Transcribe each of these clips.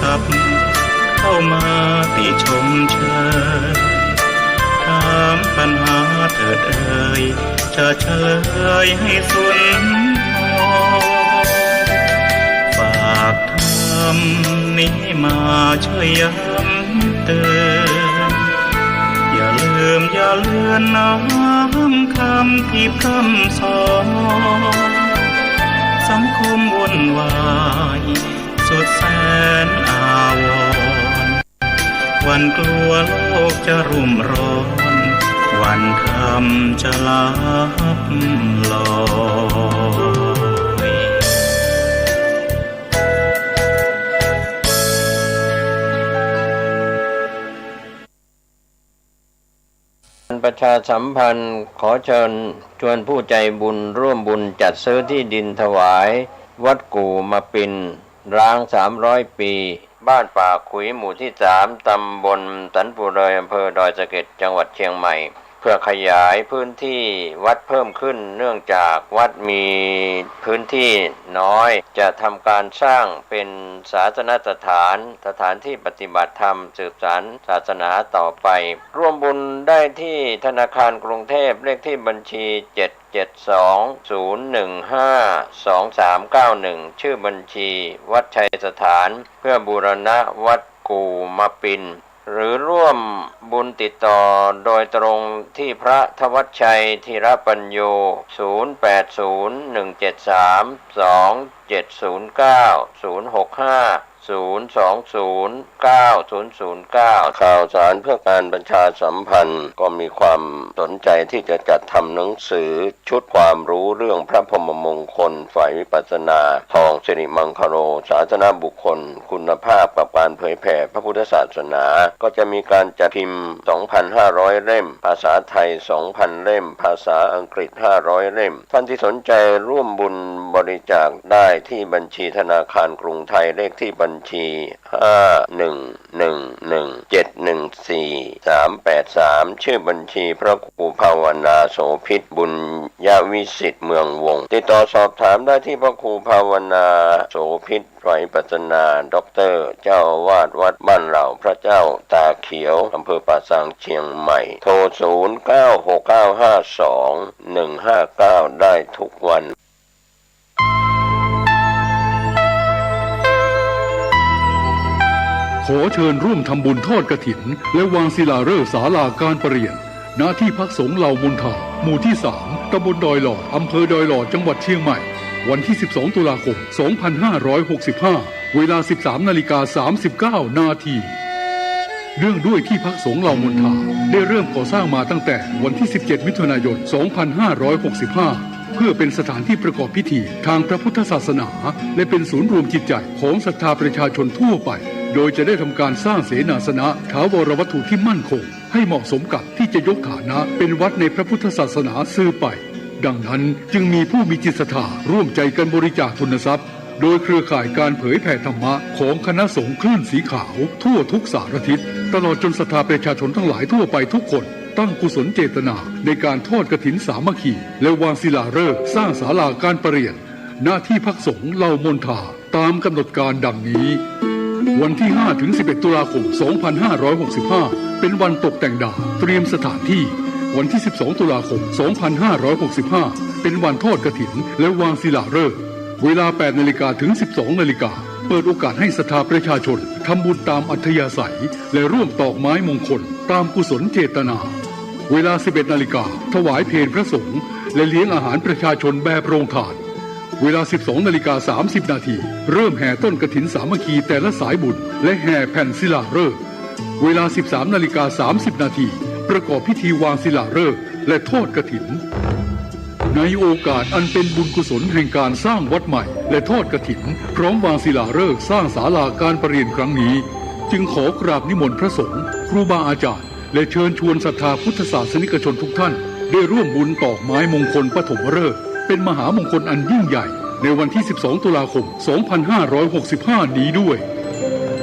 ศัพท์เข้ามาติชมเชยถามปัญหาเถิดเอ่ยจะเฉลยให้สุนทรฝากธรรมนี้มาช่วยย้ำเตือนอย่าลืมอย่าเลือนน้ำคำที่พร่ำสอนสังคมวุ่นวายสุดแสนอาวรณ์วันกลัวโลกจะรุ่มร้อนวันคำจะลับลอยประชาสัมพันธ์ขอเชิญชวนผู้ใจบุญร่วมบุญจัดซื้อที่ดินถวายวัดกู่มาปินร้าง300 ปีบ้านป่าขุยหมู่ที่3ตำบลสันปูเรยอำเภอดอยสะเก็ดจังหวัดเชียงใหม่เพื่อขยายพื้นที่วัดเพิ่มขึ้นเนื่องจากวัดมีพื้นที่น้อยจะทำการสร้างเป็นศาสนสถานที่ปฏิบัติธรรมสืบสานศาสนาต่อไปร่วมบุญได้ที่ธนาคารกรุงเทพเลขที่บัญชี772-015-2391ชื่อบัญชีวัดชัยสถานเพื่อบูรณะวัดกู่มาปินหรือร่วมบุญติดต่อโดยตรงที่พระธวัชชัยธีรปัญโย0801732709 0209009009009ข่าวสารเพื่อการประชาสัมพันธ์ก็มีความสนใจที่จะจัดทำหนังสือชุดความรู้เรื่องพระพรหมมงคลฝ่ายวิปัสสนาทองสิริมังคโรศาสนบุคคลคุณภาพกับการเผยแผ่พระพุทธศาสนาก็จะมีการจัดพิมพ์ 2,500 เล่มภาษาไทย 2,000 เล่มภาษาอังกฤษ500 เล่มท่านที่สนใจร่วมบุญบริจาคได้ที่บัญชีธนาคารกรุงไทยเลขที่บัญชี5111714383ชื่อบัญชีพระครูภาวนาโสภิตบุญญวิสิทธิ์เมืองวงติดต่อสอบถามได้ที่พระครูภาวนาโสภิตฝ่ายปัสนาด็อกเตอร์เจ้าอาวาสวัดบ้านเหล่าพระเจ้าตาเขียวอำเภอป่าซางเชียงใหม่โทร0969521159ได้ทุกวันขอเชิญร่วมทำบุญทอดกฐินและวางศิลาฤกษ์ศาลาการประเรียนณที่พักสงฆ์เหล่ามนทาหมู่ที่3ตำบลดอยหลอดอำเภอดอยหลอดจังหวัดเชียงใหม่วันที่12 ตุลาคม 2565 เวลา 13:39 นาทีเรื่องด้วยที่พักสงฆ์เหล่ามนทาได้เริ่มก่อสร้างมาตั้งแต่วันที่ 17 มิถุนายน 2565 เพื่อเป็นสถานที่ประกอบพิธีทางพระพุทธศาสนาและเป็นศูนย์รวมจิตใจของศรัทธาประชาชนทั่วไปโดยจะได้ทำการสร้างเสนาสนะถาวรวัตถุที่มั่นคงให้เหมาะสมกับที่จะยกฐานะเป็นวัดในพระพุทธศาสนาสืบไปดังนั้นจึงมีผู้มีจิตศรัทธาร่วมใจกันบริจาคทุนทรัพย์โดยเครือข่ายการเผยแผ่ธรรมะของคณะสงฆ์คลื่นสีขาวทั่วทุกสารทิศตลอดจนศรัทธาประชาชนทั้งหลายทั่วไปทุกคนตั้งกุศลเจตนาในการทอดกฐินสามัคคีและวางศิลาฤกษ์สร้างศาลาการประเรียนณที่พักสงฆ์เหล่ามนทาตามกำหนดการดังนี้วันที่ 5-11 ตุลาคม 2565 เป็นวันตกแต่งดาเตรียมสถานที่วันที่ 12 ตุลาคม 2565 เป็นวันทอดกฐินและวางศิลาฤกษ์เวลา 8 นาฬิกาถึง 12 นาฬิกาเปิดโอกาสให้ศรัทธาประชาชนทำบุญตามอัธยาศัยและร่วมตอกไม้มงคลตามกุศลเจตนาเวลา 11 นาฬิกาถวายเพลพระสงฆ์และเลี้ยงอาหารประชาชนแบบโรงทานเวลา 12:30 นาทีเริ่มแห่ต้นกฐินสามัคคีแต่ละสายบุญและแห่แผ่นศิลาฤกษ์เวลา 13:30 นาทีประกอบพิธีวางศิลาฤกษ์และทอดกฐินในโอกาสอันเป็นบุญกุศลแห่งการสร้างวัดใหม่และทอดกฐินพร้อมวางศิลาฤกษ์สร้างศาลาการประเรียนครั้งนี้จึงขอกราบนิมนต์พระสงฆ์ครูบาอาจารย์และเชิญชวนศรัทธาพุทธศาสนิกชนทุกท่านได้ร่วมบุญตอกไม้มงคลปฐมฤกษ์เป็นมหามงคลอันยิ่งใหญ่ในวันที่ 12 ตุลาคม 2565 นี้ด้วย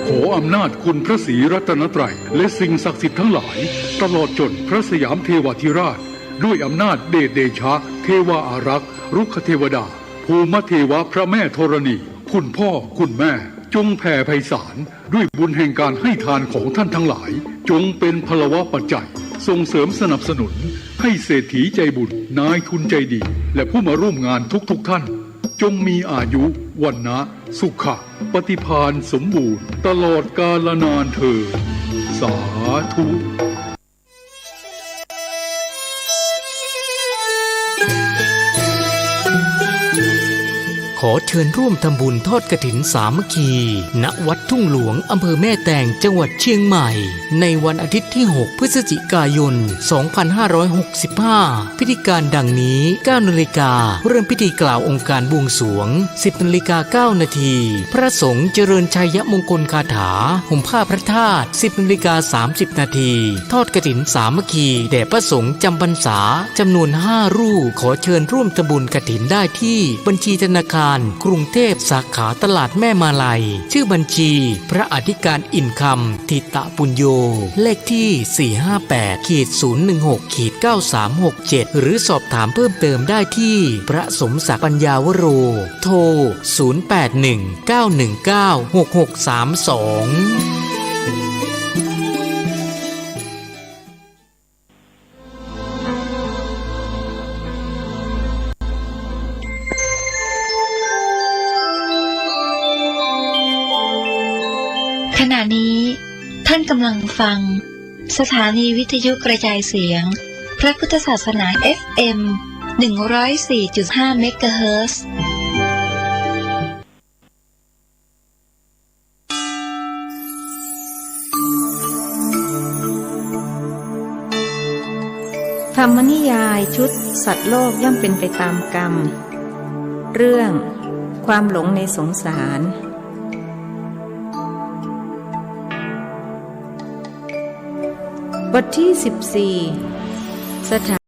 ขออำนาจคุณพระศรีรัตนตรัยและสิ่งศักดิ์สิทธิ์ทั้งหลายตลอดจนพระสยามเทวาธิราชด้วยอำนาจเดชเดชะเทวาอารักษ์รุกขเทวดาภูมิเทวะพระแม่ธรณีคุณพ่อคุณแม่ จงแผ่ไพศาลด้วยบุญแห่งการให้ทานของท่านทั้งหลายจงเป็นพลวะปัจจัยส่งเสริมสนับสนุนให้เศรษฐีใจบุญนายทุนใจดีและผู้มาร่วมงานทุกท่านจงมีอายุวันนะสุขะปฏิภาณสมบูรณ์ตลอดกาลนานเถิดสาธุขอเชิญร่วมทำบุญทอดกฐินสามัคคีณวัดทุ่งหลวงอำเภอแม่แตงจังหวัดเชียงใหม่ในวันอาทิตย์ที่ 6 พฤศจิกายน 2565 พิธีการดังนี้ 9 นาฬิกาเริ่มพิธีกล่าวองค์การบวงสรวง 10 นาฬิกา 9 นาที พระสงฆ์เจริญชัยมงคลคาถาห่มผ้าพระธาตุ 10 นาฬิกา 30 นาที ทอดกฐินสามัคคีแด่พระสงฆ์จำพรรษาจำนวน 5 รูปขอเชิญร่วมทำบุญกฐินได้ที่บัญชีธนาคารกรุงเทพสาขาตลาดแม่มาลัยชื่อบัญชีพระอธิการอินคำทิตะปุญโญเลขที่ 458-016-9367 หรือสอบถามเพิ่มเติมได้ที่พระสมศักดิ์ปัญญาวโรโทร 0819196632ขณะนี้ท่านกำลังฟังสถานีวิทยุกระจายเสียงพระพุทธศาสนา FM 104.5 เมกะเฮิรตซ์ธรรมนิยายชุดสัตว์โลกย่อมเป็นไปตามกรรมเรื่องความหลงในสงสารบทที่ 14 สถาน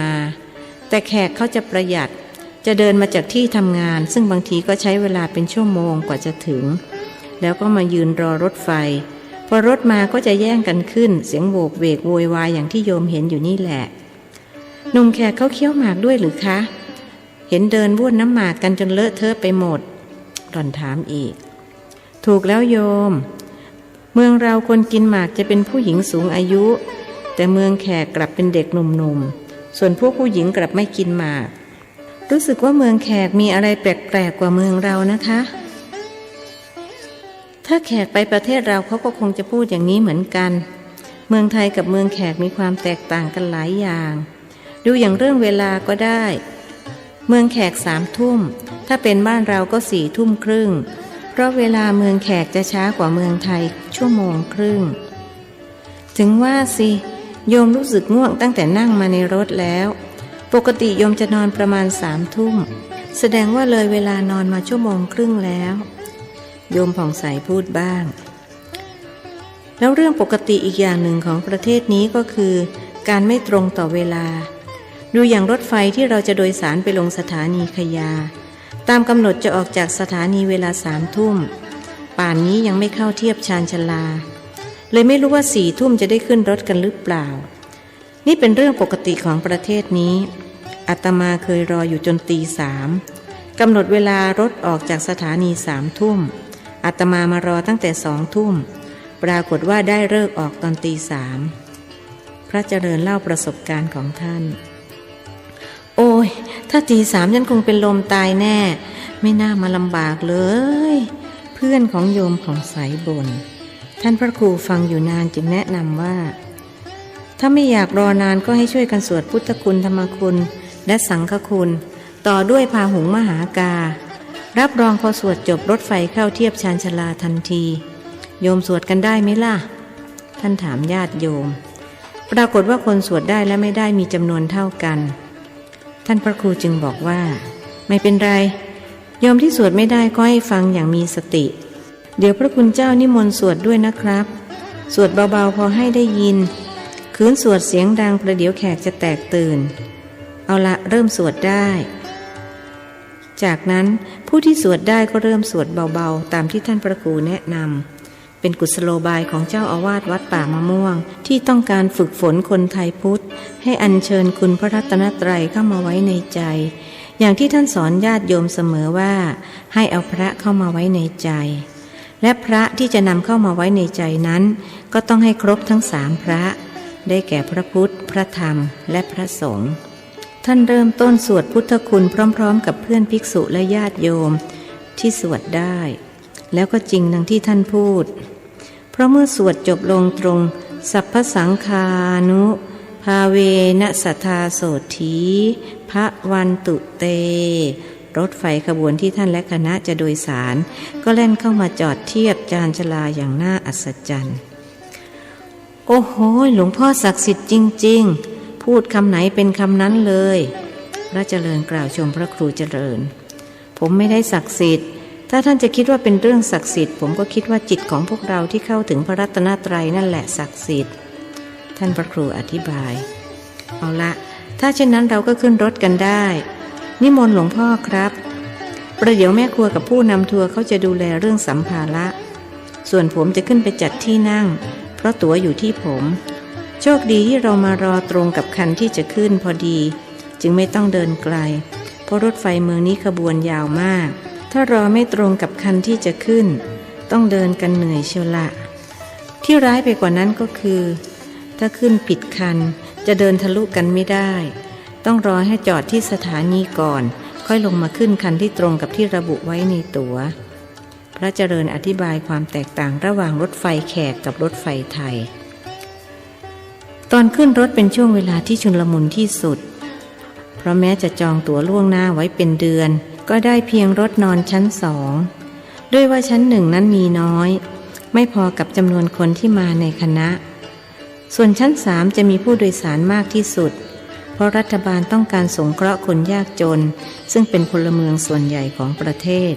มาแต่แขกเขาจะประหยัดจะเดินมาจากที่ทำงานซึ่งบางทีก็ใช้เวลาเป็นชั่วโมงกว่าจะถึงแล้วก็มายืนรอรถไฟพอรถมาก็จะแย่งกันขึ้นเสียงโวกเวกโวยวายอย่างที่โยมเห็นอยู่นี่แหละหนุ่มแขกเขาเคี้ยวหมากด้วยหรือคะเห็นเดินบ้วนน้ำหมากกันจนเลอะเทอะไปหมดหล่อนถามอีกถูกแล้วโยมเมืองเราคนกินหมากจะเป็นผู้หญิงสูงอายุแต่เมืองแขกกลับเป็นเด็กหนุ่มๆส่วนพวกผู้หญิงกลับไม่กินหมากรู้สึกว่าเมืองแขกมีอะไรแปลกๆกว่าเมืองเรานะคะถ้าแขกไปประเทศเราเขาก็คงจะพูดอย่างนี้เหมือนกันเมืองไทยกับเมืองแขกมีความแตกต่างกันหลายอย่างดูอย่างเรื่องเวลาก็ได้เมืองแขก3 ทุ่มถ้าเป็นบ้านเราก็4 ทุ่มครึ่งเพราะเวลาเมืองแขกจะช้ากว่าเมืองไทยชั่วโมงครึ่งถึงว่าสิโยมรู้สึกง่วงตั้งแต่นั่งมาในรถแล้วปกติโยมจะนอนประมาณ3 ทุ่มแสดงว่าเลยเวลานอนมาชั่วโมงครึ่งแล้วโยมผ่องใสพูดบ้าง แล้วเรื่องปกติอีกอย่างหนึ่งของประเทศนี้ก็คือการไม่ตรงต่อเวลาดูอย่างรถไฟที่เราจะโดยสารไปลงสถานีขยาตามกำหนดจะออกจากสถานีเวลา3 ทุ่มป่านนี้ยังไม่เข้าเทียบชานชาลาเลยไม่รู้ว่า4 ทุ่มจะได้ขึ้นรถกันหรือเปล่านี่เป็นเรื่องปกติของประเทศนี้อาตมาเคยรออยู่จนตี 3กำหนดเวลารถออกจากสถานี3 ทุ่มอาตมามารอตั้งแต่2 ทุ่มปรากฏว่าได้ฤกษ์ออกตอนตี 3พระเจริญเล่าประสบการณ์ของท่านโอ้ยถ้าตี 3ฉันคงเป็นลมตายแน่ไม่น่ามาลำบากเลยเพื่อนของโยมของสายบ่นท่านพระครูฟังอยู่นานจึงแนะนำว่าถ้าไม่อยากรอนานก็ให้ช่วยกันสวดพุทธคุณธรรมคุณและสังฆคุณต่อด้วยพาหุงมหาการับรองพอสวดจบรถไฟเข้าเทียบชานชาลาทันทีโยมสวดกันได้ไหมล่ะท่านถามญาติโยมปรากฏว่าคนสวดได้และไม่ได้มีจำนวนเท่ากันท่านพระครูจึงบอกว่าไม่เป็นไรโยมที่สวดไม่ได้ก็ให้ฟังอย่างมีสติเดี๋ยวพระคุณเจ้านิมนต์สวดด้วยนะครับสวดเบาๆพอให้ได้ยินขืนสวดเสียงดังประเดี๋ยวแขกจะแตกตื่นเอาละเริ่มสวดได้จากนั้นผู้ที่สวดได้ก็เริ่มสวดเบาๆตามที่ท่านพระครูแนะนำเป็นกุศโลบายของเจ้าอาวาสวัดป่ามะม่วงที่ต้องการฝึกฝนคนไทยพุทธให้อัญเชิญคุณพระรัตนตรัยเข้ามาไว้ในใจอย่างที่ท่านสอนญาติโยมเสมอว่าให้เอาพระเข้ามาไว้ในใจและพระที่จะนำเข้ามาไว้ในใจนั้นก็ต้องให้ครบทั้ง3พระได้แก่พระพุทธพระธรรมและพระสงฆ์ท่านเริ่มต้นสวดพุทธคุณพร้อมๆกับเพื่อนภิกษุและญาติโยมที่สวดได้แล้วก็จริงดังที่ท่านพูดเพราะเมื่อสวดจบลงตรงสัพพสังฆานุภาเวนะสัทธาโสถีพระวันตุเตรถไฟขบวนที่ท่านและคณะจะโดยสารก็แล่นเข้ามาจอดเทียบชานชาลาอย่างน่าอัศจรรย์โอ้โหหลวงพ่อศักดิ์สิทธิ์จริงๆพูดคำไหนเป็นคำนั้นเลยพระเจริญกล่าวชมพระครูเจริญผมไม่ได้ศักดิ์สิทธิ์ถ้าท่านจะคิดว่าเป็นเรื่องศักดิ์สิทธิ์ผมก็คิดว่าจิตของพวกเราที่เข้าถึงพระรัตนตรัยนั่นแหละศักดิ์สิทธิ์ท่านพระครูอธิบายเอาละถ้าเช่นนั้นเราก็ขึ้นรถกันได้นิมนต์หลวงพ่อครับประเดี๋ยวแม่ครัวกับผู้นำทัวร์เขาจะดูแลเรื่องสัมภาระส่วนผมจะขึ้นไปจัดที่นั่งเพราะตั๋วอยู่ที่ผมโชคดีที่เรามารอตรงกับคันที่จะขึ้นพอดีจึงไม่ต้องเดินไกลเพราะรถไฟเมืองนี้ขบวนยาวมากถ้ารอไม่ตรงกับคันที่จะขึ้นต้องเดินกันเหนื่อยเชียวละที่ร้ายไปกว่านั้นก็คือถ้าขึ้นผิดคันจะเดินทะลุกันไม่ได้ต้องรอให้จอดที่สถานีก่อนค่อยลงมาขึ้นคันที่ตรงกับที่ระบุไว้ในตั๋วพระเจริญอธิบายความแตกต่างระหว่างรถไฟแขกกับรถไฟไทยตอนขึ้นรถเป็นช่วงเวลาที่ชุลมุนที่สุดเพราะแม้จะจองตั๋วล่วงหน้าไว้เป็นเดือนก็ได้เพียงรถนอนชั้น2ด้วยว่าชั้น1นั้นมีน้อยไม่พอกับจำนวนคนที่มาในคณะส่วนชั้น3จะมีผู้โดยสารมากที่สุดเพราะรัฐบาลต้องการสงเคราะห์คนยากจนซึ่งเป็นพลเมืองส่วนใหญ่ของประเทศ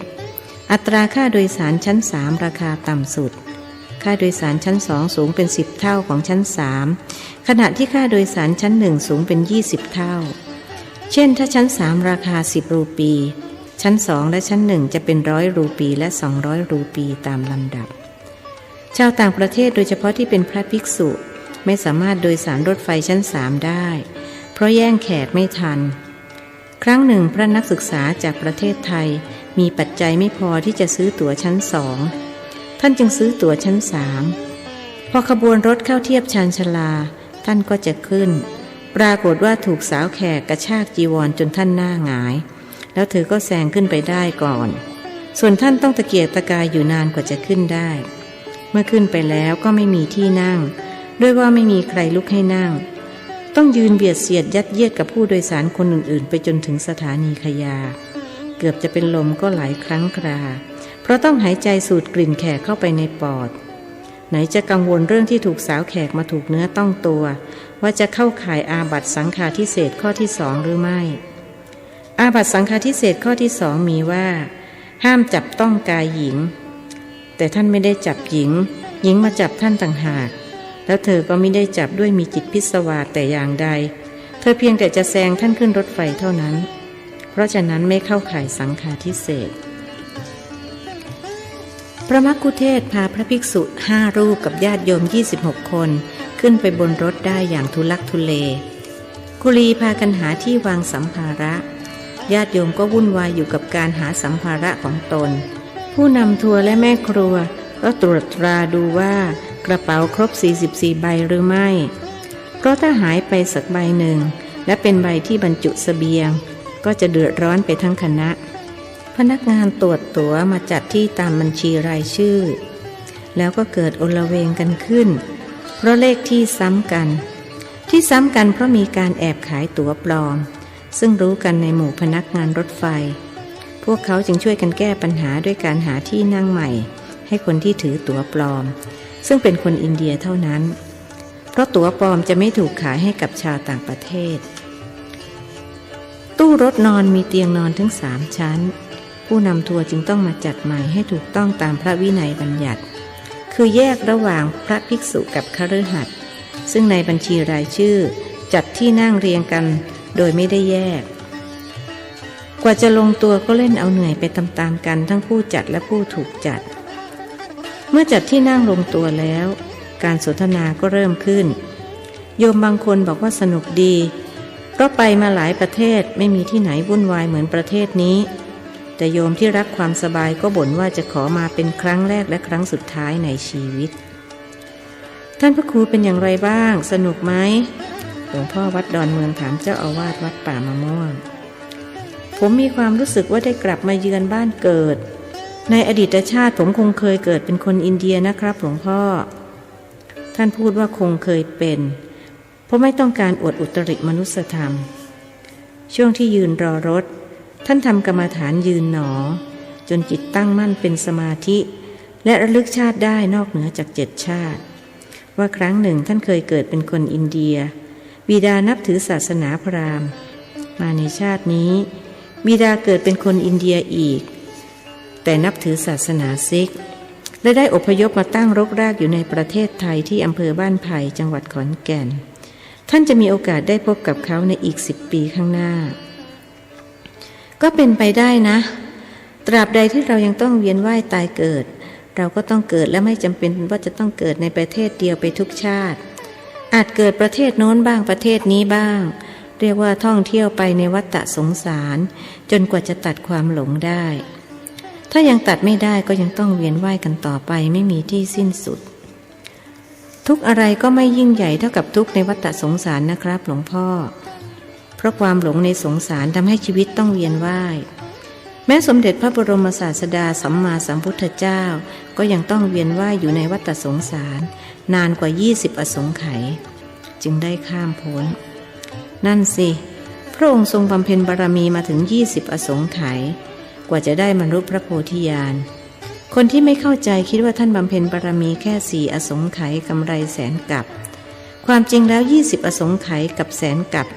อัตราค่าโดยสารชั้น3ราคาต่ำสุดค่าโดยสารชั้น2สูงเป็น10 เท่าของชั้น3ขณะที่ค่าโดยสารชั้น1สูงเป็น20 เท่าเช่นถ้าชั้น3ราคา10 รูปีชั้น2และชั้น1จะเป็น100 รูปีและ200 รูปีตามลำดับชาวต่างประเทศโดยเฉพาะที่เป็นพระภิกษุไม่สามารถโดยสารรถไฟชั้น3ได้เพราะแย่งแขกไม่ทันครั้งหนึ่งพระนักศึกษาจากประเทศไทยมีปัจจัยไม่พอที่จะซื้อตั๋วชั้น2ท่านจึงซื้อตั๋วชั้น3พอขบวนรถเข้าเทียบชานชาลาท่านก็จะขึ้นปรากฏว่าถูกสาวแขกกระชากจีวรจนท่านหน้าหงายแล้วเธอก็แซงขึ้นไปได้ก่อนส่วนท่านต้องตะเกียกตะกายอยู่นานกว่าจะขึ้นได้เมื่อขึ้นไปแล้วก็ไม่มีที่นั่งด้วยว่าไม่มีใครลุกให้นั่งต้องยืนเบียดเสียดยัดเยียดกับผู้โดยสารคนอื่นๆไปจนถึงสถานีขยาเกือบจะเป็นลมก็หลายครั้งคราเพราะต้องหายใจสูดกลิ่นแขกเข้าไปในปอดไหนจะกังวลเรื่องที่ถูกสาวแขกมาถูกเนื้อต้องตัวว่าจะเข้าข่ายอาบัติสังฆาทิเศษข้อที่2หรือไม่อาบัติสังฆาทิเศษข้อที่2มีว่าห้ามจับต้องกายหญิงแต่ท่านไม่ได้จับหญิง หญิงมาจับท่านต่างหากแล้วเธอก็ไม่ได้จับด้วยมีจิตพิศวาสแต่อย่างใดเธอเพียงแต่จะแซงท่านขึ้นรถไฟเท่านั้นเพราะฉะนั้นไม่เข้าข่ายสังฆาทิเศษพระมัคคุเทศก์พาพระภิกษุ5 รูปกับญาติโยม26 คนขึ้นไปบนรถได้อย่างทุลักทุเลกุลีพากันหาที่วางสัมภาระญาติโยมก็วุ่นวายอยู่กับการหาสัมภาระของตนผู้นำทัวร์และแม่ครัวก็ตรวจตราดูว่ากระเป๋าครบ44 ใบหรือไม่เพราะถ้าหายไปสักใบหนึ่งและเป็นใบที่บรรจุเสบียงก็จะเดือดร้อนไปทั้งคณะพนักงานตรวจตั๋วมาจัดที่ตามบัญชีรายชื่อแล้วก็เกิดโอลเวงกันขึ้นเพราะเลขที่ซ้ำกันเพราะมีการแอบขายตั๋วปลอมซึ่งรู้กันในหมู่พนักงานรถไฟพวกเขาจึงช่วยกันแก้ปัญหาด้วยการหาที่นั่งใหม่ให้คนที่ถือตั๋วปลอมซึ่งเป็นคนอินเดียเท่านั้นเพราะตั๋วปลอมจะไม่ถูกขายให้กับชาวต่างประเทศตู้รถนอนมีเตียงนอนถึง3 ชั้นผู้นำทัวร์จึงต้องมาจัดใหม่ให้ถูกต้องตามพระวินัยบัญญัติคือแยกระหว่างพระภิกษุกับคฤหัสถ์ซึ่งในบัญชีรายชื่อจัดที่นั่งเรียงกันโดยไม่ได้แยกกว่าจะลงตัวก็เล่นเอาเหนื่อยไปตามๆกันทั้งผู้จัดและผู้ถูกจัดเมื่อจัดที่นั่งลงตัวแล้วการสนทนาก็เริ่มขึ้นโยมบางคนบอกว่าสนุกดีเพราะไปมาหลายประเทศไม่มีที่ไหนวุ่นวายเหมือนประเทศนี้แต่โยมที่รักความสบายก็บ่นว่าจะขอมาเป็นครั้งแรกและครั้งสุดท้ายในชีวิตท่านพระครูเป็นอย่างไรบ้างสนุกไหมหลวงพ่อวัดดอนเมืองถามเจ้าอาวาสวัดป่ามะม่วงผมมีความรู้สึกว่าได้กลับมาเยือนบ้านเกิดในอดีตชาติผมคงเคยเกิดเป็นคนอินเดียนะครับหลวงพ่อท่านพูดว่าคงเคยเป็นเพราะไม่ต้องการอวดอุตริมนุสธรรมช่วงที่ยืนรอรถท่านทำกรรมฐานยืนหนอจนจิตตั้งมั่นเป็นสมาธิและระลึกชาติได้นอกเหนือจาก7 ชาติว่าครั้งหนึ่งท่านเคยเกิดเป็นคนอินเดียบิดานับถือศาสนาพราหมณ์มาในชาตินี้บิดาเกิดเป็นคนอินเดียอีกแต่นับถือศาสนาซิกและได้อพยพมาตั้งรกรากอยู่ในประเทศไทยที่อำเภอบ้านไผ่จังหวัดขอนแก่นท่านจะมีโอกาสได้พบกับเขาในอีก10 ปีข้างหน้าก็เป็นไปได้นะตราบใดที่เรายังต้องเวียนว่ายตายเกิดเราก็ต้องเกิดและไม่จำเป็นว่าจะต้องเกิดในประเทศเดียวไปทุกชาติอาจเกิดประเทศโน้นบ้างประเทศนี้บ้างเรียกว่าท่องเที่ยวไปในวัฏสงสารจนกว่าจะตัดความหลงได้ถ้ายังตัดไม่ได้ก็ยังต้องเวียนว่ายกันต่อไปไม่มีที่สิ้นสุดทุกอะไรก็ไม่ยิ่งใหญ่เท่ากับทุกในวัฏสงสารนะครับหลวงพ่อเพราะความหลงในสงสารทำให้ชีวิตต้องเวียนว่ายแม้สมเด็จพระบรมศาสดาสัมมาสัมพุทธเจ้าก็ยังต้องเวียนว่ายอยู่ในวัฏสงสารนานกว่า20 อสงไขยจึงได้ข้ามพ้นนั่นสิพระองค์ทรงบำเพ็ญบารมีมาถึง20 อสงไขยกว่าจะได้บรรลุพระโพธิญาณคนที่ไม่เข้าใจคิดว่าท่านบำเพ็ญบารมีแค่4 อสงไขยกำไรแสนกับความจริงแล้ว20 อสงไขยกับแสนกับ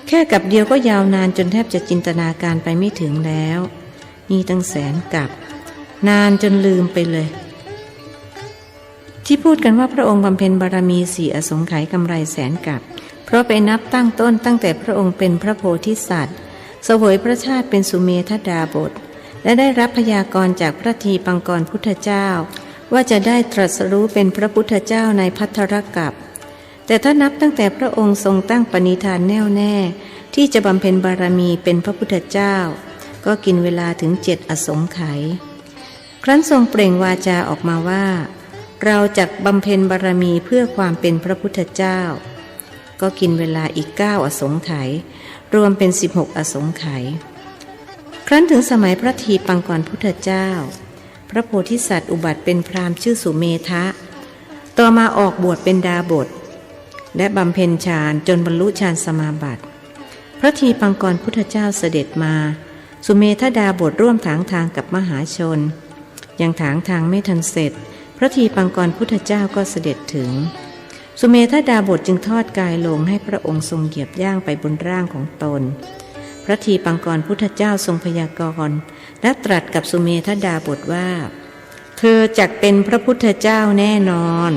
แค่กับเดียวก็ยาวนานจนแทบจะจินตนาการไปไม่ถึงแล้วนี่ตั้งแสนกับนานจนลืมไปเลยที่พูดกันว่าพระองค์บำเพ็ญบารมี4 อสงไขยกำไรแสนกับเพราะไปนับตั้งต้นตั้งแต่พระองค์เป็นพระโพธิสัตว์เสวยพระชาติเป็นสุเมธดาบสและได้รับพยากรณ์จากพระทีปังกรพุทธเจ้าว่าจะได้ตรัสรู้เป็นพระพุทธเจ้าในภัททรกัปแต่ถ้านับตั้งแต่พระองค์ทรงตั้งปณิธานแน่วแน่ที่จะบำเพ็ญบารมีเป็นพระพุทธเจ้าก็กินเวลาถึง7 อสงไขยครั้นทรงเปล่งวาจาออกมาว่าเราจักบำเพ็ญบารมีเพื่อความเป็นพระพุทธเจ้าก็กินเวลาอีก9 อสงไขยรวมเป็น16 อสงไขยครั้นถึงสมัยพระทีปังกรพุทธเจ้าพระโพธิสัตว์อุบัติเป็นพราหมณ์ชื่อสุเมธะต่อมาออกบวชเป็นดาบสและบำเพ็ญฌานจนบรรลุฌานสมาบัติพระทีปังกรพุทธเจ้าเสด็จมาสุเมธดาบสร่วมถางทางกับมหาชนยังถางทางไม่ทันเสร็จพระทีปังกรพุทธเจ้าก็เสด็จถึงสุเมธดาบสจึงทอดกายลงให้พระองค์ทรงเหยียบย่างไปบนร่างของตนพระทีปังกรพุทธเจ้าทรงพยากรณ์และตรัสกับสุเมธดาบสว่า เธอจักเป็นพระพุทธเจ้าแน่นอน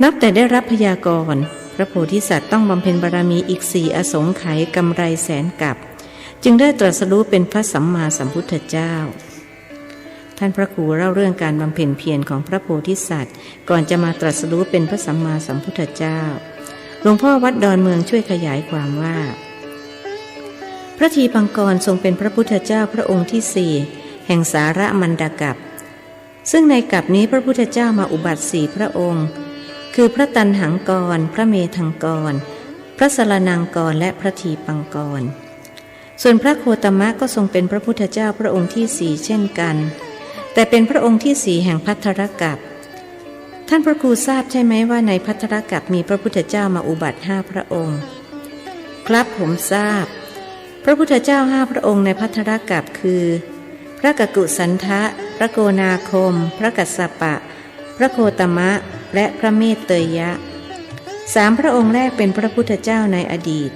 นับแต่ได้รับพยากรณ์พระโพธิสัตว์ต้องบำเพ็ญบารมีอีก4 อสงไขยกำไรแสนกับจึงได้ตรัสรู้เป็นพระสัมมาสัมพุทธเจ้าท่านพระครูเล่าเรื่องการบำเพ็ญเพียรของพระโพธิสัตว์ก่อนจะมาตรัสรู้เป็นพระสัมมาสัมพุทธเจ้าหลวงพ่อวัดดอนเมืองช่วยขยายความว่าพระทีปังกรทรงเป็นพระพุทธเจ้าพระองค์ที่4แห่งสาระมันดากัปซึ่งในกัปนี้พระพุทธเจ้ามาอุบัติ4 พระองค์คือพระตันหังกรพระเมธังกรพระสรนังกรและพระทีปังกรส่วนพระโคตมะก็ทรงเป็นพระพุทธเจ้าพระองค์ที่4เช่นกันแต่เป็นพระองค์ที่4แห่งภัททรกัปท่านพระครูทราบใช่ไหมว่าในภัททรกัปมีพระพุทธเจ้ามาอุบัติ5 พระองค์ครับผมทราบพระพุทธเจ้า5 พระองค์ในภัททรกัปคือพระกกุสันทะพระโกนาคมพระกัสสปะพระโคตมะและพระเมตเตยะ3 พระองค์แรกเป็นพระพุทธเจ้าในอดีต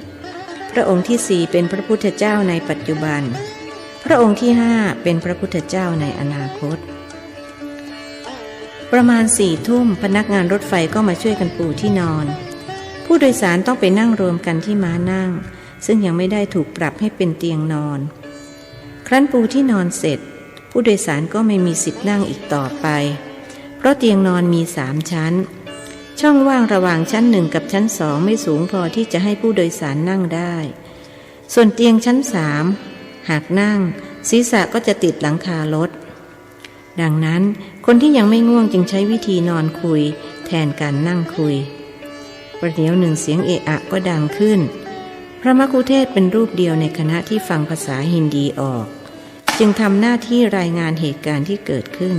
พระองค์ที่4เป็นพระพุทธเจ้าในปัจจุบันพระองค์ที่5เป็นพระพุทธเจ้าในอนาคตประมาณ4 ทุ่มพนักงานรถไฟก็มาช่วยกันปูที่นอนผู้โดยสารต้องไปนั่งรวมกันที่ม้านั่งซึ่งยังไม่ได้ถูกปรับให้เป็นเตียงนอนครั้นปูที่นอนเสร็จผู้โดยสารก็ไม่มีสิทธิ์นั่งอีกต่อไปเพราะเตียงนอนมี3 ชั้นช่องว่างระหว่างชั้น1กับชั้น2ไม่สูงพอที่จะให้ผู้โดยสารนั่งได้ส่วนเตียงชั้น3หากนั่งศีรษะก็จะติดหลังคารถดังนั้นคนที่ยังไม่ง่วงจึงใช้วิธีนอนคุยแทนการนั่งคุยประเดี๋ยวหนึ่งเสียงเอะอะก็ดังขึ้นพระมัคคุเทศก์เป็นรูปเดียวในคณะที่ฟังภาษาฮินดีออกจึงทำหน้าที่รายงานเหตุการณ์ที่เกิดขึ้น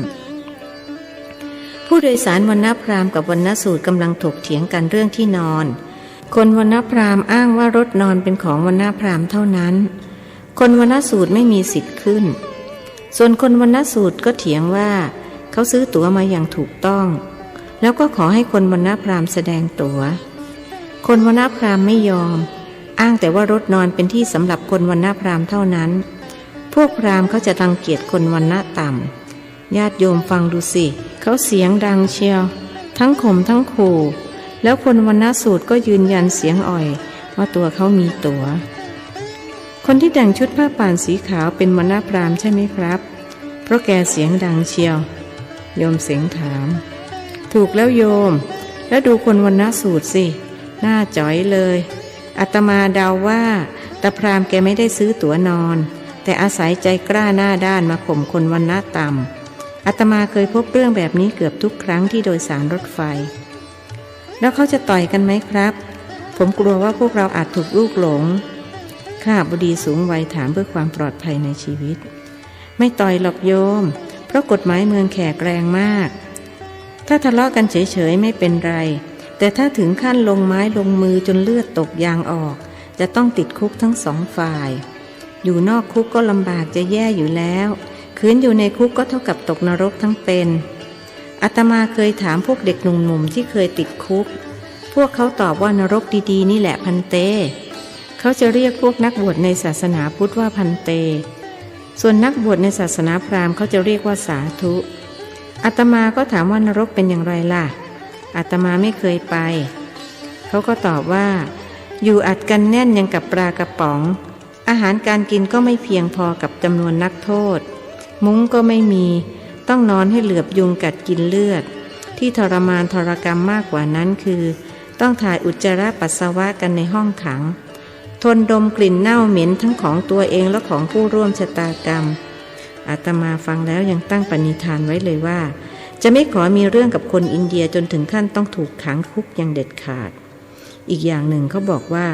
ผู้โดยสารวรรณพราหมณ์กับวรรณสูตรกำลังถกเถียงกันเรื่องที่นอนคนวรรณพราหมณ์อ้างว่ารถนอนเป็นของวรรณพราหมณ์เท่านั้นคนวรรณสูตรไม่มีสิทธิ์ขึ้นส่วนคนวรรณสูตรก็เถียงว่าเขาซื้อตั๋วมาอย่างถูกต้องแล้วก็ขอให้คนวรรณพราหมณ์แสดงตั๋วคนวรรณพราหมณ์ไม่ยอมอ้างแต่ว่ารถนอนเป็นที่สำหรับคนวรรณพราหมณ์เท่านั้นพวกพราหมณ์เขาจะรังเกียจคนวรรณะต่ำญาติโยมฟังดูสิเขาเสียงดังเชียวทั้งข่มทั้งขู่แล้วคนวรรณสูตรก็ยืนยันเสียงอ่อยว่าตัวเขามีตั๋วคนที่แต่งชุดผ้าป่านสีขาวเป็นวรรณพราหมณ์ใช่ไหมครับเพราะแกเสียงดังเชียวโยมเสียงถามถูกแล้วโยมแล้วดูคนวรรณสูตรสิหน้าจ๋อยเลยอาตมาเดาว่าตาพราหมณ์แกไม่ได้ซื้อตั๋วนอนแต่อาศัยใจกล้าหน้าด้านมาข่มคนวรรณะต่ำอาตมาเคยพบเรื่องแบบนี้เกือบทุกครั้งที่โดยสารรถไฟแล้วเขาจะต่อยกันไหมครับผมกลัวว่าพวกเราอาจถูกลูกหลงข้าบดีสูงวัยถามเพื่อความปลอดภัยในชีวิตไม่ต่อยหรอกโยมเพราะกฎหมายเมืองแขกแรงมากถ้าทะเลาะกันเฉยๆไม่เป็นไรแต่ถ้าถึงขั้นลงไม้ลงมือจนเลือดตกยางออกจะต้องติดคุกทั้ง2 ฝ่ายอยู่นอกคุกก็ลำบากจะแย่อยู่แล้วคืนอยู่ในคุกก็เท่ากับตกนรกทั้งเป็นอาตมาเคยถามพวกเด็กหนุ่มๆที่เคยติดคุกพวกเขาตอบว่านรกดีๆนี่แหละพันเตเขาจะเรียกพวกนักบวชในศาสนาพุทธว่าพันเตส่วนนักบวชในศาสนาพราหมณ์เขาจะเรียกว่าสาธุอาตมาก็ถามว่านรกเป็นอย่างไรล่ะอาตมาไม่เคยไปเขาก็ตอบว่าอยู่อัดกันแน่นยังกับปลากระป๋องอาหารการกินก็ไม่เพียงพอกับจำนวนนักโทษมุ้งก็ไม่มีต้องนอนให้เหลือบยุงกัดกินเลือดที่ทรมานทรกรรมมากกว่านั้นคือต้องถ่ายอุจจาระปัสสาวะกันในห้องขังทนดมกลิ่นเน่าเหม็นทั้งของตัวเองและของผู้ร่วมชะตากรรมอาตมาฟังแล้วยังตั้งปณิธานไว้เลยว่าจะไม่ขอมีเรื่องกับคนอินเดียจนถึงขั้นต้องถูกขังคุกอย่างเด็ดขาดอีกอย่างหนึ่งเขาบอกว่า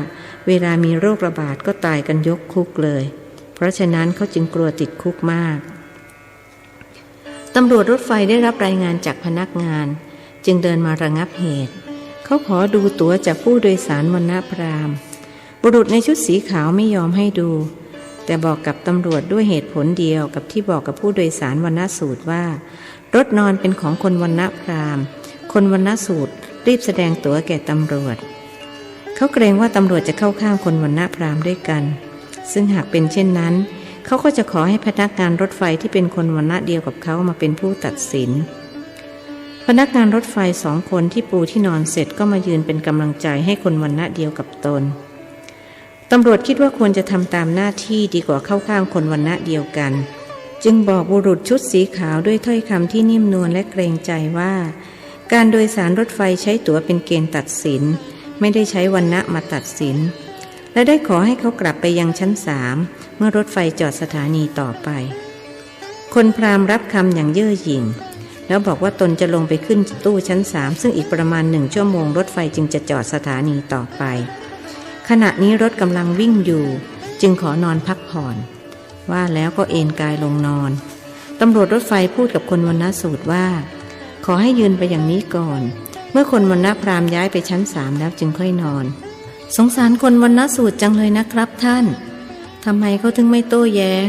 เวลามีโรคระบาดก็ตายกันยกคุกเลยเพราะฉะนั้นเขาจึงกลัวติดคุกมากตำรวจรถไฟได้รับรายงานจากพนักงานจึงเดินมาระงับเหตุเขาขอดูตั๋วจากผู้โดยสารวรรณพราหมณ์บุรุษในชุดสีขาวไม่ยอมให้ดูแต่บอกกับตำรวจด้วยเหตุผลเดียวกับที่บอกกับผู้โดยสารวรรณสูตรว่ารถนอนเป็นของคนวรรณพราหมณ์คนวรรณสูตรรีบแสดงตั๋วแก่ตำรวจเขาเกรงว่าตำรวจจะเข้าข้างคนวรรณพราหมณ์ด้วยกันซึ่งหากเป็นเช่นนั้น เขาก็จะขอให้พนักงานรถไฟที่เป็นคนวรรณะเดียวกับเขามาเป็นผู้ตัดสินพนักงานรถไฟ2 คนที่ปูที่นอนเสร็จก็มายืนเป็นกำลังใจให้คนวรรณะเดียวกับตนตำรวจคิดว่าควรจะทำตามหน้าที่ดีกว่าเข้าข้างคนวรรณะเดียวกันจึงบอกบุรุษชุดสีขาวด้วยถ้อยคำที่นิ่มนวลและเกรงใจว่าการโดยสารรถไฟใช้ตั๋วเป็นเกณฑ์ตัดสินไม่ได้ใช้วรรณะมาตัดสินและได้ขอให้เขากลับไปยังชั้น3เมื่อรถไฟจอดสถานีต่อไปคนพราหมณ์รับคำอย่างเย่อหยิ่งแล้วบอกว่าตนจะลงไปขึ้นตู้ชั้น3ซึ่งอีกประมาณ1 ชั่วโมงรถไฟจึงจะจอดสถานีต่อไปขณะนี้รถกำลังวิ่งอยู่จึงขอนอนพักผ่อนว่าแล้วก็เอนกายลงนอนตำรวจรถไฟพูดกับคนวรรณสูตรว่าขอให้ยืนไปอย่างนี้ก่อนเมื่อคนวรรณพราหมณ์ย้ายไปชั้น3แล้วจึงค่อยนอนสงสารคนวรรณสูตรจังเลยนะครับท่านทำไมเขาถึงไม่โต้แย้ง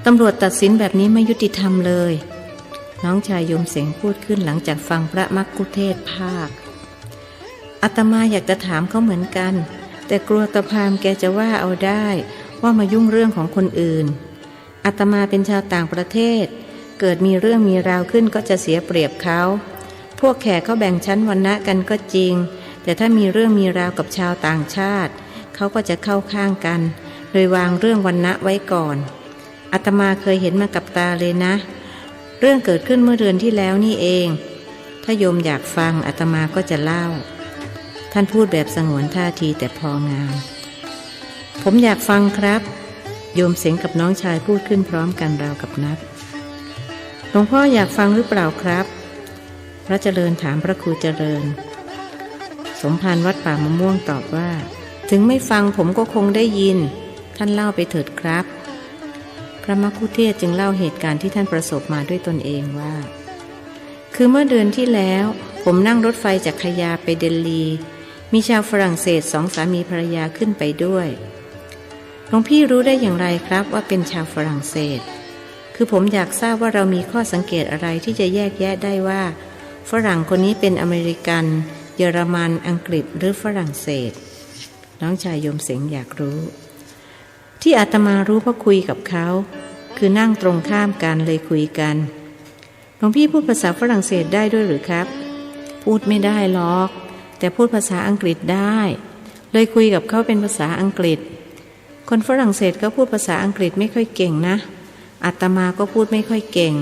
ตำรวจตัดสินแบบนี้ไม่ยุติธรรมเลยน้องชายโยมเสงพูดขึ้นหลังจากฟังพระมัคคุเทศน์ภาคอาตมาอยากจะถามเขาเหมือนกันแต่กลัวตาพราหมณ์แกจะว่าเอาได้ว่ามายุ่งเรื่องของคนอื่นอาตมาเป็นชาวต่างประเทศเกิดมีเรื่องมีราวขึ้นก็จะเสียเปรียบเขาพวกแขกเขาแบ่งชั้นวรรณะกันก็จริงแต่ถ้ามีเรื่องมีราวกับชาวต่างชาติเขาก็จะเข้าข้างกันโดยวางเรื่องวรรณะไว้ก่อนอาตมาเคยเห็นมากับตาเลยนะเรื่องเกิดขึ้นเมื่อเดือนที่แล้วนี่เองถ้าโยมอยากฟังอาตมาก็จะเล่าท่านพูดแบบสงวนท่าทีแต่พองามผมอยากฟังครับโยมเสงกับน้องชายพูดขึ้นพร้อมกันราวกับนัดหลวงพ่ออยากฟังหรือเปล่าครับพระเจริญถามพระครูเจริญสมภารวัดป่ามะม่วงตอบว่าถึงไม่ฟังผมก็คงได้ยินท่านเล่าไปเถิดครับพระมัคคุเทศก์จึงเล่าเหตุการณ์ที่ท่านประสบมาด้วยตนเองว่าคือเมื่อเดือนที่แล้วผมนั่งรถไฟจากคยาไปเดลีมีชาวฝรั่งเศส2 สามีภรรยาขึ้นไปด้วยหลวงพี่รู้ได้อย่างไรครับว่าเป็นชาวฝรั่งเศสคือผมอยากทราบว่าเรามีข้อสังเกตอะไรที่จะแยกแยะได้ว่าฝรั่งคนนี้เป็นอเมริกันเยอรมันอังกฤษหรือฝรั่งเศสน้องชายโยมเสงอยากรู้ที่อาตมารู้เพราะคุยกับเขาคือนั่งตรงข้ามกันเลยคุยกันหลวงพี่พูดภาษาฝรั่งเศสได้ด้วยหรือครับพูดไม่ได้หรอกแต่พูดภาษาอังกฤษได้เลยคุยกับเขาเป็นภาษาอังกฤษคนฝรั่งเศสก็พูดภาษาอังกฤษไม่ค่อยเก่งนะอาตมาก็พูดไม่ค่อยเก่ง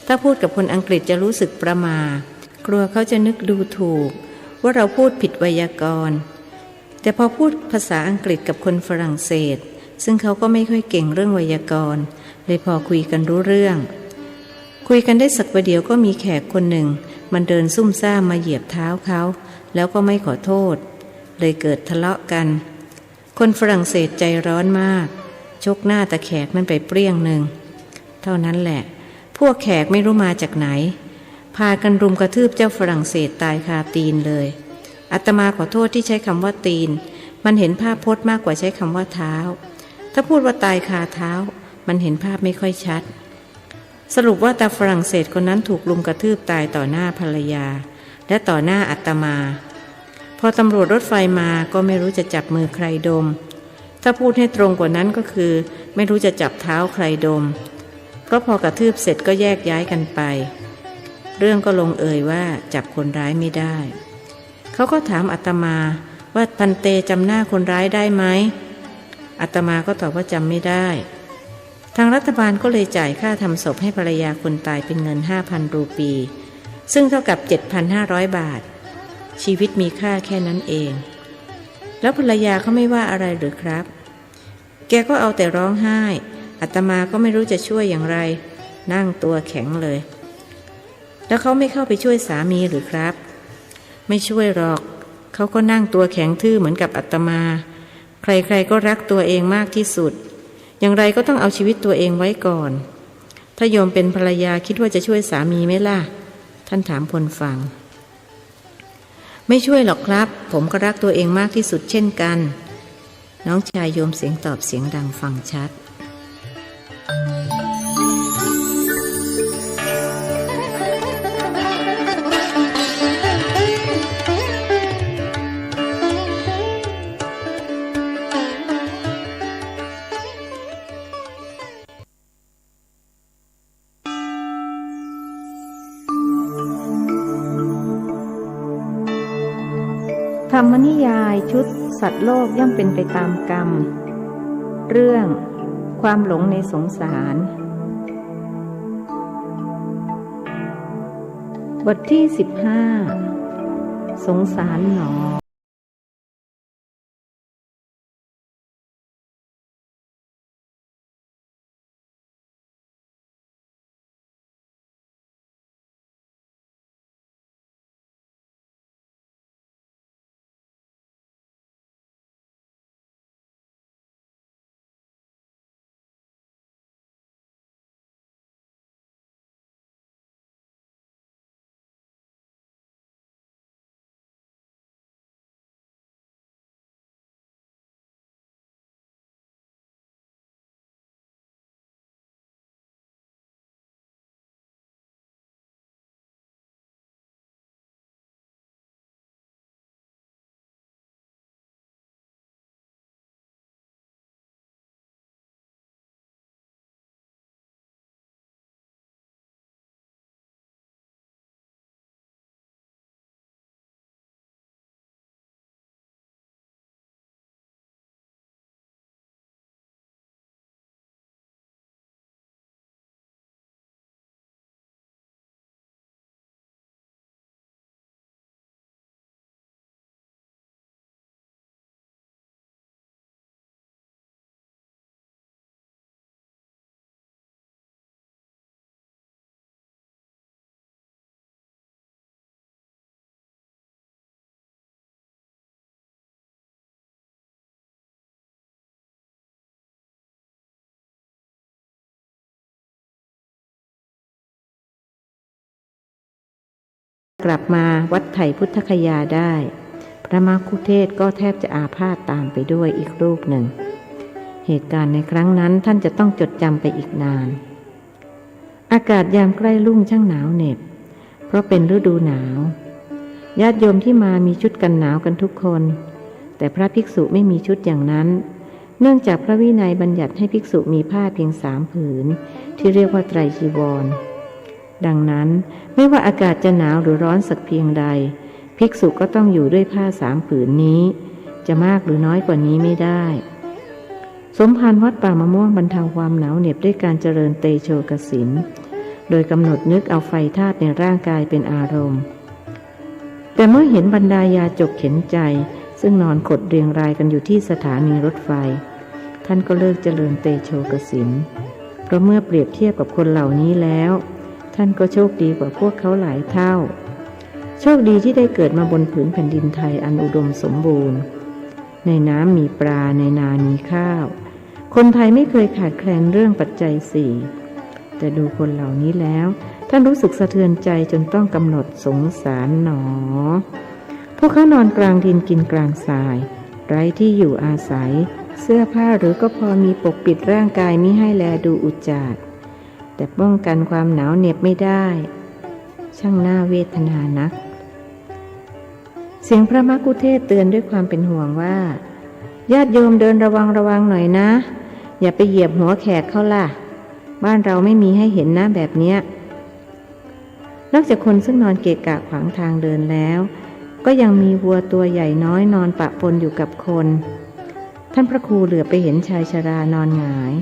ถ้าพูดกับคนอังกฤษจะรู้สึกประหม่ากลัวเขาจะนึกดูถูกว่าเราพูดผิดไวยากรณ์แต่พอพูดภาษาอังกฤษกับคนฝรั่งเศสซึ่งเขาก็ไม่ค่อยเก่งเรื่องไวยากรณ์เลยพอคุยกันรู้เรื่องคุยกันได้สักประเดี๋ยวก็มีแขกคนหนึ่งมันเดินซุ่มซ่ามมาเหยียบเท้าเขาแล้วก็ไม่ขอโทษเลยเกิดทะเลาะกันคนฝรั่งเศสใจร้อนมากชกหน้าตาแขกนั่นไปเปรี้ยงหนึ่งเท่านั้นแหละพวกแขกไม่รู้มาจากไหนพากันรุมกระทืบเจ้าฝรั่งเศสตายคาตีนเลยอาตมาขอโทษที่ใช้คำว่าตีนมันเห็นภาพพจน์มากกว่าใช้คำว่าเท้าถ้าพูดว่าตายคาเท้ามันเห็นภาพไม่ค่อยชัดสรุปว่าตาฝรั่งเศสคนนั้นถูกรุมกระทืบตายต่อหน้าภรรยาและต่อหน้าอาตมาพอตำรวจรถไฟมาก็ไม่รู้จะจับมือใครดมถ้าพูดให้ตรงกว่านั้นก็คือไม่รู้จะจับเท้าใครดมเพราะพอกระทืบเสร็จก็แยกย้ายกันไปเรื่องก็ลงเอยว่าจับคนร้ายไม่ได้เขาก็ถามอาตมาว่าพันเตจำหน้าคนร้ายได้ไหมอาตมาก็ตอบว่าจำไม่ได้ทางรัฐบาลก็เลยจ่ายค่าทำศพให้ภรรยาคนตายเป็นเงิน 5,000 รูปีซึ่งเท่ากับ 7,500 บาทชีวิตมีค่าแค่นั้นเองแล้วภรรยาเขาไม่ว่าอะไรหรือครับแกก็เอาแต่ร้องไห้อาตมาก็ไม่รู้จะช่วยอย่างไรนั่งตัวแข็งเลยแล้วเขาไม่เข้าไปช่วยสามีหรือครับไม่ช่วยหรอกเขาก็นั่งตัวแข็งทื่อเหมือนกับอาตมาใครๆก็รักตัวเองมากที่สุดอย่างไรก็ต้องเอาชีวิตตัวเองไว้ก่อนถ้าโยมเป็นภรรยาคิดว่าจะช่วยสามีไหมล่ะท่านถามคนฟังไม่ช่วยหรอกครับผมก็รักตัวเองมากที่สุดเช่นกันน้องชายโยมเสียงตอบเสียงดังฟังชัด ธรรมนิยายชุดสัตว์โลกย่อมเป็นไปตามกรรมเรื่องความหลงในสงสารบทที่15สงสารหนอากลับมาวัดไถ่พุทธคยาได้พระมัคคุเทศก์ก็แทบจะอาพาธตามไปด้วยอีกรูปหนึ่งเหตุการณ์ในครั้งนั้นท่านจะต้องจดจำไปอีกนานอากาศยามใกล้รุ่งช่างหนาวเหน็บเพราะเป็นฤดูหนาวญาติโยมที่มามีชุดกันหนาวกันทุกคนแต่พระภิกษุไม่มีชุดอย่างนั้นเนื่องจากพระวินัยบัญญัติให้ภิกษุมีผ้าเพียง3 ผืนที่เรียกว่าไตรจีวรดังนั้นไม่ว่าอากาศจะหนาวหรือร้อนสักเพียงใดภิกษุก็ต้องอยู่ด้วยผ้า3 ผืนนี้จะมากหรือน้อยกว่านี้ไม่ได้สมภารวัดป่ามะม่วงบรรเทาความหนาวเหน็บด้วยการเจริญเตโชกสินโดยกำหนดนึกเอาไฟธาตุในร่างกายเป็นอารมณ์แต่เมื่อเห็นบรรดายาจกเข็นใจซึ่งนอนขดเรียงรายกันอยู่ที่สถานีรถไฟท่านก็เลิกเจริญเตโชกสินเพราะเมื่อเปรียบเทียบกับคนเหล่านี้แล้วท่านก็โชคดีกว่าพวกเขาหลายเท่าโชคดีที่ได้เกิดมาบนผืนแผ่นดินไทยอันอุดมสมบูรณ์ในน้ำมีปลาในนามีข้าวคนไทยไม่เคยขาดแคลนเรื่องปัจจัย4แต่ดูคนเหล่านี้แล้วท่านรู้สึกสะเทือนใจจนต้องกำหนดสงสารหนอพวกเขานอนกลางดินกินกลางทรายไร้ที่อยู่อาศัยเสื้อผ้าหรือก็พอมีปกปิดร่างกายมิให้แลดูอุจจาระแต่ป้องกันความหนาวเหน็บไม่ได้ช่างน่าเวทนานักเสียงพระมัคคุเทศก์เตือนด้วยความเป็นห่วงว่าญาติโยมเดินระวังหน่อยนะอย่าไปเหยียบหัวแขกเขาล่ะบ้านเราไม่มีให้เห็นนะแบบเนี้ยนอกจากคนซึ่งนอนเกะกะขวางทางเดินแล้วก็ยังมีวัวตัวใหญ่น้อยนอนปะปนอยู่กับคนท่านพระครูเหลือบไปเห็นชายชรานอนหงาย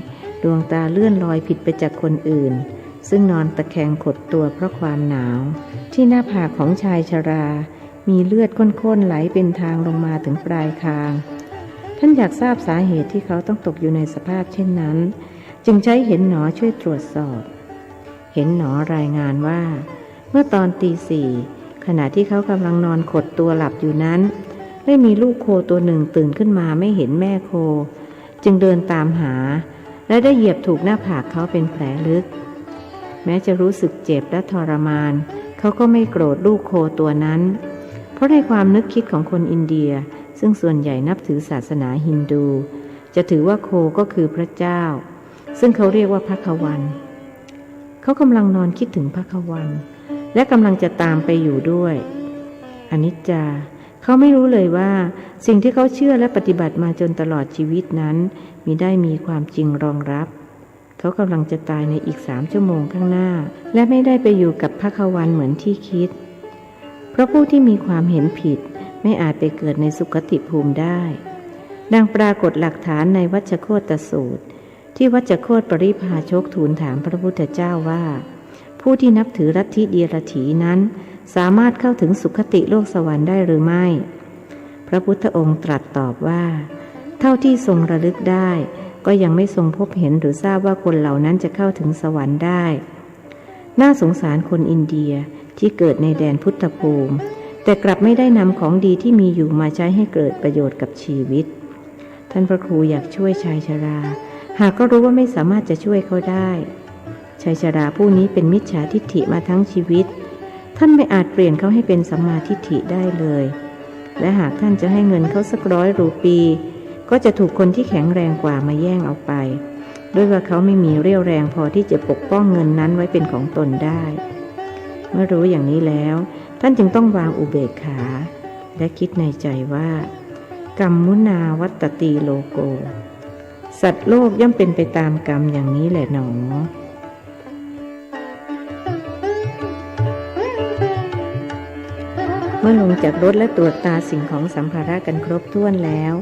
ดวงตาเลื่อนลอยผิดไปจากคนอื่นซึ่งนอนตะแคงขดตัวเพราะความหนาวที่หน้าผากของชายชรามีเลือดข้นๆไหลเป็นทางลงมาถึงปลายคางท่านอยากทราบสาเหตุที่เขาต้องตกอยู่ในสภาพเช่นนั้นจึงใช้เห็นหนอช่วยตรวจสอบเห็นหนอรายงานว่าเมื่อตอนตี 4ขณะที่เขากำลังนอนขดตัวหลับอยู่นั้นได้มีลูกโคตัวหนึ่งตื่นขึ้นมาไม่เห็นแม่โคจึงเดินตามหาและได้เหยียบถูกหน้าผากเขาเป็นแผลลึกแม้จะรู้สึกเจ็บและทรมานเขาก็ไม่โกรธลูกโคตัวนั้นเพราะในความนึกคิดของคนอินเดียซึ่งส่วนใหญ่นับถือศาสนาฮินดูจะถือว่าโคก็คือพระเจ้าซึ่งเขาเรียกว่าภควันเขากำลังนอนคิดถึงภควันและกำลังจะตามไปอยู่ด้วยอนิจจาเขาไม่รู้เลยว่าสิ่งที่เขาเชื่อและปฏิบัติมาจนตลอดชีวิตนั้นมิได้มีความจริงรองรับเขากำลังจะตายในอีก3 ชั่วโมงข้างหน้าและไม่ได้ไปอยู่กับภควันเหมือนที่คิดเพราะผู้ที่มีความเห็นผิด ไม่อาจไปเกิดในสุคติภูมิได้ดังปรากฏหลักฐานในวัชโคตสูตรที่วัชโคตปริภาชกทูลถามพระพุทธเจ้าว่าผู้ที่นับถือลัทธิเดียรถีนั้นสามารถเข้าถึงสุคติโลกสวรรค์ได้หรือไม่พระพุทธองค์ตรัสตอบว่าเท่าที่ทรงระลึกได้ก็ยังไม่ทรงพบเห็นหรือทราบว่าคนเหล่านั้นจะเข้าถึงสวรรค์ได้น่าสงสารคนอินเดียที่เกิดในแดนพุทธภูมิแต่กลับไม่ได้นำของดีที่มีอยู่มาใช้ให้เกิดประโยชน์กับชีวิตท่านพระครูอยากช่วยชายชราหากก็รู้ว่าไม่สามารถจะช่วยเขาได้ชายชราผู้นี้เป็นมิจฉาทิฏฐิมาทั้งชีวิตท่านไม่อาจเปลี่ยนเขาให้เป็นสัมมาทิฏฐิได้เลยและหากท่านจะให้เงินเขาสัก100 รูปีก็จะถูกคนที่แข็งแรงกว่ามาแย่งเอาไปด้วยว่าเขาไม่มีเรี่ยวแรงพอที่จะปกป้องเงินนั้นไว้เป็นของตนได้เมื่อรู้อย่างนี้แล้วท่านจึงต้องวางอุเบกขาและคิดในใจว่ากรรมมุนาวัตตีโลโกสัตว์โลกย่อมเป็นไปตามกรรมอย่างนี้แหละหนอเมื่อลงจากรถและตรวจตาสิ่งของสัมภาระกันครบถ้วนแล้ว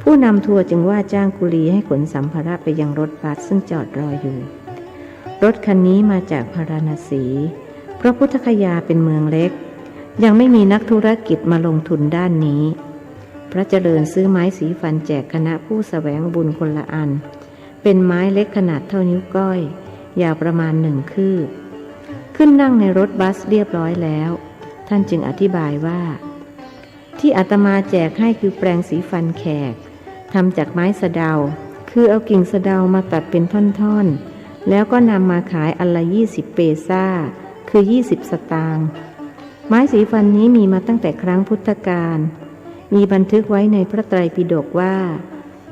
ผู้นำทัวร์จึงว่าจ้างกุลีให้ขนสัมภาระไปยังรถบัสซึ่งจอดรออยู่รถคันนี้มาจากพาราณสีเพราะพุทธคยาเป็นเมืองเล็กยังไม่มีนักธุรกิจมาลงทุนด้านนี้พระเจริญซื้อไม้สีฟันแจกคณะผู้แสวงบุญคนละอันเป็นไม้เล็กขนาดเท่านิ้วก้อยยาวประมาณ1 คืบขึ้นนั่งในรถบัสเรียบร้อยแล้วท่านจึงอธิบายว่าที่อาตมาแจกให้คือแปรงสีฟันแขกทำจากไม้สะเดาคือเอากิ่งสะเดามาตัดเป็นท่อนๆแล้วก็นำมาขายอันละ20 เปซ่าคือ20 สตางค์ไม้สีฟันนี้มีมาตั้งแต่ครั้งพุทธกาลมีบันทึกไว้ในพระไตรปิฎกว่า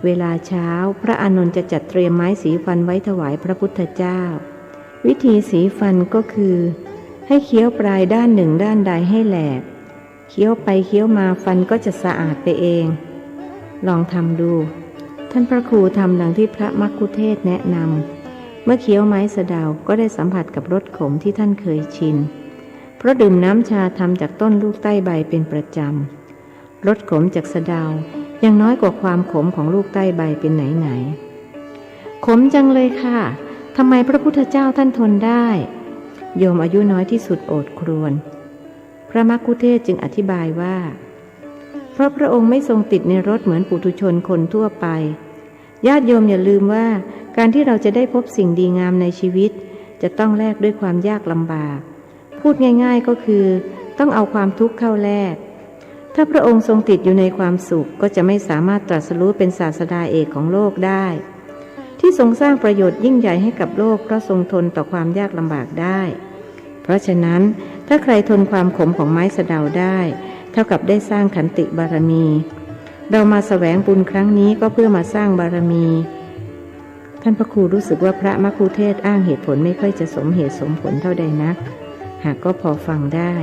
เวลาเช้าพระอานนท์จะจัดเตรียมไม้สีฟันไว้ถวายพระพุทธเจ้าวิธีสีฟันก็คือให้เคี้ยวปลายด้านหนึ่งด้านใดให้แหลกเคี้ยวไปเคี้ยวมาฟันก็จะสะอาดไปเองลองทำดูท่านพระครูทำดังที่พระมัคคุเทศก์แนะนำเมื่อเคี้ยวไม้สะเดาก็ได้สัมผัสกับรสขมที่ท่านเคยชินเพราะดื่มน้ำชาทำจากต้นลูกใต้ใบเป็นประจำรสขมจากสะเดายังน้อยกว่าความขมของลูกใต้ใบเป็นไหนขมจังเลยค่ะทำไมพระพุทธเจ้าท่านทนได้โยมอายุน้อยที่สุดโอดครวญพระมัคคุเทศก์จึงอธิบายว่าเพราะพระองค์ไม่ทรงติดในรถเหมือนปุถุชนคนทั่วไปญาติโยมอย่าลืมว่าการที่เราจะได้พบสิ่งดีงามในชีวิตจะต้องแลกด้วยความยากลำบากพูดง่ายๆก็คือต้องเอาความทุกข์เข้าแลกถ้าพระองค์ทรงติดอยู่ในความสุขก็จะไม่สามารถตรัสรู้เป็นศาสดาเอกของโลกได้ที่ทรงสร้างประโยชน์ยิ่งใหญ่ให้กับโลกเพราะทรงทนต่อความยากลำบากได้เพราะฉะนั้นถ้าใครทนความขมของไม้สะเดาได้เท่ากับได้สร้างขันติบารมีเรามาแสวงบุญครั้งนี้ก็เพื่อมาสร้างบารมีท่านพระครูรู้สึกว่าพระมัคคุเทศก์อ้างเหตุผลไม่ค่อยจะสมเหตุสมผลเท่าใดนักหากก็พอฟังได้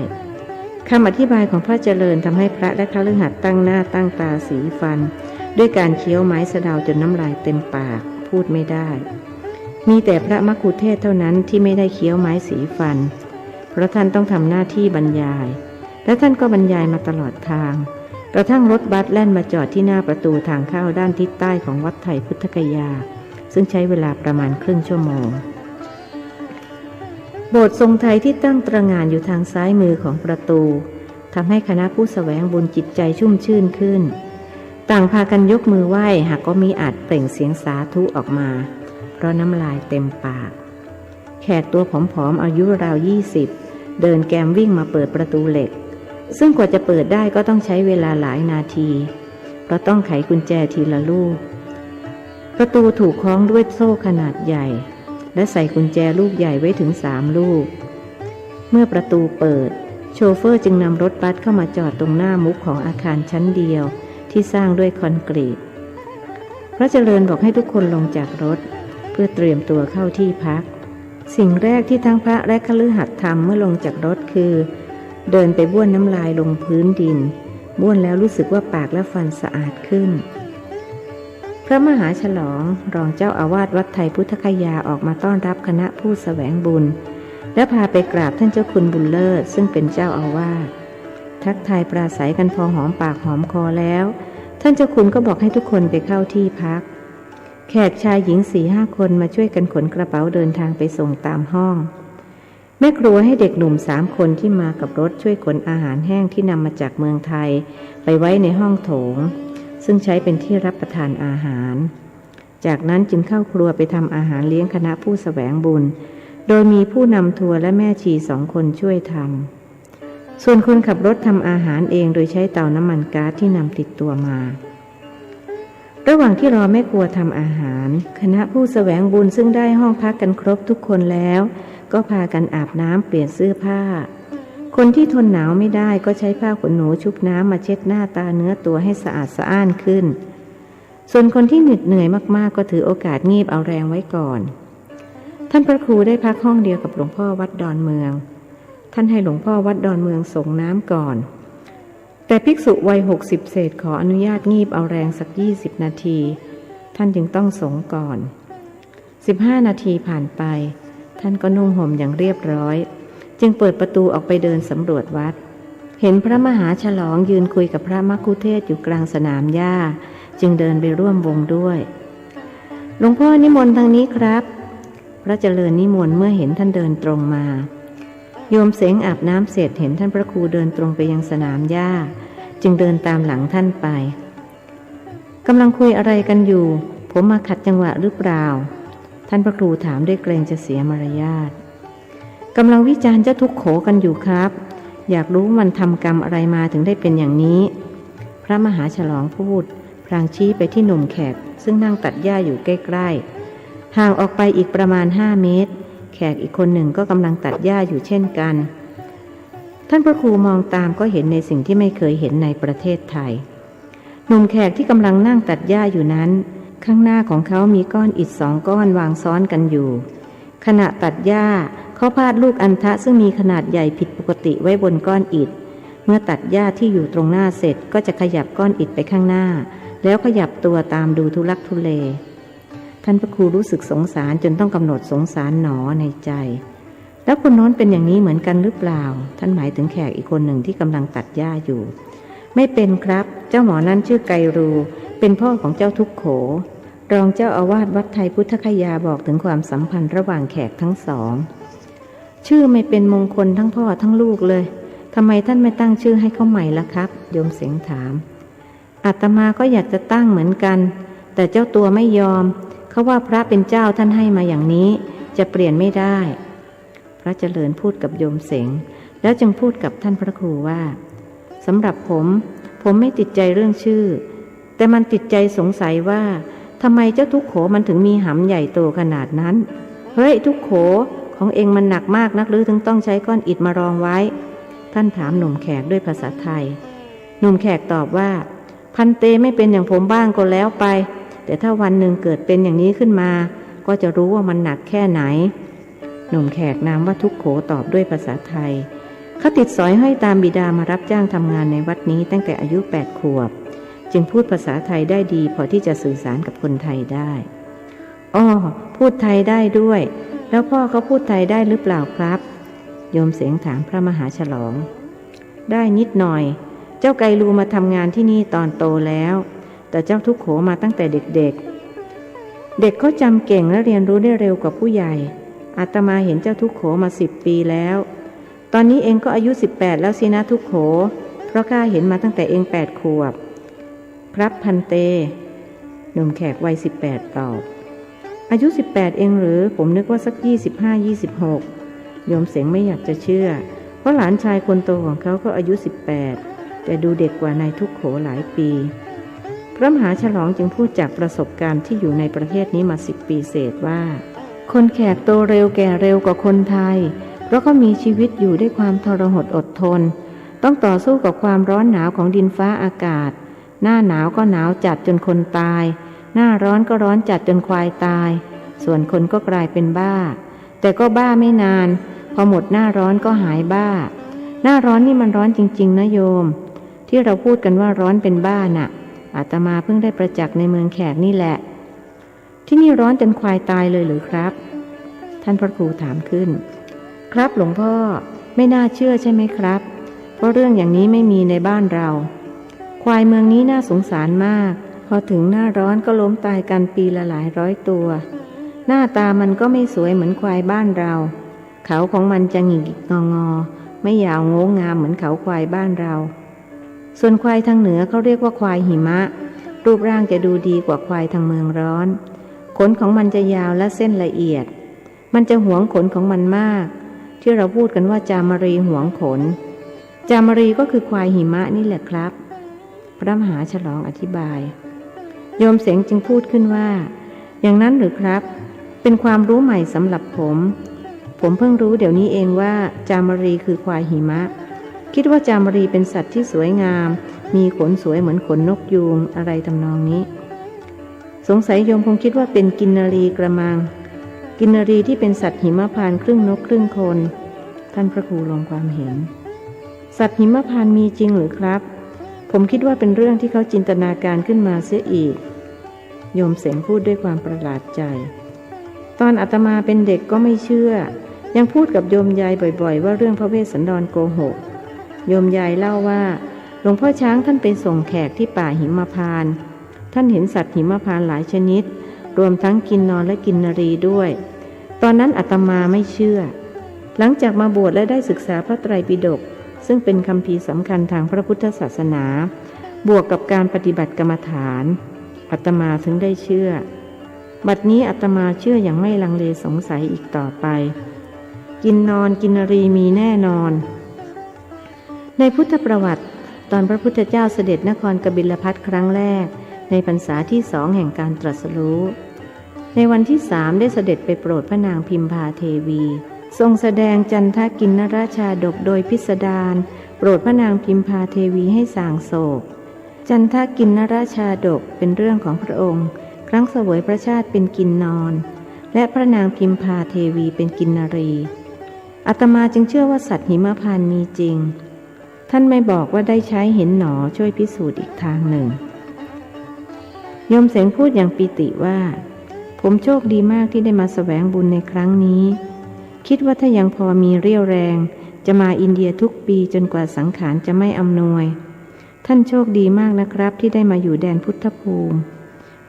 คำอธิบายของพระเจริญทำให้พระและคฤหัสถ์ตั้งหน้าตั้งตาสีฟันด้วยการเคี้ยวไม้สะเดาจนน้ำลายเต็มปากพูดไม่ได้มีแต่พระมัคคุเทศก์เท่านั้นที่ไม่ได้เคี้ยวไม้สีฟันเพราะท่านต้องทำหน้าที่บรรยายและท่านก็บรรยายมาตลอดทางกระทั่งรถบัสแล่นมาจอดที่หน้าประตูทางเข้าด้านทิศใต้ของวัดไทยพุทธคยาซึ่งใช้เวลาประมาณครึ่งชั่วโมงโบสถ์ทรงไทยที่ตั้งตระหง่านอยู่ทางซ้ายมือของประตูทำให้คณะผู้แสวงบุญจิตใจชุ่มชื่นขึ้นต่างพากันยกมือไหว้หากก็มีอาจเปล่งเสียงสาธุออกมาเพราะน้ำลายเต็มปากแขกตัวผอมๆอายุราว20เดินแกมวิ่งมาเปิดประตูเหล็กซึ่งกว่าจะเปิดได้ก็ต้องใช้เวลาหลายนาทีเพราะต้องไขกุญแจทีละลูกประตูถูกคล้องด้วยโซ่ขนาดใหญ่และใส่กุญแจลูกใหญ่ไว้ถึง3 ลูกเมื่อประตูเปิดโชเฟอร์จึงนำรถบัสเข้ามาจอดตรงหน้ามุขของอาคารชั้นเดียวที่สร้างด้วยคอนกรีตพระเจริญบอกให้ทุกคนลงจากรถเพื่อเตรียมตัวเข้าที่พักสิ่งแรกที่ทั้งพระและคฤหัสถ์ทำเมื่อลงจากรถคือเดินไปบ้วนน้ำลายลงพื้นดินบ้วนแล้วรู้สึกว่าปากและฟันสะอาดขึ้นพระมหาฉลองรองเจ้าอาวาสวัดไทยพุทธคยาออกมาต้อนรับคณะผู้แสวงบุญและพาไปกราบท่านเจ้าคุณบุญเลิศซึ่งเป็นเจ้าอาวาส ทักทายปราศัยกันพอหอมปากหอมคอแล้วท่านเจ้าคุณก็บอกให้ทุกคนไปเข้าที่พักแขกชายหญิง 4-5 คนมาช่วยกันขนกระเป๋าเดินทางไปส่งตามห้องแม่ครัวให้เด็กหนุ่ม3 คนที่มากับรถช่วยขนอาหารแห้งที่นำมาจากเมืองไทยไปไว้ในห้องโถงซึ่งใช้เป็นที่รับประทานอาหารจากนั้นจึงเข้าครัวไปทำอาหารเลี้ยงคณะผู้แสวงบุญโดยมีผู้นำทัวร์และแม่ชี2 คนช่วยทำส่วนคนขับรถทำอาหารเองโดยใช้เตาน้ำมันก๊าซที่นำติดตัวมาระหว่างที่รอแม่ครัวทำอาหารคณะผู้แสวงบุญซึ่งได้ห้องพักกันครบทุกคนแล้วก็พากันอาบน้ำเปลี่ยนเสื้อผ้าคนที่ทนหนาวไม่ได้ก็ใช้ผ้าขนหนูชุบน้ำมาเช็ดหน้าตาเนื้อตัวให้สะอาดสะอ้านขึ้นส่วนคนที่เหนื่อยมากๆก็ถือโอกาสงีบเอาแรงไว้ก่อนท่านพระครูได้พักห้องเดียวกับหลวงพ่อวัดดอนเมืองท่านให้หลวงพ่อวัดดอนเมืองส่งน้ำก่อนแต่ภิกษุวัย60 เศษขออนุญาตงีบเอาแรงสัก20 นาทีท่านจึงต้องสงก่อน15 นาทีผ่านไปท่านก็นุ่งห่มอย่างเรียบร้อยจึงเปิดประตูออกไปเดินสำรวจวัดเห็นพระมหาฉลองยืนคุยกับพระมัคคุเทศก์อยู่กลางสนามหญ้าจึงเดินไปร่วมวงด้วยหลวงพ่อนิมนต์ทางนี้ครับพระเจริญนิมนต์เมื่อเห็นท่านเดินตรงมาโยมเสงอาบน้ำเสร็จเห็นท่านพระครูเดินตรงไปยังสนามหญ้าจึงเดินตามหลังท่านไปกำลังคุยอะไรกันอยู่ผมมาขัดจังหวะหรือเปล่าท่านพระครูถามด้วยเกรงจะเสียมารยาทกำลังวิจารณ์เจ้าทุกโขกันอยู่ครับอยากรู้มันทำกรรมอะไรมาถึงได้เป็นอย่างนี้พระมหาฉลองพูดพลางชี้ไปที่หนุ่มแขกซึ่งนั่งตัดหญ้าอยู่ใกล้ๆห่างออกไปอีกประมาณ5 เมตรแขกอีกคนหนึ่งก็กำลังตัดหญ้าอยู่เช่นกันท่านพระครูมองตามก็เห็นในสิ่งที่ไม่เคยเห็นในประเทศไทยหนุ่มแขกที่กำลังนั่งตัดหญ้าอยู่นั้นข้างหน้าของเขามีก้อนอิฐ2 ก้อนวางซ้อนกันอยู่ขณะตัดหญ้าเขาพาดลูกอัณฑะซึ่งมีขนาดใหญ่ผิดปกติไว้บนก้อนอิฐเมื่อตัดหญ้าที่อยู่ตรงหน้าเสร็จก็จะขยับก้อนอิฐไปข้างหน้าแล้วขยับตัวตามดูทุลักทุเลท่านพระครูรู้สึกสงสารจนต้องกำหนดสงสารหนอในใจแล้วคนโน้นเป็นอย่างนี้เหมือนกันหรือเปล่าท่านหมายถึงแขกอีกคนหนึ่งที่กำลังตัดหญ้าอยู่ไม่เป็นครับเจ้าหมอนั้นชื่อไกรูเป็นพ่อของเจ้าทุกโขรองเจ้าอาวาสวัดไทยพุทธคยาบอกถึงความสัมพันธ์ระหว่างแขกทั้งสองชื่อไม่เป็นมงคลทั้งพ่อทั้งลูกเลยทำไมท่านไม่ตั้งชื่อให้เขาใหม่ล่ะครับโยมเสงถามอาตมาก็อยากจะตั้งเหมือนกันแต่เจ้าตัวไม่ยอมเขาว่าพระเป็นเจ้าท่านให้มาอย่างนี้จะเปลี่ยนไม่ได้พระเจริญพูดกับโยมเสงแล้วจึงพูดกับท่านพระครูว่าสำหรับผมไม่ติดใจเรื่องชื่อแต่มันติดใจสงสัยว่าทำไมเจ้าทุกโขมันถึงมีหำใหญ่โตขนาดนั้นเฮ้ยทุกโขของเองมันหนักมากนักหรือถึงต้องใช้ก้อนอิฐมารองไว้ท่านถามหนุ่มแขกด้วยภาษาไทยหนุ่มแขกตอบว่าพันเตไม่เป็นอย่างผมบ้างก็แล้วไปแต่ถ้าวันหนึ่งเกิดเป็นอย่างนี้ขึ้นมาก็จะรู้ว่ามันหนักแค่ไหนหนุ่มแขกนามว่าทุกโขตอบด้วยภาษาไทยเขาติดสอยห้อยตามบิดามารับจ้างทำงานในวัดนี้ตั้งแต่อายุ8 ขวบจึงพูดภาษาไทยได้ดีพอที่จะสื่อสารกับคนไทยได้อ้อพูดไทยได้ด้วยแล้วพ่อเขาพูดไทยได้หรือเปล่าครับโยมเสงถามพระมหาฉลองได้นิดหน่อยเจ้าไกรูมาทำงานที่นี่ตอนโตแล้วแต่เจ้าทุกโขมาตั้งแต่เด็กเด็กเขาจำเก่งและเรียนรู้ได้เร็วกว่าผู้ใหญ่อาตมาเห็นเจ้าทุกโขมา10 ปีแล้วตอนนี้เองก็อายุ18แล้วสินะทุกโขเพราะข้าเห็นมาตั้งแต่เอง8 ขวบครับพันเตหนุ่มแขกวัย18ตอบอายุ18เองหรือผมนึกว่าสัก25-26โยมเสงไม่อยากจะเชื่อเพราะหลานชายคนโตของเขาก็อายุ18แต่ดูเด็กกว่านายทุกโขหลายปีพระมหาฉลองจึงพูดจากประสบการณ์ที่อยู่ในประเทศนี้มา10 ปีเศษว่าคนแขกโตเร็วแก่เร็วกว่าคนไทยเพราะเขามีชีวิตอยู่ด้วยความทรหดอดทนต้องต่อสู้กับความร้อนหนาวของดินฟ้าอากาศหน้าหนาวก็หนาวจัดจนคนตายหน้าร้อนก็ร้อนจัดจนควายตายส่วนคนก็กลายเป็นบ้าแต่ก็บ้าไม่นานพอหมดหน้าร้อนก็หายบ้าหน้าร้อนนี่มันร้อนจริงๆนะโยมที่เราพูดกันว่าร้อนเป็นบ้าน่ะอาตมาเพิ่งได้ประจักษ์ในเมืองแขกนี่แหละที่นี่ร้อนจนควายตายเลยหรือครับท่านพระครูถามขึ้นครับหลวงพ่อไม่น่าเชื่อใช่ไหมครับ เพราะเรื่องอย่างนี้ไม่มีในบ้านเราควายเมืองนี้น่าสงสารมากพอถึงหน้าร้อนก็ล้มตายกันปีละหลายร้อยตัวหน้าตามันก็ไม่สวยเหมือนควายบ้านเราเขาของมันจะหงิกงองอไม่ยาวโง้งามเหมือนเขาควายบ้านเราส่วนควายทางเหนือเขาเรียกว่าควายหิมะรูปร่างจะดูดีกว่าควายทางเมืองร้อนขนของมันจะยาวและเส้นละเอียดมันจะหวงขนของมันมากที่เราพูดกันว่าจามรีหวงขนจามรีก็คือควายหิมะนี่แหละครับพระมหาฉลองอธิบายโยมเสงจึงพูดขึ้นว่าอย่างนั้นหรือครับเป็นความรู้ใหม่สำหรับผมเพิ่งรู้เดี๋ยวนี้เองว่าจามรีคือควายหิมะคิดว่าจามรีเป็นสัตว์ที่สวยงามมีขนสวยเหมือนขนนกยูงอะไรทำนองนี้สงสัยโยมคงคิดว่าเป็นกินนรีกระมังกินนรีที่เป็นสัตว์หิมพานต์ครึ่งนกครึ่งคนท่านพระครูลงความเห็นสัตว์หิมพานต์มีจริงหรือครับผมคิดว่าเป็นเรื่องที่เขาจินตนาการขึ้นมาเสียอีกโยมเสงพูดด้วยความประหลาดใจตอนอาตมาเป็นเด็กก็ไม่เชื่อยังพูดกับโยมยายบ่อยๆว่าเรื่องพระเวสสันดรโกหกโยมยายเล่าว่าหลวงพ่อช้างท่านไปส่งแขกที่ป่าหิมพานต์ท่านเห็นสัตว์หิมพานต์หลายชนิดรวมทั้งกินนอนและกินนรีด้วยตอนนั้นอาตมาไม่เชื่อหลังจากมาบวชและได้ศึกษาพระไตรปิฎกซึ่งเป็นคัมภีร์สำคัญทางพระพุทธศาสนาบวกกับการปฏิบัติกรรมฐานอาตมาถึงได้เชื่อบัดนี้อาตมาเชื่ออย่างไม่ลังเลสงสัยอีกต่อไปกินนอนกินนรีมีแน่นอนในพุทธประวัติตอนพระพุทธเจ้าเสด็จนครกบิลพัสครั้งแรกในพรรษาที่2แห่งการตรัสรู้ในวันที่3ได้เสด็จไปโปรดพระนางพิมพาเทวีทรงแสดงจันทกินนราชาดกโดยพิสดารโปรดพระนางพิมพาเทวีให้ส่างโศกจันทกินนราชาดกเป็นเรื่องของพระองค์ครั้งเสวยพระชาติเป็นกินนอนและพระนางพิมพาเทวีเป็นกินนรีอาตมาจึงเชื่อว่าสัตว์หิมพานต์มีจริงท่านไม่บอกว่าได้ใช้เห็นหนอช่วยพิสูจน์อีกทางหนึ่งโยมเสงพูดอย่างปิติว่าผมโชคดีมากที่ได้มาแสวงบุญในครั้งนี้คิดว่าถ้ายังพอมีเรี่ยวแรงจะมาอินเดียทุกปีจนกว่าสังขารจะไม่อำนวยท่านโชคดีมากนะครับที่ได้มาอยู่แดนพุทธภูมิ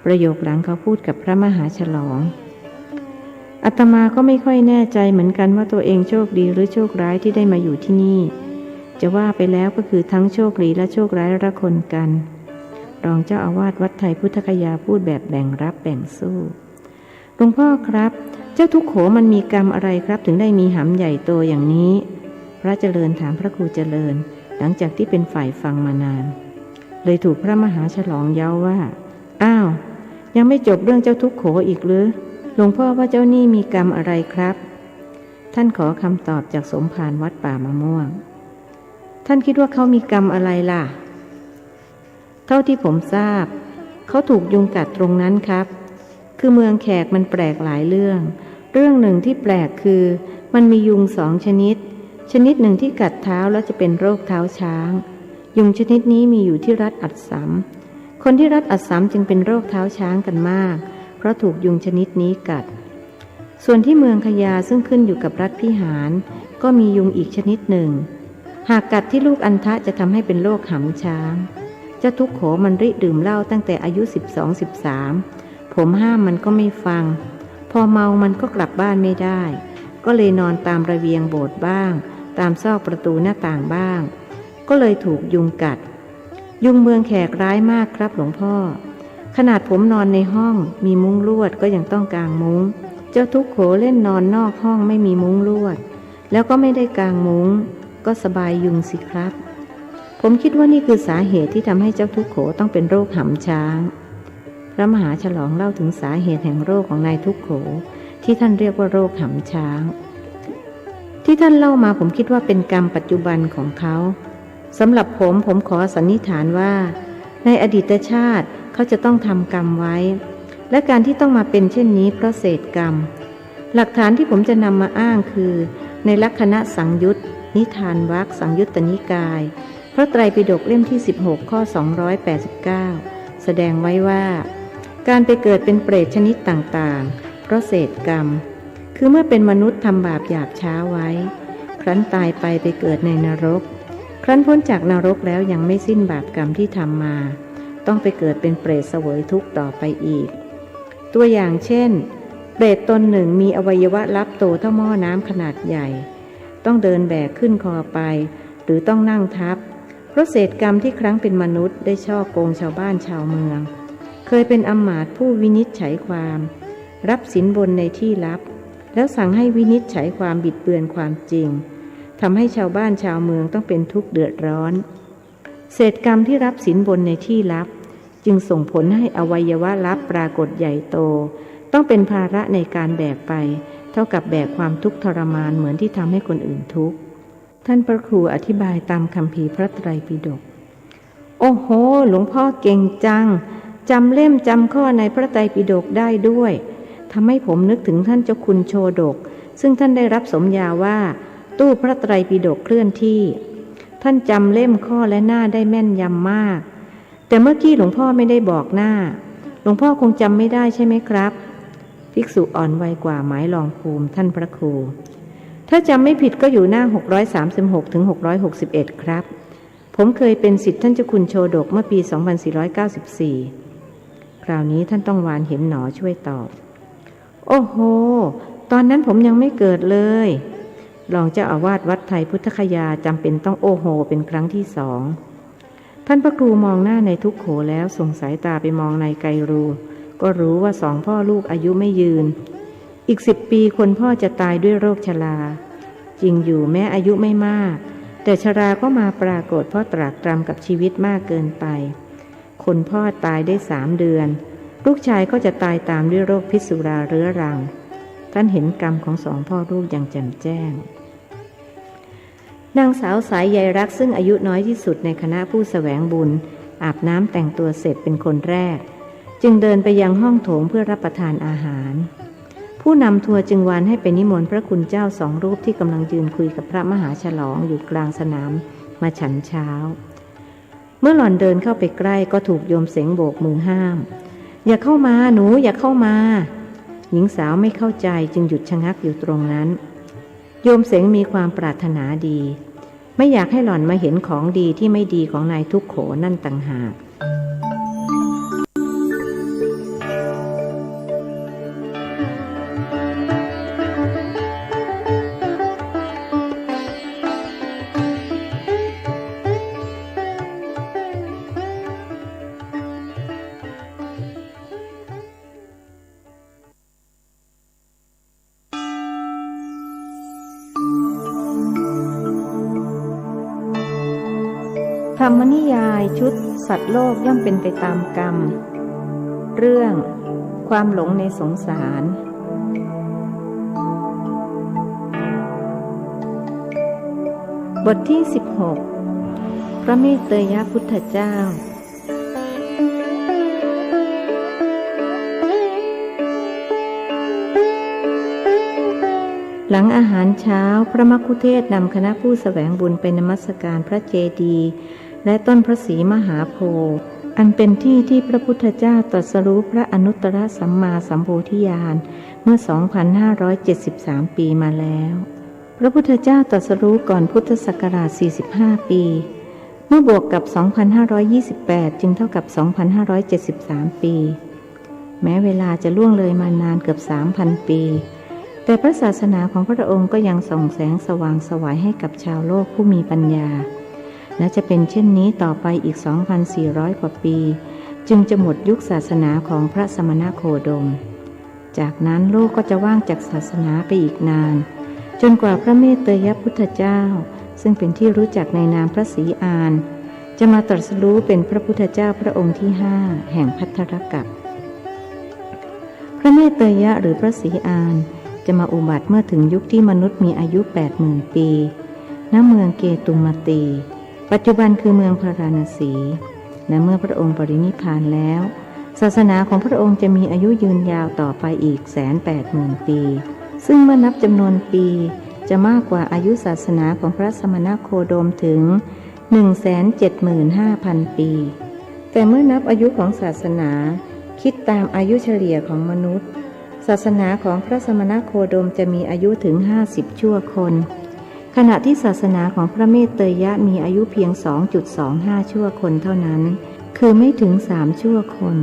ประโยคหลังเขาพูดกับพระมหาฉลองอาตมาก็ไม่ค่อยแน่ใจเหมือนกันว่าตัวเองโชคดีหรือโชคร้ายที่ได้มาอยู่ที่นี่จะว่าไปแล้วก็คือทั้งโชคดีและโชคร้ายระคนกันรองเจ้าอาวาสวัดไทยพุทธคยาพูดแบบแบ่งรับแบ่งสู้หลวงพ่อครับเจ้าทุกโขมันมีกรรมอะไรครับถึงได้มีหำใหญ่โตอย่างนี้พระเจริญถามพระครูเจริญหลังจากที่เป็นฝ่ายฟังมานานเลยถูกพระมหาฉลองเย้าว่าอ้าวยังไม่จบเรื่องเจ้าทุกโขอีกหรือหลวงพ่อว่าเจ้านี่มีกรรมอะไรครับท่านขอคำตอบจากสมภารวัดป่ามะม่วงท่านคิดว่าเขามีกรรมอะไรล่ะเท่าที่ผมทราบเขาถูกยุงกัดตรงนั้นครับคือเมืองแขกมันแปลกหลายเรื่องหนึ่งที่แปลกคือมันมียุง2ชนิดหนึ่งที่กัดเท้าแล้วจะเป็นโรคเท้าช้างยุงชนิดนี้มีอยู่ที่รัฐอัสสัมคนที่รัฐอัสสัมจึงเป็นโรคเท้าช้างกันมากเพราะถูกยุงชนิดนี้กัดส่วนที่เมืองขยาซึ่งขึ้นอยู่กับรัฐพิหารก็มียุงอีกชนิดหนึ่งหากกัดที่ลูกอัณฑะจะทำให้เป็นโรคหำช้างเจ้าทุกโขมันริดื่มเหล้าตั้งแต่อายุ12-13ผมห้ามมันก็ไม่ฟังพอเมามันก็กลับบ้านไม่ได้ก็เลยนอนตามระเบียงโบสถ์บ้างตามซอกประตูหน้าต่างบ้างก็เลยถูกยุงกัดยุงเมืองแขกร้ายมากครับหลวงพ่อขนาดผมนอนในห้องมีมุ้งลวดก็ยังต้องกางมุ้งเจ้าทุกโขเล่นนอนนอกห้องไม่มีมุ้งลวดแล้วก็ไม่ได้กางมุ้งก็สบายยุงสิครับผมคิดว่านี่คือสาเหตุที่ทำให้เจ้าทุกโขต้องเป็นโรคหำช้างพระมหาฉลองเล่าถึงสาเหตุแห่งโรคของนายทุกโขที่ท่านเรียกว่าโรคหำช้างที่ท่านเล่ามาผมคิดว่าเป็นกรรมปัจจุบันของเขาสำหรับผมขอสันนิษฐานว่าในอดีตชาติเขาจะต้องทำกรรมไว้และการที่ต้องมาเป็นเช่นนี้เพราะเศษกรรมหลักฐานที่ผมจะนำมาอ้างคือในลักขณะสังยุตนิทานวรรคสังยุตตนิกายพระไตรปิฎกเล่มที่16ข้อ289แสดงไว้ว่าการไปเกิดเป็นเปรตชนิดต่างๆเพราะเศษกรรมคือเมื่อเป็นมนุษย์ทำบาปหยาบช้าไว้ครั้นตายไปเกิดในนรก ครั้นพ้นจากนรกแล้วยังไม่สิ้นบาปกรรมที่ทำมาต้องไปเกิดเป็นเปรตเสวยทุกข์ต่อไปอีกตัวอย่างเช่นเปรตตนหนึ่งมีอวัยวะลับโตเท่าหม้อน้ำขนาดใหญ่ต้องเดินแบกขึ้นคอไปหรือต้องนั่งทับเพราะเศษกรรมที่ครั้งเป็นมนุษย์ได้ช่อโกงชาวบ้านชาวเมืองเคยเป็นอำมาตย์ผู้วินิจฉัยความรับสินบนในที่ลับแล้วสั่งให้วินิจฉัยความบิดเบือนความจริงทำให้ชาวบ้านชาวเมืองต้องเป็นทุกข์เดือดร้อนเศษกรรมที่รับสินบนในที่ลับจึงส่งผลให้อวัยวะลับปรากฏใหญ่โตต้องเป็นภาระในการแบกไปเท่ากับแบกความทุกข์ทรมานเหมือนที่ทำให้คนอื่นทุกข์ท่านพระครูอธิบายตามคัมภีร์พระไตรปิฎกโอ้โหหลวงพ่อเก่งจังจำเล่มจำข้อในพระไตรปิฎกได้ด้วยทำให้ผมนึกถึงท่านเจ้าคุณโชฎกซึ่งท่านได้รับสมญาว่าตู้พระไตรปิฎกเคลื่อนที่ท่านจำเล่มข้อและหน้าได้แม่นยำมากแต่เมื่อกี้หลวงพ่อไม่ได้บอกหน้าหลวงพ่อคงจำไม่ได้ใช่ไหมครับภิกษุอ่อนวัยกว่าหมายลองภูมิท่านพระครูถ้าจำไม่ผิดก็อยู่หน้า636ถึง661ครับผมเคยเป็นศิษย์ท่านเจ้าคุณโชฎกเมื่อปี2494คราวนี้ท่านต้องวานเห็นหนอช่วยตอบโอ้โหตอนนั้นผมยังไม่เกิดเลยรองเจ้าอาวาสวัดไทยพุทธคยาจำเป็นต้องโอ้โหเป็นครั้งที่สองท่านพระครูมองหน้าในทุกโขแล้วส่งสายตาไปมองในไกรูก็รู้ว่าสองพ่อลูกอายุไม่ยืนอีก10 ปีคนพ่อจะตายด้วยโรคชราจริงอยู่แม้อายุไม่มากแต่ชราก็มาปรากฏเพราะตรากตรำกับชีวิตมากเกินไปคนพ่อตายได้3 เดือนลูกชายก็จะตายตามด้วยโรคพิษสุราเรื้อรังท่านเห็นกรรมของสองพ่อลูกอย่างแจ่มแจ้งนางสาวสายใยรักซึ่งอายุน้อยที่สุดในคณะผู้แสวงบุญอาบน้ำแต่งตัวเสร็จเป็นคนแรกจึงเดินไปยังห้องโถงเพื่อรับประทานอาหารผู้นำทัวร์จึงวานให้ไปนิมนต์พระคุณเจ้า2 รูปที่กำลังยืนคุยกับพระมหาฉลองอยู่กลางสนามมาฉันเช้าเมื่อหล่อนเดินเข้าไปใกล้ก็ถูกโยมเสงโบกมือห้ามอย่าเข้ามาหนูอย่าเข้ามาหญิงสาวไม่เข้าใจจึงหยุดชะงักอยู่ตรงนั้นโยมเสงมีความปรารถนาดีไม่อยากให้หล่อนมาเห็นของดีที่ไม่ดีของนายทุกโขนั่นต่างหากธรรมนิยายชุดสัตว์โลกย่อมเป็นไปตามกรรมเรื่องความหลงในสงสารบทที่16พระเมตเตยพุทธเจ้าหลังอาหารเช้าพระมัคคุเทศก์นำคณะผู้แสวงบุญไปนมัสการพระเจดีย์และต้นพระศรีมหาโพธิ์อันเป็นที่ที่พระพุทธเจ้าตรัสรู้พระอนุตตรสัมมาสัมโพธิญาณเมื่อ 2,573 ปีมาแล้วพระพุทธเจ้าตรัสรู้ก่อนพุทธศักราช45 ปีเมื่อบวกกับ 2,528 จึงเท่ากับ 2,573 ปีแม้เวลาจะล่วงเลยมานานเกือบ 3,000 ปีแต่พระศาสนาของพระองค์ก็ยังส่องแสงสว่างไสวให้กับชาวโลกผู้มีปัญญาและจะเป็นเช่นนี้ต่อไปอีก 2,400 กว่าปีจึงจะหมดยุคศาสนาของพระสมณโคดมจากนั้นโลกก็จะว่างจากศาสนาไปอีกนานจนกว่าพระเมตเตยพุทธเจ้าซึ่งเป็นที่รู้จักในนามพระศรีอานจะมาตรัสรู้เป็นพระพุทธเจ้าพระองค์ที่5แห่งภัทรกัปพระเมตเตยหรือพระศรีอานจะมาอุบัติเมื่อถึงยุคที่มนุษย์มีอายุ 80,000 ปีณเมืองเกตุมตีปัจจุบันคือเมืองพาราณสีและเมื่อพระองค์ปรินิพพานแล้วศาสนาของพระองค์จะมีอายุยืนยาวต่อไปอีก 180,000 ปีซึ่งเมื่อนับจำนวนปีจะมากกว่าอายุศาสนาของพระสมณโคดมถึง 175,000 ปีแต่เมื่อนับอายุของศาสนาคิดตามอายุเฉลี่ยของมนุษย์ศาสนาของพระสมณโคดมจะมีอายุถึง50 ชั่วคนข ขณะที่ศาสนาของพระเมตเตยยะมีอายุเพียง 2.25 ชั่วคนเท่านั้นคือไม่ถึง3ชั่วคน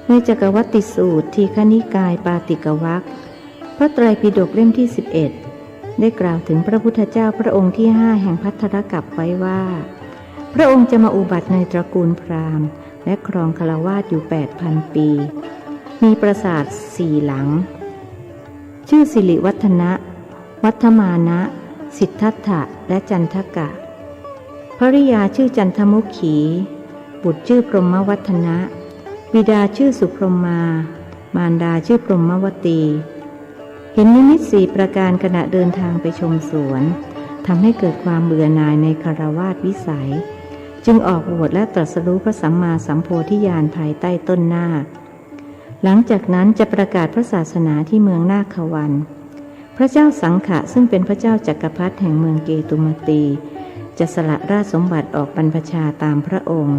ในจักรวัตติสูตรทีฆนิกายปาติกวรรคพระไตรปิฎกเล่มที่11ได้กล่าวถึงพระพุทธเจ้าพระองค์ที่5แห่งภัทรกัปไว้ว่าพระองค์จะมาอุบัติในตระกูลพราหมณ์และครองคฤหัสถ์อยู่ 8,000 ปีมีปราสาท4หลังชื่อสิริวัฒนะวัฒมานะสิทธัตถะและจันทกะภริยาชื่อจันทมุขีบุตรชื่อพรหมวัฒนะบิดาชื่อสุพรหมามารดาชื่อพรหมวตีเห็นนิมิต4ประการขณะเดินทางไปชมสวนทำให้เกิดความเบื่อหน่ายในคฤหัสถ์วิสัยจึงออกบวชและตรัสรู้พระสัมมาสัมโพธิญาณภายใต้ต้นนาคหลังจากนั้นจะประกาศพระศาสนาที่เมืองนาควันพระเจ้าสังขะซึ่งเป็นพระเจ้าจักรพรรดิแห่งเมืองเกตุมตีจะสละราชสมบัติออกบรรพชาตามพระองค์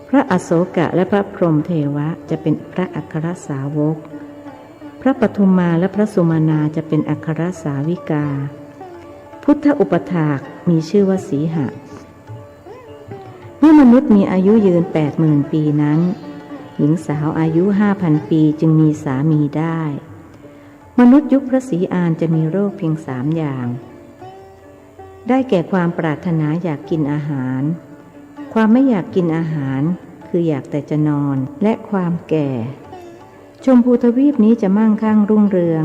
พระอโศกะและพระพรหมเทวะจะเป็นพระอัครสาวกพระปทุมมาและพระสุมาณาจะเป็นอัครสาวิกาพุทธอุปถากมีชื่อว่าสีหะเมื่อมนุษย์มีอายุยืน 80,000 ปีนั้นหญิงสาวอายุ 5,000 ปีจึงมีสามีได้มนุษย์ยุคพระศรีอานจะมีโรคเพียง3อย่างได้แก่ความปรารถนาอยากกินอาหารความไม่อยากกินอาหารคืออยากแต่จะนอนและความแก่ชมพูทวีปนี้จะมั่งคั่งรุ่งเรือง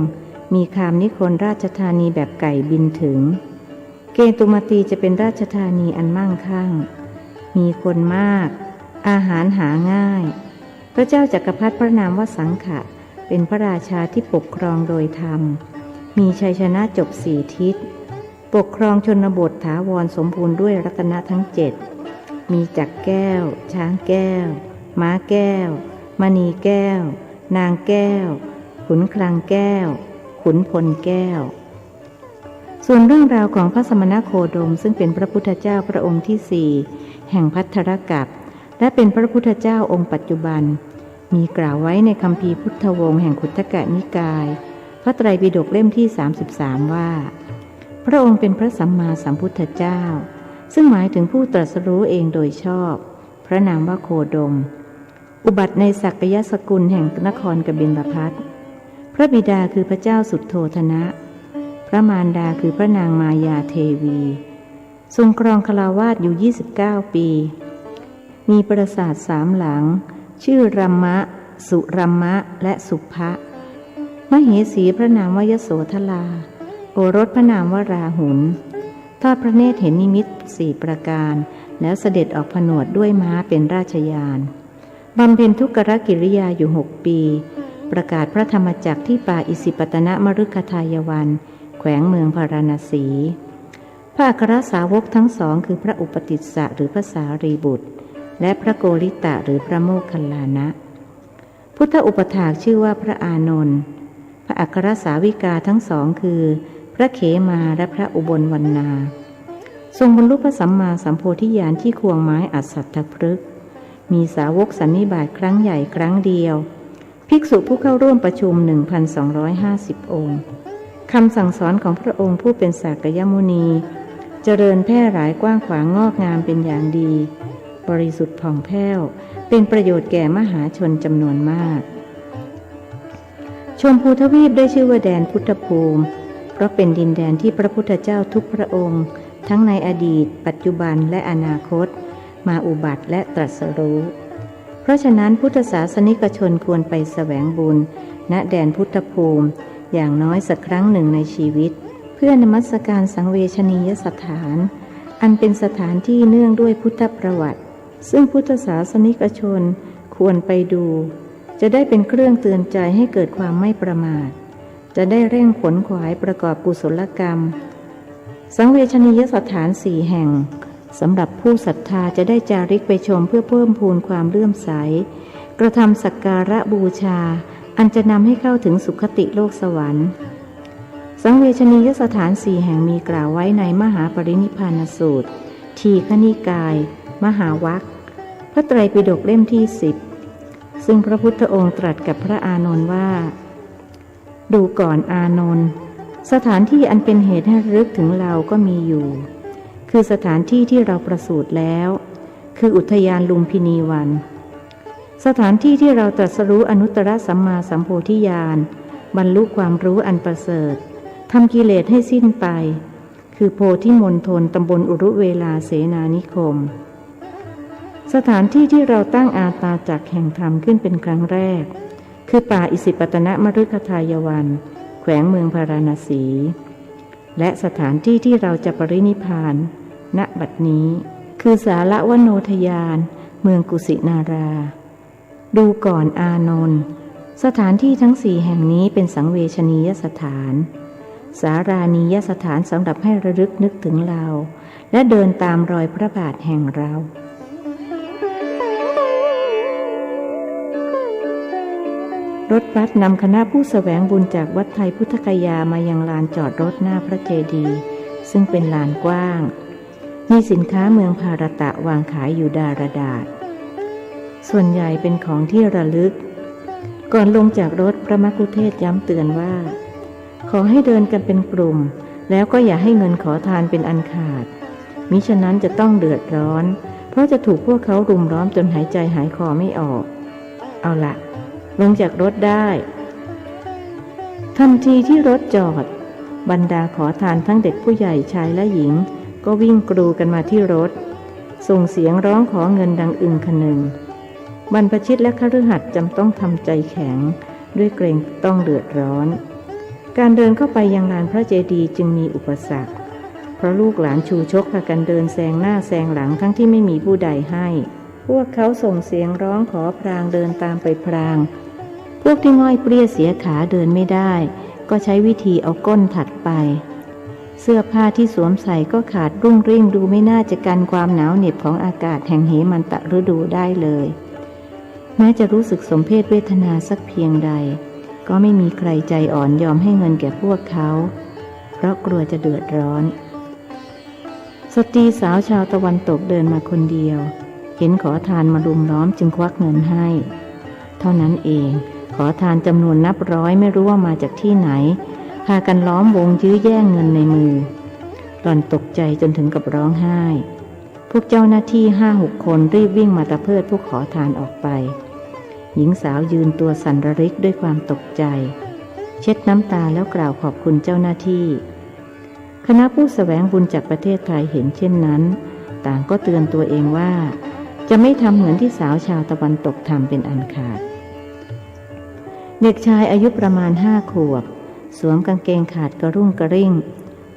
มีคามนิคมราชธานีแบบไก่บินถึงเกตุมตีจะเป็นราชธานีอันมั่งคั่งมีคนมากอาหารหาง่ายพระเจ้าจักรพรรดิพระนามว่าสังขะเป็นพระราชาที่ปกครองโดยธรรมมีชัยชนะจบ4ทิศปกครองชนบทถาวรสมบูรณ์ด้วยรัตนะทั้ง7มีจักรแก้วช้างแก้วม้าแก้วมณีแก้วนางแก้วขุนคลังแก้วขุนพลแก้วส่วนเรื่องราวของพระสมณโคดมซึ่งเป็นพระพุทธเจ้าพระองค์ที่4แห่งภัทรกัปและเป็นพระพุทธเจ้าองค์ปัจจุบันมีกล่าวไว้ในคัมภีร์พุทธวงศ์แห่งขุททกนิกายพระไตรปิฎกเล่มที่33ว่าพระองค์เป็นพระสัมมาสัมพุทธเจ้าซึ่งหมายถึงผู้ตรัสรู้เองโดยชอบพระนามว่าโคดมอุบัติในสักยสกุลแห่งนครกบิลพัสต์พระบิดาคือพระเจ้าสุทโธทนะพระมารดาคือพระนางมายาเทวีทรงครองคฤหัสถ์อยู่29ปีมีปราสาท3หลังชื่อรัมมะสุรัมมะและสุภะมเหสีพระนามว่ายโสธราโอรสพระนามว่าราหุลทอดพระเนตรเห็นนิมิต4ประการแล้วเสด็จออกผนวดด้วยม้าเป็นราชยานบำเพ็ญทุกขกิริยาอยู่6ปีประกาศพระธรรมจักรที่ป่าอิสิปตนมฤคทายวันแขวงเมืองพาราณสีพระอัครสาวกทั้ง2คือพระอุปติสสะหรือพระสารีบุตรและพระโกริตะหรือพระโมคคัลลานะพุทธอุปถากชื่อว่าพระอานนท์พระอัครสาวิกาทั้ง2คือพระเขมาและพระอุบลวรรณาทรงบรรลุพระสัมมาสัมโพธิญาณที่ควงไม้อัศทพฤกษ์มีสาวกสันนิบาตครั้งใหญ่ครั้งเดียวภิกษุผู้เข้าร่วมประชุม 1,250 องค์คำสั่งสอนของพระองค์ผู้เป็นสากยมุนีเจริญแพร่หลายกว้างขวางงอกงามเป็นอย่างดีบริสุทธิ์ผ่องแผ้วเป็นประโยชน์แก่มหาชนจำนวนมากชมพูทวีปได้ชื่อว่าแดนพุทธภูมิเพราะเป็นดินแดนที่พระพุทธเจ้าทุกพระองค์ทั้งในอดีตปัจจุบันและอนาคตมาอุบัติและตรัสรู้เพราะฉะนั้นพุทธศาสนิกชนควรไปแสวงบุญณแดนพุทธภูมิอย่างน้อยสักครั้งหนึ่งในชีวิตเพื่อนมัสการสังเวชนียสถานอันเป็นสถานที่เนื่องด้วยพุทธประวัติซึ่งพุทธศาสนิกชนควรไปดูจะได้เป็นเครื่องเตือนใจให้เกิดความไม่ประมาทจะได้เร่งขวนขวายประกอบกุศลกรรมสังเวชนียสถาน4แห่งสำหรับผู้ศรัทธาจะได้จาริกไปชมเพื่อเพิ่มพูนความเลื่อมใสกระทำสักการะบูชาอันจะนำให้เข้าถึงสุคติโลกสวรรค์สังเวชนียสถาน4แห่งมีกล่าวไว้ในมหาปรินิพพานสูตรทีฆนิกายมหาวรรคพระไตรปิฎกเล่มที่10ซึ่งพระพุทธองค์ตรัสกับพระอานนท์ว่าดูก่อนอานนท์ สถานที่อันเป็นเหตุให้ระลึกถึงเราก็มีอยู่คือสถานที่ที่เราประสูติแล้วคืออุทยานลุมพินีวันสถานที่ที่เราตรัสรู้อนุตตรสัมมาสัมโพธิญาณบรรลุความรู้อันประเสริฐทำกิเลสให้สิ้นไปคือโพธิมณฑลตำบลอุรุเวลาเสนานิคมสถานที่ที่เราตั้งอาณาจักรแห่งธรรมขึ้นเป็นครั้งแรกคือป่าอิสิปตนมฤคทายวันแขวงเมืองพาราณสีและสถานที่ที่เราจะปรินิพพานณบัดนี้คือสาระวโนทยานเมืองกุสินาราดูก่อนอานนท์สถานที่ทั้ง4แห่งนี้เป็นสังเวชนียสถานสารานียสถานสำหรับให้ระลึกนึกถึงเราและเดินตามรอยพระบาทแห่งเรารถบัสนำคณะผู้แสวงบุญจากวัดไทยพุทธคยามายังลานจอดรถหน้าพระเจดีย์ซึ่งเป็นลานกว้างมีสินค้าเมืองภารตะวางขายอยู่ดารดาษส่วนใหญ่เป็นของที่ระลึกก่อนลงจากรถพระมัคคุเทศก์ย้ำเตือนว่าขอให้เดินกันเป็นกลุ่มแล้วก็อย่าให้เงินขอทานเป็นอันขาดมิฉะนั้นจะต้องเดือดร้อนเพราะจะถูกพวกเขารุมล้อมจนหายใจหายคอไม่ออกเอาละลงจากรถได้ทันทีที่รถจอดบรรดาขอทานทั้งเด็กผู้ใหญ่ชายและหญิงก็วิ่งกรูกันมาที่รถส่งเสียงร้องขอเงินดังอึงคนึงบรรพชิตและคฤหัสถ์จำต้องทำใจแข็งด้วยเกรงต้องเดือดร้อนการเดินเข้าไปยังลานพระเจดีย์จึงมีอุปสรรคเพราะลูกหลานชูชกพากันเดินแซงหน้าแซงหลังทั้งที่ไม่มีผู้ใดให้พวกเขาส่งเสียงร้องขอพรางเดินตามไปพรางพวกที่ง่อยเปรี้ยเสียขาเดินไม่ได้ก็ใช้วิธีเอาก้นถัดไปเสื้อผ้าที่สวมใส่ก็ขาดรุ่งริ่งดูไม่น่าจะกันความหนาวเหน็บของอากาศแห่งเหมันตฤดูได้เลยแม้จะรู้สึกสมเพศเวทนาสักเพียงใดก็ไม่มีใครใจอ่อนยอมให้เงินแก่พวกเขาเพราะกลัวจะเดือดร้อนสตรีสาวชาวตะวันตกเดินมาคนเดียวเห็นขอทานมารุมล้อมจึงควักเงินให้เท่านั้นเองขอทานจำนวนนับร้อยไม่รู้ว่ามาจากที่ไหนพากันล้อมวงยื้อแย่งเงินในมือหล่อนตกใจจนถึงกับร้องไห้พวกเจ้าหน้าที่5-6 คนรีบวิ่งมาตะเพิดพวกขอทานออกไปหญิงสาวยืนตัวสั่นระริกด้วยความตกใจเช็ดน้ำตาแล้วกล่าวขอบคุณเจ้าหน้าที่คณะผู้แสวงบุญจากประเทศไทยเห็นเช่นนั้นต่างก็เตือนตัวเองว่าจะไม่ทำเหมือนที่สาวชาวตะวันตกทำเป็นอันขาดเด็กชายอายุประมาณ5 ขวบสวมกางเกงขาดกระรุ่งกระริ่ง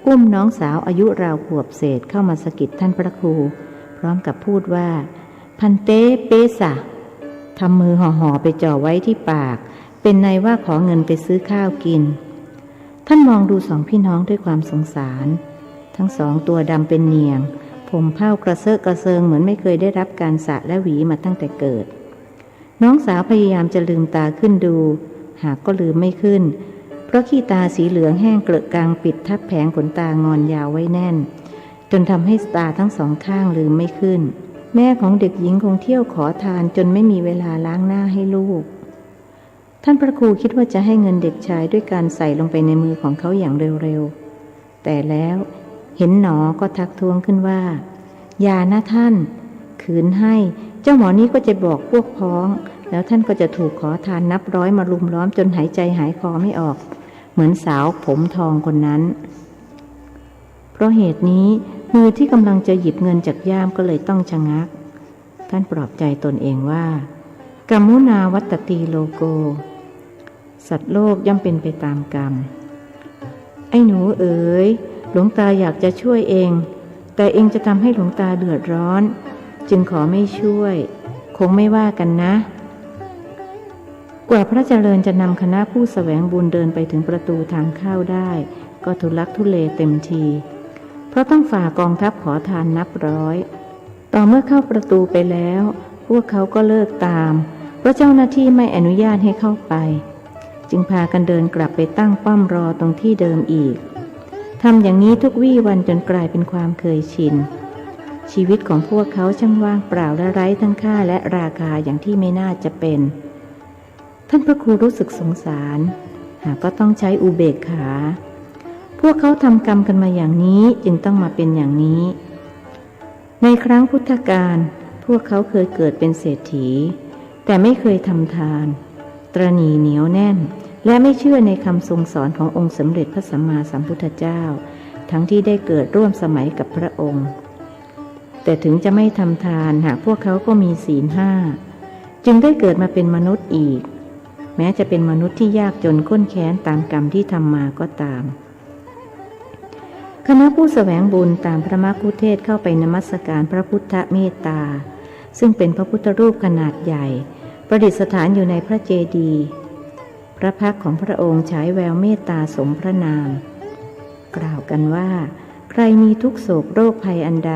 อุ้มน้องสาวอายุราวขวบเศษเข้ามาสะกิดท่านพระครูพร้อมกับพูดว่าพันเต้เปสะทำมือห่อๆไปจ่อไว้ที่ปากเป็นในว่าขอเงินไปซื้อข้าวกินท่านมองดู2 พี่น้องด้วยความสงสารทั้ง2ตัวดำเป็นเนียงผมเผ้ากระเซาะกระเซิงเหมือนไม่เคยได้รับการสระและหวีมาตั้งแต่เกิดน้องสาวพยายามจะลืมตาขึ้นดูหากก็ลืมไม่ขึ้นเพราะขี้ตาสีเหลืองแห้งเกลอะกลางปิดทับแผงขนตางอนยาวไว้แน่นจนทำให้ตาทั้ง2 ข้างลืมไม่ขึ้นแม่ของเด็กหญิงคงเที่ยวขอทานจนไม่มีเวลาล้างหน้าให้ลูกท่านพระครูคิดว่าจะให้เงินเด็กชายด้วยการใส่ลงไปในมือของเขาอย่างเร็วๆแต่แล้วเห็นหนอก็ทักท้วงขึ้นว่าอย่านะท่านขืนให้เจ้าหมอนี้ก็จะบอกพวกพ้องแล้วท่านก็จะถูกขอทานนับร้อยมารุมล้อมจนหายใจหายคอไม่ออกเหมือนสาวผมทองคนนั้นเพราะเหตุนี้มือที่กำลังจะหยิบเงินจากย่ามก็เลยต้องชะงักท่านปลอบใจตนเองว่ากัมมุนาวัตตีโลโกสัตว์โลกย่อมเป็นไปตามกรรมไอ้หนูเอ๋ยหลวงตาอยากจะช่วยเองแต่เองจะทำให้หลวงตาเดือดร้อนจึงขอไม่ช่วยคงไม่ว่ากันนะกว่าพระเจริญจะนำคณะผู้แสวงบุญเดินไปถึงประตูทางเข้าได้ก็ทุลักทุเลเต็มทีเพราะต้องฝ่ากองทัพขอทานนับร้อยต่อเมื่อเข้าประตูไปแล้วพวกเขาก็เลิกตามเพราะเจ้าหน้าที่ไม่อนุญาตให้เข้าไปจึงพากันเดินกลับไปตั้งป้อมรอตรงที่เดิมอีกทำอย่างนี้ทุกวี่วันจนกลายเป็นความเคยชินชีวิตของพวกเขาช่างว่างเปล่าและไร้ทั้งค่าและราคาอย่างที่ไม่น่าจะเป็นท่านพระครูรู้สึกสงสารหากก็ต้องใช้อุเบกขา พวกเขาทำกรรมกันมาอย่างนี้จึงต้องมาเป็นอย่างนี้ ในครั้งพุทธกาลพวกเขาเคยเกิดเป็นเศรษฐีแต่ไม่เคยทำทานตระหนี่เหนียวแน่นและไม่เชื่อในคำทรงสอนขององค์สมเด็จพระสัมมาสัมพุทธเจ้าทั้งที่ได้เกิดร่วมสมัยกับพระองค์แต่ถึงจะไม่ทำทานหากพวกเขาก็มีศีล 5จึงได้เกิดมาเป็นมนุษย์อีกแม้จะเป็นมนุษย์ที่ยากจนข้นแค้นตามกรรมที่ทำมาก็ตามคณะผู้แสวงบุญตามพระมัคคุเทศก์เข้าไปนมัสการพระพุทธเมตตาซึ่งเป็นพระพุทธรูปขนาดใหญ่ประดิษฐานอยู่ในพระเจดีย์พระพักตร์ของพระองค์ฉายแววเมตตาสมพระนามกล่าวกันว่าใครมีทุกโศกโรคภัยอันใด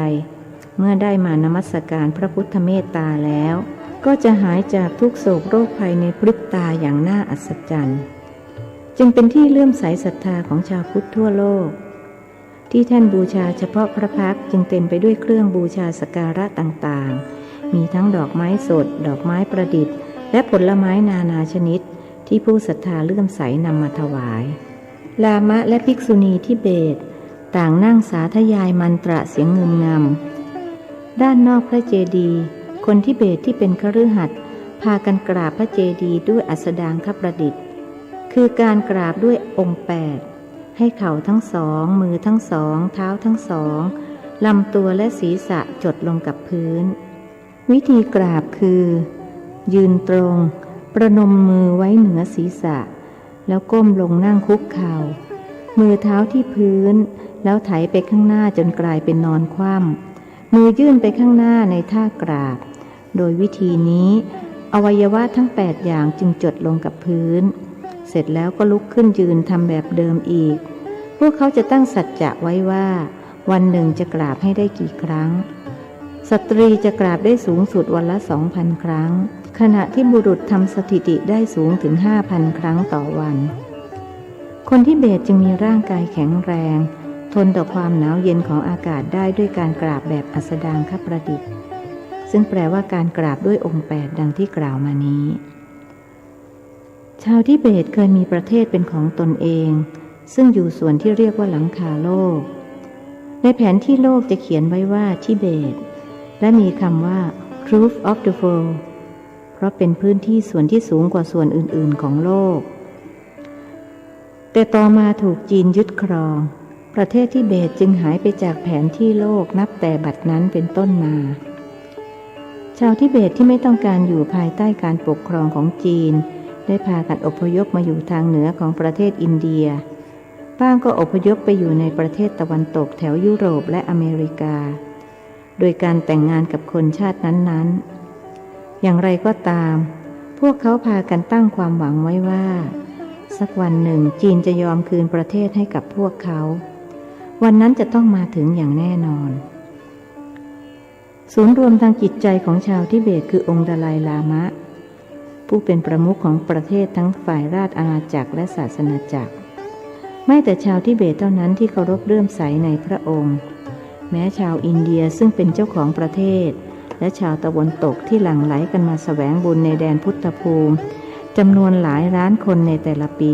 เมื่อได้มานมัสการพระพุทธเมตตาแล้วก็จะหายจากทุกโศกโรคภัยในพริบตาอย่างน่าอัศจรรย์จึงเป็นที่เลื่อมใสศรัทธาของชาวพุทธทั่วโลกที่ท่านบูชาเฉพาะพระพักตร์จึงเต็มไปด้วยเครื่องบูชาสักการะต่างๆมีทั้งดอกไม้สดดอกไม้ประดิษฐ์และผลไม้นานาชนิดที่ผู้ศรัทธาเลื่อมใสนำมาถวายลามะและภิกษุณีทิเบตต่างนั่งสาธยายมันตระเสียงงึมงำด้านนอกพระเจดีย์คนทิเบตที่เป็นคฤหัสถ์พากันกราบพระเจดีย์ด้วยอัสดางคประดิษฐ์คือการกราบด้วยองค์ 8ให้เข่าทั้งสองมือทั้งสองเท้าทั้งสองลำตัวและศีรษะจดลงกับพื้นวิธีกราบคือยืนตรงประนมมือไว้เหนือศีรษะแล้วก้มลงนั่งคุกเข่ามือเท้าที่พื้นแล้วไถไปข้างหน้าจนกลายเป็นนอนคว่ำมือยื่นไปข้างหน้าในท่ากราบโดยวิธีนี้อวัยวะทั้ง8อย่างจึงจดลงกับพื้นเสร็จแล้วก็ลุกขึ้นยืนทำแบบเดิมอีกพวกเขาจะตั้งสัจจะไว้ว่าวันหนึ่งจะกราบให้ได้กี่ครั้งสตรีจะกราบได้สูงสุดวันละ 2,000 ครั้งขณะที่บุรุษทำสถิติได้สูงถึง 5,000 ครั้งต่อวันคนทิเบตจึงมีร่างกายแข็งแรงทนต่อความหนาวเย็นของอากาศได้ด้วยการกราบแบบอัสดางคประดิษฐ์ซึ่งแปลว่าการกราบด้วยองค์ 8ดังที่กล่าวมานี้ชาวทิเบตเคยมีประเทศเป็นของตนเองซึ่งอยู่ส่วนที่เรียกว่าหลังคาโลกในแผนที่โลกจะเขียนไว้ว่าทิเบตและมีคำว่า Roof of the World เพราะเป็นพื้นที่ส่วนที่สูงกว่าส่วนอื่นๆของโลกแต่ต่อมาถูกจีนยึดครองประเทศทิเบตจึงหายไปจากแผนที่โลกนับแต่บัดนั้นเป็นต้นมาชาวทิเบตที่ไม่ต้องการอยู่ภายใต้การปกครองของจีนได้พากันอพยพมาอยู่ทางเหนือของประเทศอินเดียบ้างก็อพยพไปอยู่ในประเทศตะวันตกแถวยุโรปและอเมริกาโดยการแต่งงานกับคนชาตินั้นๆอย่างไรก็ตามพวกเขาพากันตั้งความหวังไว้ว่าสักวันหนึ่งจีนจะยอมคืนประเทศให้กับพวกเขาวันนั้นจะต้องมาถึงอย่างแน่นอนศูนย์รวมทางจิตใจของชาวทิเบตคือองค์ดาไลลามะผู้เป็นประมุขของประเทศทั้งฝ่ายราชอาณาจักรและศาสนาจักรไม่แต่ชาวทิเบตเท่านั้นที่เคารพเลื่อมใสในพระองค์แม้ชาวอินเดียซึ่งเป็นเจ้าของประเทศและชาวตะวันตกที่หลั่งไหลกันมาแสวงบุญในแดนพุทธภูมิจำนวนหลายล้านคนในแต่ละปี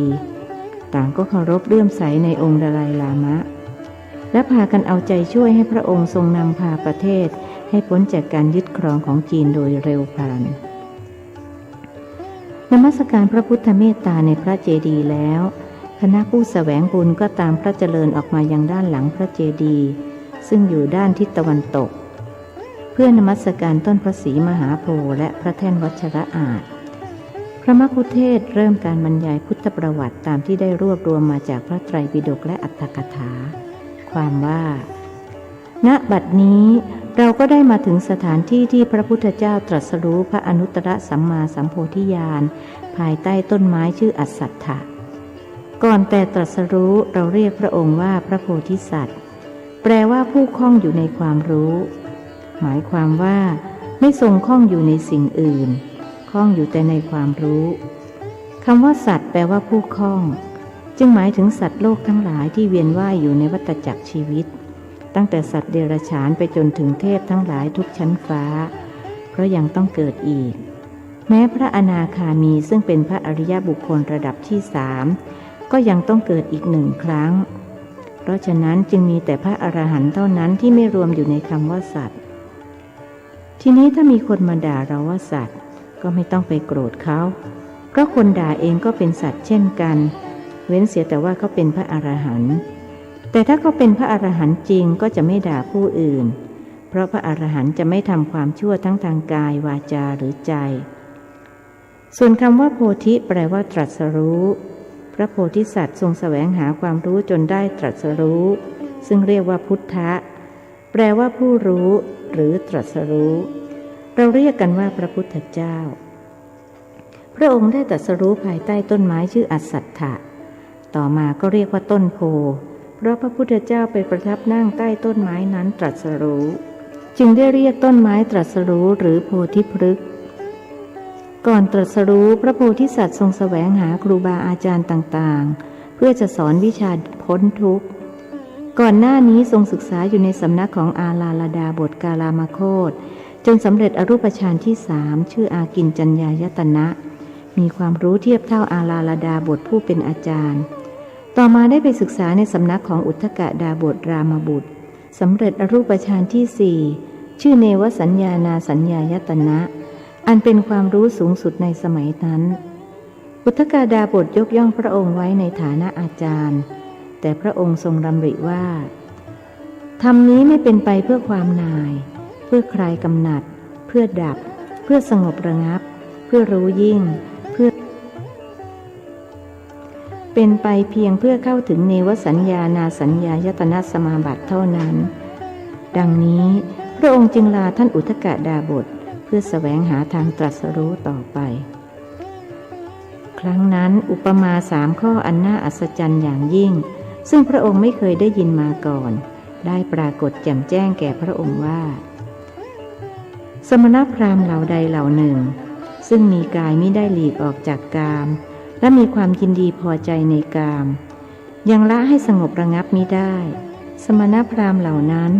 ต่างก็เคารพเลื่อมใสในองค์ดาไลลามะและพากันเอาใจช่วยให้พระองค์ทรงนำพาประเทศให้พ้นจากการยึดครองของจีนโดยเร็วพลันนมัสการพระพุทธเมตตาในพระเจดีย์แล้วคณะผู้แสวงบุญก็ตามพระเจริญออกมายังด้านหลังพระเจดีย์ซึ่งอยู่ด้านทิศตะวันตกเพื่อนมัสการต้นพระศรีมหาโพธิ์และพระแท่นวัชระอาจพระมัคคุเทศก์เริ่มการบรรยายพุทธประวัติตามที่ได้รวบรวมมาจากพระไตรปิฎกและอัตถกถาความว่าณบัดนี้เราก็ได้มาถึงสถานที่ที่พระพุทธเจ้าตรัสรู้พระอนุตตรสัมมาสัมโพธิญาณภายใต้ต้นไม้ชื่ออัสสัทธะก่อนแต่ตรัสรู้เราเรียกพระองค์ว่าพระโพธิสัตว์แปลว่าผู้คล่องอยู่ในความรู้หมายความว่าไม่ทรงคล่องอยู่ในสิ่งอื่นคล่องอยู่แต่ในความรู้คำว่าสัตว์แปลว่าผู้คล่องจึงหมายถึงสัตว์โลกทั้งหลายที่เวียนว่ายอยู่ในวัฏจักรชีวิตตั้งแต่สัตว์เดรัจฉานไปจนถึงเทพทั้งหลายทุกชั้นฟ้าเพราะยังต้องเกิดอีกแม้พระอนาคามีซึ่งเป็นพระอริยบุคคลระดับที่3ก็ยังต้องเกิดอีก1 ครั้ง ราะฉะนั้นจึงมีแต่พระอรหันต์เท่านั้นที่ไม่รวมอยู่ในคำว่าสัตว์ทีนี้ถ้ามีคนมาด่าเราว่าสัตว์ก็ไม่ต้องไปโกรธเขาเพราะคนด่าเองก็เป็นสัตว์เช่นกันเว้นเสียแต่ว่าเขาเป็นพระอรหันต์แต่ถ้าเขาเป็นพระอรหันต์จริงก็จะไม่ด่าผู้อื่นเพราะพระอรหันต์จะไม่ทำความชั่วทั้งทางกายวาจาหรือใจส่วนคำว่าโพธิแปลว่าตรัสรู้พระโพธิสัตว์ทรงแสวงหาความรู้จนได้ตรัสรู้ซึ่งเรียกว่าพุทธะแปลว่าผู้รู้หรือตรัสรู้เราเรียกกันว่าพระพุทธเจ้าพระองค์ได้ตรัสรู้ภายใต้ต้นไม้ชื่ออัสสัทธะต่อมาก็เรียกว่าต้นโพเพราะพระพุทธเจ้าไปประทับนั่งใต้ต้นไม้นั้นตรัสรู้จึงได้เรียกต้นไม้ตรัสรู้หรือโพธิพฤกษ์ก่อนตรัสรู้พระโพธิสัตว์ทรงแสวงหาครูบาอาจารย์ต่างๆเพื่อจะสอนวิชาพ้นทุกข์ก่อนหน้านี้ทรงศึกษาอยู่ในสำนักของอาลาลดาบทกาลามโคตจนสำเร็จอรูปฌานที่3ชื่ออากินจัญญายตนะมีความรู้เทียบเท่าอาลาลดาบทผู้เป็นอาจารย์ต่อมาได้ไปศึกษาในสำนักของอุทธกดาบทรามบุตรสำเร็จอรูปฌานที่4ชื่อเนวสัญญานาสัญญายตนะอันเป็นความรู้สูงสุดในสมัยนั้นอุทธกดาบทยกย่องพระองค์ไว้ในฐานะอาจารย์แต่พระองค์ทรงดำริว่าธรรมนี้ไม่เป็นไปเพื่อความหน่ายเพื่อคลายกำหนัดเพื่อดับเพื่อสงบระงับเพื่อรู้ยิ่งเพื่อเป็นไปเพียงเพื่อเข้าถึงเนวสัญญานาสัญญายตนะสมาบัติเท่านั้นดังนี้พระองค์จึงลาท่านอุทธกดาบทเพื่อแสวงหาทางตรัสรู้ต่อไปครั้งนั้นอุปมา3 ข้ออันน่าอัศจรรย์อย่างยิ่งซึ่งพระองค์ไม่เคยได้ยินมาก่อนได้ปรากฏแจ่มแจ้งแก่พระองค์ว่าสมณพราหมณ์เหล่าใดเหล่าหนึ่งซึ่งมีกายไม่ได้หลีกออกจากกามและมีความยินดีพอใจในกามยังละให้สงบระงับมิได้สมณพราหมณ์เหล่านั้น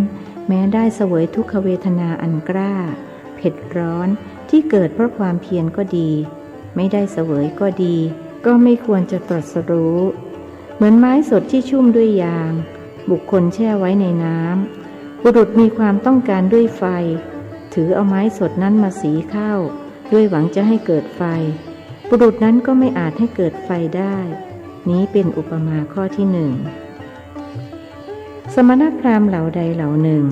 แม้ได้เสวยทุกขเวทนาอันกล้าเผ็ดร้อนที่เกิดเพราะความเพียรก็ดีไม่ได้เสวยก็ดีก็ไม่ควรจะตรัสรู้เหมือนไม้สดที่ชุ่มด้วยยางบุคคลแช่ไว้ในน้ำบุรุษมีความต้องการด้วยไฟถือเอาไม้สดนั้นมาสีข้าวด้วยหวังจะให้เกิดไฟบุรุษนั้นก็ไม่อาจให้เกิดไฟได้นี้เป็นอุปมาข้อที่1สมณพราหมณ์เหล่าใดเหล่าหนึ่ง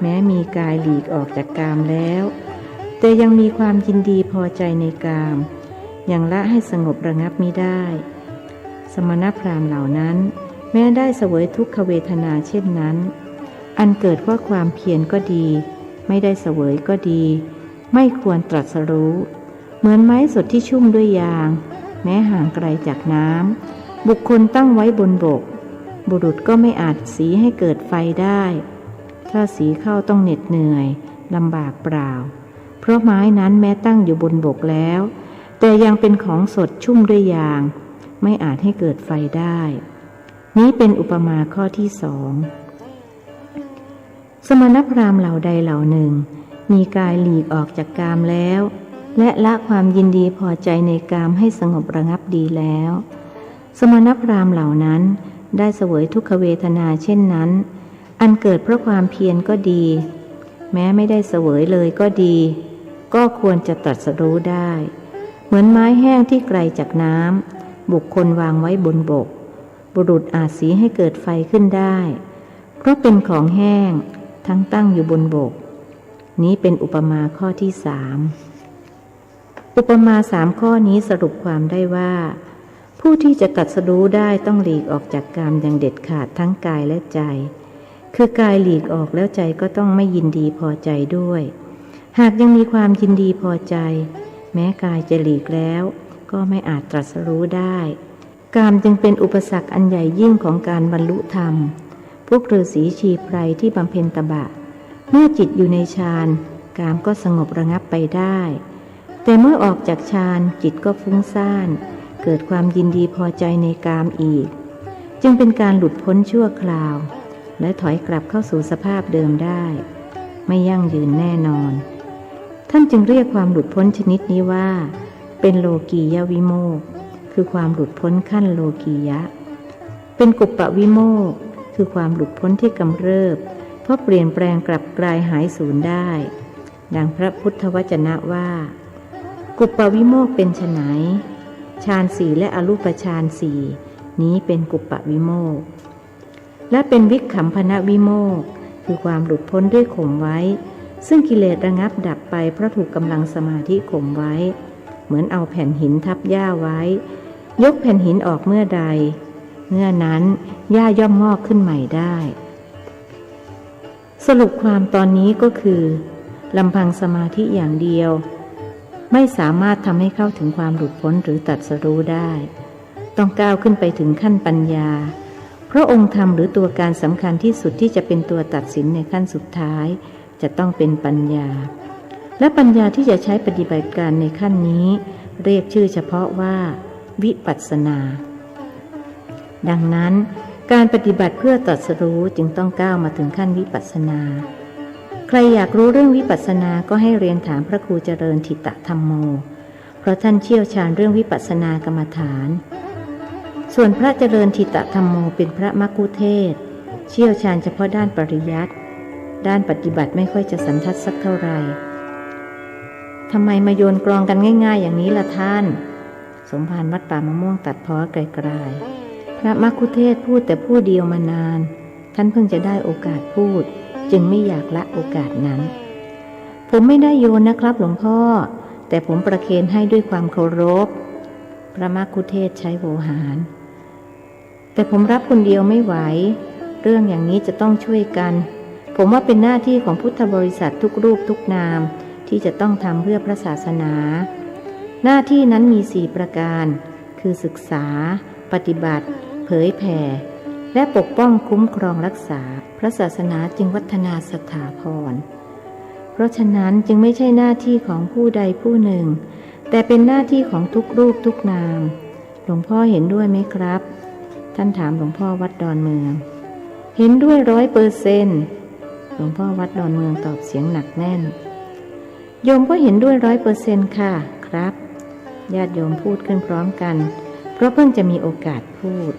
แม้มีกายหลีกออกจากกามแล้วแต่ยังมีความยินดีพอใจในกามยังละให้สงบระงับมิได้สมณพราหมณ์เหล่านั้นแม้ได้เสวยทุกขเวทนาเช่นนั้นอันเกิดเพราะความเพียรก็ดีไม่ได้เสวยก็ดีไม่ควรตรัสรู้เหมือนไม้สดที่ชุ่มด้วยยางแม้ห่างไกลจากน้ำบุคคลตั้งไว้บนบกบุรุษก็ไม่อาจสีให้เกิดไฟได้ถ้าสีเข้าต้องเหน็ดเหนื่อยลำบากเปล่าเพราะไม้นั้นแม้ตั้งอยู่บนบกแล้วแต่ยังเป็นของสดชุ่มด้วยยางไม่อาจให้เกิดไฟได้นี้เป็นอุปมาข้อที่2สมณพราหมณ์เหล่าใดเหล่าหนึ่งมีกายหลีกออกจากกามแล้วและละความยินดีพอใจในกามให้สงบระงับดีแล้วสมณพราหมณ์เหล่านั้นได้เสวยทุกขเวทนาเช่นนั้นอันเกิดเพราะความเพียรก็ดีแม้ไม่ได้เสวยเลยก็ดีก็ควรจะตรัสรู้ได้เหมือนไม้แห้งที่ไกลจากน้ำบุคคลวางไว้บนบกบุรุษอาจสีให้เกิดไฟขึ้นได้เพราะเป็นของแห้งทั้งตั้งอยู่บนบกนี้เป็นอุปมาข้อที่3อุปมา3ข้อนี้สรุปความได้ว่าผู้ที่จะตรัสรู้ได้ต้องหลีกออกจากกามอย่างเด็ดขาดทั้งกายและใจคือกายหลีกออกแล้วใจก็ต้องไม่ยินดีพอใจด้วยหากยังมีความยินดีพอใจแม้กายจะหลีกแล้วก็ไม่อาจตรัสรู้ได้กามจึงเป็นอุปสรรคอันใหญ่ยิ่งของการบรรลุธรรมพวกฤาษีชีไพรที่บำเพ็ญตบะเมื่อจิตอยู่ในฌานกามก็สงบระงับไปได้แต่เมื่อออกจากฌานจิตก็ฟุ้งซ่านเกิดความยินดีพอใจในกามอีกจึงเป็นการหลุดพ้นชั่วคราวและถอยกลับเข้าสู่สภาพเดิมได้ไม่ยั่งยืนแน่นอนท่านจึงเรียกความหลุดพ้นชนิดนี้ว่าเป็นโลกียวิโมกข์คือความหลุดพ้นขั้นโลกียะเป็นกุปปวิโมกข์ คือความหลุดพ้นที่กำเริบเพราะเปลี่ยนแปลงกลับกลายหายสูญได้ดังพระพุทธวจนะว่ากุปปวิโมกข์เป็นไฉนฌานสี่และอรูปฌานสี่นี้เป็นกุปปวิโมกข์และเป็นวิคัมภนวิโมกข์คือความหลุดพ้นด้วยข่มไว้ซึ่งกิเลสระงับดับไปเพราะถูกกำลังสมาธิข่มไว้เหมือนเอาแผ่นหินทับหญ้าไว้ยกแผ่นหินออกเมื่อใดเมื่อนั้นหญ้าย่อมงอกขึ้นใหม่ได้สรุปความตอนนี้ก็คือลำพังสมาธิอย่างเดียวไม่สามารถทำให้เข้าถึงความหลุดพ้นหรือตรัสรู้ได้ต้องก้าวขึ้นไปถึงขั้นปัญญาเพราะองค์ธรรมหรือตัวการสำคัญที่สุดที่จะเป็นตัวตัดสินในขั้นสุดท้ายจะต้องเป็นปัญญาและปัญญาที่จะใช้ปฏิบัติการในขั้นนี้เรียกชื่อเฉพาะว่าวิปัสสนาดังนั้นการปฏิบัติเพื่อตรัสรู้จึงต้องก้าวมาถึงขั้นวิปัสสนาใครอยากรู้เรื่องวิปัสสนาก็ให้เรียนถามพระครูเจริญธิตธรรมโมเพราะท่านเชี่ยวชาญเรื่องวิปัสสนากรรมฐานส่วนพระเจริญธิตธรรมโมเป็นพระมัคคุเทศก์เชี่ยวชาญเฉพาะด้านปริยัติด้านปฏิบัติไม่ค่อยจะสันทัดสักเท่าไหร่ทำไมมาโยนกลองกันง่ายๆอย่างนี้ล่ะท่านสมภารวัดป่ามะม่วงตัดพ้อไกลๆพระมัคคุเทศก์พูดแต่ผู้เดียวมานานท่านเพิ่งจะได้โอกาสพูดจึงไม่อยากละโอกาสนั้นผมไม่ได้โยนนะครับหลวงพ่อแต่ผมประเคนให้ด้วยความเคารพพระมัคคุเทศก์ใช้โวหารแต่ผมรับคนเดียวไม่ไหวเรื่องอย่างนี้จะต้องช่วยกันผมว่าเป็นหน้าที่ของพุทธบริษัททุกรูปทุกนามที่จะต้องทำเพื่อพระศาสนาหน้าที่นั้นมี4ประการคือศึกษาปฏิบัติเผยแผ่และปกป้องคุ้มครองรักษาพระศาสนาจึงวัฒนาสถาพรเพราะฉะนั้นจึงไม่ใช่หน้าที่ของผู้ใดผู้หนึ่งแต่เป็นหน้าที่ของทุกรูปทุกนามหลวงพ่อเห็นด้วยไหมครับท่านถามหลวงพ่อวัดดอนเมืองเห็นด้วย100%หลวงพ่อวัดดอนเมืองตอบเสียงหนักแน่นโยมก็เห็นด้วย100%ค่ะครับญาติโยมพูดขึ้นพร้อมกันเพราะเพิ่งจะมีโอกาสพูด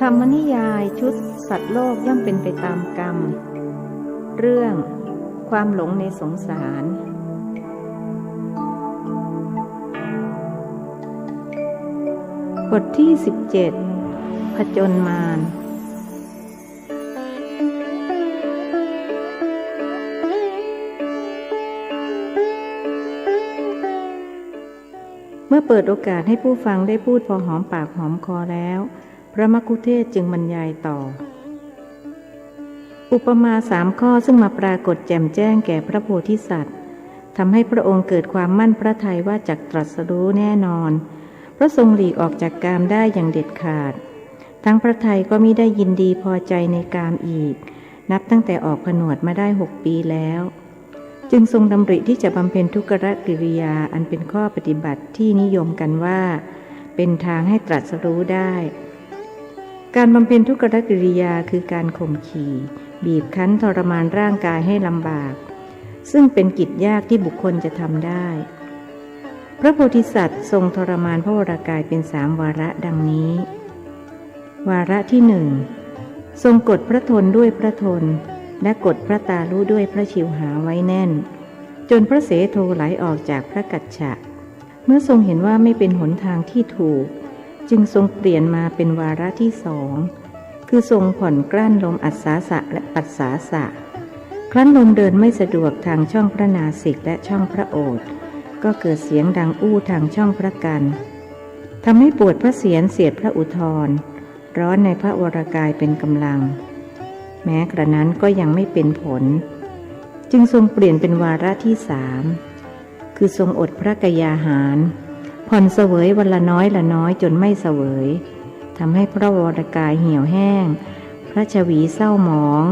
ธรรมนิยายชุดสัตว์โลกย่อมเป็นไปตามกรรมเรื่องความหลงในสงสารบทที่17ผจญมารเมื่อเปิดโอกาสให้ผู้ฟังได้พูดพอหอมปากหอมคอแล้วพระมัคคุเทศก์จึงบรรยายต่ออุปมา3 ข้อซึ่งมาปรากฏแจ่มแจ้งแก่พระโพธิสัตว์ทำให้พระองค์เกิดความมั่นพระทัยว่าจักตรัสรู้แน่นอนเพราะทรงหลีกออกจากกามได้อย่างเด็ดขาดทั้งพระทัยก็มิได้ยินดีพอใจในกามอีกนับตั้งแต่ออกผนวดมาได้6 ปีแล้วจึงทรงดำริที่จะบำเพ็ญทุกขกิริยาอันเป็นข้อปฏิบัติที่นิยมกันว่าเป็นทางให้ตรัสรู้ได้การบำเพ็ญทุกขกิริยาคือการข่มขี่บีบคั้นทรมานร่างกายให้ลำบากซึ่งเป็นกิจยากที่บุคคลจะทำได้พระโพธิสัตว์ทรงทรมานพระวรากายเป็น3 วาระดังนี้วาระที่ 1ทรงกดพระทนด้วยพระทนและกดพระตาลุด้วยพระชิวหาไว้แน่นจนพระเสโทไหลออกจากพระกัจฉะเมื่อทรงเห็นว่าไม่เป็นหนทางที่ถูกจึงทรงเปลี่ยนมาเป็นวาระที่ 2คือทรงผ่อนกลั้นลมอัศสาสะและปัสสาสะครั้นลมเดินไม่สะดวกทางช่องพระนาสิกและช่องพระโอษฐ์ก็เกิดเสียงดังอู้ทางช่องพระกันทำให้ปวดพระเศียรเสียดพระอุทธรร้อนในพระวรากายเป็นกำลังแม้กระนั้นก็ยังไม่เป็นผลจึงทรงเปลี่ยนเป็นวาระที่ 3คือทรงอดพระกยาหารผ่อนเสวยวันละน้อยละน้อยจนไม่เสวยทำให้พระวรกายเหี่ยวแห้งพระชวีเศร้าหมอง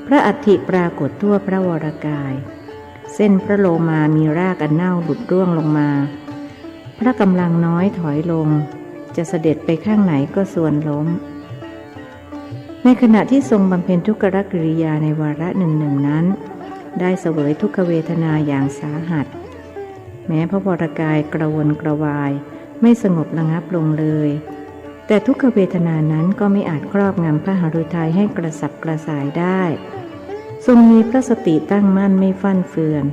พระอัฐิปรากฏทั่วพระวรกาย เส้นพระโลมามีรากอันเน่าหลุดร่วงลงมาพระกำลังน้อยถอยลงจะเสด็จไปข้างไหนก็ส่วนล้มในขณะที่ทรงบำเพ็ญทุกขกิริยาในวาระหนึ่งนั้นได้เสวยทุกขเวทนาอย่างสาหัสแม้พระวรกายกระวนกระวายไม่สงบระงับลงเลยแต่ทุกขเวทนานั้นก็ไม่อาจครอบงำพระหฤทัยให้กระสับกระส่ายได้ทรงมีพระสติตั้งมั่นไม่ฟั่นเฟือน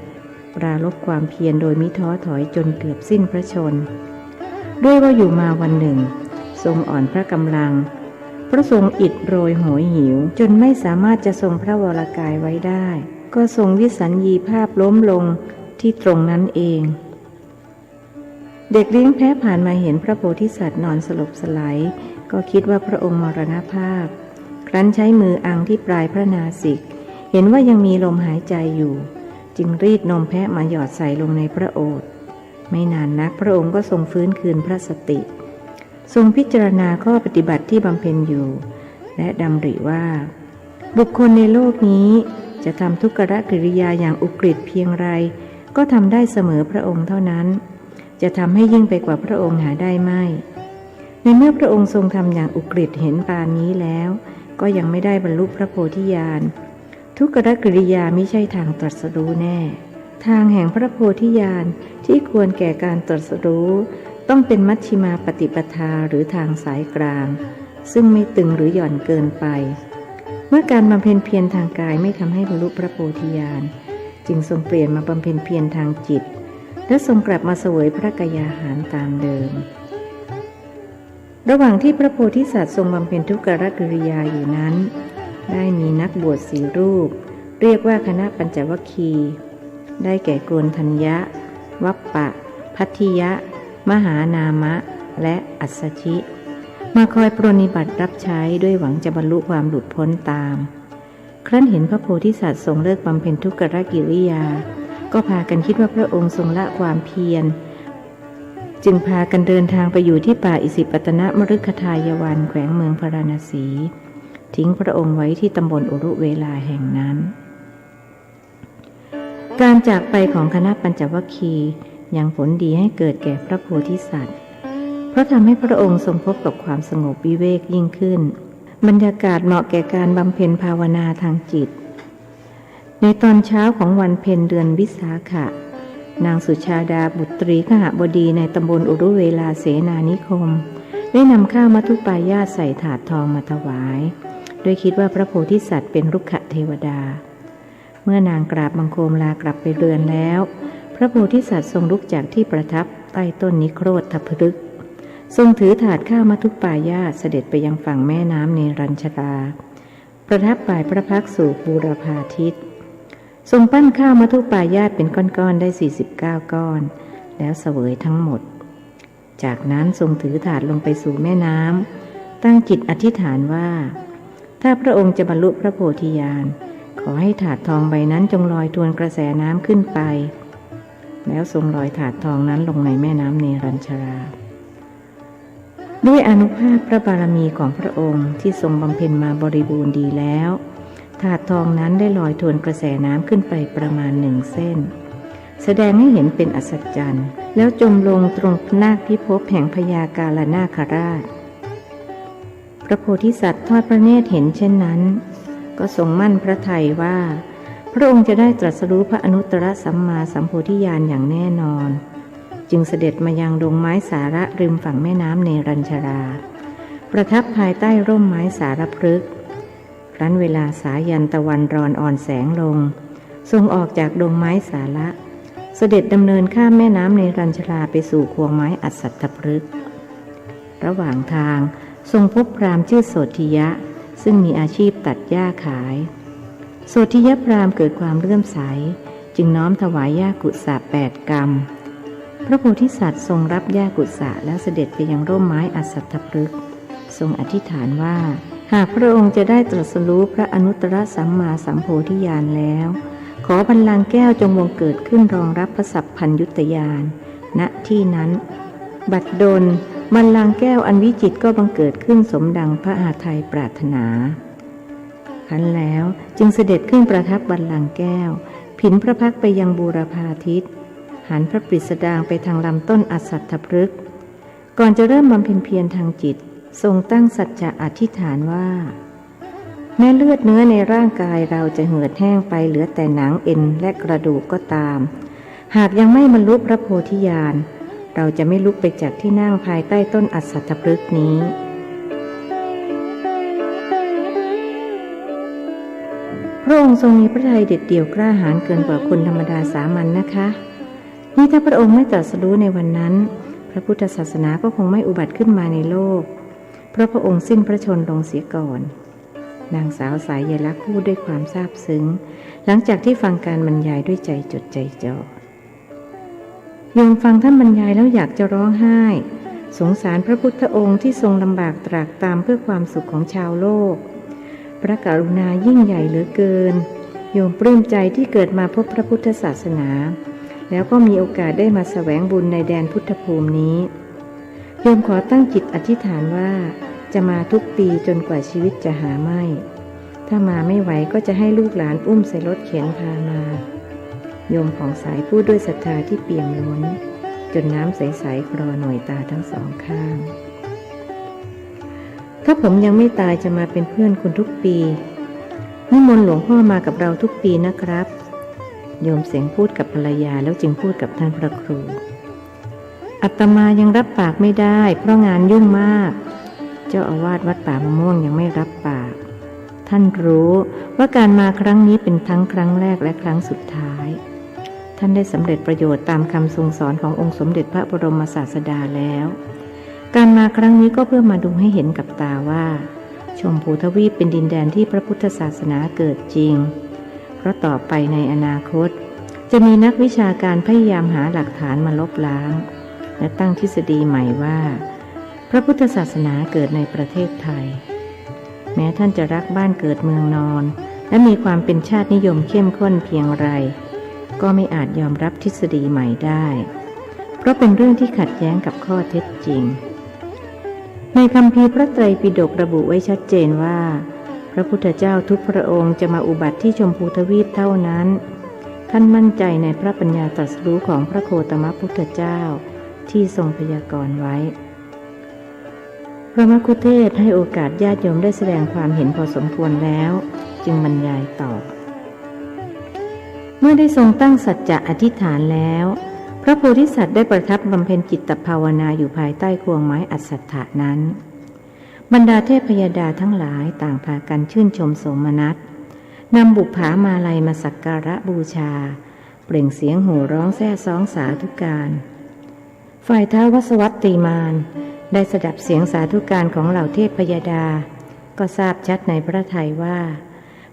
ปราลบความเพียรโดยมิท้อถอยจนเกือบสิ้นพระชนด้วยว่าอยู่มาวันหนึ่งทรงอ่อนพระกำลังพระทรงอิดโรยโหยหิวจนไม่สามารถจะทรงพระวรกายไว้ได้ก็ทรงวิสัญญีภาพล้มลงที่ตรงนั้นเองเด็กเลี้ยงแพะผ่านมาเห็นพระโพธิสัตว์นอนสลบสลายก็คิดว่าพระองค์มรณภาพครั้นใช้มืออังที่ปลายพระนาสิกเห็นว่ายังมีลมหายใจอยู่จึงรีดนมแพะมาหยอดใส่ลงในพระโอษฐ์ไม่นานนักพระองค์ก็ทรงฟื้นคืนพระสติทรงพิจารณาข้อปฏิบัติที่บำเพ็ญอยู่และดำริว่าบุคคลในโลกนี้จะทำทุกขกิริยาอย่างอุกฤษเพียงไรก็ทำได้เสมอพระองค์เท่านั้นจะทำให้ยิ่งไปกว่าพระองค์หาได้ไม่ในเมื่อพระองค์ทรงทำอย่างอุกฤษเห็นปานนี้แล้วก็ยังไม่ได้บรรลุพระโพธิญาณทุกขกิริยาไม่ใช่ทางตรัสรู้แน่ทางแห่งพระโพธิญาณที่ควรแก่การตรัสรู้ต้องเป็นมัชฌิมาปฏิปทาหรือทางสายกลางซึ่งไม่ตึงหรือหย่อนเกินไปเมื่อการบำเพ็ญเพียรทางกายไม่ทำให้บรรลุพระโพธิญาณจึงทรงเปลี่ยนมาบำเพ็ญเพียรทางจิตและทรงกลับมาเสวยพระกายาหารตามเดิมระหว่างที่พระโพธิสัตว์ทรงบำเพ็ญทุกขกิริยาอยู่นั้นได้มีนักบวช4 รูปเรียกว่าคณะปัญจวัคคีย์ได้แก่โกณฑัญญะวัปปะพัทธิยะมหานามะและอัสสชิมาคอยปรนนิบัติรับใช้ด้วยหวังจะบรรลุความหลุดพ้นตามครั้นเห็นพระโพธิสัตว์ทรงเลิกบำเพ็ญทุกขกิริยาก็พากันคิดว่าพระองค์ทรงละความเพียรจึงพากันเดินทางไปอยู่ที่ป่าอิสิปตนมฤคทายวันแขวงเมืองพาราณสีทิ้งพระองค์ไว้ที่ตำบลอุรุเวลาแห่งนั้นการจากไปของคณะปัญจวัคคีย์ยังผลดีให้เกิดแก่พระโพธิสัตว์เพราะทำให้พระองค์ทรงพบกับความสงบวิเวกยิ่งขึ้นบรรยากาศเหมาะแก่การบำเพ็ญภาวนาทางจิตในตอนเช้าของวันเพ็ญเดือนวิสาขะนางสุชาดาบุตรีขหบดีในตำบลอุรุเวลาเสนานิคมได้นำข้าวมัทุปายาตใส่ถาดทองมาถวายโดยคิดว่าพระโพธิสัตว์เป็นรุกขเทวดาเมื่อนางกราบบังคมลากลับไปเรือนแล้วพระโพธิสัตว์ทรงลุกจากที่ประทับใต้ต้นนิโครธพฤกษ์ทรงถือถาดข้าวมัทุปายาตเสด็จไปยังฝั่งแม่น้ำเนรัญชราประทับปลายพระพักตร์สู่บูรพาทิตทรงปั้นข้าวมัทุปายาตเป็นก้อนๆได้49 ก้อนแล้วเสวยทั้งหมดจากนั้นทรงถือถาดลงไปสู่แม่น้ำตั้งจิตอธิษฐานว่าถ้าพระองค์จะบรรลุพระโพธิญาณขอให้ถาดทองใบนั้นจงลอยทวนกระแสน้ำขึ้นไปแล้วทรงลอยถาดทองนั้นลงในแม่น้ำเนรัญชราด้วยอานุภาพพระบารมีของพระองค์ที่ทรงบำเพ็ญมาบริบูรณ์ดีแล้วถาดทองนั้นได้ลอยทวนกระแสน้ำขึ้นไปประมาณ1 เส้นแสดงให้เห็นเป็นอัศจรรย์แล้วจมลงตรงนาคพิภพแห่งพญากาลนาคราชพระโพธิสัตว์ทอดพระเนตรเห็นเช่นนั้นก็ทรงมั่นพระทัยว่าพระองค์จะได้ตรัสรู้พระอนุตตรสัมมาสัมโพธิญาณอย่างแน่นอนจึงเสด็จมายังดงไม้สาระริมฝั่งแม่น้ำเนรัญชราประทับภายใต้ร่มไม้สารพฤกษ์ครั้นเวลาสายันตะวันรอนอ่อนแสงลงทรงออกจากดงไม้สาระเสด็จดำเนินข้ามแม่น้ำเนรัญชราไปสู่ควงไม้อัสสัทธพฤกษ์ระหว่างทางทรงพบพราหมณ์ชื่อโสธิยะซึ่งมีอาชีพตัดหญ้าขายโสธิยะพราหมณ์เกิดความเลื่อมใสจึงน้อมถวายหญ้ากุสะ8 กรัมพระโพธิสัตว์ทรงรับหญ้ากุสะแล้วเสด็จไปยังร่มไม้อัสสัทธพฤกษ์ทรงอธิษฐานว่าหากพระองค์จะได้ตรัสรู้พระอนุตตรสัมมาสัมโพธิญาณแล้วขอบัลลังก์แก้วจงวงเกิดขึ้นรองรับพระสัพพัญญุตญาณณที่นั้นบัดดลบัลลังก์แก้วอันวิจิตรก็บังเกิดขึ้นสมดังพระหฤทัยปรารถนาครั้นแล้วจึงเสด็จขึ้นประทับบัลลังก์แก้ว ผินพระพักไปยังบูรพาทิศหันพระปริสดางไปทางลำต้นอสัตถพฤกษ์ก่อนจะเริ่มบำเพ็ญเพียรทางจิตทรงตั้งสัจจะอธิษฐานว่าแม้เลือดเนื้อในร่างกายเราจะเหือดแห้งไปเหลือแต่หนังเอ็นและกระดูกก็ตามหากยังไม่บรรลุพระโพธิญาณเราจะไม่ลุกไปจากที่นั่งภายใต้ต้นอสัตถพฤกษ์นี้พระองค์ทรงมีพระทัยเด็ดเดี่ยวกล้าหาญเกินกว่าคนธรรมดาสามัญนะคะนี่ถ้าพระองค์ไม่ตรัสรู้ในวันนั้นพระพุทธศาสนาก็คงไม่อุบัติขึ้นมาในโลกเพราะพระองค์สิ้นพระชนม์ลงเสียก่อนนางสาวสายใยลักษณ์พูดด้วยความซาบซึ้งหลังจากที่ฟังการบรรยายด้วยใจจดใจจ่อโยมฟังท่านบรรยายแล้วอยากจะร้องไห้สงสารพระพุทธองค์ที่ทรงลำบากตรากตรำเพื่อความสุขของชาวโลกพระกรุณายิ่งใหญ่เหลือเกินโยมปลื้มใจที่เกิดมาพบพระพุทธศาสนาแล้วก็มีโอกาสได้มาแสวงบุญในแดนพุทธภูมินี้โยมขอตั้งจิตอธิษฐานว่าจะมาทุกปีจนกว่าชีวิตจะหาไม่ถ้ามาไม่ไหวก็จะให้ลูกหลานอุ้มใส่รถเข็นพามาโยมผ่องใสพูดด้วยศรัทธาที่เปี่ยมล้นจนน้ำใสๆคลอหน่อยตาทั้งสองข้างถ้าผมยังไม่ตายจะมาเป็นเพื่อนคุณทุกปีนิมนต์หลวงพ่อมากับเราทุกปีนะครับโยมเสียงพูดกับภรรยาแล้วจึงพูดกับท่านพระครูอาตมายังรับปากไม่ได้เพราะงานยุ่งมากเจ้าอาวาสวัดป่ามะม่วงยังไม่รับปากท่านรู้ว่าการมาครั้งนี้เป็นทั้งครั้งแรกและครั้งสุดท้ายท่านได้สำเร็จประโยชน์ตามคำทรงสอนขององค์สมเด็จพระบรมศาสดาแล้วการมาครั้งนี้ก็เพื่อมาดูให้เห็นกับตาว่าชมพูทวีปเป็นดินแดนที่พระพุทธศาสนาเกิดจริงเพราะต่อไปในอนาคตจะมีนักวิชาการพยายามหาหลักฐานมาลบล้างและตั้งทฤษฎีใหม่ว่าพระพุทธศาสนาเกิดในประเทศไทยแม้ท่านจะรักบ้านเกิดเมืองนอนและมีความเป็นชาตินิยมเข้มข้นเพียงไรก็ไม่อาจยอมรับทฤษฎีใหม่ได้เพราะเป็นเรื่องที่ขัดแย้งกับข้อเท็จจริงในคัมภีร์พระไตรปิฎกระบุไว้ชัดเจนว่าพระพุทธเจ้าทุกพระองค์จะมาอุบัติที่ชมพูทวีปเท่านั้นท่านมั่นใจในพระปัญญาตรัสรู้ของพระโคตมพุทธเจ้าที่ทรงพยากรณ์ไว้พระมคคุเทศก์ให้โอกาสญาติโยมได้แสดงความเห็นพอสมควรแล้วจึงบรรยายต่อเมื่อได้ทรงตั้งสัจจะอธิษฐานแล้วพระโพธิสัตว์ได้ประทับบำเพ็ญจิตภาวนาอยู่ภายใต้ควงไม้อัสสัทธะนั้นบรรดาเทพยดาทั้งหลายต่างพากันชื่นชมโสมนัสนำบุปผามาลัยมาสักการะบูชาเปล่งเสียงโห่ร้องแซ่ซ้องสาธุการฝ่ายท้าววสวัตตีมารได้สดับเสียงสาธุการของเหล่าเทพยดาก็ทราบชัดในพระทัยว่า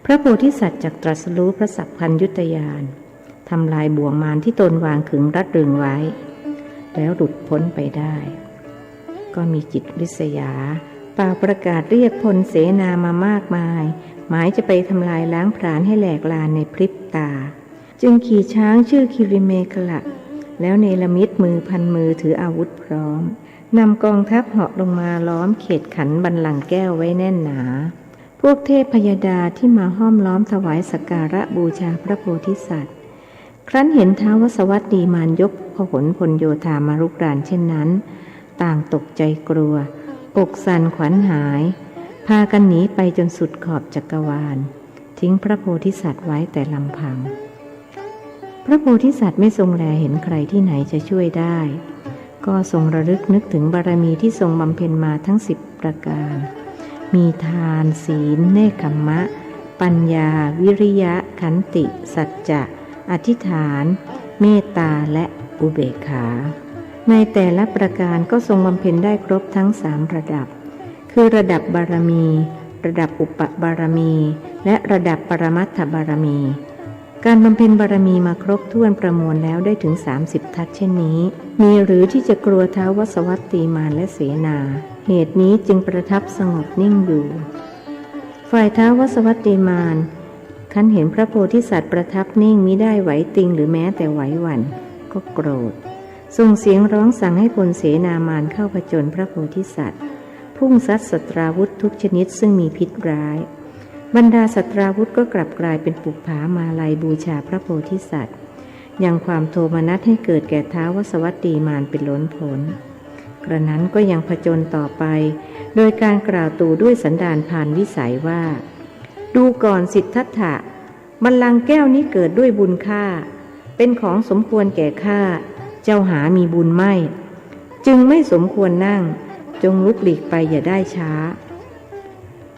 พระโพธิสัตว์จักตรัสรู้พระสัพพัญญุตญาณทำลายบ่วงมารที่ตนวางขึงรัดรึงไว้แล้วหลุดพ้นไปได้ก็มีจิตริษยาเป่าประกาศเรียกพลเสนามามากมายหมายจะไปทำลายล้างพรานให้แหลกลานในพริบตาจึงขี่ช้างชื่อคิริเมขละแล้วเนรมิตมือพันมือถืออาวุธพร้อมนำกองทัพเหาะลงมาล้อมเขตขันบัลลังก์แก้วไว้แน่นหนาพวกเทพพยดาที่มาห้อมล้อมถวายสักการะบูชาพระโพธิสัตว์ครั้นเห็นท้าววสวัตตีมารยกพหลพลโยธามารุกรานเช่นนั้นต่างตกใจกลัวอกสั่นขวัญหายพากันหนีไปจนสุดขอบจักรวาลทิ้งพระโพธิสัตว์ไว้แต่ลำพังพระโพธิสัตว์ไม่ทรงแลเห็นใครที่ไหนจะช่วยได้ก็ทรงระลึกนึกถึงบารมีที่ทรงบำเพ็ญมาทั้ง10ประการมีทานศีลเนกขัมมะปัญญาวิริยะขันติสัจจะอธิษฐานเมตตาและอุเบกขาในแต่ละประการก็ทรงบำเพ็ญได้ครบทั้ง3ระดับคือระดับบารมีระดับอุปบารมีและระดับปรมัตถบารมีการบำเพ็ญบารมีมาครบถ้วนประมวลแล้วได้ถึง30ทัศเช่นนี้มีหรือที่จะกลัวท้าววสวัตตีมารและเสนาเหตุนี้จึงประทับสงบนิ่งอยู่ฝ่ายท้าววสวัตตีมารคันเห็นพระโพธิสัตว์ประทับนิ่งมิได้ไหวติงหรือแม้แต่ไหวหวั่นก็โกรธส่งเสียงร้องสั่งให้พลเสนามารเข้าผจญพระโพธิสัตว์พุ่งซัดสตราวุธทุกชนิดซึ่งมีพิษร้าย บรรดาสัตราวุธก็กลับกลายเป็นปุปผามาลัยบูชาพระโพธิสัตว์ยังความโทมนัสให้เกิดแก่ท้าววสวัตตีมารเป็นล้นพ้นกระนั้นก็ยังผจญต่อไปโดยการกล่าวตู่ด้วยสันดานพานวิสัยว่าดูก่อนสิทธัตถะบัลลังก์แก้วนี้เกิดด้วยบุญข้าเป็นของสมควรแก่ข้าเจ้าหามีบุญไม่จึงไม่สมควรนั่งจงลุกหลีกไปอย่าได้ช้า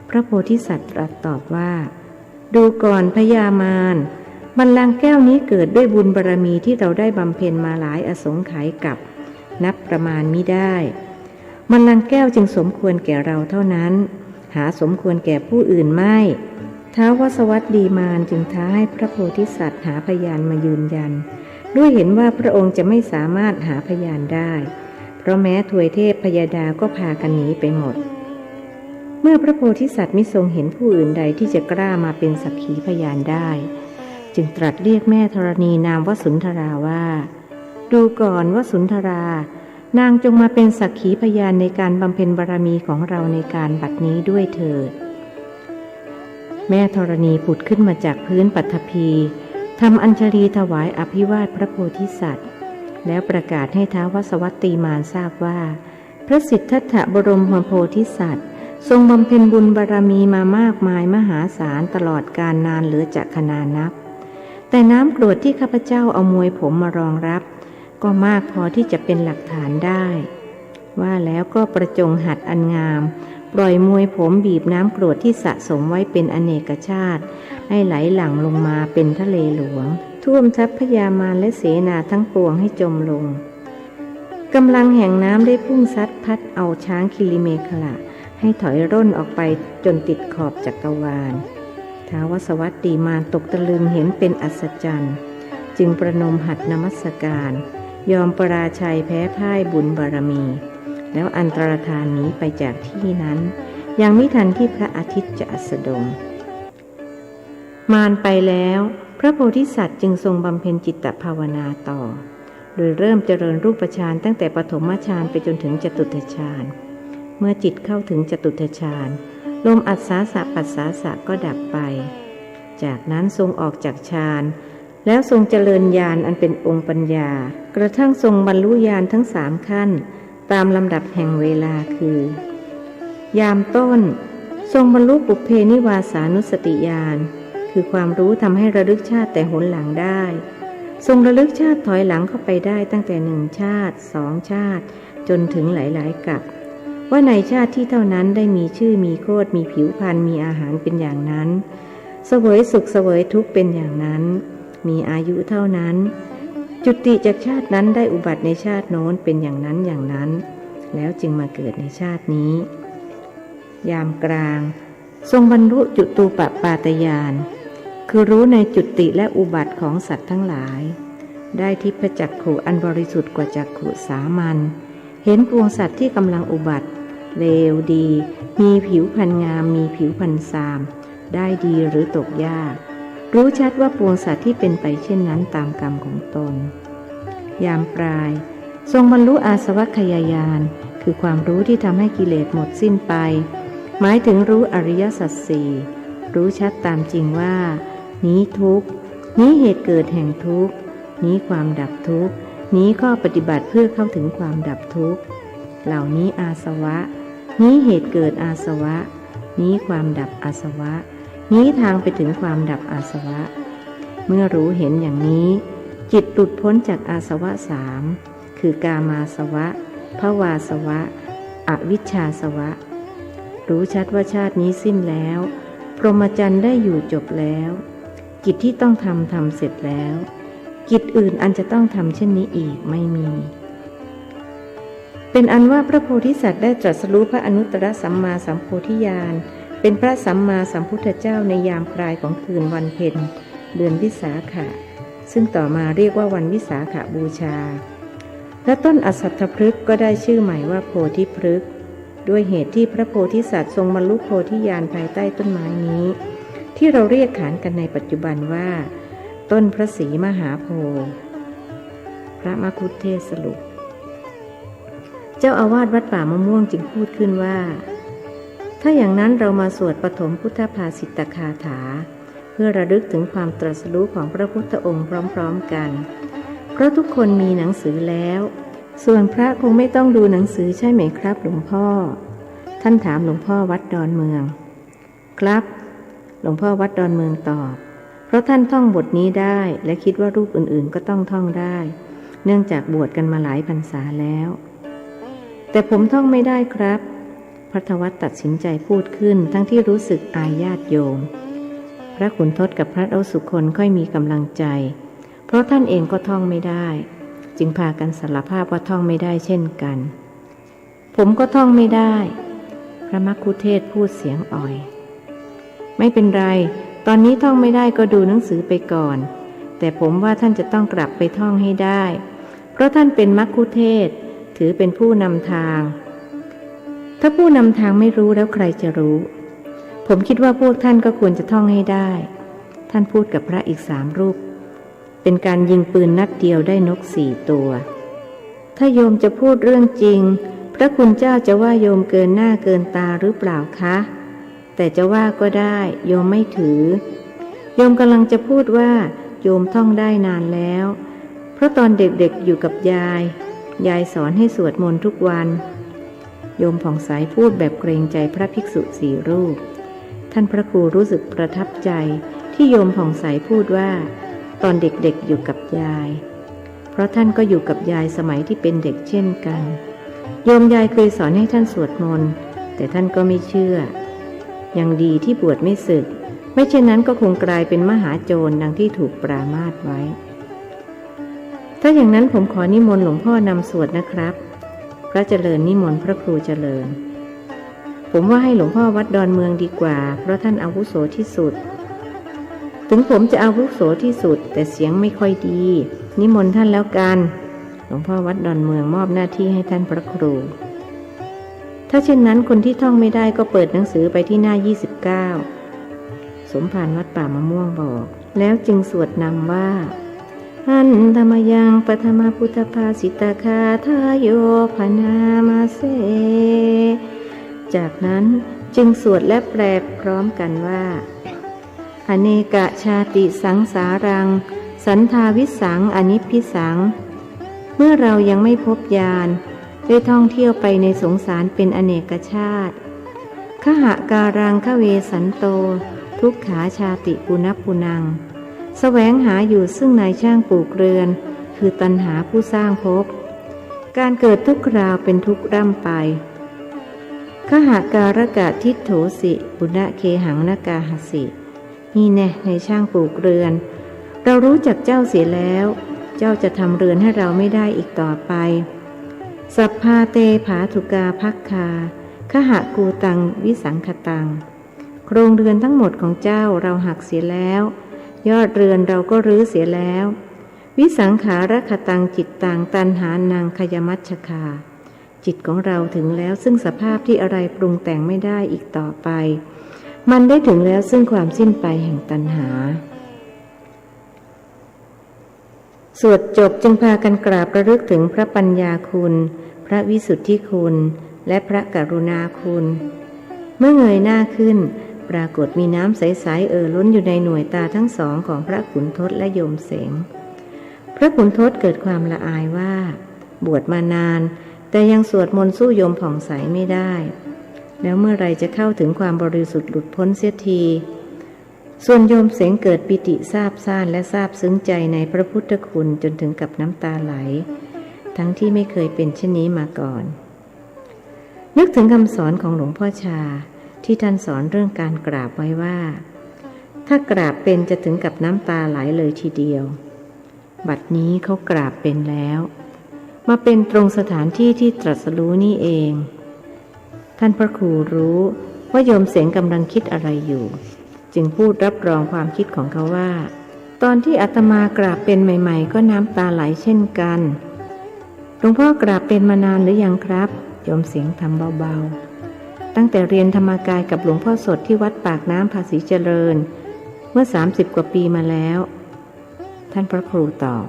พระโพธิสัตว์ตรัสตอบว่าดูก่อนพญามารบัลลังก์แก้วนี้เกิดด้วยบุญบารมีที่เราได้บำเพ็ญมาหลายอสงไขยกับนับประมาณมิได้บัลลังก์แก้วจึงสมควรแก่เราเท่านั้นหาสมควรแก่ผู้อื่นไม่ท้าววสวัตตีมารจึงท้าให้พระโพธิสัตว์หาพยานมายืนยันด้วยเห็นว่าพระองค์จะไม่สามารถหาพยานได้เพราะแม้ทวยเทพพยาดาก็พากันหนีไปหมดเมื่อพระโพธิสัตว์มิทรงเห็นผู้อื่นใดที่จะกล้ามาเป็นสักขีพยานได้จึงตรัสเรียกแม่ธรณีนามวสุนทราว่าดูก่อนวสุนทรานางจงมาเป็นสักขีพยานในการบำเพ็ญบารมีของเราในการบัดนี้ด้วยเถิดแม่ธรณีผุดขึ้นมาจากพื้นปัทภีทำอัญชลีถวายอภิวาทพระโพธิสัตว์แล้วประกาศให้ท้าววสวัตตีมารทราบว่าพระสิทธัตถะบรมโพธิสัตว์ทรงบำเพ็ญบุญบารมีมามากมายมหาศาลตลอดกาลนานเหลือจะขนานับแต่น้ำกรวดที่ข้าพเจ้าเอามวยผมมารองรับก็มากพอที่จะเป็นหลักฐานได้ว่าแล้วก็ประจงหัดอันงามปล่อยมวยผมบีบน้ำกรวดที่สะสมไว้เป็นอเนกชาติให้ไหลหลั่งลงมาเป็นทะเลหลวงท่วมทัพพญามารและเสนาทั้งปวงให้จมลงกำลังแห่งน้ำได้พุ่งซัดพัดเอาช้างคิริเมขละให้ถอยร่นออกไปจนติดขอบจักรวาลท้าววสวัตตีมารตกตะลึงเห็นเป็นอัศจรรย์จึงประนมหัตถ์นมัสการยอมปราชัยแพ้พ่ายบุญบารมีแล้วอันตรธานหนีไปจากที่นั้นยังไม่ทันที่พระอาทิตย์จะอัสดงมารไปแล้วพระโพธิสัตว์จึงทรงบำเพ็ญจิตภาวนาต่อโดยเริ่มเจริญรูปฌานตั้งแต่ปฐมฌานไปจนถึงจตุตฌานเมื่อจิตเข้าถึงจตุตฌานลมอัศสาสะปัสสาสะก็ดับไปจากนั้นทรงออกจากฌานแล้วทรงเจริญญาณอันเป็นองค์ปัญญากระทั่งทรงบรรลุญาณทั้ง3ขั้นตามลำดับแห่งเวลาคือยามต้นทรงบรรลุปุพเพนิวาสานุสติญาณคือความรู้ทำให้ระลึกชาติแต่หนหลังได้ทรงระลึกชาติถอยหลังเข้าไปได้ตั้งแต่1 ชาติ2 ชาติจนถึงหลายๆกับว่าในชาติที่เท่านั้นได้มีชื่อมีโคตรมีผิวพรรณมีอาหารเป็นอย่างนั้นเสวยสุขเสวยทุกข์เป็นอย่างนั้นมีอายุเท่านั้นจุติจากชาตินั้นได้อุบัติในชาติโน้นเป็นอย่างนั้นอย่างนั้นแล้วจึงมาเกิดในชาตินี้ยามกลางทรงบรรลุจุตูปปาตญาณคือรู้ในจุติและอุบัติของสัตว์ทั้งหลายได้ทิพจักขุอันบริสุทธิ์กว่าจักขุสามัญเห็นปวงสัตว์ที่กำลังอุบัติเลวดีมีผิวพรรณงามมีผิวพรรณทรามได้ดีหรือตกยากรู้ชัดว่าปวงสัตว์ที่เป็นไปเช่นนั้นตามกรรมของตนยามปลายทรงบรรลุอาสวัคยายานคือความรู้ที่ทำให้กิเลสหมดสิ้นไปหมายถึงรู้อริยสัจสี่รู้ชัดตามจริงว่านี้ทุกข์นี้เหตุเกิดแห่งทุกข์นี้ความดับทุกข์นี้ข้อปฏิบัติเพื่อเข้าถึงความดับทุกข์เหล่านี้อาสวะนี้เหตุเกิดอาสวะนี้ความดับอาสวะนี้ทางไปถึงความดับอาสวะเมื่อรู้เห็นอย่างนี้จิตหลุดพ้นจากอาสวะ3คือกามาสวะภวาสวะอวิชชาสวะรู้ชัดว่าชาตินี้สิ้นแล้วพรหมจรรย์ได้อยู่จบแล้วกิจที่ต้องทำเสร็จแล้วกิจอื่นอันจะต้องทำเช่นนี้อีกไม่มีเป็นอันว่าพระโพธิสัตว์ได้ตรัสรู้พระอนุตตรสัมมาสัมโพธิญาณเป็นพระสัมมาสัมพุทธเจ้าในยามคลายของคืนวันเพ็ญเดือนวิสาขะซึ่งต่อมาเรียกว่าวันวิสาขบูชาและต้นอสัทธพฤกษ์ก็ได้ชื่อใหม่ว่าโพธิพฤกษ์ด้วยเหตุที่พระโพธิสัตว์ทรงบรรลุโพธิญาณภายใต้ต้นไม้นี้ที่เราเรียกขานกันในปัจจุบันว่าต้นพระศรีมหาโพธิ์พระมคุฏเทศสรุปเจ้าอาวาสวัดป่ามะม่วงจึงพูดขึ้นว่าท ถ้าอย่างนั้นเรามาสวดปฐมพุทธภาสิตคาถาเพื่อระลึกถึงความตรัสรู้ของพระพุทธองค์พร้อมๆกันเพราะทุกคนมีหนังสือแล้วส่วนพระคงไม่ต้องดูหนังสือใช่ไหมครับหลวงพ่อท่านถามหลวงพ่อวัดดอนเมืองครับหลวงพ่อวัดดอนเมืองตอบเพราะท่านท่องบทนี้ได้และคิดว่ารูปอื่นๆก็ต้องท่องได้เนื่องจากบวชกันมาหลายพรรษาแล้วแต่ผมท่องไม่ได้ครับพระธวัฒน์ตัดสินใจพูดขึ้นทั้งที่รู้สึกอายญาติโยมพระขุนทดกับพระโอสุคนค่อยมีกำลังใจเพราะท่านเองก็ท่องไม่ได้จึงพากันสารภาพว่าท่องไม่ได้เช่นกันผมก็ท่องไม่ได้พระมัคคุเทศก์พูดเสียงอ่อยไม่เป็นไรตอนนี้ท่องไม่ได้ก็ดูหนังสือไปก่อนแต่ผมว่าท่านจะต้องกลับไปท่องให้ได้เพราะท่านเป็นมัคคุเทศก์ถือเป็นผู้นำทางถ้าผู้นำทางไม่รู้แล้วใครจะรู้ผมคิดว่าพวกท่านก็ควรจะท่องให้ได้ท่านพูดกับพระอีก3 รูปเป็นการยิงปืนนัดเดียวได้นก4 ตัวถ้าโยมจะพูดเรื่องจริงพระคุณเจ้าจะว่าโยมเกินหน้าเกินตาหรือเปล่าคะแต่จะว่าก็ได้โยมไม่ถือโยมกำลังจะพูดว่าโยมท่องได้นานแล้วเพราะตอนเด็กๆอยู่กับยายสอนให้สวดมนต์ทุกวันโยมผ่องใสพูดแบบเกรงใจพระภิกษุ4 รูปท่านพระครูรู้สึกประทับใจที่โยมผ่องใสพูดว่าตอนเด็กๆอยู่กับยายเพราะท่านก็อยู่กับยายสมัยที่เป็นเด็กเช่นกันโยมยายเคยสอนให้ท่านสวดมนต์แต่ท่านก็ไม่เชื่อยังดีที่บวชไม่สึกไม่เช่นนั้นก็คงกลายเป็นมหาโจรดังที่ถูกปรามาสไว้ถ้าอย่างนั้นผมขอนิมนต์หลวงพ่อนำสวดนะครับพระเจริญนิมนต์พระครูเจริญผมว่าให้หลวงพ่อวัดดอนเมืองดีกว่าเพราะท่านอาวุโสที่สุดถึงผมจะอาวุโสที่สุดแต่เสียงไม่ค่อยดีนิมนต์ท่านแล้วกันหลวงพ่อวัดดอนเมืองมอบหน้าที่ให้ท่านพระครูถ้าเช่นนั้นคนที่ท่องไม่ได้ก็เปิดหนังสือไปที่หน้า29สมภารวัดป่ามะม่วงบอกแล้วจึงสวดนำว่าหันธรรมยังปฐมพุทธภาสิตคาทาโยพนามาเสจากนั้นจึงสวดและแปลพร้อมกันว่าอเนกชาติสังสารังสันทาวิสังอนิพพิสังเมื่อเรายังไม่พบญาณได้ท่องเที่ยวไปในสงสารเป็นอเนกชาติขหะการังขเวสันโตทุกขาชาติปุณปุนังแสวงหาอยู่ซึ่งนายช่างปลูกเรือนคือตัณหาผู้สร้างภพการเกิดทุกคราวเป็นทุกข์ร่ำไปขหาการกะทิฏโถสิปุณเคหังนกาหสินี่แน่ในช่างปลูกเรือนเรารู้จักเจ้าเสียแล้วเจ้าจะทำเรือนให้เราไม่ได้อีกต่อไปสัพพาเตผาถุกาภักคาขหะกูตังวิสังคตังโครงเรือนทั้งหมดของเจ้าเราหักเสียแล้วยอดเรือนเราก็รื้อเสียแล้ววิสังขารคตังจิตตังตัณหานังขยมัชฌคาจิตของเราถึงแล้วซึ่งสภาพที่อะไรปรุงแต่งไม่ได้อีกต่อไปมันได้ถึงแล้วซึ่งความสิ้นไปแห่งตัณหาสวดจบจึงพากันกราบระลึกถึงพระปัญญาคุณพระวิสุทธิคุณและพระกรุณาคุณเมื่อเงยหน้าขึ้นปรากฏมีน้ำใสๆล้นอยู่ในหน่วยตาทั้งสองของพระขุนทดและโยมเสงพระขุนทดเกิดความละอายว่าบวชมานานแต่ยังสวดมนต์สู้โยมผ่องใสไม่ได้แล้วเมื่อไรจะเข้าถึงความบริสุทธิ์หลุดพ้นเสียทีส่วนโยมเสงเกิดปิติซาบซ่านและซาบซึ้งใจในพระพุทธคุณจนถึงกับน้ำตาไหลทั้งที่ไม่เคยเป็นเช่นนี้มาก่อนนึกถึงคำสอนของหลวงพ่อชาที่ท่านสอนเรื่องการกราบไว้ว่าถ้ากราบเป็นจะถึงกับน้ำตาไหลเลยทีเดียวบัดนี้เขากราบเป็นแล้วมาเป็นตรงสถานที่ที่ตรัสรู้นี่เองท่านพระครูรู้ว่าโยมเสงกำลังคิดอะไรอยู่จึงพูดรับรองความคิดของเขาว่าตอนที่อาตมากราบเป็นใหม่ๆก็น้ำตาไหลเช่นกันหลวงพ่อกราบเป็นมานานหรือยังครับโยมเสงทำเบาๆตั้งแต่เรียนธรรมกายกับหลวงพ่อสดที่วัดปากน้ำภาษีเจริญเมื่อ30 กว่าปีมาแล้วท่านพระครูตอบ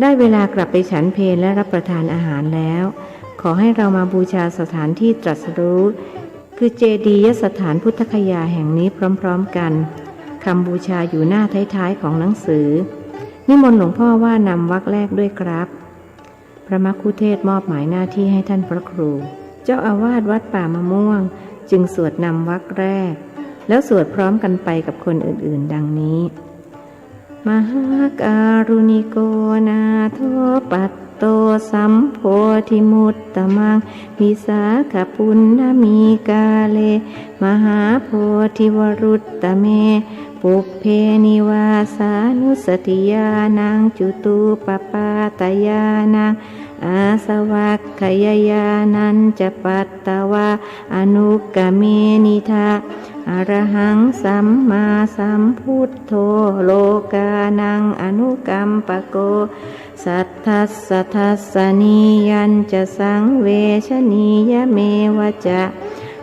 ได้เวลากลับไปฉันเพลและรับประทานอาหารแล้วขอให้เรามาบูชาสถานที่ตรัสรู้ คือเจดียสถานพุทธคยาแห่งนี้พร้อมๆกันคำบูชาอยู่หน้าท้ายๆของหนังสือนิมนต์หลวงพ่อว่านำวรรคแรกด้วยครับพระมัคคุเทศก์มอบหมายหน้าที่ให้ท่านพระครูเจ้าอาวาสวัดป่ามะม่วงจึงสวดนำวรรคแรกแล้วสวดพร้อมกันไปกับคนอื่นๆดังนี้มหาการุณิโกนาโทปัตโตสัมโพธิมุตตมังวิสาขปุณณมีกาเลมหาโพธิวรุตตเมปุพเพนิวาสานุสติญาณังจุตูปปาตญาณังอาสวัคขยญาณัญจปัตตวาอนุกเมนิทาอรหังสัมมาสัมพุทโธโลกานังอนุกัมปโกสัทธัสสะทัสสนียัญจะสังเวชนียเมวะจะ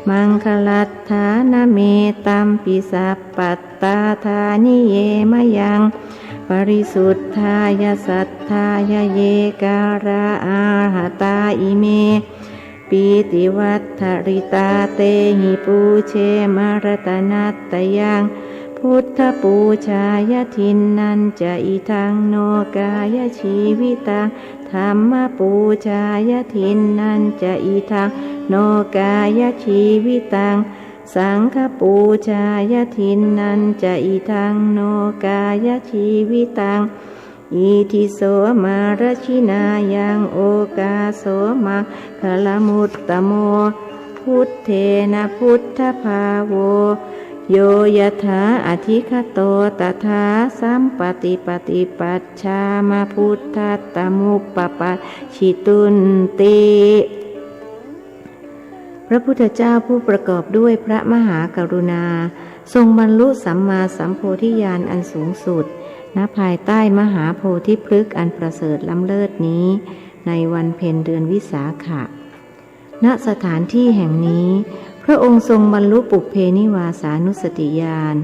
มังคลัตถานะเมตัมปิสัพปัตตาธานิเยมะยังปริสุทธายสัทธายเยการะอาหตาอิเมปีติวัฏฐริตาเตหิปูเชมรตนัตตยังพุทธปูชายทินนันจะอิทังโนกายชีวิตังธรรมปูชายทินนันจะอิทังโนกายชีวิตังสังฆปูชายทินนันจะอิทังโนกายชีวิตังอิทิโสมารชินายังโอกาโสมังคลมุตตโมพุทเทนะพุทธภาโวโยยถาอธิคโตตถาสัมปติปฏิปัชฌามาพุทธัตตมุปปัชชิตุนติพระพุทธเจ้าผู้ประกอบด้วยพระมหากรุณาทรงบรรลุสัมมาสัมโพธิญาณอันสูงสุดณภายใต้มหาโพธิพฤกษ์อันประเสริฐล้ำเลิศนี้ในวันเพ็ญเดือนวิสาขะณสถานที่แห่งนี้พระองค์ทรงบรรลุปุพเพนิวาสานุสติญาณ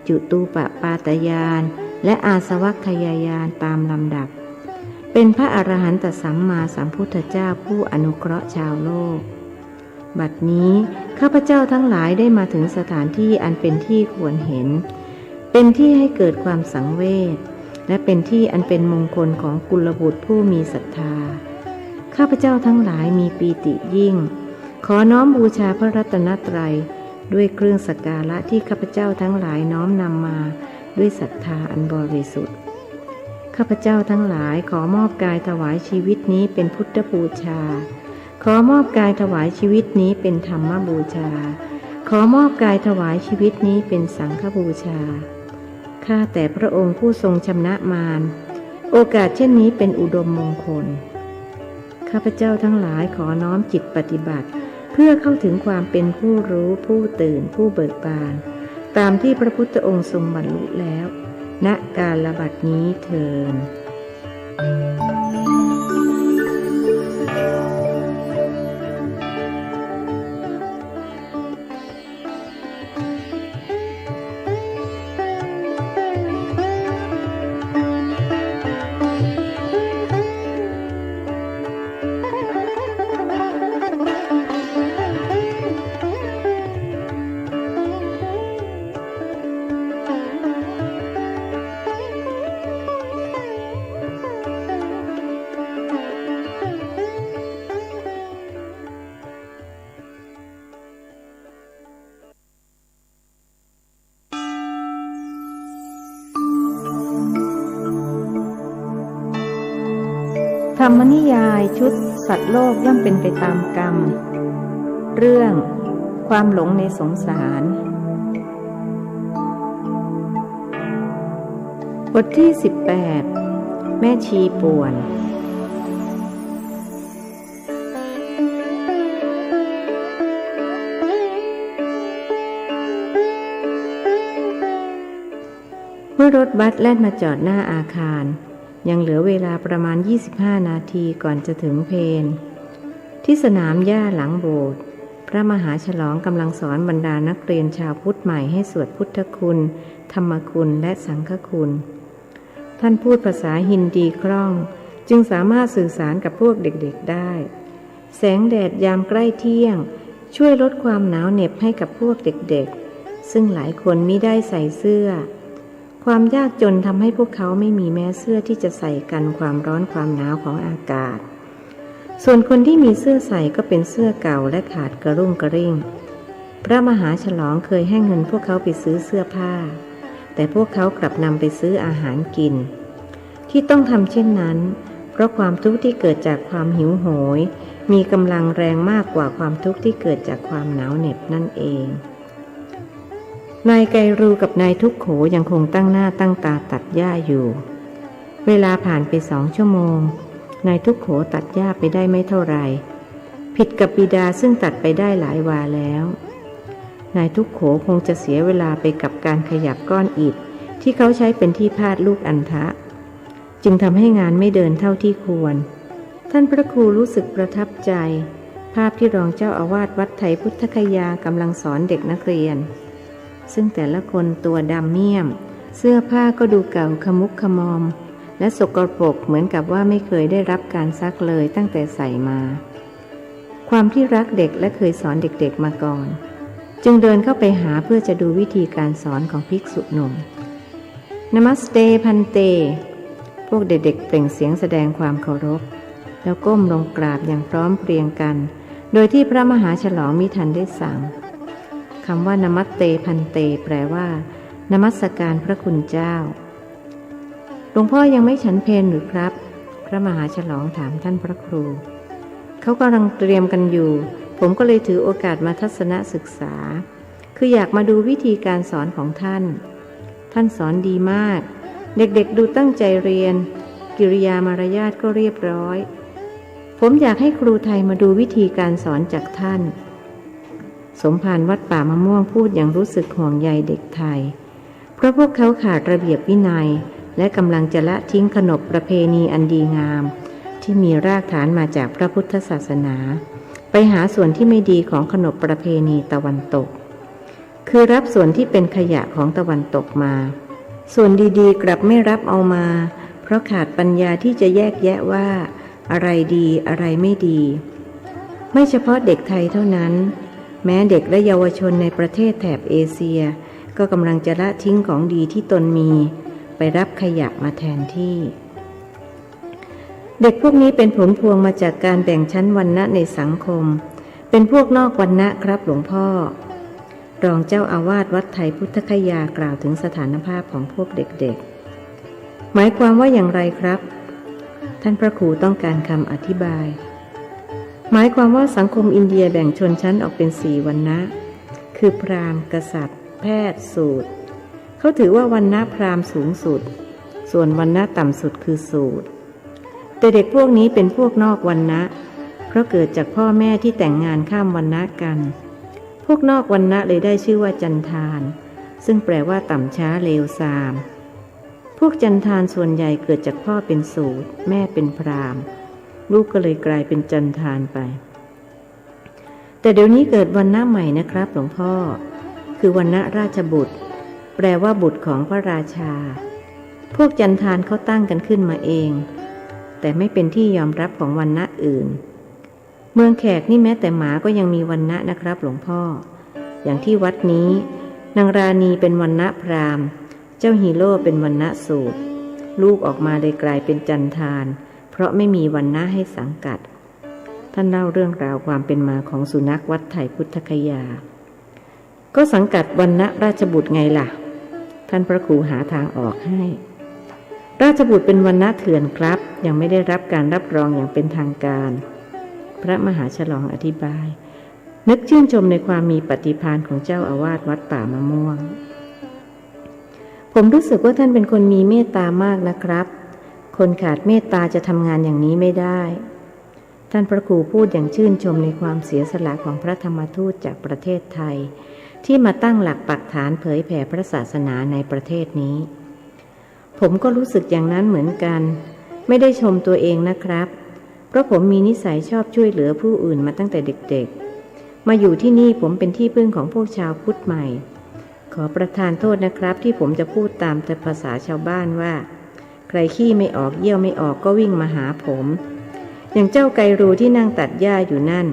จุตูปปาตญาณและอาสวัคคยญาณตามลำดับเป็นพระอรหันตสัมมาสัมพุทธเจ้าผู้อนุเคราะห์ชาวโลกบัดนี้ข้าพเจ้าทั้งหลายได้มาถึงสถานที่อันเป็นที่ควรเห็นเป็นที่ให้เกิดความสังเวชและเป็นที่อันเป็นมงคลของกุลบุตรผู้มีศรัทธาข้าพเจ้าทั้งหลายมีปีติยิ่งขอน้อมบูชาพระรัตนตรัยด้วยเครื่องสักการะที่ข้าพเจ้าทั้งหลายน้อมนำมาด้วยศรัทธาอันบริสุทธิ์ข้าพเจ้าทั้งหลายขอมอบกายถวายชีวิตนี้เป็นพุทธบูชาขอมอบกายถวายชีวิตนี้เป็นธรรมบูชาขอมอบกายถวายชีวิตนี้เป็นสังฆบูชาข้าแต่พระองค์ผู้ทรงชำนะมารโอกาสเช่นนี้เป็นอุดมมงคลข้าพเจ้าทั้งหลายขอน้อมจิตปฏิบัติเพื่อเข้าถึงความเป็นผู้รู้ผู้ตื่นผู้เบิกบานตามที่พระพุทธองค์ทรงบรรลุแล้วณกาลบัดนี้เทอญธรรมนิยายชุดสัตว์โลกย่อมเป็นไปตามกรรมเรื่องความหลงในสงสารบทที่18แม่ชีป่วนเมื่อรถบัสแล่นมาจอดหน้าอาคารยังเหลือเวลาประมาณ25นาทีก่อนจะถึงเพลที่สนามหญ้าหลังโบสถ์พระมหาฉลองกำลังสอนบรรดานักเรียนชาวพุทธใหม่ให้สวดพุทธคุณธรรมคุณและสังฆคุณท่านพูดภาษาฮินดีคล่องจึงสามารถสื่อสารกับพวกเด็กๆได้แสงแดดยามใกล้เที่ยง ช่วยลดความหนาวเหน็บให้กับพวกเด็กๆซึ่งหลายคนมิได้ใส่เสื้อความยากจนทำให้พวกเขาไม่มีแม้เสื้อที่จะใส่กันความร้อนความหนาวของอากาศส่วนคนที่มีเสื้อใส่ก็เป็นเสื้อเก่าและขาดกระรุ่งกระริ่งพระมหาฉลองเคยให้เงินพวกเขาไปซื้อเสื้อผ้าแต่พวกเขากลับนำไปซื้ออาหารกินที่ต้องทำเช่นนั้นเพราะความทุกข์ที่เกิดจากความหิวโหยมีกำลังแรงมากกว่าความทุกข์ที่เกิดจากความหนาวเหน็บนั่นเองนายไกรูกับนายทุกโขยังคงตั้งหน้าตั้งตาตัดหญ้าอยู่เวลาผ่านไป2 ชั่วโมงนายทุกโขตัดหญ้าไปได้ไม่เท่าไหร่ผิดกับบิดาซึ่งตัดไปได้หลายวาแล้วนายทุกโขคงจะเสียเวลาไปกับการขยับก้อนอิฐที่เขาใช้เป็นที่พาดลูกอัณฑะจึงทำให้งานไม่เดินเท่าที่ควรท่านพระครูรู้สึกประทับใจภาพที่รองเจ้าอาวาสวัดไถพุทธคยากำลังสอนเด็กนักเรียนซึ่งแต่ละคนตัวดำเมี่ยมเสื้อผ้าก็ดูเก่าขมุกขมอมและสกปรกเหมือนกับว่าไม่เคยได้รับการซักเลยตั้งแต่ใส่มาความที่รักเด็กและเคยสอนเด็กๆมาก่อนจึงเดินเข้าไปหาเพื่อจะดูวิธีการสอนของภิกษุหนุ่มนมัสเตพันเตพวกเด็กๆเปล่งเสียงแสดงความเคารพแล้วก้มลงกราบอย่างพร้อมเพรียงกันโดยที่พระมหาฉลองมิทันได้สั่งคำว่านมัสเตพันเตแปลว่านมัสการพระคุณเจ้าหลวงพ่อยังไม่ฉันเพลหรือครับพระมหาฉลองถามท่านพระครูเขากำลังเตรียมกันอยู่ผมก็เลยถือโอกาสมาทัศนศึกษาคืออยากมาดูวิธีการสอนของท่านสอนดีมากเด็กๆดูตั้งใจเรียนกิริยามารยาทก็เรียบร้อยผมอยากให้ครูไทยมาดูวิธีการสอนจากท่านสมภารวัดป่ามะม่วงพูดอย่างรู้สึกห่วงใยเด็กไทยเพราะพวกเขาขาดระเบียบวินัยและกำลังจะละทิ้งขนบประเพณีอันดีงามที่มีรากฐานมาจากพระพุทธศาสนาไปหาส่วนที่ไม่ดีของขนบประเพณีตะวันตกคือรับส่วนที่เป็นขยะของตะวันตกมาส่วนดีๆกลับไม่รับเอามาเพราะขาดปัญญาที่จะแยกแยะว่าอะไรดีอะไรไม่ดีไม่เฉพาะเด็กไทยเท่านั้นแม้เด็กและเยาวชนในประเทศแถบเอเชียก็กำลังจะละทิ้งของดีที่ตนมีไปรับขยะมาแทนที่เด็กพวกนี้เป็นผลพวงมาจากการแบ่งชั้นวรรณะในสังคมเป็นพวกนอกวรรณะครับหลวงพ่อรองเจ้าอาวาสวัดไถพุทธคยากล่าวถึงสถานภาพของพวกเด็กๆหมายความว่าอย่างไรครับท่านพระครูต้องการคำอธิบายหมายความว่าสังคมอินเดียแบ่งชนชั้นออกเป็น4 วรรณะคือพราหมณ์กษัตริย์แพทย์สูตรเขาถือว่าวรรณะพราหมณ์สูงสุดส่วนวรรณะต่ำสุดคือสูตรแต่เด็กพวกนี้เป็นพวกนอกวรรณะเพราะเกิดจากพ่อแม่ที่แต่งงานข้ามวรรณะกันพวกนอกวรรณะเลยได้ชื่อว่าจันทานซึ่งแปลว่าต่ำช้าเลวทรามพวกจันทานส่วนใหญ่เกิดจากพ่อเป็นสูตรแม่เป็นพราหมณ์ลูกก็เลยกลายเป็นจันทานไปแต่เดี๋ยวนี้เกิดวรรณะใหม่นะครับหลวงพ่อคือวรรณะราชบุตรแปลว่าบุตรของพระราชาพวกจันทานเขาตั้งกันขึ้นมาเองแต่ไม่เป็นที่ยอมรับของวรรณะอื่นเมืองแขกนี่แม้แต่หมาก็ยังมีวรรณะนะครับหลวงพ่ออย่างที่วัดนี้นางราณีเป็นวรรณะพราหมณ์เจ้าฮีโร่เป็นวรรณะสูตรลูกออกมาเลยกลายเป็นจันทานเพราะไม่มีวรรณะให้สังกัดท่านเล่าเรื่องราวความเป็นมาของสุนัขวัดไถพุทธคยาก็สังกัดวรรณะราชบุตรไงล่ะท่านพระครูหาทางออกให้ราชบุตรเป็นวรรณะเถื่อนครับยังไม่ได้รับการรับรองอย่างเป็นทางการพระมหาฉลองอธิบายนึกชื่นชมในความมีปฏิภาณของเจ้าอาวาสวัดป่ามะม่วงผมรู้สึกว่าท่านเป็นคนมีเมตตามากนะครับคนขาดเมตตาจะทำงานอย่างนี้ไม่ได้ท่านพระครูพูดอย่างชื่นชมในความเสียสละของพระธรรมทูตจากประเทศไทยที่มาตั้งหลักปักฐานเผยแผ่พระศาสนาในประเทศนี้ผมก็รู้สึกอย่างนั้นเหมือนกันไม่ได้ชมตัวเองนะครับเพราะผมมีนิสัยชอบช่วยเหลือผู้อื่นมาตั้งแต่เด็กๆมาอยู่ที่นี่ผมเป็นที่พึ่งของพวกชาวพุทธใหม่ขอประทานโทษนะครับที่ผมจะพูดตามแต่ภาษาชาวบ้านว่าใครขี้ไม่ออกเยี่ยวไม่ออกก็วิ่งมาหาผมอย่างเจ้าไกรูที่นั่งตัดหญ้าอยู่นั่น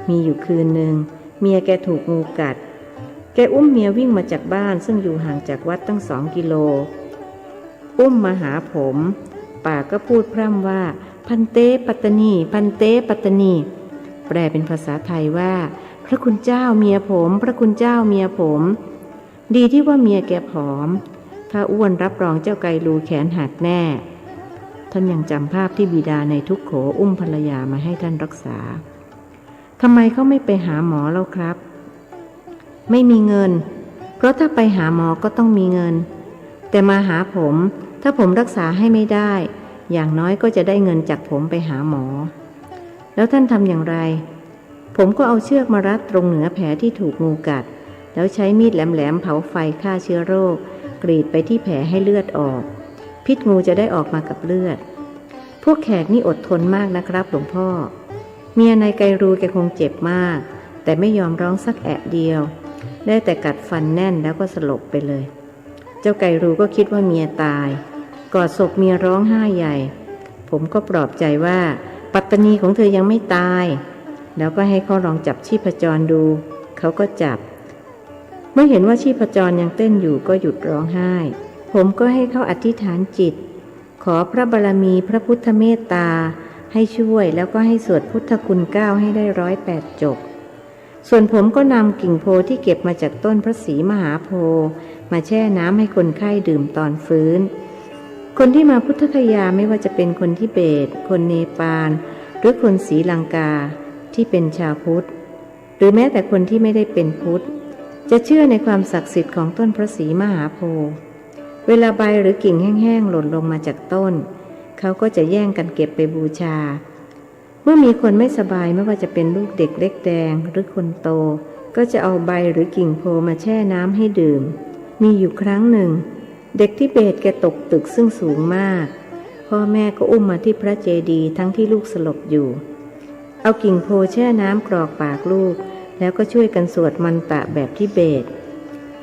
มีอยู่คืนหนึ่ง เมียแกถูกงูกัดแกอุ้มเมียวิ่งมาจากบ้านซึ่งอยู่ห่างจากวัดตั้ง2 กิโลอุ้มมาหาผมปากก็พูดพร่ำว่าพันเตปัตตนีพันเตปัตตนีแปลเป็นภาษาไทยว่าพระคุณเจ้าเมียผมพระคุณเจ้าเมียผมดีที่ว่าเมียแกผอมถ้าอ้วนรับรองเจ้าไก่รูแขนหักแน่ท่านยังจำภาพที่บิดาในทุกโขอุ้มภรรยามาให้ท่านรักษาทำไมเขาไม่ไปหาหมอแล้วครับไม่มีเงินเพราะถ้าไปหาหมอก็ต้องมีเงินแต่มาหาผมถ้าผมรักษาให้ไม่ได้อย่างน้อยก็จะได้เงินจากผมไปหาหมอแล้วท่านทำอย่างไรผมก็เอาเชือกมารัดตรงเหนือแผลที่ถูกงูกัดแล้วใช้มีดแหลมๆเผาไฟฆ่าเชื้อโรคกรีดไปที่แผลให้เลือดออกพิษงูจะได้ออกมากับเลือดพวกแขกนี่อดทนมากนะครับหลวงพ่อเมียนายไกรูแกคงเจ็บมากแต่ไม่ยอมร้องสักแอะเดียวได้แต่กัดฟันแน่นแล้วก็สลบไปเลยเจ้าไกรูก็คิดว่าเมียตายกอดศพเมียร้องไห้ใหญ่ผมก็ปลอบใจว่าปัตตนีของเธอยังไม่ตายแล้วก็ให้เขาลองจับชีพจรดูเขาก็จับเมื่อเห็นว่าชีพจรยังเต้นอยู่ก็หยุดร้องไห้ผมก็ให้เขาอธิษฐานจิตขอพระบารมีพระพุทธเมตตาให้ช่วยแล้วก็ให้สวดพุทธคุณ9ให้ได้108 จบส่วนผมก็นำกิ่งโพที่เก็บมาจากต้นพระศรีมหาโพธิ์มาแช่น้ำให้คนไข้ดื่มตอนฟื้นคนที่มาพุทธคยาไม่ว่าจะเป็นคนทิเบตคนเนปาลหรือคนศรีลังกาที่เป็นชาวพุทธหรือแม้แต่คนที่ไม่ได้เป็นพุทธจะเชื่อในความศักดิ์สิทธิ์ของต้นพระศรีมหาโพธิ์เวลาใบหรือกิ่งแห้งๆหล่นลงมาจากต้นเขาก็จะแย่งกันเก็บไปบูชาเมื่อมีคนไม่สบายไม่ว่าจะเป็นลูกเด็กเล็กแดงหรือคนโตก็จะเอาใบหรือกิ่งโพมาแช่น้ำให้ดื่มมีอยู่ครั้งหนึ่งเด็กทิเบตแกตกตึกซึ่งสูงมากพ่อแม่ก็อุ้มมาที่พระเจดีย์ทั้งที่ลูกสลบอยู่เอากิ่งโพแช่น้ำกรอกปากลูกแล้วก็ช่วยกันสวดมันตะแบบทิเบต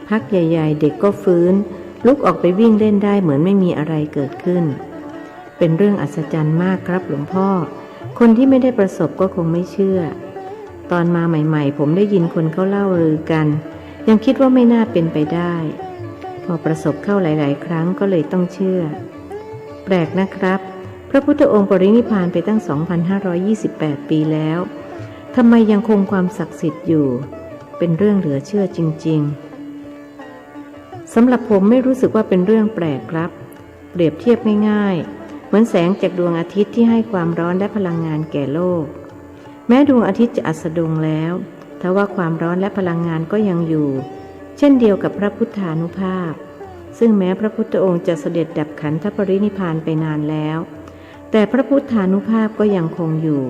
พักใหญ่ๆเด็กก็ฟื้นลุกออกไปวิ่งเล่นได้เหมือนไม่มีอะไรเกิดขึ้นเป็นเรื่องอัศจรรย์มากครับหลวงพ่อคนที่ไม่ได้ประสบก็คงไม่เชื่อตอนมาใหม่ๆผมได้ยินคนเขาเล่าลือกันยังคิดว่าไม่น่าเป็นไปได้พอประสบเข้าหลายๆครั้งก็เลยต้องเชื่อแปลกนะครับพระพุทธองค์ปรินิพพานไปตั้ง 2,528 ปีแล้วทำไมยังคงความศักดิ์สิทธิ์อยู่เป็นเรื่องเหลือเชื่อจริงๆสำหรับผมไม่รู้สึกว่าเป็นเรื่องแปลกครับเปรียบเทียบง่ายๆเหมือนแสงจากดวงอาทิตย์ที่ให้ความร้อนและพลังงานแก่โลกแม้ดวงอาทิตย์จะอัสดงแล้วทว่าความร้อนและพลังงานก็ยังอยู่เช่นเดียวกับพระพุทธานุภาพซึ่งแม้พระพุทธองค์จะเสด็จดับขันธปรินิพพานไปนานแล้วแต่พระพุทธานุภาพก็ยังคงอยู่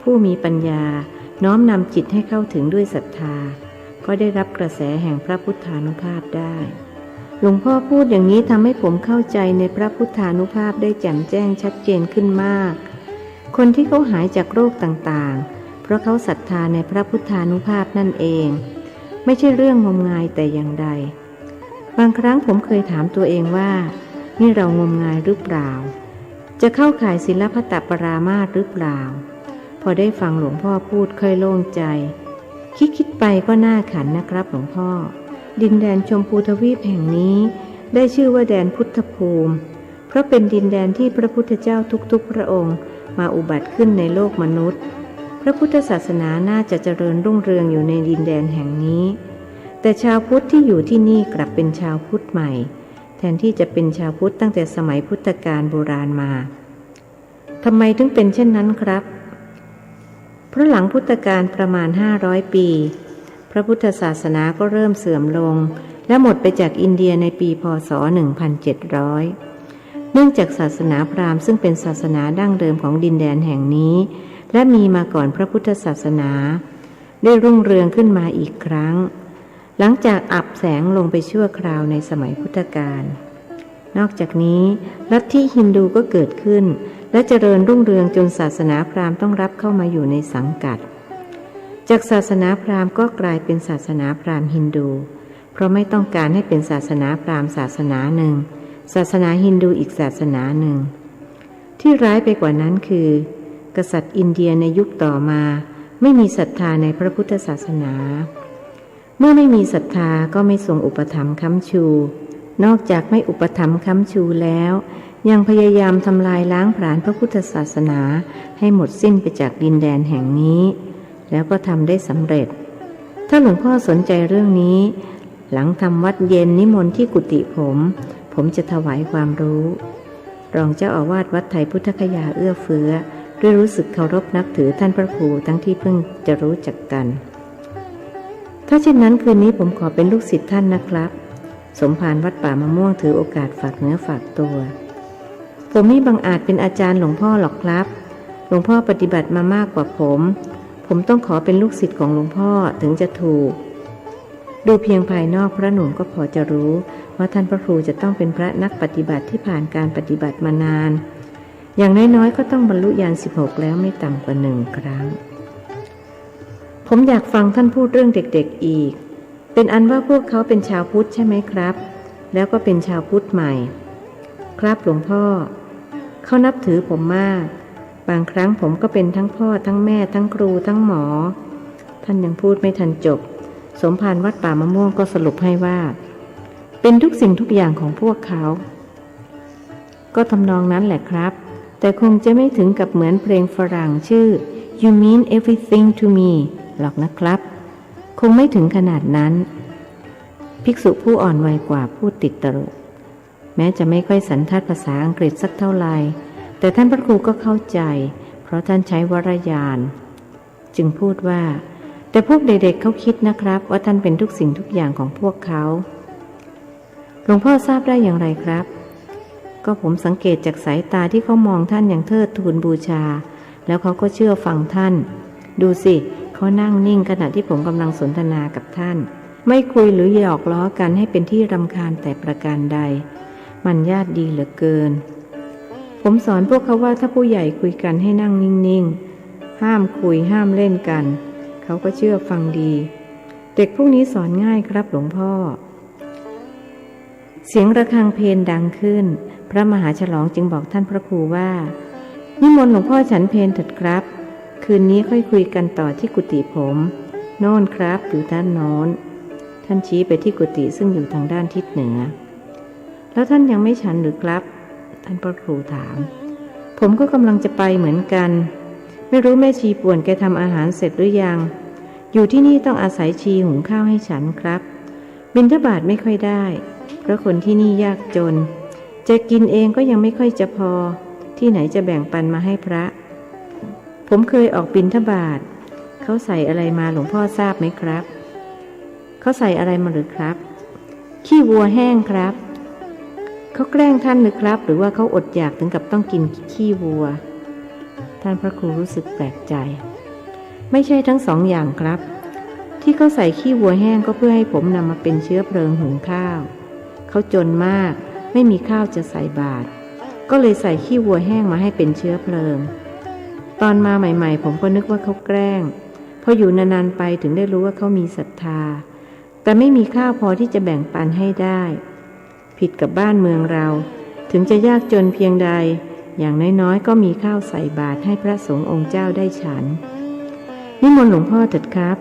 ผู้มีปัญญาน้อมนำจิตให้เข้าถึงด้วยศรัทธาก็ได้รับกระแสแห่งพระพุทธานุภาพได้หลวงพ่อพูดอย่างนี้ทำให้ผมเข้าใจในพระพุทธานุภาพได้แจ่มแจ้งชัดเจนขึ้นมากคนที่เขาหายจากโรคต่างๆเพราะเขาศรัทธาในพระพุทธานุภาพนั่นเองไม่ใช่เรื่องงมงายแต่อย่างใดบางครั้งผมเคยถามตัวเองว่านี่เรางมงายหรือเปล่าจะเข้าข่ายศีลพัตตปรามาสหรือเปล่าพอได้ฟังหลวงพ่อพูดค่อยโล่งใจคิดไปก็น่าขันนะครับหลวงพ่อดินแดนชมพูทวีปแห่งนี้ได้ชื่อว่าแดนพุทธภูมิเพราะเป็นดินแดนที่พระพุทธเจ้าทุกๆพระองค์มาอุบัติขึ้นในโลกมนุษย์พระพุทธศาสนาน่าจะเจริญรุ่งเรืองอยู่ในดินแดนแห่งนี้แต่ชาวพุทธที่อยู่ที่นี่กลับเป็นชาวพุทธใหม่แทนที่จะเป็นชาวพุทธตั้งแต่สมัยพุทธกาลโบราณมาทำไมถึงเป็นเช่นนั้นครับเพราะหลังพุทธกาลประมาณ500 ปีพระพุทธศาสนาก็เริ่มเสื่อมลงและหมดไปจากอินเดียในปีพ.ศ. 1700เนื่องจากศาสนาพราหมณ์ซึ่งเป็นศาสนาดั้งเดิมของดินแดนแห่งนี้และมีมาก่อนพระพุทธศาสนาได้รุ่งเรืองขึ้นมาอีกครั้งหลังจากอับแสงลงไปชั่วคราวในสมัยพุทธกาลนอกจากนี้ลัทธิฮินดูก็เกิดขึ้นและเจริญรุ่งเรืองจนศาสนาพราหมณ์ต้องรับเข้ามาอยู่ในสังกัดจากศาสนาพราหมณ์ก็กลายเป็นศาสนาพราหมณ์ฮินดูเพราะไม่ต้องการให้เป็นศาสนาพราหมณ์ศาสนาหนึ่งศาสนาฮินดูอีกศาสนาหนึ่งที่ร้ายไปกว่านั้นคือกษัตริย์อินเดียในยุคต่อมา ไม่มีศรัทธาในพระพุทธศาสนาเมื่อไม่มีศรัทธาก็ไม่ทรงอุปถัมภ์ค้ำชูนอกจากไม่อุปถัมภ์ค้ำชูแล้วยังพยายามทำลายล้างผลาญพระพุทธศาสนาให้หมดสิ้นไปจากดินแดนแห่งนี้แล้วก็ทำได้สำเร็จถ้าหลวงพ่อสนใจเรื่องนี้หลังทำวัดเย็นนิมนต์ที่กุฏิผมจะถวายความรู้รองเจ้าอาวาสวัดไทยพุทธคยาเอื้อเฟื้อด้วยรู้สึกเคารพนับถือท่านพระครูทั้งที่เพิ่งจะรู้จักกันถ้าเช่นนั้นคืนนี้ผมขอเป็นลูกศิษย์ท่านนะครับสมภารวัดป่ามะม่วงถือโอกาสฝากเนื้อฝากตัวผมไม่บังอาจเป็นอาจารย์หลวงพ่อหรอกครับหลวงพ่อปฏิบัติมามากกว่าผมต้องขอเป็นลูกศิษย์ของหลวงพ่อถึงจะถูกดูเพียงภายนอกพระหนุ่มก็พอจะรู้ว่าท่านพระครูจะต้องเป็นพระนักปฏิบัติที่ผ่านการปฏิบัติมานานอย่างน้อยๆก็ต้องบรรลุญาณ16แล้วไม่ต่ำกว่า1 ครั้งผมอยากฟังท่านพูดเรื่องเด็กๆอีกเป็นอันว่าพวกเขาเป็นชาวพุทธใช่ไหมครับแล้วก็เป็นชาวพุทธใหม่ครับหลวงพ่อเขานับถือผมมากบางครั้งผมก็เป็นทั้งพ่อทั้งแม่ทั้งครูทั้งหมอท่านยังพูดไม่ทันจบสมภารวัดป่ามะม่วงก็สรุปให้ว่าเป็นทุกสิ่งทุกอย่างของพวกเขาก็ทำนองนั้นแหละครับแต่คงจะไม่ถึงกับเหมือนเพลงฝรั่งชื่อ You Mean Everything to Me หรอกนะครับคงไม่ถึงขนาดนั้นภิกษุผู้อ่อนวัยกว่าพูดติดตลกแม้จะไม่ค่อยสันทัดภาษาอังกฤษสักเท่าไหร่แต่ท่านพระครูก็เข้าใจเพราะท่านใช้วรญาณจึงพูดว่าแต่พวกเด็กๆเขาคิดนะครับว่าท่านเป็นทุกสิ่งทุกอย่างของพวกเขาหลวงพ่อทราบได้อย่างไรครับก็ผมสังเกตจากสายตาที่เขามองท่านอย่างเทิดทูนบูชาแล้วเขาก็เชื่อฟังท่านดูสิเขานั่งนิ่งขณะที่ผมกำลังสนทนากับท่านไม่คุยหรือหยอกล้อกันให้เป็นที่รำคาญแต่ประการใดมันญาติดีเหลือเกินผมสอนพวกเขาว่าถ้าผู้ใหญ่คุยกันให้นั่งนิ่งๆห้ามคุยห้ามเล่นกันเขาก็เชื่อฟังดีเด็กพวกนี้สอนง่ายครับหลวงพ่อเสียงระฆังเพลดังขึ้นพระมหาฉลองจึงบอกท่านพระครูว่านิมนต์หลวงพ่อฉันเพลเถิดครับคืนนี้ค่อยคุยกันต่อที่กุฏิผมโน่นครับอยู่ด้านโน้นท่านชี้ไปที่กุฏิซึ่งอยู่ทางด้านทิศเหนือแล้วท่านยังไม่ฉันหรือครับท่านพระครูถามผมก็กำลังจะไปเหมือนกันไม่รู้แม่ชีป่วนแกทำอาหารเสร็จหรือยังอยู่ที่นี่ต้องอาศัยชีหุงข้าวให้ฉันครับบิณฑบาตไม่ค่อยได้เพราะคนที่นี่ยากจนจะกินเองก็ยังไม่ค่อยจะพอที่ไหนจะแบ่งปันมาให้พระผมเคยออกบิณฑบาตเขาใส่อะไรมาหลวงพ่อทราบไหมครับเขาใส่อะไรมาหรือครับขี้วัวแห้งครับเขาแกล้งท่านหรือครับหรือว่าเขาอดอยากถึงกับต้องกินขี้วัวท่านพระครูรู้สึกแปลกใจไม่ใช่ทั้งสองอย่างครับที่เขาใส่ขี้วัวแห้งก็เพื่อให้ผมนำมาเป็นเชื้อเพลิงหุงข้าวเขาจนมากไม่มีข้าวจะใส่บาตรก็เลยใส่ขี้วัวแห้งมาให้เป็นเชื้อเพลิงตอนมาใหม่ๆผมก็นึกว่าเขาแกล้งพออยู่นานๆไปถึงได้รู้ว่าเขามีศรัทธาแต่ไม่มีข้าวพอที่จะแบ่งปันให้ได้ผิดกับบ้านเมืองเราถึงจะยากจนเพียงใดอย่างน้อยๆก็มีข้าวใส่บาตรให้พระสงฆ์องค์เจ้าได้ฉันนิมนต์หลวงพ่อเถิดครับ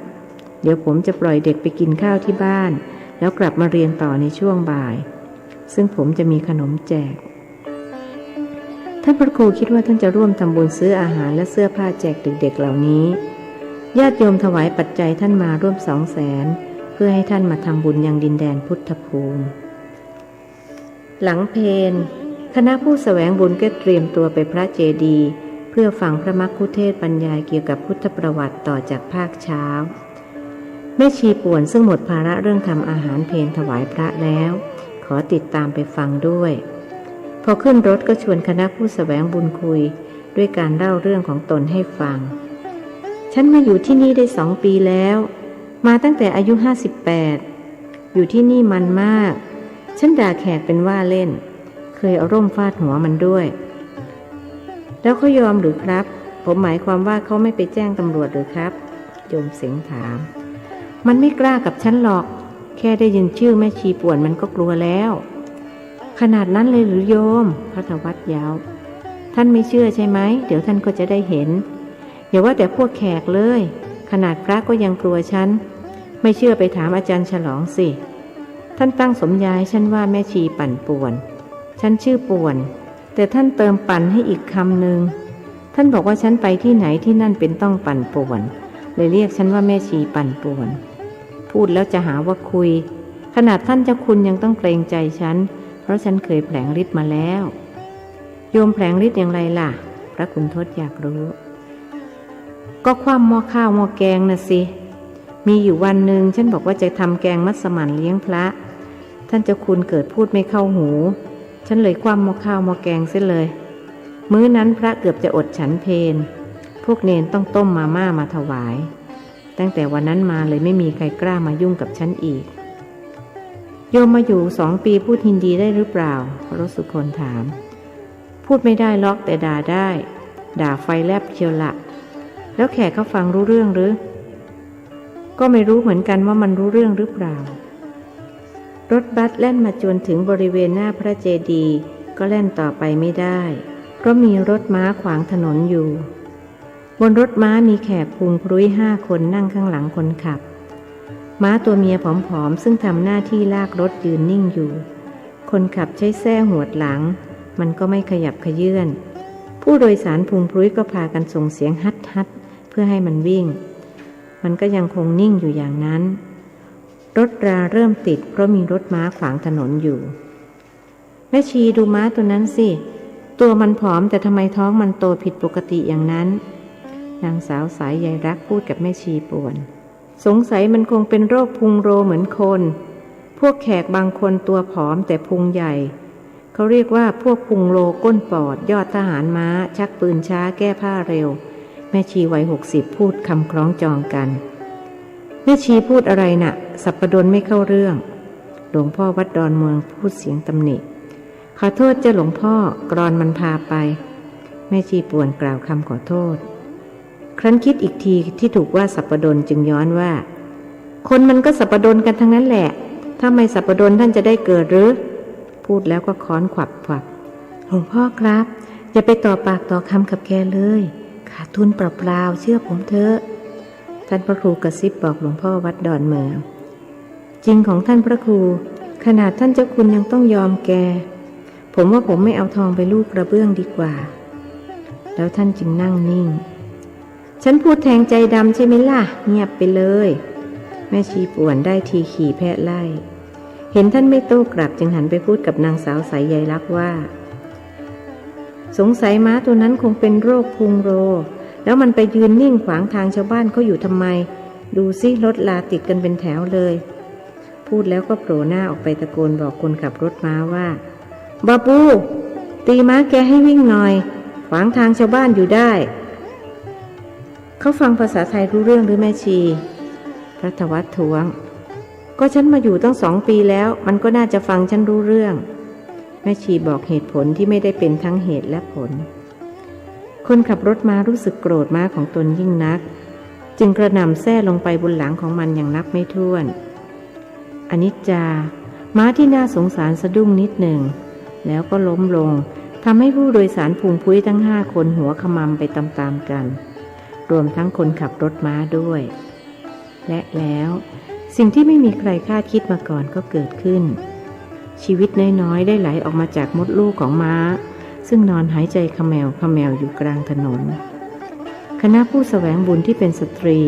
เดี๋ยวผมจะปล่อยเด็กไปกินข้าวที่บ้านแล้วกลับมาเรียนต่อในช่วงบ่ายซึ่งผมจะมีขนมแจกท่านพระครูคิดว่าท่านจะร่วมทำบุญซื้ออาหารและเสื้อผ้าแจกเด็กๆเหล่านี้ญาติโยมถวายปัจจัยท่านมาร่วม200,000เพื่อให้ท่านมาทำบุญยังดินแดนพุทธภูมิหลังเพลคณะผู้แสวงบุญก็เตรียมตัวไปพระเจดีย์เพื่อฟังพระมัคคุเทศน์บรรยายเกี่ยวกับพุทธประวัติต่อจากภาคเช้าแม่ชีป่วนซึ่งหมดภาระเรื่องทำอาหารเพลถวายพระแล้วขอติดตามไปฟังด้วยพอขึ้นรถก็ชวนคณะผู้แสวงบุญคุยด้วยการเล่าเรื่องของตนให้ฟังฉันมาอยู่ที่นี่ได้2 ปีแล้วมาตั้งแต่อายุ58อยู่ที่นี่มันมากฉันด่าแขกเป็นว่าเล่นเคยเอาร่มฟาดหัวมันด้วยแล้วเขายอมหรือครับผมหมายความว่าเขาไม่ไปแจ้งตำรวจหรือครับโยมเสงถามมันไม่กล้ากับฉันหรอกแค่ได้ยินชื่อแม่ชีป่วนมันก็กลัวแล้วขนาดนั้นเลยหรือโยมพระธวัชยาวท่านไม่เชื่อใช่ไหมเดี๋ยวท่านก็จะได้เห็น อย่าว่าแต่พวกแขกเลยขนาดพระก็ยังกลัวฉันไม่เชื่อไปถามอาจารย์ฉลองสิท่านตั้งสมญาให้ฉันว่าแม่ชีปั่นป่วนฉันชื่อป่วนแต่ท่านเติมปั่นให้อีกคำหนึ่งท่านบอกว่าฉันไปที่ไหนที่นั่นเป็นต้องปั่นป่วนเลยเรียกฉันว่าแม่ชีปั่นป่วนพูดแล้วจะหาว่าคุยขนาดท่านเจ้าคุณยังต้องเกรงใจฉันเพราะฉันเคยแผลงฤทธิ์มาแล้วโยมแผลงฤทธิ์อย่างไรล่ะพระคุณทศอยากรู้ก็คว่ำหม้อข้าวหม้อแกงน่ะสิมีอยู่วันหนึ่งฉันบอกว่าจะทำแกงมัสมั่นเลี้ยงพระท่านเจ้าคุณเกิดพูดไม่เข้าหูฉันเลยคว่ำหม้อข้าวหม้อแกงเสียเลยมื้อนั้นพระเกือบจะอดฉันเพลพวกเนนต้องต้มมาม่ามาถวายตั้งแต่วันนั้นมาเลยไม่มีใครกล้ามายุ่งกับฉันอีกโยมมาอยู่2 ปีพูดฮินดีได้หรือเปล่าพระสุคนถามพูดไม่ได้ล็อกแต่ด่าได้ด่าไฟแลบเชียวละแล้วแขกเขาฟังรู้เรื่องหรือก็ไม่รู้เหมือนกันว่ามันรู้เรื่องหรือเปล่ารถบัสแล่นมาจนถึงบริเวณหน้าพระเจดีย์ก็แล่นต่อไปไม่ได้เพราะมีรถม้าขวางถนนอยู่บนรถม้ามีแขกพุงพรุ้ย5 คนนั่งข้างหลังคนขับม้าตัวเมียผอมๆซึ่งทำหน้าที่ลากรถยืนนิ่งอยู่คนขับใช้แส้หวดหลังมันก็ไม่ขยับขยื่นผู้โดยสารพุงพรุ้ยก็พากันส่งเสียงฮัดฮัดเพื่อให้มันวิ่งมันก็ยังคงนิ่งอยู่อย่างนั้นรถราเริ่มติดเพราะมีรถม้าขวางถนนอยู่แม่ชีดูม้าตัวนั้นสิตัวมันผอมแต่ทำไมท้องมันโตผิดปกติอย่างนั้นนางสาวสายใยรักพูดกับแม่ชีป่วนสงสัยมันคงเป็นโรคพุงโรเหมือนคนพวกแขกบางคนตัวผอมแต่พุงใหญ่เขาเรียกว่าพวกพุงโรก้นปอดยอดทหารม้าชักปืนช้าแก้ผ้าเร็วแม่ชีวัย60พูดคำคล้องจองกันแม่ชีพูดอะไรน่ะสัปดนไม่เข้าเรื่องหลวงพ่อวัดดอนเมืองพูดเสียงตำหนิขอโทษเจ้าหลวงพ่อกรอนมันพาไปแม่ชีป่วนกล่าวคำขอโทษครั้นคิดอีกทีที่ถูกว่าสัปดนจึงย้อนว่าคนมันก็สัปดนกันทั้งนั้นแหละถ้าไม่สัปดนท่านจะได้เกิดหรือพูดแล้วก็ค้อนขวับหลวงพ่อครับอย่าไปต่อปากต่อคำกับแกเลยขาดทุนเปล่าๆเชื่อผมเถอะท่านพระครูกระซิบบอกหลวงพ่อวัดดอนเมืองจริงของท่านพระครูขนาดท่านเจ้าคุณยังต้องยอมแกผมว่าผมไม่เอาทองไปลูกกระเบื้องดีกว่าแล้วท่านจึงนั่งนิ่งฉันพูดแทงใจดำใช่ไหมล่ะเงียบไปเลยแม่ชีป่วนได้ทีขี่แพะไล่เห็นท่านไม่โต้กลับจึงหันไปพูดกับนางสาวสายใยรักว่าสงสัยม้าตัวนั้นคงเป็นโรคพุงโรแล้วมันไปยืนนิ่งขวางทางชาวบ้านเขาอยู่ทำไมดูสิรถลาติดกันเป็นแถวเลยพูดแล้วก็โผล่หน้าออกไปตะโกนบอกคนขับรถม้าว่าบาปูตีม้าแกให้วิ่งหน่อยขวางทางชาวบ้านอยู่ได้เขาฟังภาษาไทยรู้เรื่องหรือแม่ชีพระธวัฒน์ท้วงก็ฉันมาอยู่ตั้ง2 ปีแล้วมันก็น่าจะฟังฉันรู้เรื่องแม่ชีบอกเหตุผลที่ไม่ได้เป็นทั้งเหตุและผลคนขับรถม้ารู้สึกโกรธม้าของตนยิ่งนักจึงกระหน่ำแส้ลงไปบนหลังของมันอย่างนับไม่ถ้วนอนิจจาม้าที่น่าสงสารสะดุ้งนิดหนึ่งแล้วก็ล้มลงทำให้ผู้โดยสารพุงพุ้ยทั้ง5 คนหัวขมำไปตามๆกันรวมทั้งคนขับรถม้าด้วยและแล้วสิ่งที่ไม่มีใครคาดคิดมาก่อนก็เกิดขึ้นชีวิตน้อยๆได้ไหลออกมาจากมดลูกของม้าซึ่งนอนหายใจขมแมวอยู่กลางถนนคณะผู้แสวงบุญที่เป็นสตรี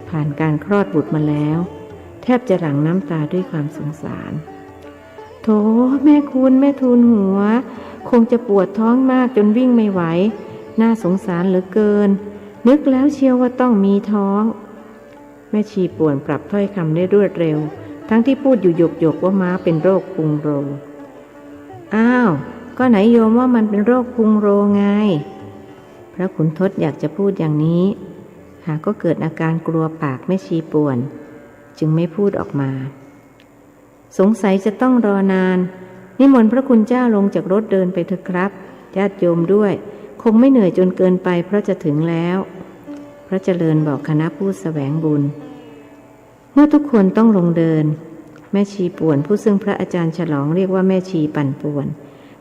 ผ่านการคลอดบุตรมาแล้วแทบจะหลั่งน้ำตาด้วยความสงสารโธ่แม่คุณแม่ทูลหัวคงจะปวดท้องมากจนวิ่งไม่ไหวน่าสงสารเหลือเกินนึกแล้วเชียวว่าต้องมีท้องแม่ชีป่วนปรับถ้อยคำได้รวดเร็วทั้งที่พูดอยู่หยกๆว่าม้าเป็นโรคพุงโรอ้าวก็ไหนโยมว่ามันเป็นโรคพุงโรไงพระขุนทดอยากจะพูดอย่างนี้หากก็เกิดอาการกลัวปากแม่ชีป่วนจึงไม่พูดออกมาสงสัยจะต้องรอนานนิมนต์พระคุณเจ้าลงจากรถเดินไปเถอะครับญาติโยมด้วยคงไม่เหนื่อยจนเกินไปเพราะจะถึงแล้วพระเจริญบอกคณะผู้แสวงบุญเมื่อทุกคนต้องลงเดินแม่ชีป่วนผู้ซึ่งพระอาจารย์ฉลองเรียกว่าแม่ชีปั่นป่วน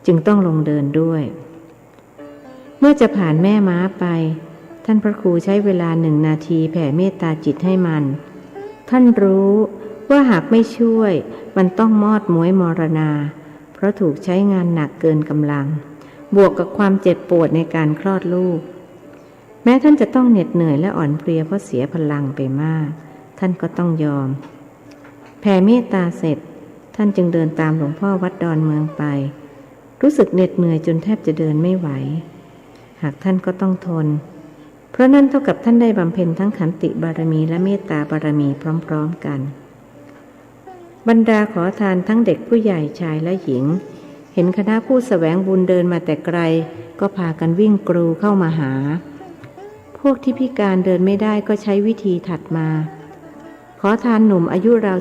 จึงต้องลงเดินด้วยเมื่อจะผ่านแม่ม้าไป ท่านพระครูใช้เวลา1 นาทีแผ่เมตตาจิตให้มันท่านรู้ว่าหากไม่ช่วยมันต้องมอดม้วยมรณาเพราะถูกใช้งานหนักเกินกำลังบวกกับความเจ็บปวดในการคลอดลูกแม้ท่านจะต้องเหน็ดเหนื่อยและอ่อนเพลียเพราะเสียพลังไปมากท่านก็ต้องยอมแผ่เมตตาเสร็จท่านจึงเดินตามหลวงพ่อวัดดอนเมืองไปรู้สึกเหน็ดเหนื่อยจนแทบจะเดินไม่ไหวหากท่านก็ต้องทนเพราะนั่นเท่ากับท่านได้บำเพ็ญทั้งขันติบารมีและเมตตาบารมีพร้อมๆกันบรรดาขอทานทั้งเด็กผู้ใหญ่ชายและหญิงเห็นคณะผู้แสวงบุญเดินมาแต่ไกลก็พากันวิ่งกรูเข้ามาหาพวกที่พิการเดินไม่ได้ก็ใช้วิธีถัดมาขอทานหนุ่มอายุราว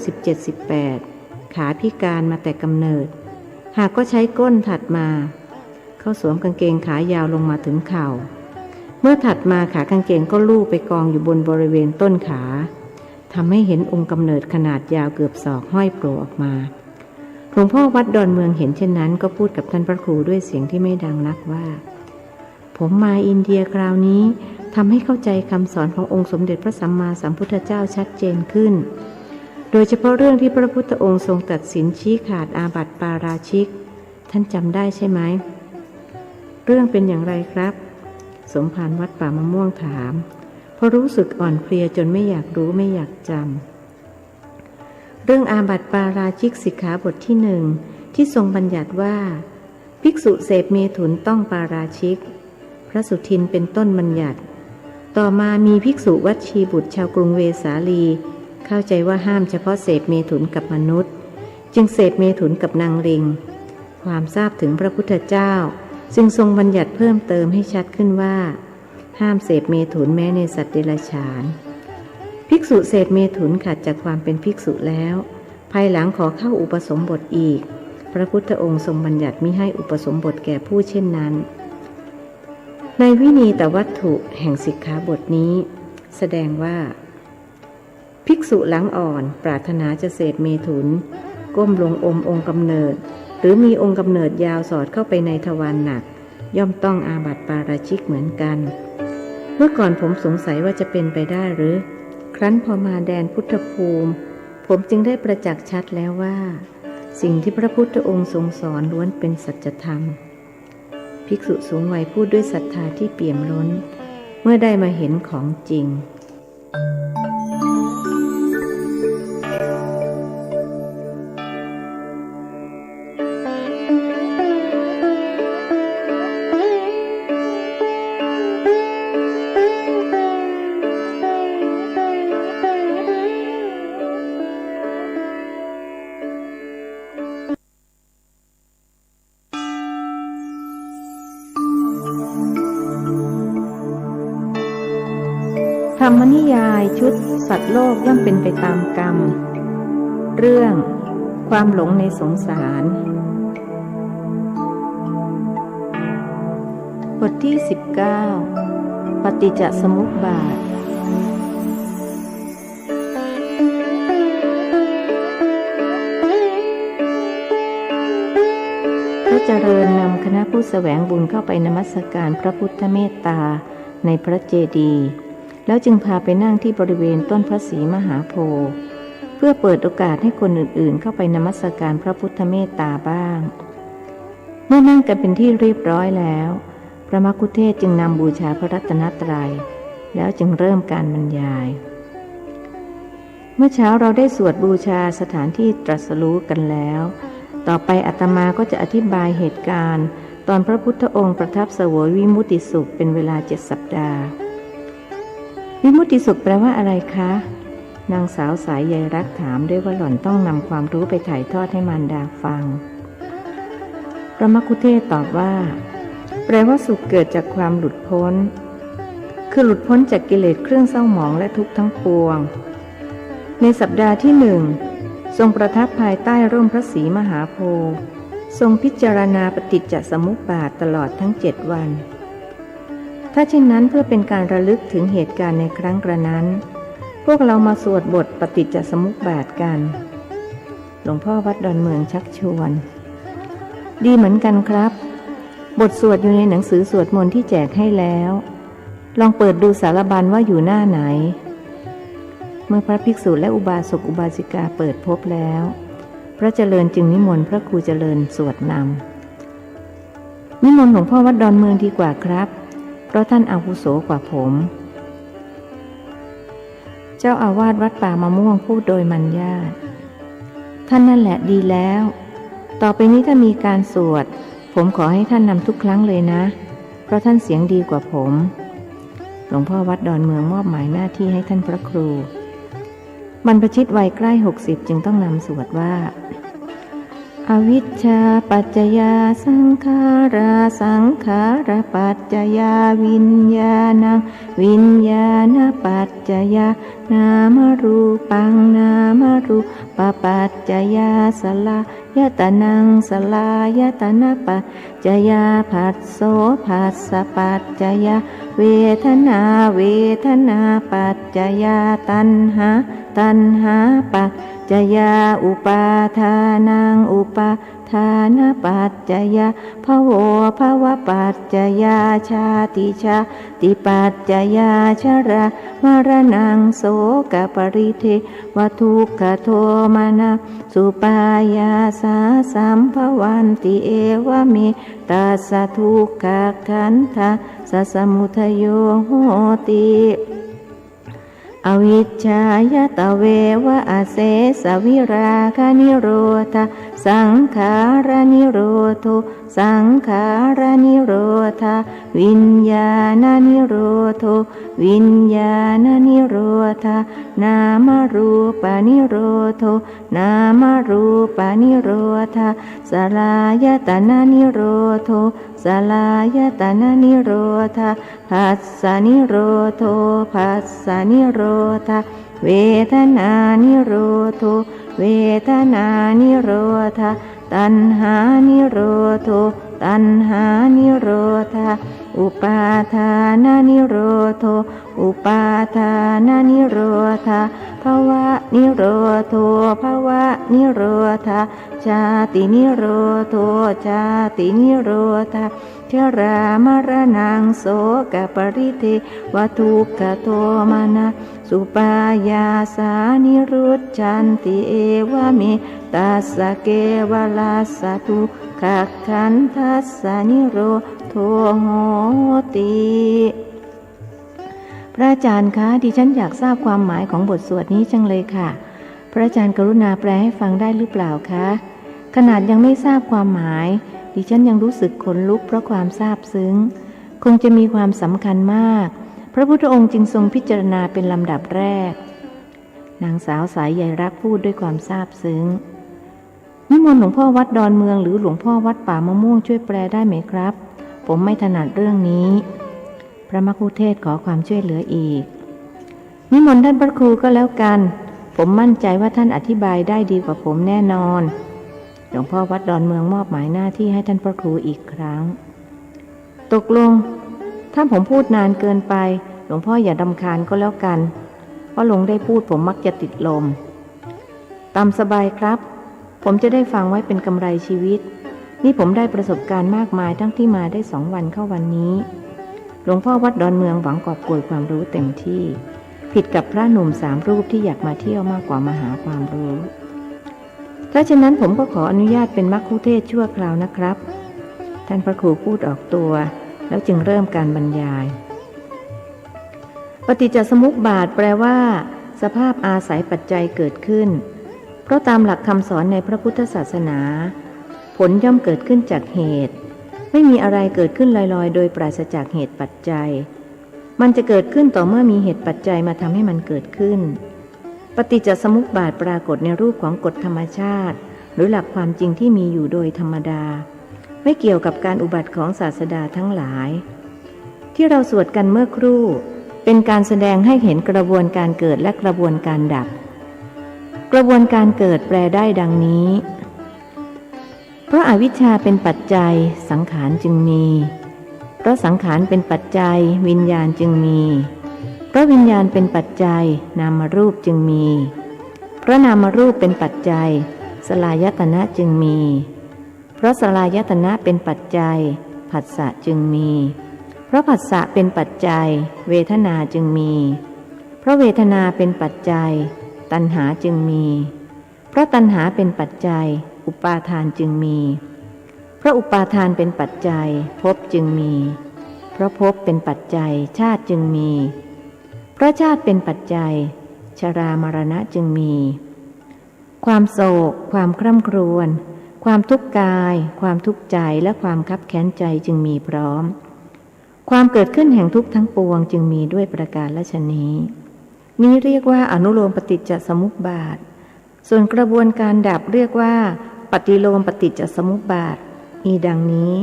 17-18ขาพิการมาแต่กำเนิดหากก็ใช้ก้นถัดมาเขาสวมกางเกงขายาวลงมาถึงเข่าเมื่อถัดมาขากางเกงก็ลู่ไปกองอยู่บนบริเวณต้นขาทำให้เห็นองค์กำเนิดขนาดยาวเกือบศอกห้อยโผล่ออกมาหลวงพ่อวัดดอนเมืองเห็นเช่นนั้นก็พูดกับท่านพระครูด้วยเสียงที่ไม่ดังนักว่าผมมาอินเดียคราวนี้ทำให้เข้าใจคำสอนขององค์สมเด็จพระสัมมาสัมพุทธเจ้าชัดเจนขึ้นโดยเฉพาะเรื่องที่พระพุทธองค์ทรงตัดสินชี้ขาดอาบัติปาราชิกท่านจำได้ใช่ไหมเรื่องเป็นอย่างไรครับสมภารวัดป่ามะม่วงถามเพราะรู้สึกอ่อนเพลียจนไม่อยากรู้ไม่อยากจำเรื่องอาบัติปาราชิกสิกขาบทที่1ที่ทรงบัญญัติว่าภิกษุเสพเมถุนต้องปาราชิกพระสุทินเป็นต้นบัญญัติต่อมามีภิกษุวัชชีบุตรชาวกรุงเวสาลีเข้าใจว่าห้ามเฉพาะเสพเมถุนกับมนุษย์จึงเสพเมถุนกับนางลิงความทราบถึงพระพุทธเจ้าจึงทรงบัญญัติเพิ่มเติมให้ชัดขึ้นว่าห้ามเสพเมถุนแม้ในสัตว์เดรัจฉานภิกษุเสพเมถุนขาดจากความเป็นภิกษุแล้วภายหลังขอเข้าอุปสมบทอีกพระพุทธองค์ทรงบัญญัติมิให้อุปสมบทแก่ผู้เช่นนั้นในวินีตวัตถุแห่งสิกขาบทนี้แสดงว่าภิกษุหลังอ่อนปรารถนาจะเสพเมถุนก้มลงอมองค์กำเนิดหรือมีองค์กำเนิดยาวสอดเข้าไปในทวารหนักย่อมต้องอาบัติปาราชิกเหมือนกันเมื่อก่อนผมสงสัยว่าจะเป็นไปได้หรือครั้นพอมาแดนพุทธภูมิผมจึงได้ประจักษ์ชัดแล้วว่าสิ่งที่พระพุทธองค์ทรงสอนล้วนเป็นสัจธรรมภิกษุสูงวัยพูดด้วยศรัทธาที่เปี่ยมล้นเมื่อได้มาเห็นของจริงธรรมนิยายชุดสัตว์โลกย่อมเป็นไปตามกรรมเรื่องความหลงในสงสารบทที่19ปฏิจจสมุปบาทพระเจริญนำคณะผู้แสวงบุญเข้าไปนมัสการพระพุทธเมตตาในพระเจดีย์แล้วจึงพาไปนั่งที่บริเวณต้นพระศรีมหาโพธิ์เพื่อเปิดโอกาสให้คนอื่นๆเข้าไปนมัสการพระพุทธเมตตาบ้างเมื่อนั่งกันเป็นที่เรียบร้อยแล้วพระมัคคุเทศก์จึงนำบูชาพระรัตนตรัยแล้วจึงเริ่มการบรรยายเมื่อเช้าเราได้สวดบูชาสถานที่ตรัสรู้กันแล้วต่อไปอาตมาก็จะอธิบายเหตุการณ์ตอนพระพุทธองค์ประทับเสวยวิมุตติสุขเป็นเวลา7 สัปดาห์วิมุตติสุขแปลว่าอะไรคะนางสาวสายใยรักถามด้วยว่าหล่อนต้องนำความรู้ไปถ่ายทอดให้มารดาฟังพระมัคคุเทศก์ตอบว่าแปลว่าสุขเกิดจากความหลุดพ้นคือหลุดพ้นจากกิเลสเครื่องเศร้าหมองและทุกข์ทั้งปวงในสัปดาห์ที่1ทรงประทับภายใต้ร่มพระศรีมหาโพธิ์ทรงพิจารณาปฏิจจสมุปบาทตลอดทั้ง7 วันถ้าเช่นนั้นเพื่อเป็นการระลึกถึงเหตุการณ์ในครั้งกระนั้นพวกเรามาสวดบทปฏิจจสมุปบาทกันหลวงพ่อวัดดอนเมืองชักชวนดีเหมือนกันครับบทสวดอยู่ในหนังสือสวดมนต์ที่แจกให้แล้ว ลองเปิดดูสารบัญว่าอยู่หน้าไหนเมื่อพระภิกษุและอุบาสกอุบาสิกาเปิดพบแล้วพระเจริญจึงนิมนต์พระครูเจริญสวดนำนิมนต์หลวงพ่อวัดดอนเมืองดีกว่าครับเพราะท่านอาวุโสกว่าผมเจ้าอาวาสวัดป่ามะม่วงพูดโดยมัญญาติท่านนั่นแหละดีแล้วต่อไปนี้ถ้ามีการสวดผมขอให้ท่านนำทุกครั้งเลยนะเพราะท่านเสียงดีกว่าผมหลวงพ่อวัดดอนเมืองมอบหมายหน้าที่ให้ท่านพระครูบรรพชิตวัยใกล้60จึงต้องนำสวดว่าอวิชชาปัจจยาสังขาราสังขารปัจจยาวิญญาณังวิญญาณปัจจยานามรูปังนามรูปปัจจยาสลายตนังสลายตนะปัจจยาผัสโสผัสสะปัจจยาเวทนาเวทนาปัจจยาตัณหาตัณหาปัจจยาอุปาทานังอุปาทานปัจจยาภโวภวปัจจยาชาติชาติปัจจยาชรามรณังโสกปริเทวทุกขโทมนะสุปายาสาสัมภวันติเอวเมตัสสะทุกขขันธาสัสสมุทโยโหติอวิชชายตเววะอาเสสวิราคานิโรธาสังขารนิโรโทสังขารนิโรธาวิญญาณนิโรโทวิญญาณนิโรธานามรูปนิโรโทนามรูปนิโรธาสลายตนะนิโรโทสลายตนะนิโรธาผัสสะนิโรโทผัสสะนิโรธาเวทนานิโรโทเวทนานิโรธาตัณหานิโรโทตัณหานิโรธาอุปาทานนิโรโทอุปาทานนิโรธาภวะนิโรโทภวะนิโรธาชาตินิโรโทชาตินิโรธาชรามรณังโสกปริเทวทุกขโทมนะสุปายาสานิรุจจันติเอวเมตัสสะเกวลาสตุขักขันทัสสะนิโรโทโหติพระอาจารย์คะดิฉันอยากทราบความหมายของบทสวดนี้จังเลยค่ะพระอาจารย์กรุณาแปลให้ฟังได้หรือเปล่าคะขนาดยังไม่ทราบความหมายดิฉันยังรู้สึกขนลุกเพราะความซาบซึ้งคงจะมีความสำคัญมากพระพุทธองค์จึงทรงพิจารณาเป็นลำดับแรกนางสาวสายใยรักพูดด้วยความซาบซึ้งนิมนต์หลวงพ่อวัดดอนเมืองหรือหลวงพ่อวัดป่ามะม่วงช่วยแปลได้ไหมครับผมไม่ถนัดเรื่องนี้พระมัคคุเทศขอความช่วยเหลืออีกนิมนต์ท่านพระครูก็แล้วกันผมมั่นใจว่าท่านอธิบายได้ดีกว่าผมแน่นอนหลวงพ่อวัดดอนเมืองมอบหมายหน้าที่ให้ท่านพระครูอีกครั้งตกลงถ้าผมพูดนานเกินไปหลวงพ่ออย่ารำคาญก็แล้วกันเพราะหลวงได้พูดผมมักจะติดลมตามสบายครับผมจะได้ฟังไว้เป็นกำไรชีวิตนี่ผมได้ประสบการณ์มากมายทั้งที่มาได้2 วันเข้าวันนี้หลวงพ่อวัดดอนเมืองหวังกอบโกยความรู้เต็มที่ผิดกับพระหนุ่ม3 รูปที่อยากมาเที่ยวมากกว่ามาหาความรู้เพราะฉะนั้นผมก็ขออนุญาตเป็นมัคคุเทศก์ชั่วคราวนะครับท่านพระครูพูดออกตัวแล้วจึงเริ่มการบรรยายปฏิจจสมุปบาทแปลว่าสภาพอาศัยปัจจัยเกิดขึ้นเพราะตามหลักคำสอนในพระพุทธศาสนาผลย่อมเกิดขึ้นจากเหตุไม่มีอะไรเกิดขึ้นลอยๆโดยปราศจากเหตุปัจจัยมันจะเกิดขึ้นต่อเมื่อมีเหตุปัจจัยมาทำให้มันเกิดขึ้นปฏิจจสมุปบาทปรากฏในรูปของกฎธรรมชาติหรือหลักความจริงที่มีอยู่โดยธรรมดาไม่เกี่ยวกับการอุบัติของศาสดาทั้งหลายที่เราสวดกันเมื่อครู่เป็นการแสดงให้เห็นกระบวนการเกิดและกระบวนการดับกระบวนการเกิดแปลได้ดังนี้เพราะอวิชชาเป็นปัจจัยสังขารจึงมีเพราะสังขารเป็นปัจจัยวิญญาณจึงมีเพราะวิญญาณเป็นปัจจัยนามรูปจึงมีเพราะนามรูปเป็นปัจจัยสลายตนะจึงมีเพราะสลายตนะเป็นปัจจัยผัสสะจึงมี เพราะผัสสะเป็นปัจจัยเวทนาจึงมีเพราะเวทนาเป็นปัจจัยตัณหาจึงมีเพราะตัณหาเป็นปัจจัยอุปาทานจึงมีเพราะอุปาทานเป็นปัจจัยภพจึงมีเพราะภพเป็นปัจจัยชาติจึงมีเพราะชาติเป็นปัจจัยชรามรณะจึงมีความโศกความคร่ำครวญความทุกข์กายความทุกข์ใจและความคับแค้นใจจึงมีพร้อมความเกิดขึ้นแห่งทุกข์ทั้งปวงจึงมีด้วยประการฉะนี้นี้เรียกว่าอนุโลมปฏิจจสมุปบาทส่วนกระบวนการดับเรียกว่าปฏิโลมปฏิจจสมุปบาทมีดังนี้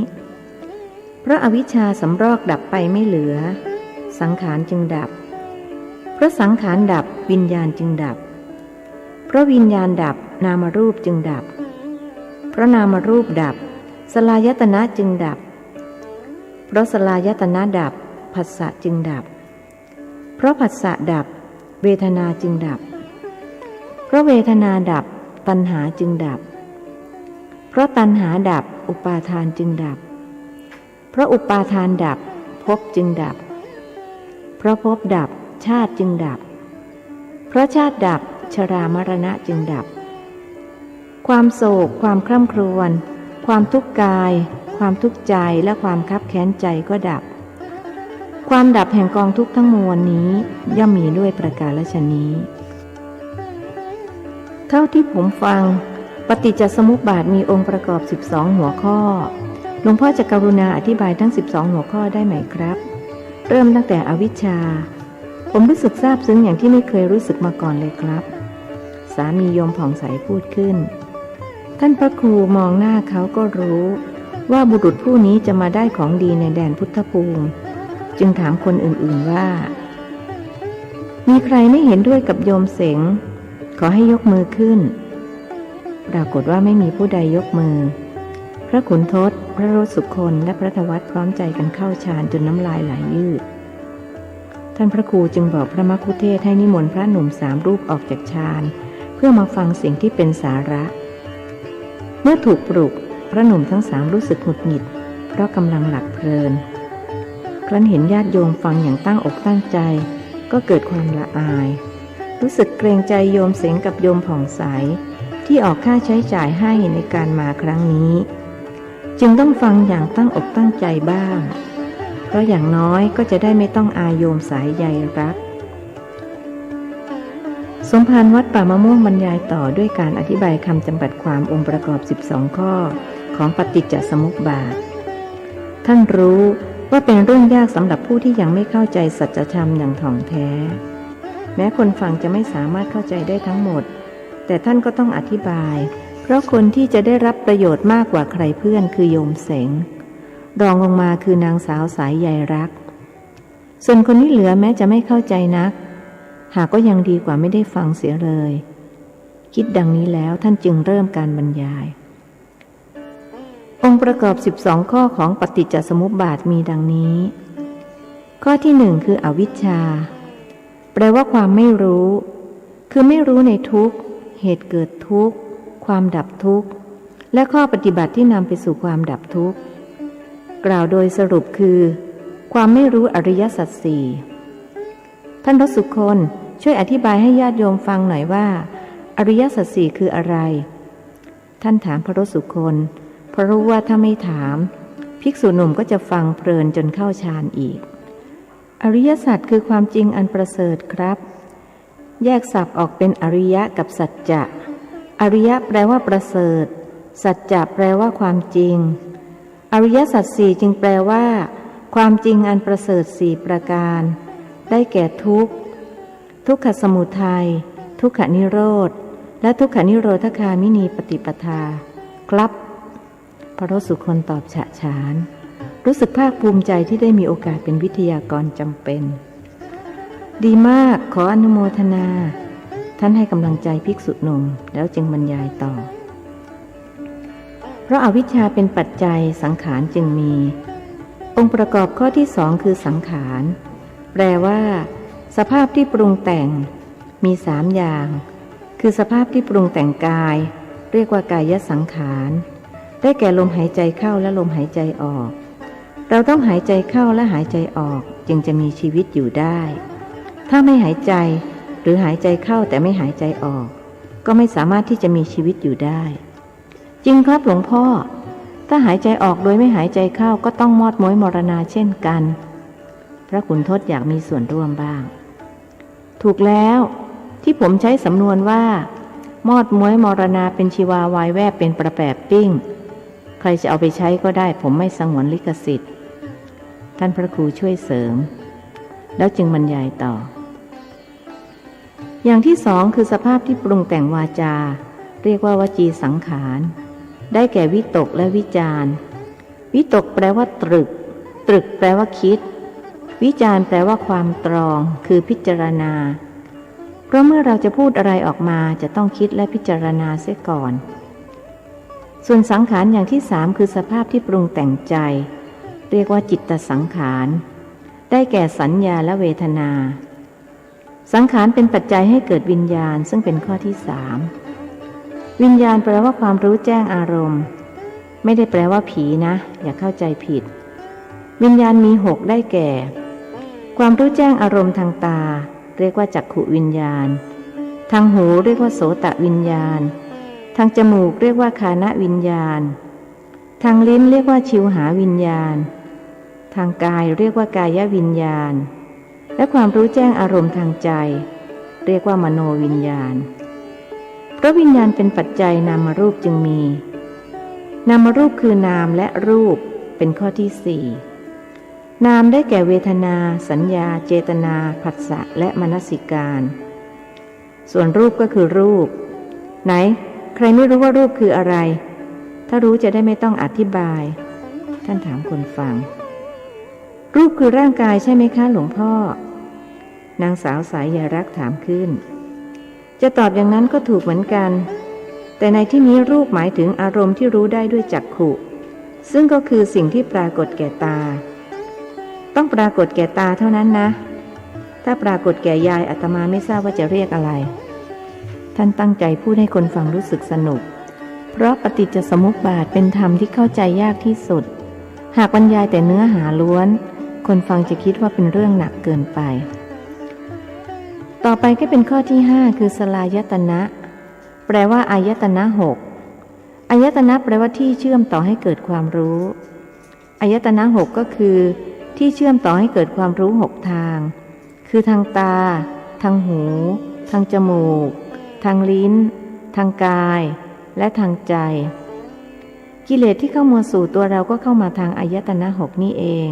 เพราะอวิชชาสำรอกดับไปไม่เหลือสังขารจึงดับเพราะสังขารดับวิญญาณจึงดับเพราะวิญญาณดับนามรูปจึงดับเพราะนามรูปดับสลายตนะจึงดับเพราะสลายตนะดับผัสสะจึงดับเพราะผัสสะดับเวทนาจึงดับเพราะเวทนาดับตัณหาจึงดับเพราะตัณหาดับอุปาทานจึงดับเพราะอุปาทานดับภพจึงดับเพราะภพดับชาติจึงดับเพราะชาติดับชรามรณะจึงดับความโศกความคร่ำครวญความทุกข์กายความทุกข์ใจและความคับแค้นใจก็ดับความดับแห่งกองทุกข์ทั้งมวลนี้ย่อมมีด้วยประการฉะนี้เท่าที่ผมฟังปฏิจจสมุปบาทมีองค์ประกอบ12หัวข้อหลวงพ่อจะกรุณาอธิบายทั้ง12หัวข้อได้ไหมครับเริ่มตั้งแต่อวิชชาผมรู้สึกซาบซึ้งอย่างที่ไม่เคยรู้สึกมาก่อนเลยครับสามีโยมผ่องใสพูดขึ้นท่านพระครูมองหน้าเขาก็รู้ว่าบุรุษผู้นี้จะมาได้ของดีในแดนพุทธภูมิจึงถามคนอื่นๆว่ามีใครไม่เห็นด้วยกับโยมเสงขอให้ยกมือขึ้นปรากฏว่าไม่มีผู้ใดยกมือพระขุนทศพระโรสสุคนและพระทวัตพร้อมใจกันเข้าฌานจนน้ำลายไหลยืดท่านพระครูจึงบอกพระมัคคุเทศก์ให้นิมนต์พระหนุ่ม3 รูปออกจากฌานเพื่อมาฟังสิ่งที่เป็นสาระเมื่อถูกปลุกพระหนุ่มทั้ง3รู้สึกหงุดหงิดเพราะกำลังหลับเพลินครั้นเห็นญาติโยมฟังอย่างตั้งอกตั้งใจก็เกิดความละอายรู้สึกเกรงใจโยมเสงกับโยมผ่องใสที่ออกค่าใช้จ่ายให้ในการมาครั้งนี้จึงต้องฟังอย่างตั้งอกตั้งใจบ้างเพราะอย่างน้อยก็จะได้ไม่ต้องอายโยมสายใยรักสมภารวัดป่ามะม่วงบรรยายต่อด้วยการอธิบายคำจำกัดความองค์ประกอบ12ข้อของปฏิจจสมุปบาทท่านรู้ว่าเป็นเรื่องยากสำหรับผู้ที่ยังไม่เข้าใจสัจธรรมอย่างถ่องแท้แม้คนฟังจะไม่สามารถเข้าใจได้ทั้งหมดแต่ท่านก็ต้องอธิบายเพราะคนที่จะได้รับประโยชน์มากกว่าใครเพื่อนคือโยมเสงรองลงมาคือนางสาวสายใยรักส่วนคนที่เหลือแม้จะไม่เข้าใจนักหากก็ยังดีกว่าไม่ได้ฟังเสียเลยคิดดังนี้แล้วท่านจึงเริ่มการบรรยายองค์ประกอบ12ข้อของปฏิจจสมุปบาทมีดังนี้ข้อที่1คืออวิชชาแปลว่าความไม่รู้คือไม่รู้ในทุกข์เหตุเกิดทุกข์ความดับทุกข์และข้อปฏิบัติที่นำไปสู่ความดับทุกข์กล่าวโดยสรุปคือความไม่รู้อริยสัจสี่ท่านพระสุคนช่วยอธิบายให้ญาติโยมฟังหน่อยว่าอริยสัจสี่คืออะไรท่านถามพระสุคนเพราะรู้ว่าถ้าไม่ถามภิกษุหนุ่มก็จะฟังเพลินจนเข้าฌานอีกอริยสัจคือความจริงอันประเสริฐครับแยกศัพท์ออกเป็นอริยะกับสัจจะอริยะแปลว่าประเสริฐสัจจะแปลว่าความจริงอริยสัจสี่จึงแปลว่าความจริงอันประเสริฐ4ประการได้แก่ทุกข์ทุกขสมุทัยทุกขนิโรธและทุกขนิโรธคามินีปฏิปทาครับพระโรสสุคนตอบฉะฉานรู้สึกภาคภูมิใจที่ได้มีโอกาสเป็นวิทยากรจำเป็นดีมากขออนุโมทนาท่านให้กำลังใจภิกษุหนุ่มแล้วจึงบรรยายต่อเพราะอวิชชาเป็นปัจจัยสังขารจึงมีองค์ประกอบข้อที่2คือสังขารแปลว่าสภาพที่ปรุงแต่งมี3อย่างคือสภาพที่ปรุงแต่งกายเรียกว่ากายสังขารได้แก่ลมหายใจเข้าและลมหายใจออก เราต้องหายใจเข้าและหายใจออกจึงจะมีชีวิตอยู่ได้ถ้าไม่หายใจหรือหายใจเข้าแต่ไม่หายใจออกก็ไม่สามารถที่จะมีชีวิตอยู่ได้จริงครับหลวงพ่อถ้าหายใจออกโดยไม่หายใจเข้าก็ต้องมอดม้วยมรณาเช่นกันพระขุนทดอยากมีส่วนร่วมบ้างถูกแล้วที่ผมใช้สำนวนว่ามอดม้วยมรณาเป็นชีวาวายแวบเป็นประแปบปิ้งใครจะเอาไปใช้ก็ได้ผมไม่สงวนลิขสิทธิ์ท่านพระครูช่วยเสริมแล้วจึงบรรยายต่ออย่างที่สองคือสภาพที่ปรุงแต่งวาจาเรียกว่าวจีสังขารได้แก่วิตกและวิจารวิตกแปลว่าตรึกตรึกแปลว่าคิดวิจารแปลว่าความตรองคือพิจารณาเพราะเมื่อเราจะพูดอะไรออกมาจะต้องคิดและพิจารณาเสียก่อนส่วนสังขารอย่างที่สามคือสภาพที่ปรุงแต่งใจเรียกว่าจิตตสังขารได้แก่สัญญาและเวทนาสังขารเป็นปัจจัยให้เกิดวิญญาณซึ่งเป็นข้อที่สามวิญญาณแปลว่าความรู้แจ้งอารมณ์ไม่ได้แปลว่าผีนะอย่าเข้าใจผิดวิญญาณมี6ได้แก่ความรู้แจ้งอารมณ์ทางตาเรียกว่าจักขุวิญญาณทางหูเรียกว่าโสตวิญญาณทางจมูกเรียกว่าคานวิญญาณทางลิ้นเรียกว่าชิวหาวิญญาณทางกายเรียกว่ากายวิญญาณและความรู้แจ้งอารมณ์ทางใจเรียกว่ามโนวิญญาณเพราะวิญญาณเป็นปัจจัยนามรูปจึงมีนามรูปคือนามและรูปเป็นข้อที่สี่นามได้แก่เวทนาสัญญาเจตนาผัสสะและมนสิการส่วนรูปก็คือรูปไหนใครไม่รู้ว่ารูปคืออะไรถ้ารู้จะได้ไม่ต้องอธิบายท่านถามคนฟังรูปคือร่างกายใช่ไหมคะหลวงพ่อนางสาวสายใยรักถามขึ้นจะตอบอย่างนั้นก็ถูกเหมือนกันแต่ในที่นี้รูปหมายถึงอารมณ์ที่รู้ได้ด้วยจักขุซึ่งก็คือสิ่งที่ปรากฏแก่ตาต้องปรากฏแก่ตาเท่านั้นนะถ้าปรากฏแก่ยายอาตมาไม่ทราบว่าจะเรียกอะไรท่านตั้งใจพูดให้คนฟังรู้สึกสนุกเพราะปฏิจจสมุปบาทเป็นธรรมที่เข้าใจยากที่สุดหากบรรยายแต่เนื้อหาล้วนคนฟังจะคิดว่าเป็นเรื่องหนักเกินไปต่อไปก็เป็นข้อที่5คือสลายตนะแปลว่าอายตนะ6อายตนะแปลว่าที่เชื่อมต่อให้เกิดความรู้อายตนะ6ก็คือที่เชื่อมต่อให้เกิดความรู้6ทางคือทางตาทางหูทางจมูกทางลิ้นทางกายและทางใจกิเลสที่เข้ามาสู่ตัวเราก็เข้ามาทางอายตนะ6นี่เอง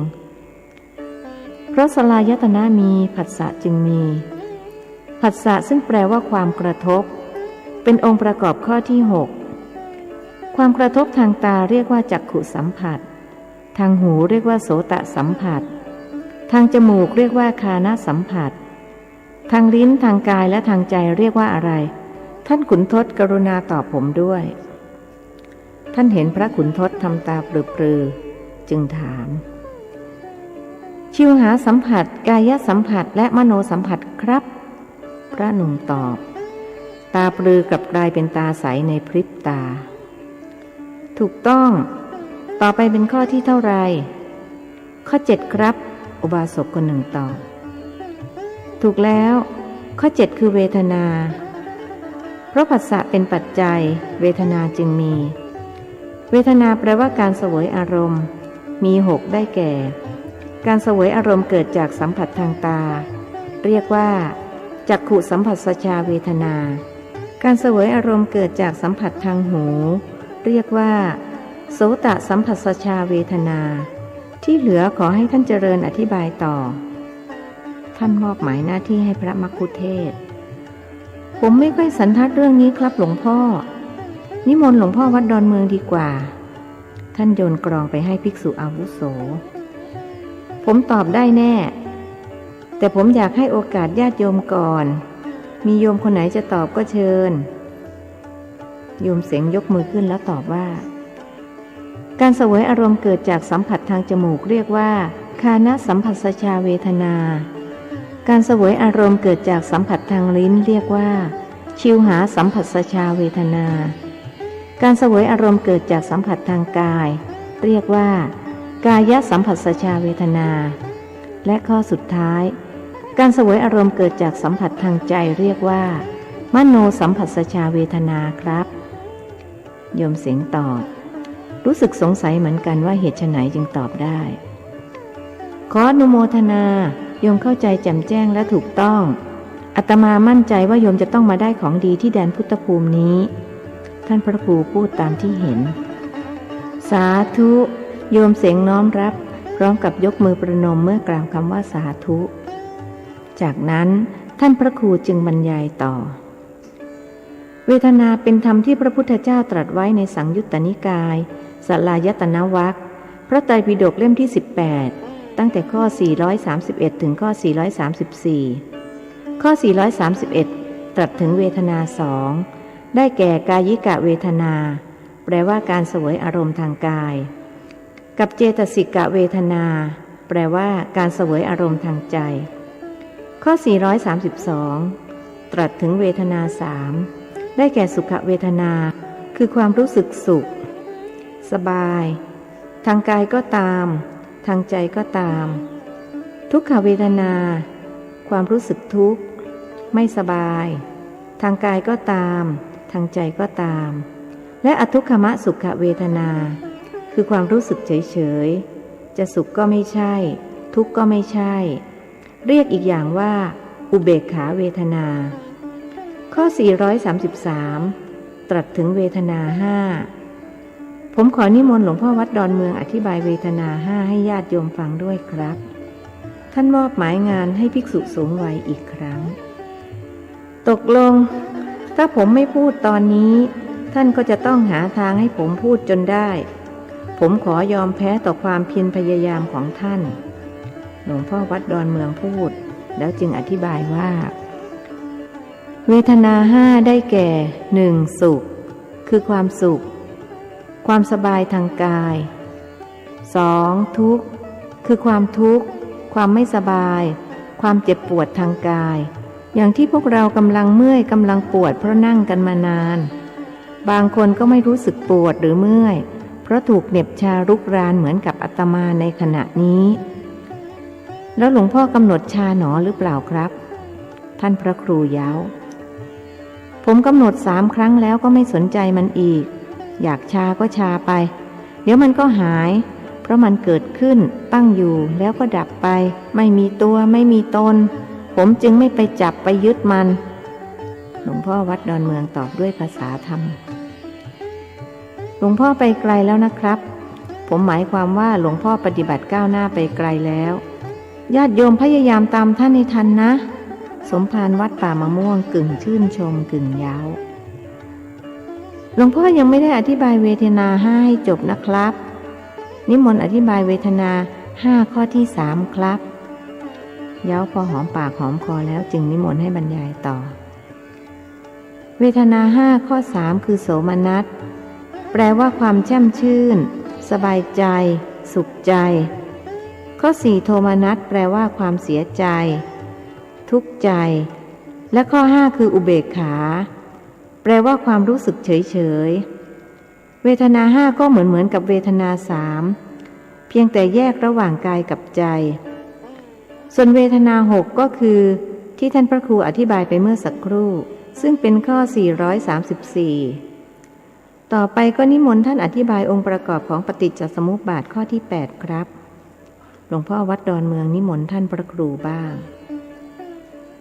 เพราะสลายตนะมีผัสสะจึงมีผัสสะซึ่งแปลว่าความกระทบเป็นองค์ประกอบข้อที่6ความกระทบทางตาเรียกว่าจักขุสัมผัสทางหูเรียกว่าโสตสัมผัสทางจมูกเรียกว่าคานสัมผัสทางลิ้นทางกายและทางใจเรียกว่าอะไรท่านขุนทดกรุณาตอบผมด้วยท่านเห็นพระขุนทดทำตาปลือๆจึงถามชิวหาสัมผัสกายสัมผัสและมโนสัมผัสครับพระหนุ่มตอบตาปลือกลับกลายเป็นตาใสในพริบตาถูกต้องต่อไปเป็นข้อที่เท่าไรข้อ7ครับอุบาสกคนหนึ่งตอบถูกแล้วข้อ7คือเวทนาเพราะผัสสะเป็นปัจจัยเวทนาจึงมีเวทนาแปลว่าการเสวยอารมณ์มี6ได้แก่การเสวยอารมณ์เกิดจากสัมผัสทางตาเรียกว่าจักขุสัมผัสสชาเวทนาการเสวยอารมณ์เกิดจากสัมผัสทางหูเรียกว่าโสตสัมผัสสชาเวทนาที่เหลือขอให้ท่านเจริญอธิบายต่อท่านมอบหมายหน้าที่ให้พระมัคคุเทศก์ผมไม่ค่อยสันทัดเรื่องนี้ครับหลวงพ่อนิมนต์หลวงพ่อวัดดอนเมืองดีกว่าท่านโยนกรองไปให้ภิกษุอาวุโสผมตอบได้แน่แต่ผมอยากให้โอกาสญาติโยมก่อนมีโยมคนไหนจะตอบก็เชิญโยมเสียงยกมือขึ้นแล้วตอบว่าการเสวยอารมณ์เกิดจากสัมผัสทางจมูกเรียกว่าคานสัมผัสสชาเวทนาการเสวยอารมณ์เกิดจากสัมผัสทางลิ้นเรียกว่าชิวหาสัมผัสสชาเวทนาการเสวยอารมณ์เกิดจากสัมผัสทางกายเรียกว่า กายสัมผัสสชาเวทนา และข้อสุดท้ายการเสวยอารมณ์เกิดจากสัมผัสทางใจเรียกว่ามโนสัมผัสสชาเวทนาครับโยมเสียงตอบรู้สึกสงสัยเหมือนกันว่าเหตุไฉนจึงตอบได้ขออนุโมทนาโยมเข้าใจแจ่มแจ้งและถูกต้องอาตมามั่นใจว่าโยมจะต้องมาได้ของดีที่แดนพุทธภูมินี้ท่านพระครูพูดตามที่เห็นสาธุโยมเสียงน้อมรับพร้อมกับยกมือประนมเมื่อกล่าวคำว่าสาธุจากนั้นท่านพระครูจึงบรรยายต่อเวทนาเป็นธรรมที่พระพุทธเจ้าตรัสไว้ในสังยุตตนิกายสัลลายตนวรรคพระไตรปิฎกเล่มที่18ตั้งแต่ข้อ431ถึงข้อ434ข้อ431ตรัสถึงเวทนา2ได้แก่กายิกะเวทนาแปลว่าการเสวยอารมณ์ทางกายกับเจตสิกะเวทนาแปลว่าการเสวยอารมณ์ทางใจข้อ432ตรัสถึงเวทนา3ได้แก่สุขเวทนาคือความรู้สึกสุขสบายทางกายก็ตามทางใจก็ตามทุกขเวทนาความรู้สึกทุกข์ไม่สบายทางกายก็ตามทางใจก็ตามและอทุกขมสุขเวทนาคือความรู้สึกเฉยๆจะสุขก็ไม่ใช่ทุกข์ก็ไม่ใช่เรียกอีกอย่างว่าอุเบกขาเวทนาข้อ433ตรัสถึงเวทนา5ผมขอนิมนต์หลวงพ่อวัดดอนเมืองอธิบายเวทนา5ให้ญาติโยมฟังด้วยครับท่านมอบหมายงานให้ภิกษุสูงวัยอีกครั้งตกลงถ้าผมไม่พูดตอนนี้ท่านก็จะต้องหาทางให้ผมพูดจนได้ผมขอยอมแพ้ต่อความเพียรพยายามของท่านหลวงพ่อวัดดอนเมืองพูดแล้วจึงอธิบายว่าเวทนา5ได้แก่ 1. สุขคือความสุขความสบายทางกาย 2. ทุกข์คือความทุกข์ความไม่สบายความเจ็บปวดทางกายอย่างที่พวกเรากำลังเมื่อยกำลังปวดเพราะนั่งกันมานานบางคนก็ไม่รู้สึกปวดหรือเมื่อยเพราะถูกเหน็บชารุกรานเหมือนกับอาตมาในขณะนี้แล้วหลวงพ่อกำหนดชาหนอหรือเปล่าครับท่านพระครูย้าวผมกำหนด3 ครั้งแล้วก็ไม่สนใจมันอีกอยากชาก็ชาไปเดี๋ยวมันก็หายเพราะมันเกิดขึ้นตั้งอยู่แล้วก็ดับไปไม่มีตัวไม่มีตนผมจึงไม่ไปจับไปยึดมันหลวงพ่อวัดดอนเมืองตอบด้วยภาษาธรรมหลวงพ่อไปไกลแล้วนะครับผมหมายความว่าหลวงพ่อปฏิบัติก้าวหน้าไปไกลแล้วญาติโยมพยายามตามท่านให้ทันนะสมภารวัดป่ามะม่วงกึ่งชื่นชมกึ่งเย้าหลวงพ่อยังไม่ได้อธิบายเวทนา5ให้จบนะครับนิมนต์อธิบายเวทนา5ข้อที่3ครับเย้าพอหอมปากหอมคอแล้วจึงนิมนต์ให้บรรยายต่อเวทนา5ข้อ3คือโสมนัสแปลว่าความแช่มชื่นสบายใจสุขใจข้อ4โทมนัสแปลว่าความเสียใจทุกข์ใจและข้อ5คืออุเบกขาแปลว่าความรู้สึกเฉยๆเวทนา5ก็เหมือนกับเวทนา3เพียงแต่แยกระหว่างกายกับใจส่วนเวทนา6ก็คือที่ท่านพระครูอธิบายไปเมื่อสักครู่ซึ่งเป็นข้อ434ต่อไปก็นิมนต์ท่านอธิบายองค์ประกอบของปฏิจจสมุปบาทข้อที่8ครับหลวงพ่อวัดดอนเมืองนิมนต์ท่านพระครูบ้าง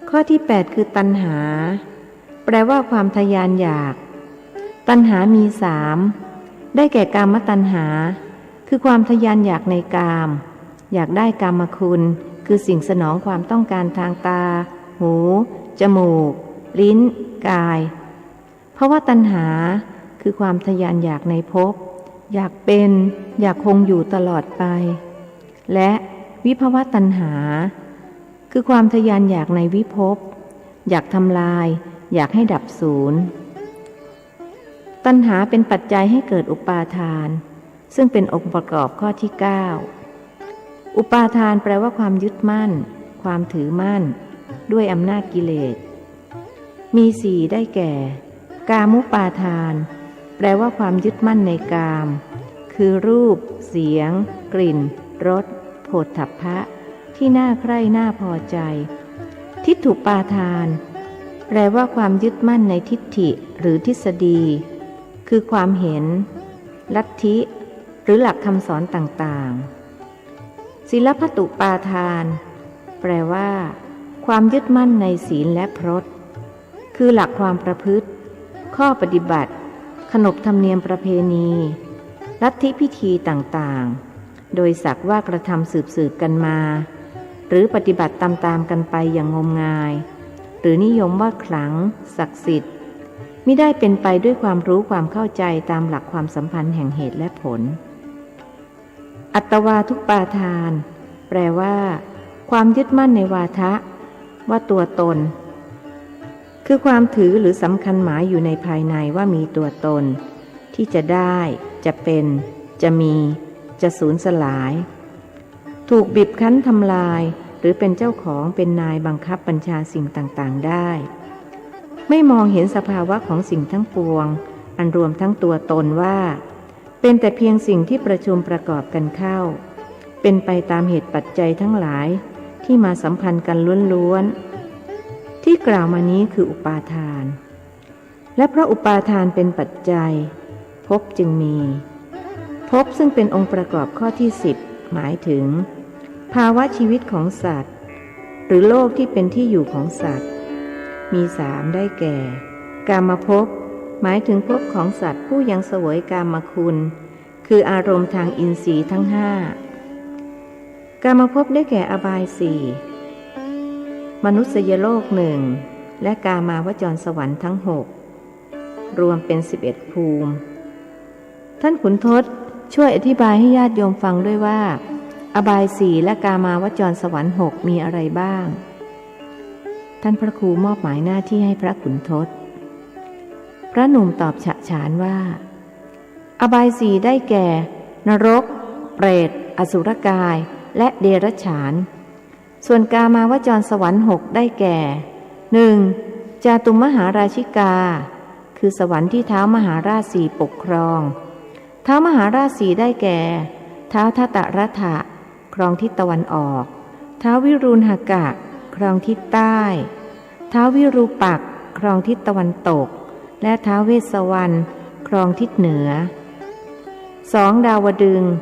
ข้อที่8คือตัณหาแปลว่าความทยานอยากตัณหามี3ได้แก่กามตัณหาคือความทยานอยากในกามอยากได้กามคุณคือสิ่งสนองความต้องการทางตาหูจมูกลิ้นกายภวตัณหาคือความทยานอยากในภพอยากเป็นอยากคงอยู่ตลอดไปและวิภวตัณหาคือความทยานอยากในวิภพอยากทำลายอยากให้ดับสูญตัณหาเป็นปัจจัยให้เกิดอุปาทานซึ่งเป็นองค์ประกอบข้อที่9อุปาทานแปลว่าความยึดมั่นความถือมั่นด้วยอำนาจกิเลสมี4ได้แก่กามุปาทานแปลว่าความยึดมั่นในกาม คือรูปเสียงกลิ่นรสโผฏฐัพพะที่น่าใคร่น่าพอใจทิฏฐุปาทานแปลว่าความยึดมั่นในทิฏฐิหรือทฤษฎีคือความเห็นลัทธิหรือหลักคำสอนต่างๆศีลพัตตุปาทานแปลว่าความยึดมั่นในศีลและพรตคือหลักความประพฤติข้อปฏิบัติขนบธรรมเนียมประเพณีลัทธิพิธีต่างๆโดยสักว่ากระทำสืบกันมาหรือปฏิบัติตามๆกันไปอย่างงมงายหรือนิยมว่าขลังศักดิ์สิทธิ์มิได้เป็นไปด้วยความรู้ความเข้าใจตามหลักความสัมพันธ์แห่งเหตุและผลอัตวาทุปาทานแปลว่าความยึดมั่นในวาทะว่าตัวตนคือความถือหรือสำคัญหมายอยู่ในภายในว่ามีตัวตนที่จะได้จะเป็นจะมีจะสูญสลายถูกบีบคั้นทำลายหรือเป็นเจ้าของเป็นนายบังคับบัญชาสิ่งต่างๆได้ไม่มองเห็นสภาวะของสิ่งทั้งปวงอันรวมทั้งตัวตนว่าเป็นแต่เพียงสิ่งที่ประชุมประกอบกันเข้าเป็นไปตามเหตุปัจจัยทั้งหลายที่มาสัมพันธ์กันล้วนๆที่กล่าวมานี้คืออุปาทานและเพราะอุปาทานเป็นปัจจัยภพจึงมีภพซึ่งเป็นองค์ประกอบข้อที่10หมายถึงภาวะชีวิตของสัตว์หรือโลกที่เป็นที่อยู่ของสัตว์มี3ได้แก่กามภพหมายถึงภพของสัตว์ผู้ยังเสวยกามคุณคืออารมณ์ทางอินทรีย์ทั้ง5กามภพได้แก่อบาย4มนุษยโลก1และกามาวจรสวรรค์ทั้ง6รวมเป็น11ภูมิท่านขุนทดช่วยอธิบายให้ญาติโยมฟังด้วยว่าอบาย4และกามาวจรสวรรค์6มีอะไรบ้างท่านพระครูมอบหมายหน้าที่ให้พระขุนทดพระหนุ่มตอบฉะฉานว่าอบาย4ได้แก่นรกเปรตอสุรกายและเดรัจฉานส่วนกามาวจรสวรรค์6ได้แก่ 1. จาตุมหาราชิกาคือสวรรค์ที่ท้าวมหาราช4ปกครองท้าวมหาราช4ได้แก่ท้าวทัตตรัฐะครองทิศตะวันออกท้าววิรุณหกะครองทิศใต้ท้าววิรูปักษ์ครองทิศตะวันตกและท้าวเวสสวรรณครองทิศเหนือ 2. ดาวดึงส์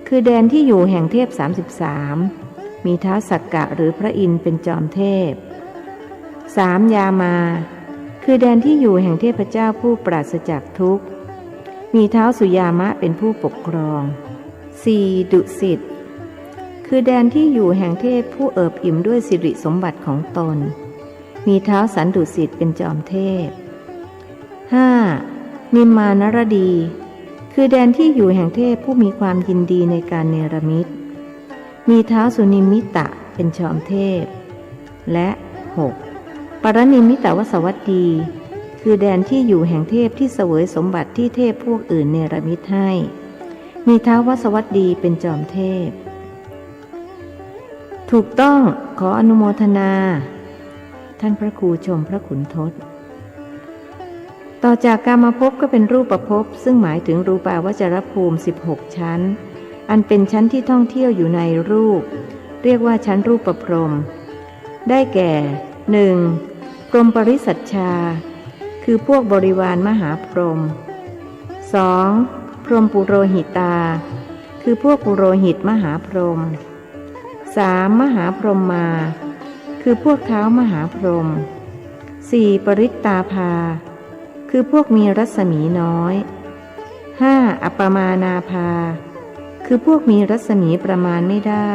คือแดนที่อยู่แห่งเทพ33มีท้าวสักกะหรือพระอินทร์เป็นจอมเทพ 3. ยามาคือแดนที่อยู่แห่งเทพเจ้าผู้ปราศจากทุกข์มีท้าวสุยามะเป็นผู้ปกครอง 4. ดุสิตคือแดนที่อยู่แห่งเทพผู้เอิบอิ่มด้วยสิริสมบัติของตนมีท้าวสันดุสิตเป็นจอมเทพ 5. นิมมานรดีคือแดนที่อยู่แห่งเทพผู้มีความยินดีในการเนรมิตมีท้าวสุนิมิตะเป็นจอมเทพและ 6. ปรนิมิตวสวัสดีคือแดนที่อยู่แห่งเทพที่เสวยสมบัติที่เทพพวกอื่นเนรมิตให้มีท้าววสวัสดีเป็นจอมเทพถูกต้องขออนุโมทนาท่านพระครูชมพระขุนทดต่อจากกามภพก็เป็นรูปภพซึ่งหมายถึงรูปาวจรภูมิ16ชั้นอันเป็นชั้นที่ท่องเที่ยวอยู่ในรูปเรียกว่าชั้นรูปพรหมได้แก่ 1. พรหมปริสัชชาคือพวกบริวารมหาพรหม 2. พรหมปุโรหิตาคือพวกปุโรหิตมหาพรหม 3. มหาพรหมมาคือพวกเท้ามหาพรหม 4. ปริตตาภาคือพวกมีรัศมีน้อย 5. อัปปมานาภาคือพวกมีรัศมีประมาณไม่ได้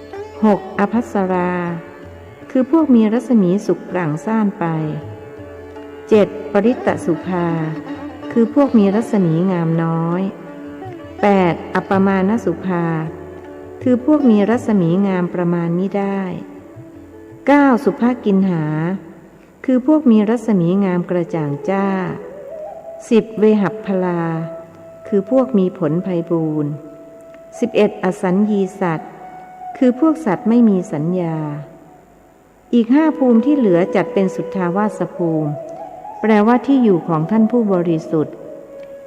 6. อภัสราคือพวกมีรัศมีสุกปรั่งซ่านไป 7. ปริตตสุภาคือพวกมีรัศมีงามน้อย 8. อัปปมานสุภาคือพวกมีรัศมีงามประมาณมิได้ 9. สุภกินหาคือพวกมีรัศมีงามกระจ่างจ้า 10. เวหัพพลาคือพวกมีผลไพบูรณ์ 11. อสัญญีสัตว์คือพวกสัตว์ไม่มีสัญญาอีก5ภูมิที่เหลือจัดเป็นสุทธาวาสภูมิแปลว่าที่อยู่ของท่านผู้บริสุทธิ์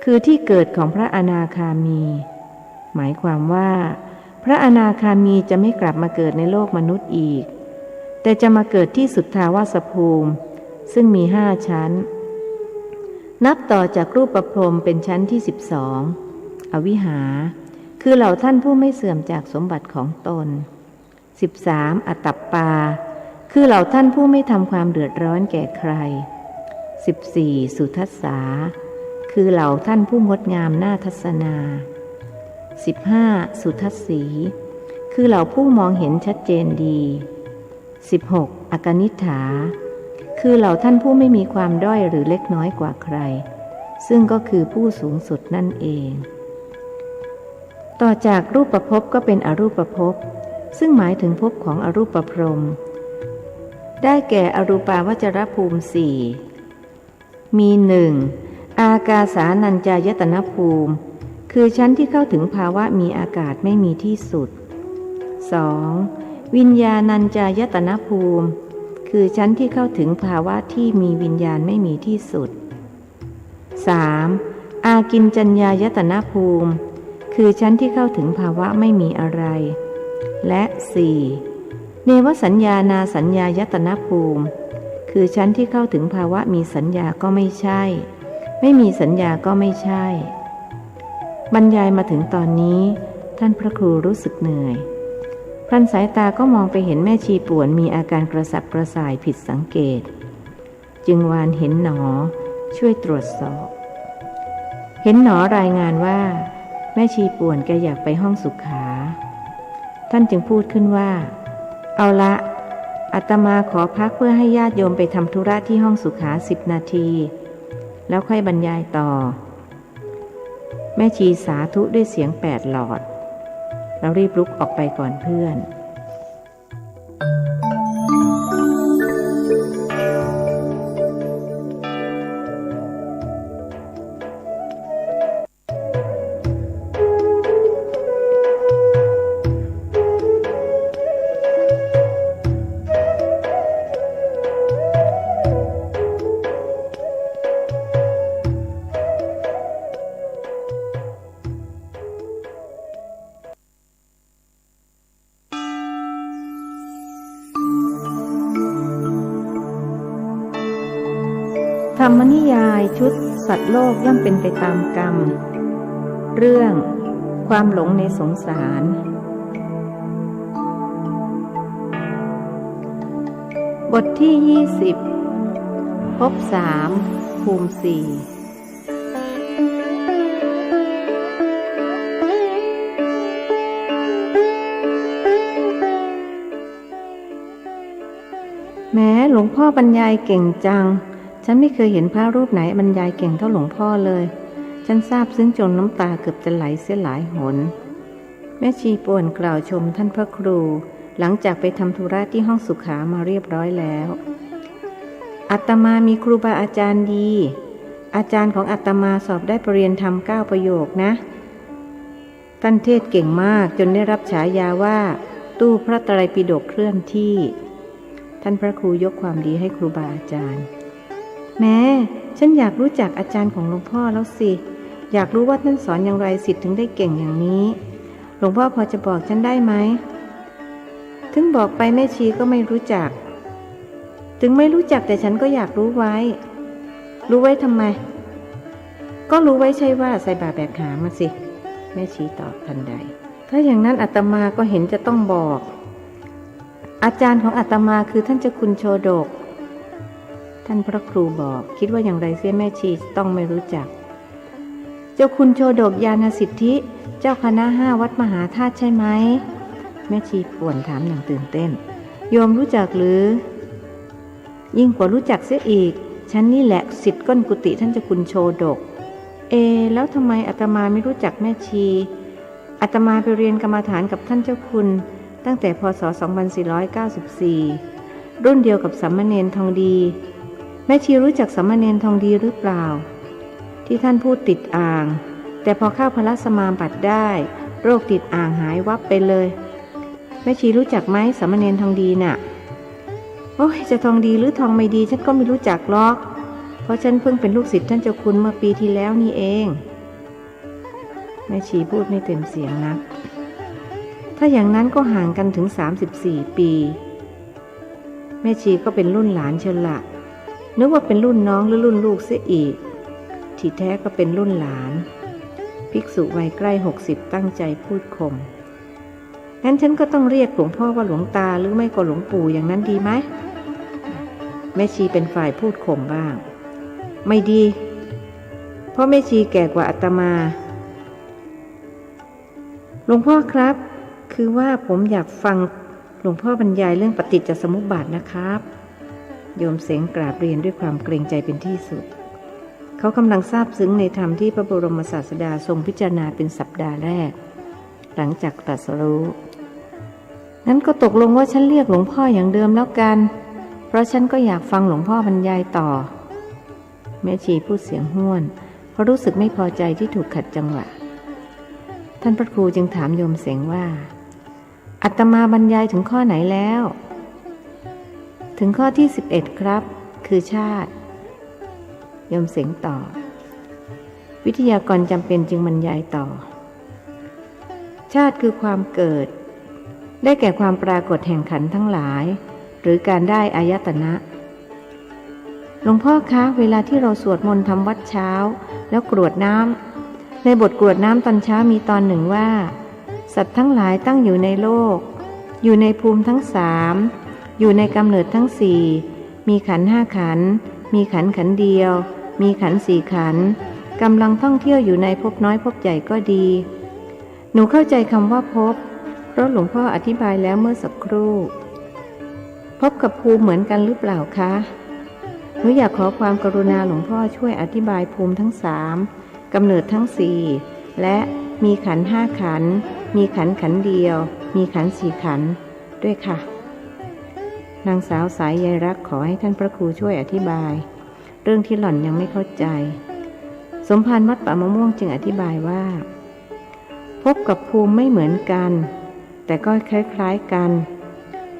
คือที่เกิดของพระอนาคามีหมายความว่าพระอนาคามีจะไม่กลับมาเกิดในโลกมนุษย์อีกแต่จะมาเกิดที่สุทธาวาสภูมิซึ่งมี5 ชั้นนับต่อจากรูปประพรหมเป็นชั้นที่12อวิหาคือเหล่าท่านผู้ไม่เสื่อมจากสมบัติของตน13อตัปปาคือเหล่าท่านผู้ไม่ทำความเดือดร้อนแก่ใคร14สุทัสสาคือเหล่าท่านผู้งดงามน่าทัศนา15สุทัสสีคือเหล่าผู้มองเห็นชัดเจนดี16อกนิษฐาคือเหล่าท่านผู้ไม่มีความด้อยหรือเล็กน้อยกว่าใครซึ่งก็คือผู้สูงสุดนั่นเองต่อจากรูปภพก็เป็นอรูปภพซึ่งหมายถึงภพของอรูปพรหมได้แก่อรูปาวจรภูมิ4มี1อากาสานัญจายตนะภูมิคือชั้นที่เข้าถึงภาวะมีอากาศไม่มีที่สุด 2. วิญญาณัญจายตนะภูมิคือชั้นที่เข้าถึงภาวะที่มีวิญญาณไม่มีที่สุด 3. อากิญจัญญายตนะภูมิคือชั้นที่เข้าถึงภาวะไม่มีอะไรและ 4. เนวสัญญานาสัญญายตนะภูมิคือชั้นที่เข้าถึงภาวะมีสัญญาก็ไม่ใช่ไม่มีสัญญาก็ไม่ใช่บรรยายมาถึงตอนนี้ท่านพระครูรู้สึกเหนื่อยพลันสายตาก็มองไปเห็นแม่ชีป่วนมีอาการกระสับกระส่ายผิดสังเกตจึงวานเห็นหนอช่วยตรวจสอบเห็นหนอรายงานว่าแม่ชีป่วนแกอยากไปห้องสุขาท่านจึงพูดขึ้นว่าเอาละอาตมาขอพักเพื่อให้ญาติโยมไปทำธุระที่ห้องสุขา10 นาทีแล้วค่อยบรรยายต่อแม่ชีสาธุด้วยเสียง8 หลอดแล้วรีบลุกออกไปก่อนเพื่อนธรรมนิยายชุดสัตว์โลกย่อมเป็นไปตามกรรมเรื่องความหลงในสงสารบทที่20ภพ3ภูมิ4แม้หลวงพ่อบรรยายเก่งจังฉันไม่เคยเห็นพระรูปไหนบรรยายเก่งเท่าหลวงพ่อเลยฉันซาบซึ้งจนน้ำตาเกือบจะไหลเสียหลายหนแม่ชีป่วนกล่าวชมท่านพระครูหลังจากไปทำธุระที่ห้องสุขามาเรียบร้อยแล้วอาตมามีครูบาอาจารย์ดีอาจารย์ของอาตมาสอบได้ปรริญญาธรรม9 ประโยคนะท่านเทศเก่งมากจนได้รับฉายาว่าตู้พระไตรปิฎกเคลื่อนที่ท่านพระครูยกความดีให้ครูบาอาจารย์แม้ฉันอยากรู้จักอาจารย์ของหลวงพ่อแล้วสิอยากรู้ว่าท่านสอนอย่างไรศิษย์ถึงได้เก่งอย่างนี้หลวงพ่อพอจะบอกฉันได้ไหมถึงบอกไปแม่ชีก็ไม่รู้จักถึงไม่รู้จักแต่ฉันก็อยากรู้ไว้ทำไมก็รู้ไว้ใช่ว่าใส่บาแบกหามาสิแม่ชีตอบทันใดถ้าอย่างนั้นอาตมาก็เห็นจะต้องบอกอาจารย์ของอาตมาคือท่านเจ้าคุณโชฎกท่านพระครูบอกคิดว่าอย่างไรเสียแม่ชีต้องไม่รู้จักเจ้าคุณโชฎกญาณสิทธิเจ้าคณะ5 วัดมหาธาตุใช่ไหมแม่ชีป่วนถามอย่างตื่นเต้นโยมรู้จักหรือยิ่งกว่ารู้จักเสียอีกฉันนี่แหละศิษย์ก้นกุฏิท่านเจ้าคุณโชฎกแล้วทำไมอาตมาไม่รู้จักแม่ชีอาตมาไปเรียนกรรมฐานกับท่านเจ้าคุณตั้งแต่พ.ศ. 2494รุ่นเดียวกับสามเณรทองดีแม่ชีรู้จักสามเณรทองดีหรือเปล่าที่ท่านพูดติดอ่างแต่พอเข้าพระสมาบัติได้โรคติดอ่างหายวับไปเลยแม่ชีรู้จักไหมสามเณรทองดีน่ะโอ้ยจะทองดีหรือทองไม่ดีฉันก็ไม่รู้จักหรอกเพราะฉันเพิ่งเป็นลูกศิษย์ท่านเจ้าคุณเมื่อปีที่แล้วนี่เอง แม่ชีพูดไม่เต็มเสียงนักถ้าอย่างนั้นก็ห่างกันถึง34 ปีแม่ชีก็เป็นรุ่นหลานเชียวละนึกว่าเป็นรุ่นน้องหรือรุ่นลูกเสียอีกที่แท้ก็เป็นรุ่นหลานภิกษุวัยใกล้60ตั้งใจพูดข่มงั้นฉันก็ต้องเรียกหลวงพ่อว่าหลวงตาหรือไม่ก็หลวงปู่อย่างนั้นดีไหมแม่ชีเป็นฝ่ายพูดข่มบ้างไม่ดีเพราะแม่ชีแก่กว่าอาตมาหลวงพ่อครับคือว่าผมอยากฟังหลวงพ่อบรรยายเรื่องปฏิจจสมุปบาทนะครับโยมเสงกราบเรียนด้วยความเกรงใจเป็นที่สุดเขากำลังซาบซึ้งในธรรมที่พระบรมศาสดาทรงพิจารณาเป็นสัปดาห์แรกหลังจากตรัสรู้งั้นก็ตกลงว่าฉันเรียกหลวงพ่ออย่างเดิมแล้วกันเพราะฉันก็อยากฟังหลวงพ่อบรรยายต่อแม่ชีพูดเสียงห้วนเพราะรู้สึกไม่พอใจที่ถูกขัดจังหวะท่านพระครูจึงถามโยมเสงว่าอาตมาบรรยายถึงข้อไหนแล้วถึงข้อที่11ครับคือชาติโยมเสงตอบวิทยากรจำเป็นจึงบรรยายต่อชาติคือความเกิดได้แก่ความปรากฏแห่งขันธ์ทั้งหลายหรือการได้อายตนะหลวงพ่อคะเวลาที่เราสวดมนต์ทำวัดเช้าแล้วกรวดน้ำในบทกรวดน้ำตอนเช้ามีตอนหนึ่งว่าสัตว์ทั้งหลายตั้งอยู่ในโลกอยู่ในภูมิทั้ง3อยู่ในกำเนิดทั้ง4มีขันธ์5ขันธ์มีขันธ์ขันธ์เดียวมีขันธ์4ขันธ์กำลังท่องเที่ยวอยู่ในภพน้อยภพใหญ่ก็ดีหนูเข้าใจคำว่าภพเพราะหลวงพ่ออธิบายแล้วเมื่อสักครู่ภพกับภูมิเหมือนกันหรือเปล่าคะหนูอยากขอความกรุณาหลวงพ่อช่วยอธิบายภูมิทั้ง3กำเนิดทั้ง4และมีขันธ์5ขันธ์มีขันธ์ขันธ์เดียวมีขันธ์4ขันธ์ด้วยค่ะนางสาวสายใยรักขอให้ท่านพระครูช่วยอธิบายเรื่องที่หล่อนยังไม่เข้าใจสมภารวัดป่ามะม่วงจึงอธิบายว่าภพกับภูมิไม่เหมือนกันแต่ก็คล้ายๆกัน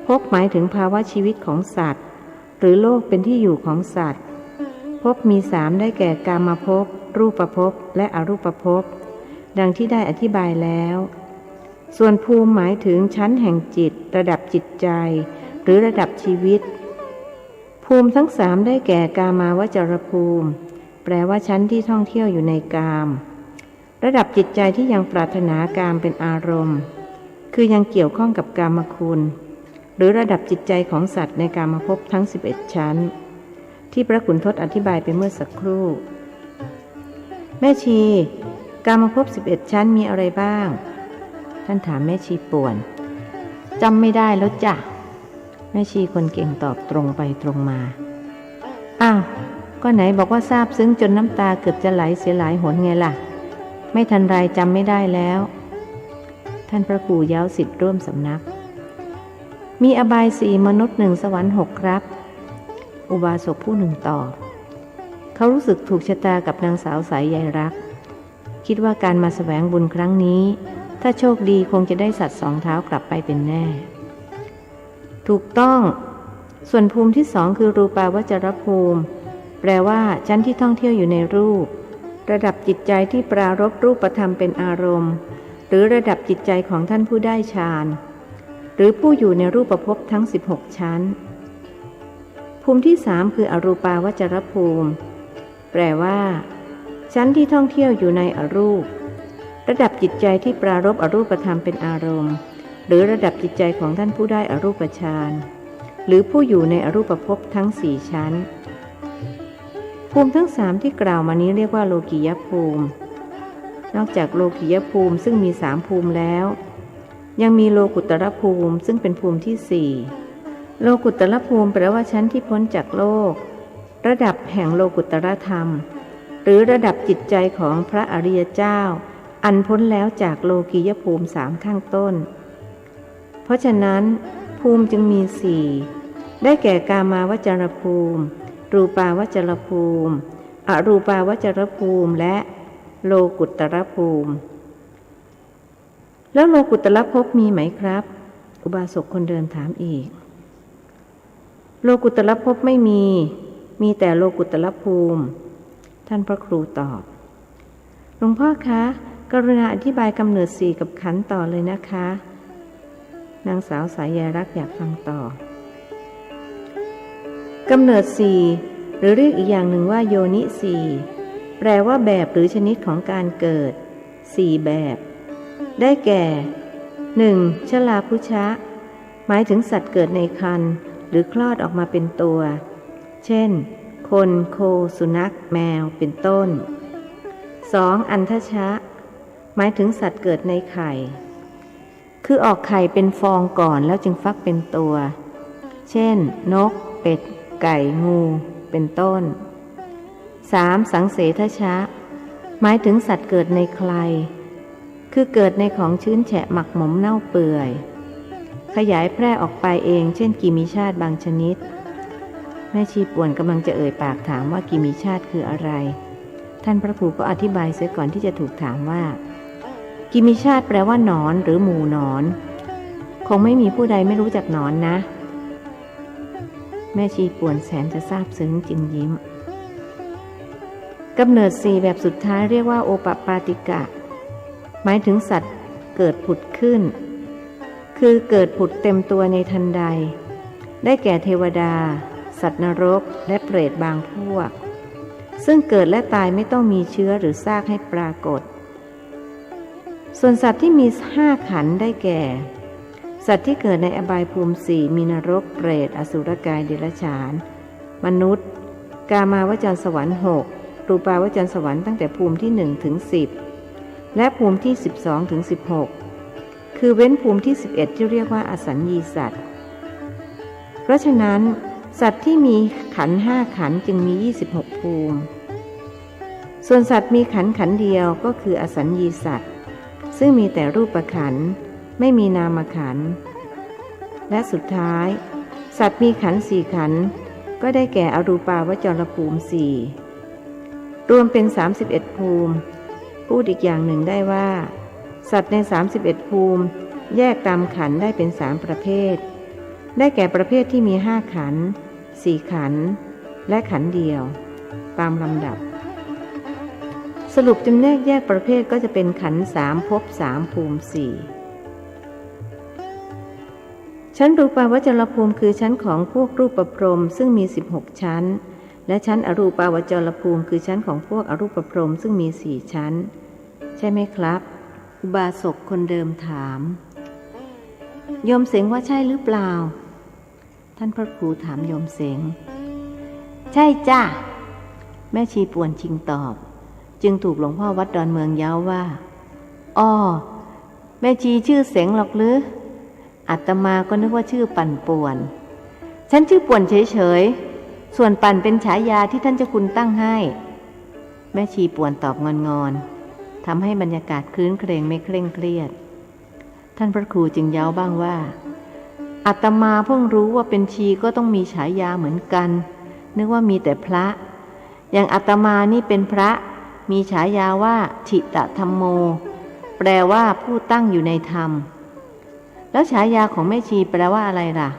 ภพหมายถึงภาวะชีวิตของสัตว์หรือโลกเป็นที่อยู่ของสัตว์ภพมี3ได้แก่กามภพรูปภพและอรูปภพดังที่ได้อธิบายแล้วส่วนภูมิหมายถึงชั้นแห่งจิตระดับจิตใจหรือระดับชีวิตภูมิทั้ง3ได้แก่กามาวจรภูมิแปลว่าชั้นที่ท่องเที่ยวอยู่ในกามระดับจิตใจที่ยังปรารถนากามเป็นอารมณ์คือยังเกี่ยวข้องกับกามคุณหรือระดับจิตใจของสัตว์ในกามภพทั้ง11ชั้นที่พระขุนทดอธิบายไปเมื่อสักครู่แม่ชีกามภพ11ชั้นมีอะไรบ้างท่านถามแม่ชีป่วนจำไม่ได้แล้วจ้ะแม่ชีคนเก่งตอบตรงไปตรงมาอ้าวก็ไหนบอกว่าซาบซึ้งจนน้ำตาเกือบจะไหลเสียหลายหนไงล่ะไม่ทันไรจำไม่ได้แล้วท่านพระครูย้าวศิษย์ร่วมสำนักมีอบาย4มนุษย์1สวรรค์6ครับอุบาสกผู้หนึ่งตอบเขารู้สึกถูกชะตากับนางสาวสายใยรักคิดว่าการมาแสวงบุญครั้งนี้ถ้าโชคดีคงจะได้สัตว์2 เท้ากลับไปเป็นแน่ถูกต้องส่วนภูมิที่2คือรูปาวจรภูมิแปลว่าชั้นที่ท่องเที่ยวอยู่ในรูประดับจิตใจที่ปรารภรูปธรรมเป็นอารมณ์หรือระดับจิตใจของท่านผู้ได้ฌานหรือผู้อยู่ในรูปภพทั้ง16ชั้นภูมิที่3คืออรูปาวจรภูมิแปลว่าชั้นที่ท่องเที่ยวอยู่ในอรูประดับจิตใจที่ปรารภอรูปธรรมเป็นอารมณ์หรือระดับจิตใจของท่านผู้ได้อรูปฌานหรือผู้อยู่ในอรูปภพทั้ง4ชั้นภูมิทั้ง3ที่กล่าวมานี้เรียกว่าโลกิยภูมินอกจากโลกิยภูมิซึ่งมี3ภูมิแล้วยังมีโลกุตตรภูมิซึ่งเป็นภูมิที่4โลกุตตรภูมิแปลว่าชั้นที่พ้นจากโลกระดับแห่งโลกุตตรธรรมหรือระดับจิตใจของพระอริยเจ้าอันพ้นแล้วจากโลกิยภูมิ3ข้างต้นเพราะฉะนั้นภูมิจึงมี4ได้แก่กามาวจรภูมิรูปาวจรภูมิอรูปาวจรภูมิและโลกุตตรภูมิแล้วโลกุตตรภพมีไหมครับอุบาสกคนเดินถามอีกโลกุตตรภพไม่มีแต่โลกุตตรภูมิท่านพระครูตอบหลวงพ่อคะ กรุณาอธิบายกำเนิดสี่กับขันธ์ต่อเลยนะคะ นางสาวสายรักษ์อยากฟังต่อกำเนิดสี่หรือเรียกอีกอย่างหนึ่งว่าโยนิสี่แปลว่าแบบหรือชนิดของการเกิดสี่แบบได้แก่ 1. ชลาพุชะหมายถึงสัตว์เกิดในครรภ์หรือคลอดออกมาเป็นตัวเช่นคนโคสุนัขแมวเป็นต้น 2. อันทชะหมายถึงสัตว์เกิดในไข่คือออกไข่เป็นฟองก่อนแล้วจึงฟักเป็นตัวเช่นนกเป็ดไก่งูเป็นต้น 3. สังเสทชะหมายถึงสัตว์เกิดในไคลคือเกิดในของชื้นแฉะหมักหมมเน่าเปื่อยขยายแพร่ออกไปเองเช่นกิมิชาติบางชนิดแม่ชีป่วนกำลังจะเอ่ยปากถามว่ากิมิชาติคืออะไรท่านพระครูก็อธิบายเสียก่อนที่จะถูกถามว่ากิมิชาติแปลว่าหนอนหรือหมู่หนอนคงไม่มีผู้ใดไม่รู้จักหนอนนะแม่ชีป่วนแสนจะซาบซึ้งจึงยิ้มกำเนิดสี่แบบสุดท้ายเรียกว่าโอปปาติกะหมายถึงสัตว์เกิดผุดขึ้นคือเกิดผุดเต็มตัวในทันใดได้แก่เทวดาสัตว์นรกและเปรตบางพวกซึ่งเกิดและตายไม่ต้องมีเชื้อหรือซากให้ปรากฏส่วนสัตว์ที่มี5ขันธ์ได้แก่สัตว์ที่เกิดในอบายภูมิ4มีนรกเปรตอสุรกายเดรัจฉานมนุษย์กามาวจรสวรรค์6รูปาวจรสวรรค์ตั้งแต่ภูมิที่1ถึง10และภูมิที่12ถึง16คือเว้นภูมิที่11ที่เรียกว่าอสัญญีสัตว์เพราะฉะนั้นสัตว์ที่มีขันธ์5ขันธ์จึงมี26ภูมิส่วนสัตว์มีขันธ์เดียวก็คืออสัญญีสัตว์ซึ่งมีแต่รูปขันธ์ไม่มีนามขันธ์และสุดท้ายสัตว์มีขันธ์4ขันธ์ก็ได้แก่อรูปาวจรภูมิ4รวมเป็น31ภูมิพูดอีกอย่างหนึ่งได้ว่าสัตว์ใน31ภูมิแยกตามขันธ์ได้เป็น3ประเภทได้แก่ประเภทที่มี5ขันธ์4ขันธ์และขันธ์เดียวตามลำดับสรุปจำแยกประเภทก็จะเป็นขันธ์3ภพ3ภูมิ4ชั้นรูปาวจรภูมิคือชั้นของพวกรูปพรหมซึ่งมี16ชั้นและชั้นอรูปาวจรภูมิคือชั้นของพวกอรูปพรหมซึ่งมี4ชั้นใช่ไหมครับอุบาสกคนเดิมถามโยมเสงว่าใช่หรือเปล่าท่านพระครูถามโยมเสงใช่จ้ะแม่ชีป่วนชิงตอบจึงถูกหลวงพ่อวัดดอนเมืองเย้าว่าอ้อแม่ชีชื่อเสงหรอกหรืออาตมาก็นึกว่าชื่อปั่นป่วนฉันชื่อป่วนเฉยๆส่วนปั่นเป็นฉายาที่ท่านเจ้าคุณตั้งให้แม่ชีป่วนตอบงอนๆทำให้บรรยากาศคลื้นเครงไม่เคร่งเครียดท่านพระครูจึงเย้าบ้างว่าอาตมาเพิ่งรู้ว่าเป็นชีก็ต้องมีฉายาเหมือนกันนึกว่ามีแต่พระอย่างอาตมานี่เป็นพระมีฉายาว่าถิตธัมโมแปลว่าผู้ตั้งอยู่ในธรรมแล้วฉายาของแม่ชีแปลว่าอะไรล่ะ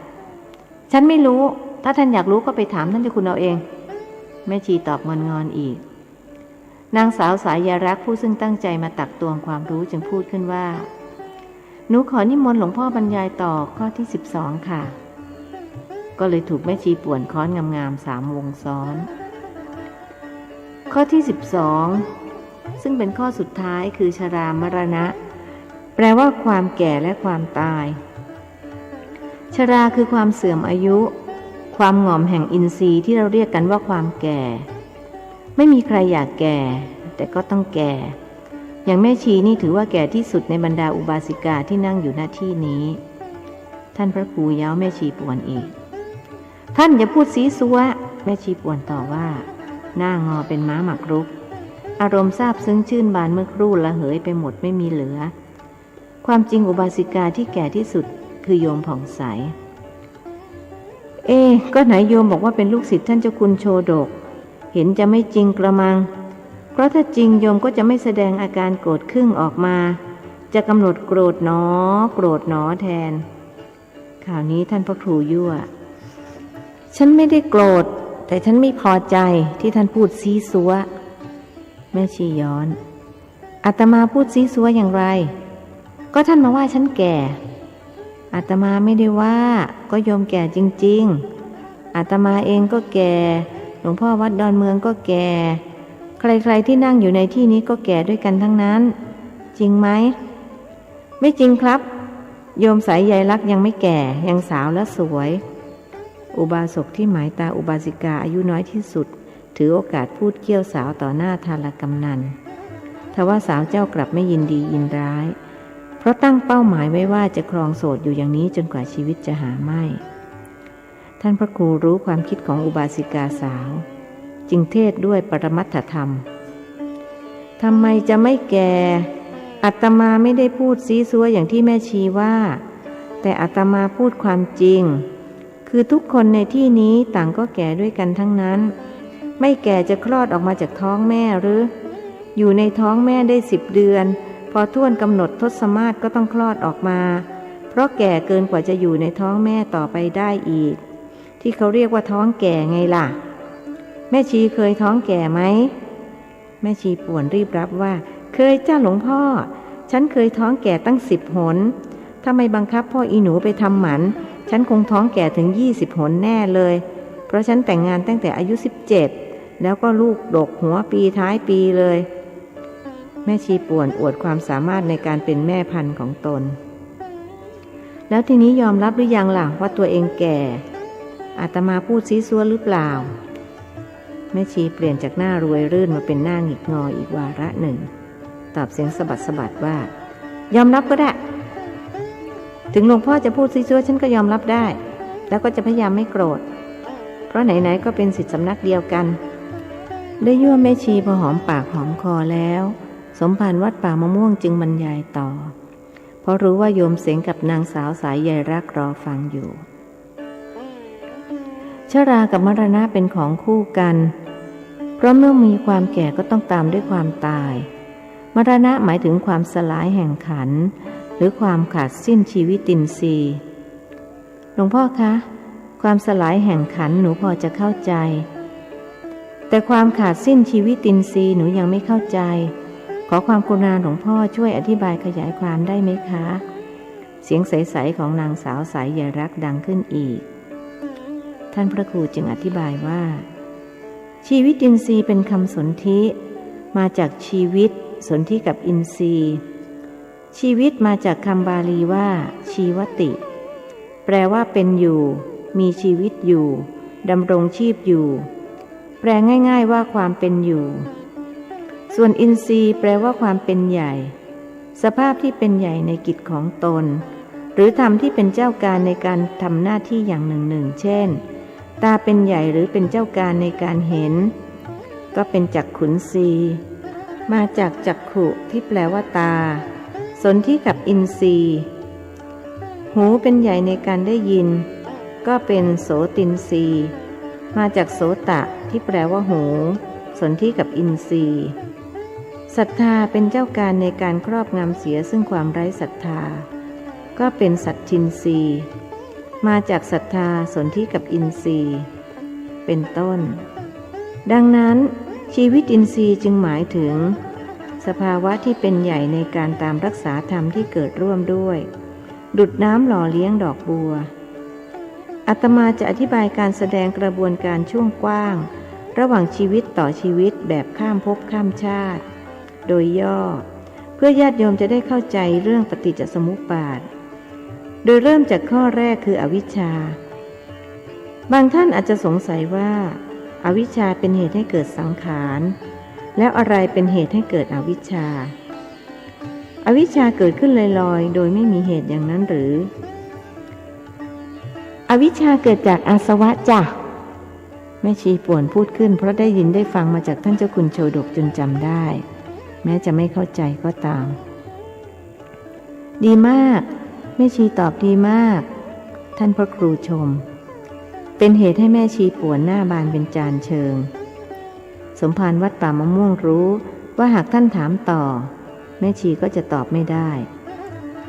ฉันไม่รู้ถ้าท่านอยากรู้ก็ไปถามท่านเจ้าคุณเอาเองแม่ชีตอบงอนๆอีกนางสาวสายรักษ์ผู้ซึ่งตั้งใจมาตักตวงความรู้จึงพูดขึ้นว่าหนูขอนิมนต์หลวงพ่อบรรยายต่อข้อที่12ค่ะก็เลยถูกแม่ชีป่วนค้อนงามๆ3วงซ้อนข้อที่12ซึ่งเป็นข้อสุดท้ายคือชรามรณะแปลว่าความแก่และความตายชราคือความเสื่อมอายุความหง่อมแห่งอินทรีย์ที่เราเรียกกันว่าความแก่ไม่มีใครอยากแก่แต่ก็ต้องแก่อย่างแม่ชีนี่ถือว่าแก่ที่สุดในบรรดาอุบาสิกาที่นั่งอยู่หน้าที่นี้ท่านพระครูเย้าแม่ชีป่วนอีกท่านอย่าพูดซีซัวแม่ชีป่วนต่อว่าหน้างอเป็นม้าหมักรุกอารมณ์ซาบซึ้งชื่นบานเมื่อครู่ละเหยไปหมดไม่มีเหลือความจริงอุบาสิกาที่แก่ที่สุดคือโยมผ่องใสก็ไหนโยมบอกว่าเป็นลูกศิษย์ท่านเจ้าคุณโชดกเห็นจะไม่จริงกระมังเพราะถ้าจริงโยมก็จะไม่แสดงอาการโกรธขึ้นออกมาจะกำหนดโกรธหนอโกรธหนอแทนข่าวนี้ท่านพระครูยั่วฉันไม่ได้โกรธแต่ฉันไม่พอใจที่ท่านพูดซีซัวแม่ชีย้อน อาตมาพูดซีซัวอย่างไรก็ท่านมาว่าฉันแก่อาตมาไม่ได้ว่าก็โยมแก่จริงๆอาตมาเองก็แก่หลวงพ่อวัดดอนเมืองก็แก่ใครๆที่นั่งอยู่ในที่นี้ก็แก่ด้วยกันทั้งนั้นจริงไหมไม่จริงครับโยมสายใยลักษณ์ยังไม่แก่ยังสาวและสวยอุบาสกที่หมายตาอุบาสิกาอายุน้อยที่สุดถือโอกาสพูดเกี้ยวสาวต่อหน้าทาลกำนันทว่าสาวเจ้ากลับไม่ยินดียินร้ายเพราะตั้งเป้าหมายไว้ว่าจะครองโสดอยู่อย่างนี้จนกว่าชีวิตจะหาไม่ท่านพระครูรู้ความคิดของอุบาสิกาสาวจึงเทศด้วยปรมัตถธรรมทำไมจะไม่แก่อาตมาไม่ได้พูดซีซัวอย่างที่แม่ชีว่าแต่อาตมาพูดความจริงคือทุกคนในที่นี้ต่างก็แก่ด้วยกันทั้งนั้นไม่แก่จะคลอดออกมาจากท้องแม่หรืออยู่ในท้องแม่ได้10 เดือนพอท่วนกำหนดทศมาศก็ต้องคลอดออกมาเพราะแก่เกินกว่าจะอยู่ในท้องแม่ต่อไปได้อีกที่เขาเรียกว่าท้องแก่ไงล่ะแม่ชีเคยท้องแก่ไหมแม่ชีป่วนรีบรับว่าเคยจ้าหลวงพ่อฉันเคยท้องแก่ตั้ง10 หนถ้าไม่บังคับพ่ออีหนูไปทำหมันฉันคงท้องแก่ถึง20 หนแน่เลยเพราะฉันแต่งงานตั้งแต่อายุ17แล้วก็ลูกดกหัวปีท้ายปีเลยแม่ชีป่วนอวดความสามารถในการเป็นแม่พันธุ์ของตนแล้วทีนี้ยอมรับหรือยังล่ะว่าตัวเองแก่อาตมาพูดซีซัวหรือเปล่าแม่ชีเปลี่ยนจากหน้ารวยรื่นมาเป็นหน้าหงิกงออีกวาระหนึ่งตอบเสียงสะบัดว่ายอมรับก็ได้ถึงหลวงพ่อจะพูดซีซัวฉันก็ยอมรับได้แล้วก็จะพยายามไม่โกรธเพราะไหนๆก็เป็นศิษย์สำนักเดียวกันได้ยั่วแม่ชีพอหอมปากหอมคอแล้วสมภารวัดป่ามะม่วงจึงบรรยายต่อเพราะรู้ว่าโยมเสงกับนางสาวสายใยรักรอฟังอยู่ชรากับมรณะเป็นของคู่กันเพราะเมื่อมีความแก่ก็ต้องตามด้วยความตายมรณะหมายถึงความสลายแห่งขันธ์หรือความขาดสิ้นชีวิตินทรีย์หลวงพ่อคะความสลายแห่งขันธ์หนูพอจะเข้าใจแต่ความขาดสิ้นชีวิตินทรีย์หนูยังไม่เข้าใจขอความกรุณาหลวงพ่อช่วยอธิบายขยายความได้ไหมคะเสียงใสๆของนางสาวสายใยรักดังขึ้นอีกท่านพระครูจึงอธิบายว่าชีวิตินทรีย์เป็นคำสนธิมาจากชีวิตสนธิกับอินทรีย์ชีวิตมาจากคำบาลีว่าชีวติแปลว่าเป็นอยู่มีชีวิตอยู่ดำรงชีพอยู่แปลง่ายๆว่าความเป็นอยู่ส่วนอินทรีย์แปลว่าความเป็นใหญ่สภาพที่เป็นใหญ่ในกิจของตนหรือธรรมที่เป็นเจ้าการในการทำหน้าที่อย่างหนึ่งเช่นตาเป็นใหญ่หรือเป็นเจ้าการในการเห็นก็เป็นจักขุนทรีย์มาจากจักขุที่แปลว่าตาสนธิกับอินทรีย์หูเป็นใหญ่ในการได้ยินก็เป็นโสตินทรีย์มาจากโสตะที่แปลว่าหูสนธิกับอินทรีย์ศรัทธาเป็นเจ้าการในการครอบงำเสียซึ่งความไร้ศรัทธาก็เป็นสัตทินทรีย์มาจากศรัทธาสนธิกับอินทรีย์เป็นต้นดังนั้นชีวิตอินทรีย์จึงหมายถึงสภาวะที่เป็นใหญ่ในการตามรักษาธรรมที่เกิดร่วมด้วยดุจน้ำหล่อเลี้ยงดอกบัวอาตมาจะอธิบายการแสดงกระบวนการช่วงกว้างระหว่างชีวิตต่อชีวิตแบบข้ามภพข้ามชาติโดยย่อเพื่อญาติโยมจะได้เข้าใจเรื่องปฏิจจสมุปบาทโดยเริ่มจากข้อแรกคืออวิชชาบางท่านอาจจะสงสัยว่าอวิชชาเป็นเหตุให้เกิดสังขารแล้วอะไรเป็นเหตุให้เกิดอวิชชาอวิชชาเกิดขึ้นลอยๆโดยไม่มีเหตุอย่างนั้นหรืออวิชชาเกิดจากอาสวะจ้ะแม่ชีป่วนพูดขึ้นเพราะได้ยินได้ฟังมาจากท่านเจ้าคุณโชดกจนจำได้แม้จะไม่เข้าใจก็ตามดีมากแม่ชีตอบดีมากท่านพระครูชมเป็นเหตุให้แม่ชีป่วนหน้าบานเป็นจานเชิงสมภารวัดป่ามะม่วงรู้ว่าหากท่านถามต่อแม่ชีก็จะตอบไม่ได้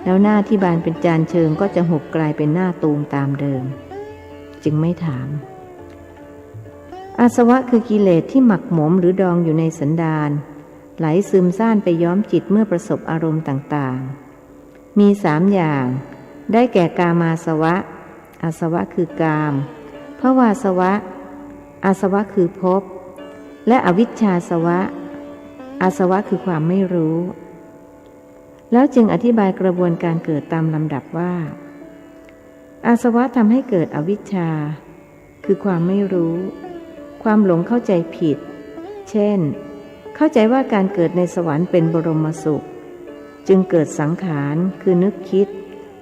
แล้วหน้าที่บานเป็นจานเชิงก็จะหุบกลายเป็นหน้าตูมตามเดิมจึงไม่ถามอาสวะคือกิเลสที่หมักหมมหรือดองอยู่ในสันดาน ไหลซึมซ่านไปย้อมจิตเมื่อประสบอารมณ์ต่างๆมี3อย่างได้แก่กามาสวะอาสวะคือกามภวาสวะอาสวะคือภพและอวิชชาสวะอาสวะคือความไม่รู้แล้วจึงอธิบายกระบวนการเกิดตามลำดับว่าอาสวะทำให้เกิดอวิชชาคือความไม่รู้ความหลงเข้าใจผิดเช่นเข้าใจว่าการเกิดในสวรรค์เป็นบรมสุขจึงเกิดสังขารคือนึกคิด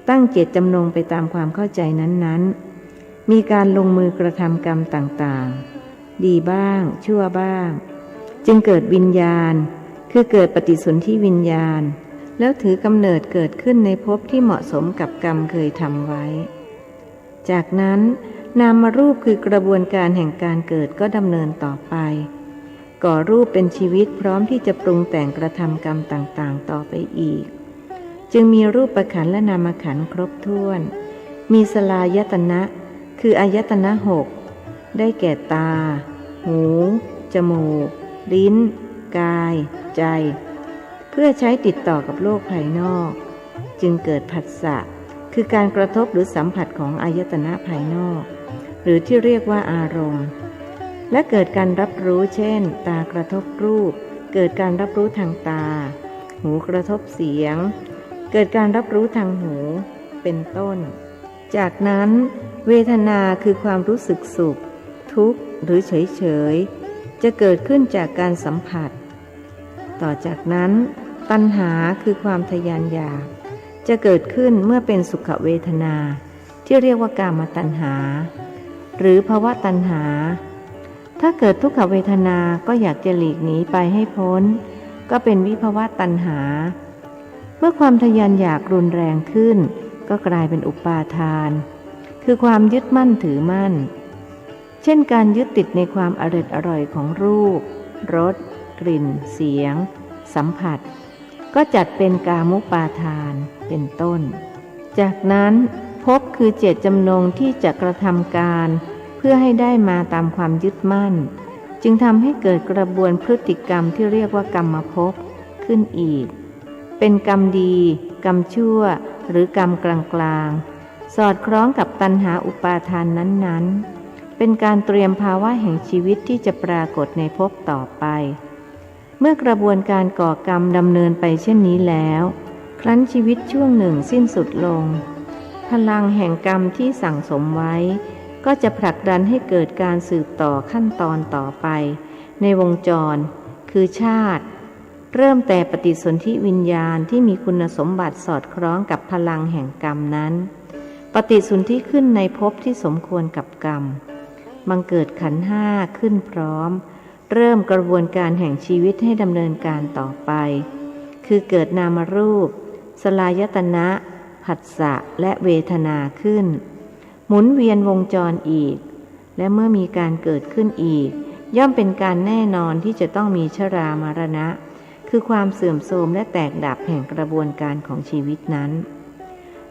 ตั้งเจตจำนงไปตามความเข้าใจนั้นๆมีการลงมือกระทำกรรมต่างๆดีบ้างชั่วบ้างจึงเกิดวิญญาณคือเกิดปฏิสนธิวิญญาณแล้วถือกำเนิดเกิดขึ้นในภพที่เหมาะสมกับกรรมเคยทำไว้จากนั้นนามรูปคือกระบวนการแห่งการเกิดก็ดำเนินต่อไปก่อรูปเป็นชีวิตพร้อมที่จะปรุงแต่งกระทำกรรมต่างๆต่อไปอีกจึงมีรูปขันธ์และนามขันธ์ครบถ้วนมีสลายตนะคืออายตนะ6ได้แก่ตาหูจมูกลิ้นกายใจเพื่อใช้ติดต่อกับโลกภายนอกจึงเกิดผัสสะคือการกระทบหรือสัมผัสของอายตนะภายนอกหรือที่เรียกว่าอารมณ์และเกิดการรับรู้เช่นตากระทบรูปเกิดการรับรู้ทางตาหูกระทบเสียงเกิดการรับรู้ทางหูเป็นต้นจากนั้นเวทนาคือความรู้สึกสุขทุกข์หรือเฉยๆจะเกิดขึ้นจากการสัมผัสต่อจากนั้นตัณหาคือความทยานอยากจะเกิดขึ้นเมื่อเป็นสุขเวทนาที่เรียกว่ากามตัณหาหรือภวตัณหาถ้าเกิดทุกขเวทนาก็อยากจะหลีกหนีไปให้พ้นก็เป็นวิภวตัณหาเมื่อความทยานอยากรุนแรงขึ้นก็กลายเป็นอุปาทานคือความยึดมั่นถือมั่นเช่นการยึดติดในความอร่อยของรูปรสกลิ่นเสียงสัมผัสก็จัดเป็นกามุปาทานเป็นต้นจากนั้นภพคือเจตจำนงที่จะกระทำการเพื่อให้ได้มาตามความยึดมั่นจึงทำให้เกิดกระบวนพฤติกรรมที่เรียกว่ากรรมภพขึ้นอีกเป็นกรรมดีกรรมชั่วหรือกรรมกลางๆสอดคล้องกับตัณหาอุปาทานนั้นๆเป็นการเตรียมภาวะแห่งชีวิตที่จะปรากฏในภพต่อไปเมื่อกระบวนการก่อกรรมดำเนินไปเช่นนี้แล้วครั้นชีวิตช่วงหนึ่งสิ้นสุดลงพลังแห่งกรรมที่สั่งสมไว้ก็จะผลักดันให้เกิดการสืบต่อขั้นตอนต่อไปในวงจรคือชาติเริ่มแต่ปฏิสนธิวิญญาณที่มีคุณสมบัติสอดคล้องกับพลังแห่งกรรมนั้นปฏิสนธิขึ้นในภพที่สมควรกับกรรมบังเกิดขันธ์5ขึ้นพร้อมเริ่มกระบวนการแห่งชีวิตให้ดำเนินการต่อไปคือเกิดนามรูปสลายตนะผัสสะและเวทนาขึ้นหมุนเวียนวงจรอีกและเมื่อมีการเกิดขึ้นอีกย่อมเป็นการแน่นอนที่จะต้องมีชรามรณะคือความเสื่อมโทรมและแตกดับแห่งกระบวนการของชีวิตนั้น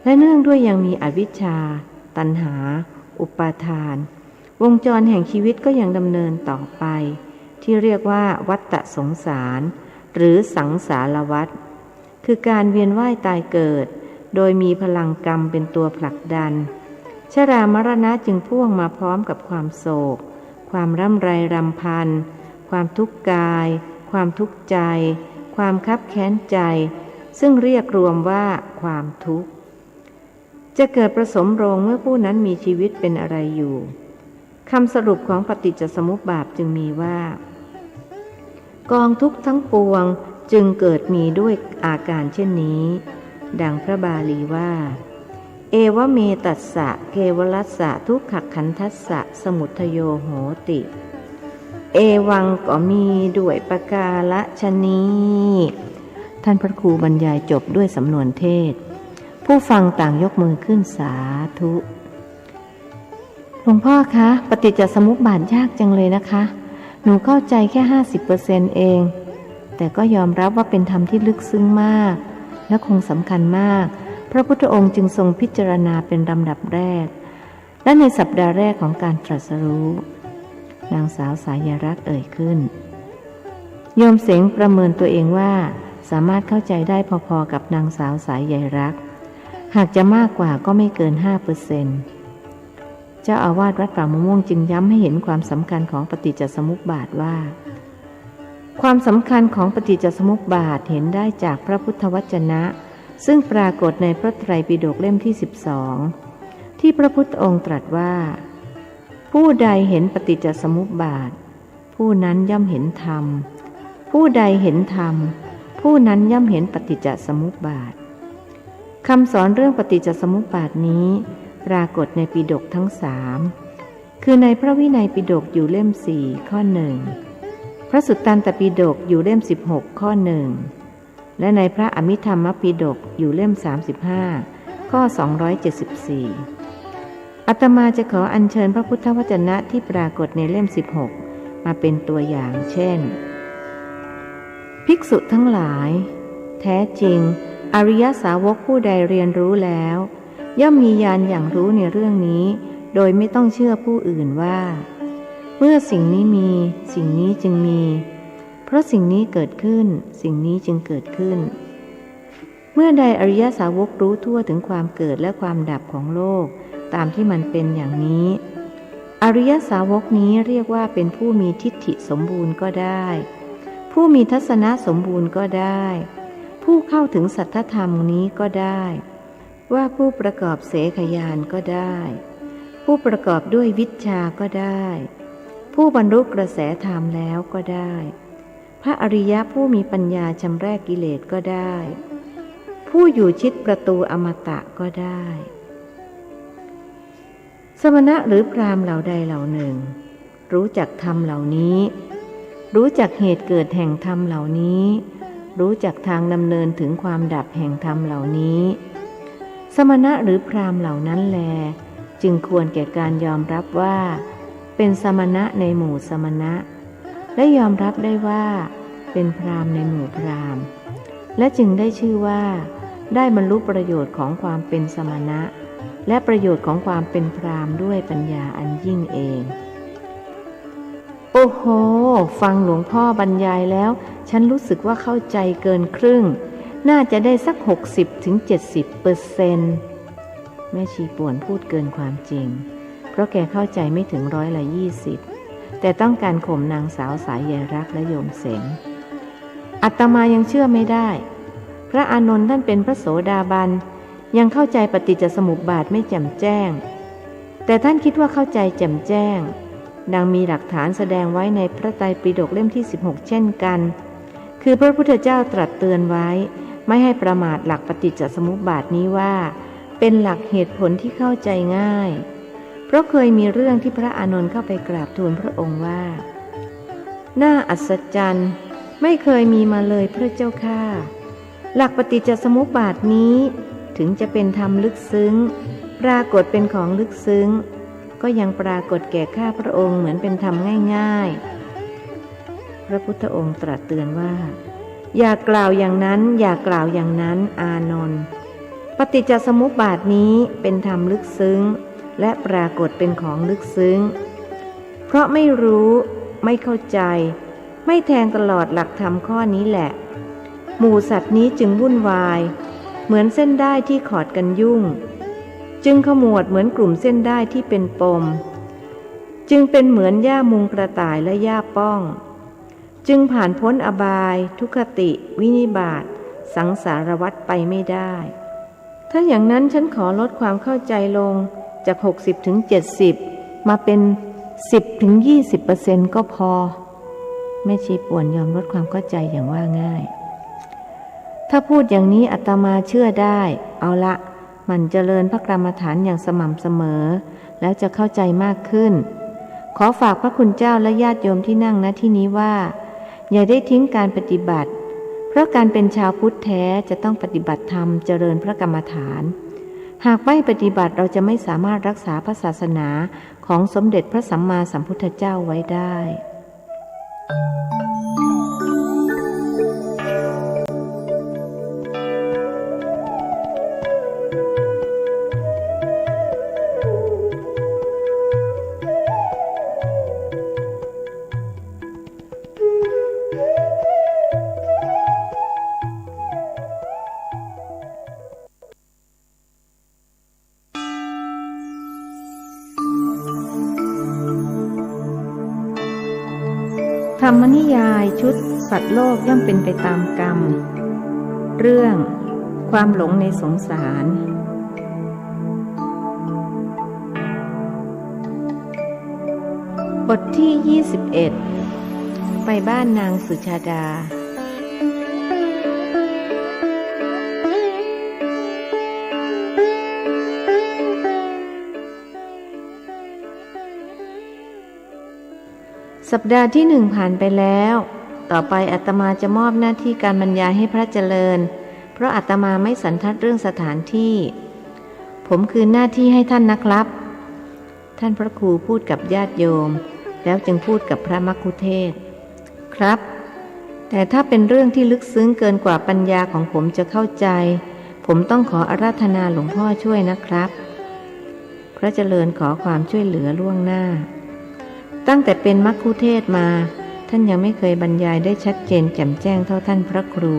และเนื่องด้วยยังมีอวิชชาตัณหาอุปาทานวงจรแห่งชีวิตก็ยังดำเนินต่อไปที่เรียกว่าวัฏฏสงสารหรือสังสารวัฏคือการเวียนว่ายตายเกิดโดยมีพลังกรรมเป็นตัวผลักดันชรามรณะจึงพ่วงมาพร้อมกับความโศกความร่ำไรรำพันความทุกข์กายความทุกข์ใจความคับแค้นใจซึ่งเรียกรวมว่าความทุกข์จะเกิดประสมโรงเมื่อผู้นั้นมีชีวิตเป็นอะไรอยู่คำสรุปของปฏิจจสมุปบาทจึงมีว่ากองทุกข์ทั้งปวงจึงเกิดมีด้วยอาการเช่นนี้ดังพระบาลีว่าเอวเมตัสสะเกวลัสสะทุกขขันธัสสะสมุทโยโหติเอวังก็มีด้วยประกาละชนีท่านพระครูบรรยายจบด้วยสำนวนเทศผู้ฟังต่างยกมือขึ้นสาธุหลวงพ่อคะปฏิจจสมุปบาทยากจังเลยนะคะหนูเข้าใจแค่ 50% เองแต่ก็ยอมรับว่าเป็นธรรมที่ลึกซึ้งมากและคงสำคัญมากพระพุทธองค์จึงทรงพิจารณาเป็นลำดับแรกและในสัปดาห์แรกของการตรัสรู้นางสาวสายรักษ์เอ่ยขึ้น โยมเสงประเมินตัวเองว่าสามารถเข้าใจได้พอๆกับนางสาวสายใยรักหากจะมากกว่าก็ไม่เกิน 5%เจ้าอาวาสวัดป่ามะม่วงจึงย้ำให้เห็นความสำคัญของปฏิจจสมุปบาทว่าความสำคัญของปฏิจจสมุปบาทเห็นได้จากพระพุทธวจนะซึ่งปรากฏในพระไตรปิฎกเล่มที่12ที่พระพุทธองค์ตรัสว่าผู้ใดเห็นปฏิจจสมุปบาทผู้นั้นย่อมเห็นธรรมผู้ใดเห็นธรรมผู้นั้นย่อมเห็นปฏิจจสมุปบาทคำสอนเรื่องปฏิจจสมุปบาทนี้ปรากฏในปิฎกทั้ง3คือในพระวินัยปิฎกอยู่เล่ม4ข้อ1พระสุตตันตปิฎกอยู่เล่ม16ข้อ1และในพระอภิธรรมปิฎกอยู่เล่ม35ข้อ274อาตมาจะขออัญเชิญพระพุทธวจนะที่ปรากฏในเล่ม16มาเป็นตัวอย่างเช่นภิกษุทั้งหลายแท้จริงอริยสาวกผู้ใดเรียนรู้แล้วย่อมมีญาณอย่างรู้ในเรื่องนี้โดยไม่ต้องเชื่อผู้อื่นว่าเมื่อสิ่งนี้มีสิ่งนี้จึงมีเพราะสิ่งนี้เกิดขึ้นสิ่งนี้จึงเกิดขึ้นเมื่อใดอริยสาวกรู้ทั่วถึงความเกิดและความดับของโลกตามที่มันเป็นอย่างนี้อริยสาวกนี้เรียกว่าเป็นผู้มีทิฏฐิสมบูรณ์ก็ได้ผู้มีทัศนะสมบูรณ์ก็ได้ผู้เข้าถึงสัทธธรรมนี้ก็ได้ว่าผู้ประกอบเสขญาณก็ได้ผู้ประกอบด้วยวิชชาก็ได้ผู้บรรลุกระแสธรรมแล้วก็ได้พระอริยะผู้มีปัญญาชำระกิเลสก็ได้ผู้อยู่ชิดประตูอมตะก็ได้สมณะหรือพราหมณ์เหล่าใดเหล่าหนึ่งรู้จักธรรมเหล่านี้รู้จักเหตุเกิดแห่งธรรมเหล่านี้รู้จักทางดำเนินถึงความดับแห่งธรรมเหล่านี้สมณะหรือพราหมณ์เหล่านั้นแลจึงควรแก่การยอมรับว่าเป็นสมณะในหมู่สมณะและยอมรับได้ว่าเป็นพราหมณ์ในหมู่พราหมณ์และจึงได้ชื่อว่าได้บรรลุประโยชน์ของความเป็นสมณะและประโยชน์ของความเป็นพราหมณ์ด้วยปัญญาอันยิ่งเองโอ้โหฟังหลวงพ่อบรรยายแล้วฉันรู้สึกว่าเข้าใจเกินครึ่งน่าจะได้สัก 60-70% แม่ชีป่วนพูดเกินความจริงเพราะแกเข้าใจไม่ถึง20%แต่ต้องการข่มนางสาวสายใยรักและโยมเสงอาตมายังเชื่อไม่ได้พระอานนท์ท่านเป็นพระโสดาบันยังเข้าใจปฏิจจสมุปบาทไม่แจ่มแจ้งแต่ท่านคิดว่าเข้าใจแจ่มแจ้งดังมีหลักฐานแสดงไว้ในพระไตรปิฎกเล่มที่16เช่นกันคือพระพุทธเจ้าตรัสเตือนไว้ไม่ให้ประมาทหลักปฏิจจสมุปบาทนี้ว่าเป็นหลักเหตุผลที่เข้าใจง่ายเพราะเคยมีเรื่องที่พระอานนท์เข้าไปกราบทูลพระองค์ว่าน่าอัศจรรย์ไม่เคยมีมาเลยพระเจ้าข้าหลักปฏิจจสมุปบาทนี้ถึงจะเป็นธรรมลึกซึ้งปรากฏเป็นของลึกซึ้งก็ยังปรากฏแก่ข้าพระองค์เหมือนเป็นธรรมง่ายๆพระพุทธองค์ตรัสเตือนว่าอย่ากล่าวอย่างนั้นอย่ากล่าวอย่างนั้นอานนท์ปฏิจจสมุปบาทนี้เป็นธรรมลึกซึ้งและปรากฏเป็นของลึกซึ้งเพราะไม่รู้ไม่เข้าใจไม่แทงตลอดหลักธรรมข้อนี้แหละหมู่สัตว์นี้จึงวุ่นวายเหมือนเส้นด้ายที่ขอดกันยุ่งจึงขมวดเหมือนกลุ่มเส้นด้ายที่เป็นปมจึงเป็นเหมือนหญ้ามุงกระต่ายและหญ้าป้องจึงผ่านพ้นอบายทุกขติวินิบาตสังสารวัฏไปไม่ได้ถ้าอย่างนั้นฉันขอลดความเข้าใจลงจาก60-70มาเป็น 10-20% ก็พอแม่ชีป่วนยอมลดความเข้าใจอย่างว่าง่ายถ้าพูดอย่างนี้อาตมาเชื่อได้เอาละมันเจริญพระกรรมฐานอย่างสม่ำเสมอแล้วจะเข้าใจมากขึ้นขอฝากพระคุณเจ้าและญาติโยมที่นั่งณที่นี้ว่าอย่าได้ทิ้งการปฏิบัติเพราะการเป็นชาวพุทธแท้จะต้องปฏิบัติธรรมเจริญพระกรรมฐานหากไม่ปฏิบัติเราจะไม่สามารถรักษาพระศาสนาของสมเด็จพระสัมมาสัมพุทธเจ้าไว้ได้ รรมนิยายชุดสัตว์โลกย่อมเป็นไปตามกรรมเรื่องความหลงในสงสารบทที่21ไปบ้านนางสุชาดาสัปดาห์ที่1ผ่านไปแล้วต่อไปอาตมาจะมอบหน้าที่การบรรยายให้พระเจริญเพราะอาตมาไม่สันทัดเรื่องสถานที่ผมคืนหน้าที่ให้ท่านนะครับท่านพระครูพูดกับญาติโยมแล้วจึงพูดกับพระมัคคุเทศก์ครับแต่ถ้าเป็นเรื่องที่ลึกซึ้งเกินกว่าปัญญาของผมจะเข้าใจผมต้องขออาราธนาหลวงพ่อช่วยนะครับพระเจริญขอความช่วยเหลือล่วงหน้าตั้งแต่เป็นมัคคุเทศก์มาท่านยังไม่เคยบรรยายได้ชัดเจนแจ่มแจ้งเท่าท่านพระครู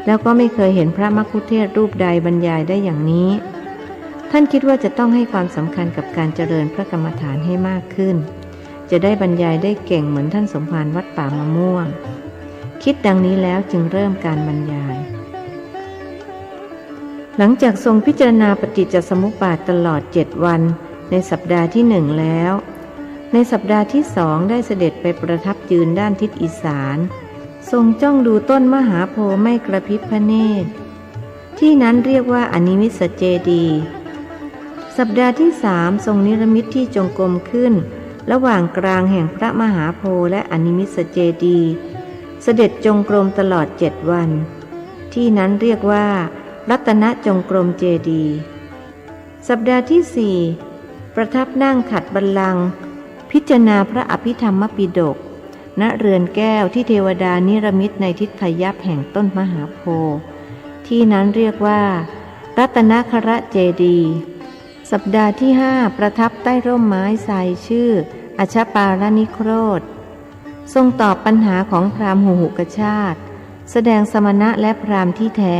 แล้วก็ไม่เคยเห็นพระมัคคุเทศก์รูปใดบรรยายได้อย่างนี้ท่านคิดว่าจะต้องให้ความสำคัญกับการเจริญพระกรรมฐานให้มากขึ้นจะได้บรรยายได้เก่งเหมือนท่านสมภารวัดป่ามะม่วงคิดดังนี้แล้วจึงเริ่มการบรรยายหลังจากทรงพิจารณาปฏิจจสมุปบาทตลอด7วันในสัปดาห์ที่1แล้วในสัปดาห์ที่2ได้เสด็จไปประทับยืนด้านทิศอีสานทรงจ้องดูต้นมหาโพธิ์ไม่กระพริบพระเนตรที่นั้นเรียกว่าอนิมิสเจดีย์สัปดาห์ที่3ทรงนิรมิตที่จงกรมขึ้นระหว่างกลางแห่งพระมหาโพธิ์และอนิมิสเจดีย์เสด็จจงกรมตลอด7วันที่นั้นเรียกว่ารัตนจงกรมเจดีย์สัปดาห์ที่4ประทับนั่งขัดบัลลังก์พิจารณาพระอภิธรรมปิฎกณเรือนแก้วที่เทวดานิรมิตในทิศพยัพแห่งต้นมหาโพธิ์ที่นั้นเรียกว่ารัตนคระเจดีย์สัปดาห์ที่5ประทับใต้ร่มไม้ไทรชื่ออัชฌปารนิโครธทรงตอบปัญหาของพราหมณ์หุกชาติแสดงสมณะและพราหมณ์ที่แท้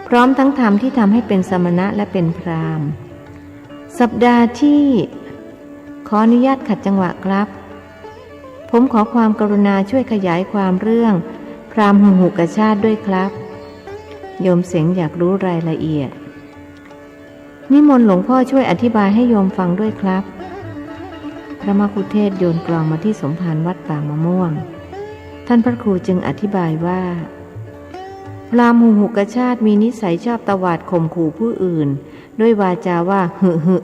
พร้อมทั้งธรรมที่ทำให้เป็นสมณะและเป็นพราหมณ์สัปดาห์ที่ขออนุญาตขัดจังหวะครับผมขอความกรุณาช่วยขยายความเรื่องพราหมณ์หุกชาติด้วยครับโยมเสงอยากรู้รายละเอียดนิมนต์หลวงพ่อช่วยอธิบายให้โยมฟังด้วยครับพระมัคคุเทศก์โยนกลองมาที่สมภารวัดป่ามะม่วงท่านพระครูจึงอธิบายว่าพราหมณ์หุกชาติมีนิสัยชอบตวาดข่มขู่ผู้อื่นด้วยวาจาว่าหึ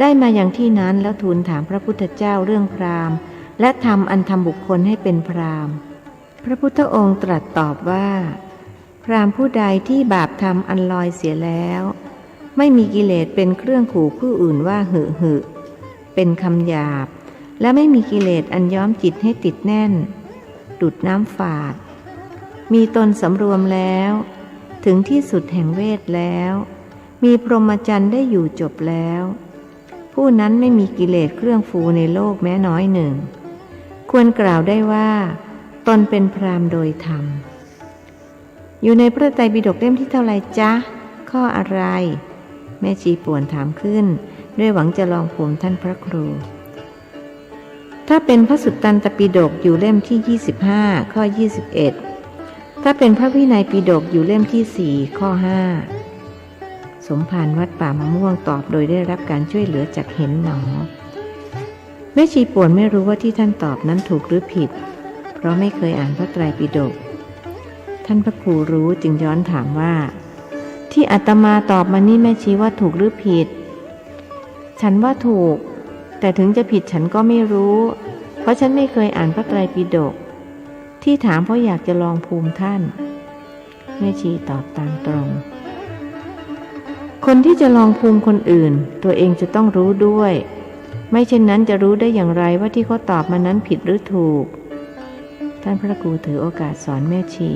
ได้มาอย่างที่นั้นแล้วทูลถามพระพุทธเจ้าเรื่องพราหมณ์และทำอันทำบุคคลให้เป็นพราหมณ์พระพุทธองค์ตรัสตอบว่าพราหมณ์ผู้ใดที่บาปทำอันลอยเสียแล้วไม่มีกิเลสเป็นเครื่องขู่ผู้อื่นว่าหึเป็นคำหยาบและไม่มีกิเลสอันย้อมจิตให้ติดแน่นดุจน้ำฝาดมีตนสำรวมแล้วถึงที่สุดแห่งเวทแล้วมีพรหมจรรย์ได้อยู่จบแล้วผู้นั้นไม่มีกิเลสเครื่องฟูในโลกแม้น้อยหนึ่งควรกล่าวได้ว่าตนเป็นพราหมณ์โดยธรรมอยู่ในพระไตรปิฎกเล่มที่เท่าไรจ๊ะข้ออะไรแม่ชีป่วนถามขึ้นด้วยหวังจะลองภูมิท่านพระครูถ้าเป็นพระสุตตันตปิฎกอยู่เล่มที่25ข้อ21ถ้าเป็นพระวินัยปิฎกอยู่เล่มที่4ข้อ5สมภารวัดป่ามะม่วงตอบโดยได้รับการช่วยเหลือจากเห็นหนอแม่ชีป่วนไม่รู้ว่าที่ท่านตอบนั้นถูกหรือผิดเพราะไม่เคยอ่านพระไตรปิฎกท่านพระครูรู้จึงย้อนถามว่าที่อาตมาตอบมานี่แม่ชีว่าถูกหรือผิดฉันว่าถูกแต่ถึงจะผิดฉันก็ไม่รู้เพราะฉันไม่เคยอ่านพระไตรปิฎกที่ถามเพราะอยากจะลองภูมิท่านแม่ชีตอบตามตรงคนที่จะลองภูมิคนอื่นตัวเองจะต้องรู้ด้วยไม่เช่นนั้นจะรู้ได้อย่างไรว่าที่เขาตอบมานั้นผิดหรือถูกท่านพระครูถือโอกาสสอนแม่ชี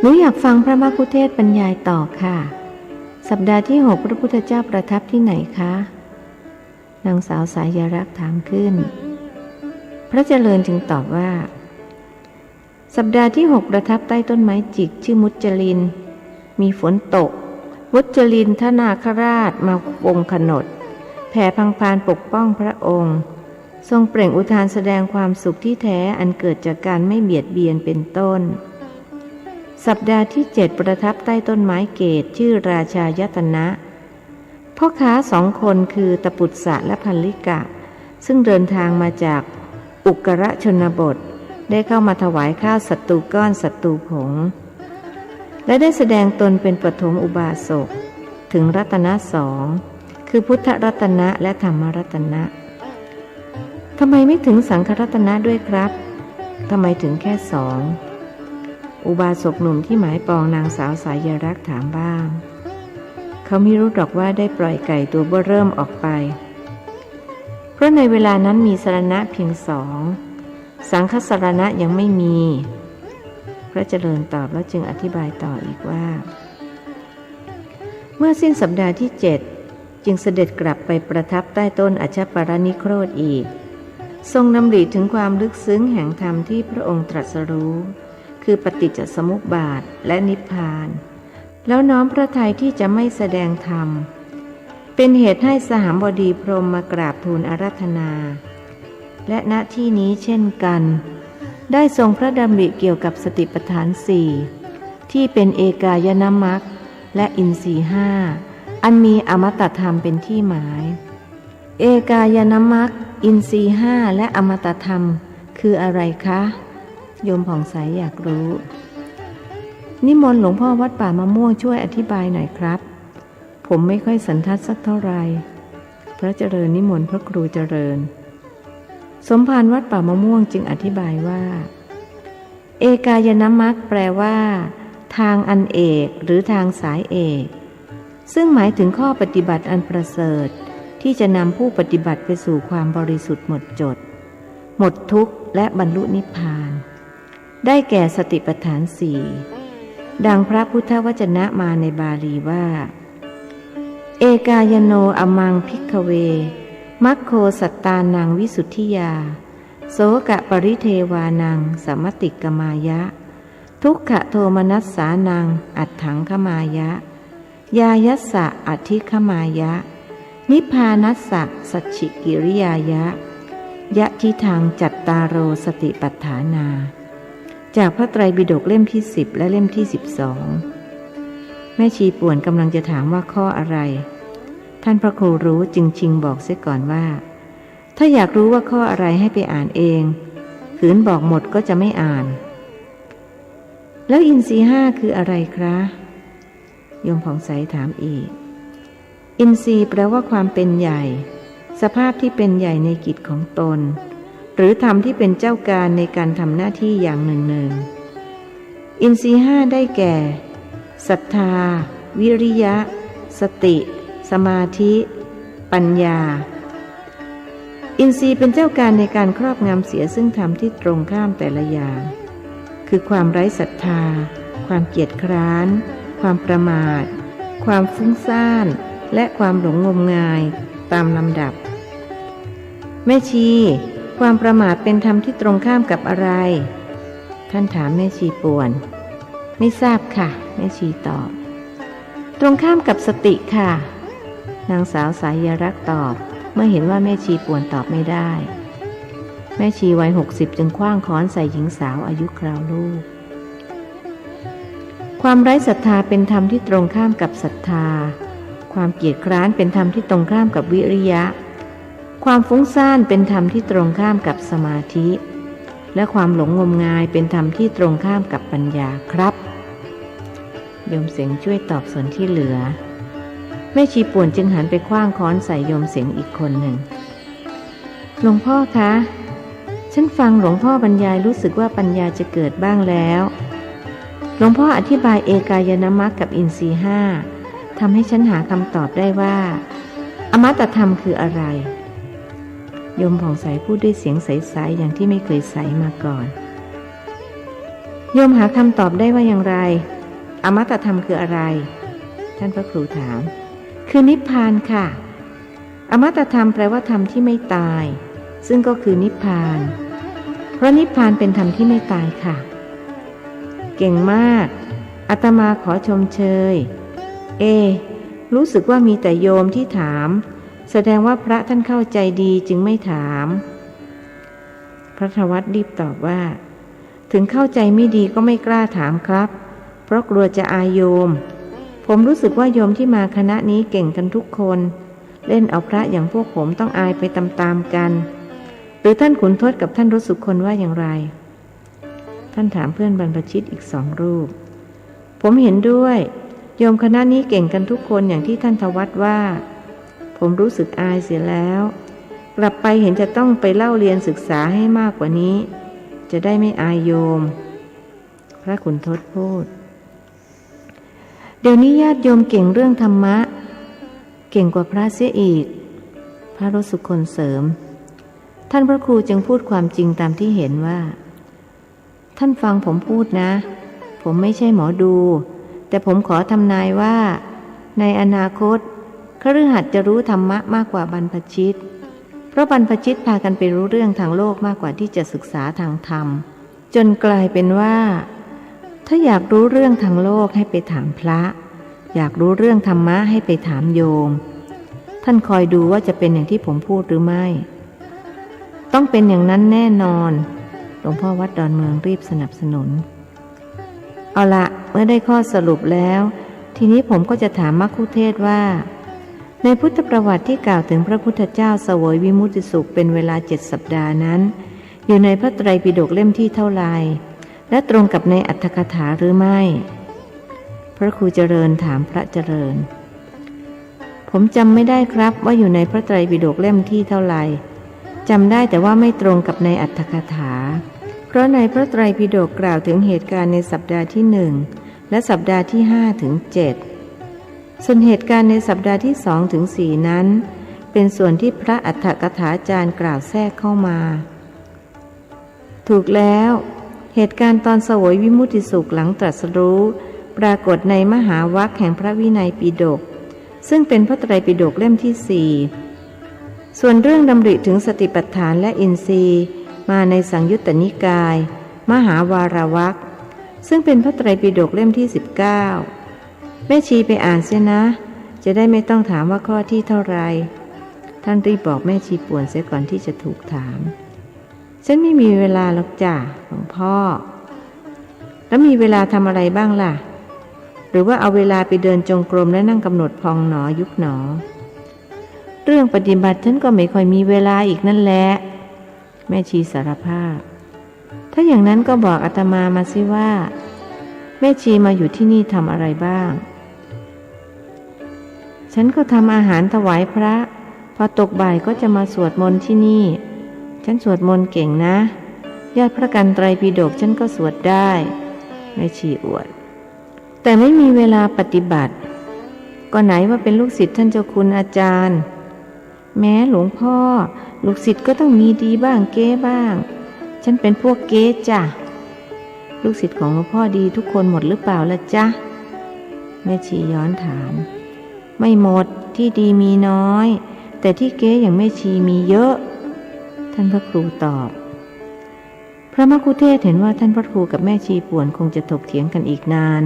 หนูอยากฟังพระมัคคุเทศก์บรรยายต่อค่ะสัปดาห์ที่6พระพุทธเจ้าประทับที่ไหนคะนางสาวสายรักษ์ถามขึ้นพระเจริญจึงตอบว่าสัปดาห์ที่6ประทับใต้ต้นไม้จิกชื่อมุจจลินมีฝนตกมุจจลินทนาคราชมาวงขนดแผ่พังพานปกป้องพระองค์ ทรงเปล่งอุทานแสดงความสุขที่แท้อันเกิดจากการไม่เบียดเบียนเป็นต้นสัปดาห์ที่7ประทับใต้ต้นไม้เกศชื่อราชายตนะพ่อค้า2 คนคือตปุตสะและพัลลิกะซึ่งเดินทางมาจากอุกรชนบทได้เข้ามาถวายข้าวสัตตูก้อนสัตตูผงและได้แสดงตนเป็นปฐมอุบาสกถึงรัตนะ2คือพุทธรัตนะและธรรมรัตนะทำไมไม่ถึงสังฆรัตนะด้วยครับทำไมถึงแค่2อุบาสกหนุ่มที่หมายปองนางสาวสายรักถามบ้างเขาไม่รู้หรอกว่าได้ปล่อยไก่ตัวเบ้อเริ่มออกไปเพราะในเวลานั้นมีสรณะเพียง2สังฆสรณะยังไม่มีพระเจริญตอบแล้วจึงอธิบายต่ออีกว่าเมื่อสิ้นสัปดาห์ที่7จึงเสด็จกลับไปประทับใต้ต้นอัชฌปารนิโครธอีกทรงดำริถึงความลึกซึ้งแห่งธรรมที่พระองค์ตรัสรู้คือปฏิจจสมุปบาทและนิพพานแล้วน้อมพระทัยที่จะไม่แสดงธรรมเป็นเหตุให้สหบดีพรหมมากราบทูลอาราธนาและณที่นี้เช่นกันได้ทรงพระดำริเกี่ยวกับสติปัฏฐาน4ที่เป็นเอกายนมรรคและอินทรีย์5อันมีอมตะธรรมเป็นที่หมายเอกายนมรรคอินทรีย์5และอมตะธรรมคืออะไรคะโยมผ่องใสอยากรู้นิมนต์หลวงพ่อวัดป่ามะม่วงช่วยอธิบายหน่อยครับผมไม่ค่อยสันทัดสักเท่าไหร่พระเจริญนิมนต์พระครูเจริญสมภารวัดป่ามะม่วงจึงอธิบายว่าเอกายนมรรคแปลว่าทางอันเอกหรือทางสายเอกซึ่งหมายถึงข้อปฏิบัติอันประเสริฐที่จะนำผู้ปฏิบัติไปสู่ความบริสุทธิ์หมดจดหมดทุกข์และบรรลุนิพพานได้แก่สติปัฏฐาน4ดังพระพุทธวจนะมาในบาลีว่าเอกายโนอมังภิกขเวมัคโคสัตตานังวิสุทธิยาโสกะปริเทวานังสมติกมายะทุกขโทมนัสสานังอัตถังขมายะยายัสสะอธิขมายะนิพพานัสสะสัจฉิกิริยายะยะทิทังจัตตารโรสติปัฏฐานาจากพระไตรปิฎกเล่มที่10และเล่มที่12แม่ชีป่วนกำลังจะถามว่าข้ออะไรท่านพระครูรู้จึงชิงบอกเสียก่อนว่าถ้าอยากรู้ว่าข้ออะไรให้ไปอ่านเองขืนบอกหมดก็จะไม่อ่านแล้วอินทรีย์5คืออะไรครับโยมผ่องใสถามอีกอินทรีย์แปลว่าความเป็นใหญ่สภาพที่เป็นใหญ่ในกิจของตนหรือธรรมที่เป็นเจ้าการในการทำหน้าที่อย่างหนึ่งอินทรีย์5ได้แก่ศรัทธาวิริยะสติสมาธิปัญญาอินทรีย์เป็นเจ้าการในการครอบงำเสียซึ่งธรรมที่ตรงข้ามแต่ละอย่างคือความไร้ศรัทธาความเกียจคร้านความประมาทความฟุ้งซ่านและความหลงงมงายตามลำดับแม่ชีความประมาทเป็นธรรมที่ตรงข้ามกับอะไรท่านถามแม่ชีป่วนไม่ทราบค่ะแม่ชีตอบตรงข้ามกับสติค่ะนางสาวสายรักตอบเมื่อเห็นว่าแม่ชีป่วนตอบไม่ได้แม่ชีวัย60จึงคว้างค้อนใส่หญิงสาวอายุคราวลูกความไร้ศรัทธาเป็นธรรมที่ตรงข้ามกับศรัทธาความเกียจคร้านเป็นธรรมที่ตรงข้ามกับวิริยะความฟุ้งซ่านเป็นธรรมที่ตรงข้ามกับสมาธิและความหลงงมงายเป็นธรรมที่ตรงข้ามกับปัญญาครับโยมเสงช่วยตอบส่วนที่เหลือแม่ชีป่วนจึงหันไปคว้างค้อนใส่โยมเสงอีกคนหนึ่งหลวงพ่อคะฉันฟังหลวงพ่อบรรยายรู้สึกว่าปัญญาจะเกิดบ้างแล้วหลวงพ่ออธิบายเอกายนมรรคกับอินทรีย์5ทำให้ฉันหาคำตอบได้ว่าอมตะธรรมคืออะไรโยมผ่องใสพูดด้วยเสียงใสๆอย่างที่ไม่เคยใสมาก่อนโยมหาคำตอบได้ว่าอย่างไรอมตะธรรมคืออะไรท่านพระครูถามคือนิพพานค่ะอมตะธรรมแปลว่าธรรมที่ไม่ตายซึ่งก็คือนิพพานเพราะนิพพานเป็นธรรมที่ไม่ตายค่ะเก่งมากอาตมาขอชมเชยรู้สึกว่ามีแต่โยมที่ถามแสดงว่าพระท่านเข้าใจดีจึงไม่ถาม พระธวัฒน์รีบตอบว่าถึงเข้าใจไม่ดีก็ไม่กล้าถามครับเพราะกลัวจะอายโยมผมรู้สึกว่าโยมที่มาคณะนี้เก่งกันทุกคนเล่นเอาพระอย่างพวกผมต้องอายไปตามๆกันหรือท่านขุนทดกับท่านรสุคนว่าอย่างไรท่านถามเพื่อนบรรพชิตอีก2 รูปผมเห็นด้วยโยมคณะนี้เก่งกันทุกคนอย่างที่ท่านธวัฒน์ว่าผมรู้สึกอายเสียแล้วกลับไปเห็นจะต้องไปเล่าเรียนศึกษาให้มากกว่านี้จะได้ไม่อายโยมพระขุนทดพูดเดี๋ยวนี้ญาติโยมเก่งเรื่องธรรมะเก่งกว่าพระเสียอีกพระรสุคนเสริมท่านพระครูจึงพูดความจริงตามที่เห็นว่าท่านฟังผมพูดนะผมไม่ใช่หมอดูแต่ผมขอทำนายว่าในอนาคตคฤหัสถ์จะรู้ธรรมะมากกว่าบรรพชิตเพราะบรรพชิตพากันไปรู้เรื่องทางโลกมากกว่าที่จะศึกษาทางธรรมจนกลายเป็นว่าถ้าอยากรู้เรื่องทางโลกให้ไปถามพระอยากรู้เรื่องธรรมะให้ไปถามโยมท่านคอยดูว่าจะเป็นอย่างที่ผมพูดหรือไม่ต้องเป็นอย่างนั้นแน่นอนหลวงพ่อวัดดอนเมืองรีบสนับสนุนเอาละเมื่อได้ข้อสรุปแล้วทีนี้ผมก็จะถามมัคคุเทศก์ว่าในพุทธประวัติที่กล่าวถึงพระพุทธเจ้าเสวยวิมุตติสุขเป็นเวลา7 สัปดาห์นั้นอยู่ในพระไตรปิฎกเล่มที่เท่าไรและตรงกับในอรรถกถาหรือไม่พระครูเจริญถามพระเจริญผมจำไม่ได้ครับว่าอยู่ในพระไตรปิฎกเล่มที่เท่าไรจำได้แต่ว่าไม่ตรงกับในอรรถกถาเพราะในพระไตรปิฎกกล่าวถึงเหตุการณ์ในสัปดาห์ที่1และสัปดาห์ที่5 ถึง 7ส่วนเหตุการณ์ในสัปดาห์ที่2 ถึง 4นั้นเป็นส่วนที่พระอรรถกถาจารย์กล่าวแทรกเข้ามาถูกแล้วเหตุการณ์ตอนเสวยวิมุตติสุขหลังตรัสรู้ปรากฏในมหาวรรคแห่งพระวินัยปิฎกซึ่งเป็นพระไตรปิฎกเล่มที่4ส่วนเรื่องดำริถึงสติปัฏฐานและอินทรีย์มาในสังยุตตนิกายมหาวารวรรคซึ่งเป็นพระไตรปิฎกเล่มที่19แม่ชีไปอ่านเสียนะจะได้ไม่ต้องถามว่าข้อที่เท่าไรท่านรีบบอกแม่ชีป่วนเสียก่อนที่จะถูกถามฉันไม่มีเวลาหรอกจ้ะหลวงพ่อแล้วมีเวลาทำอะไรบ้างล่ะหรือว่าเอาเวลาไปเดินจงกรมและนั่งกำหนดพองหนอยุบหนอเรื่องปฏิบัติฉันก็ไม่ค่อยมีเวลาอีกนั่นแหละแม่ชีสารภาพถ้าอย่างนั้นก็บอกอาตมามาสิว่าแม่ชีมาอยู่ที่นี่ทำอะไรบ้างฉันก็ทำอาหารถวายพระพอตกบ่ายก็จะมาสวดมนต์ที่นี่ฉันสวดมนต์เก่งนะยอดพระกันไตรปิฎกฉันก็สวดได้แม่ชีอวดแต่ไม่มีเวลาปฏิบัติก็ไหนว่าเป็นลูกศิษย์ท่านเจ้าคุณอาจารย์แม้หลวงพ่อลูกศิษย์ก็ต้องมีดีบ้างเก้บ้างฉันเป็นพวกเก้จ้ะลูกศิษย์ของหลวงพ่อดีทุกคนหมดหรือเปล่าล่ะจ๊ะแม่ชีย้อนถามไม่หมดที่ดีมีน้อยแต่ที่เก้อย่างแม่ชีมีเยอะท่านพระครูตอบพระมัคคุเทศก์เห็นว่าท่านพระครูกับแม่ชีป่วนคงจะถกเถียงกันอีกนาน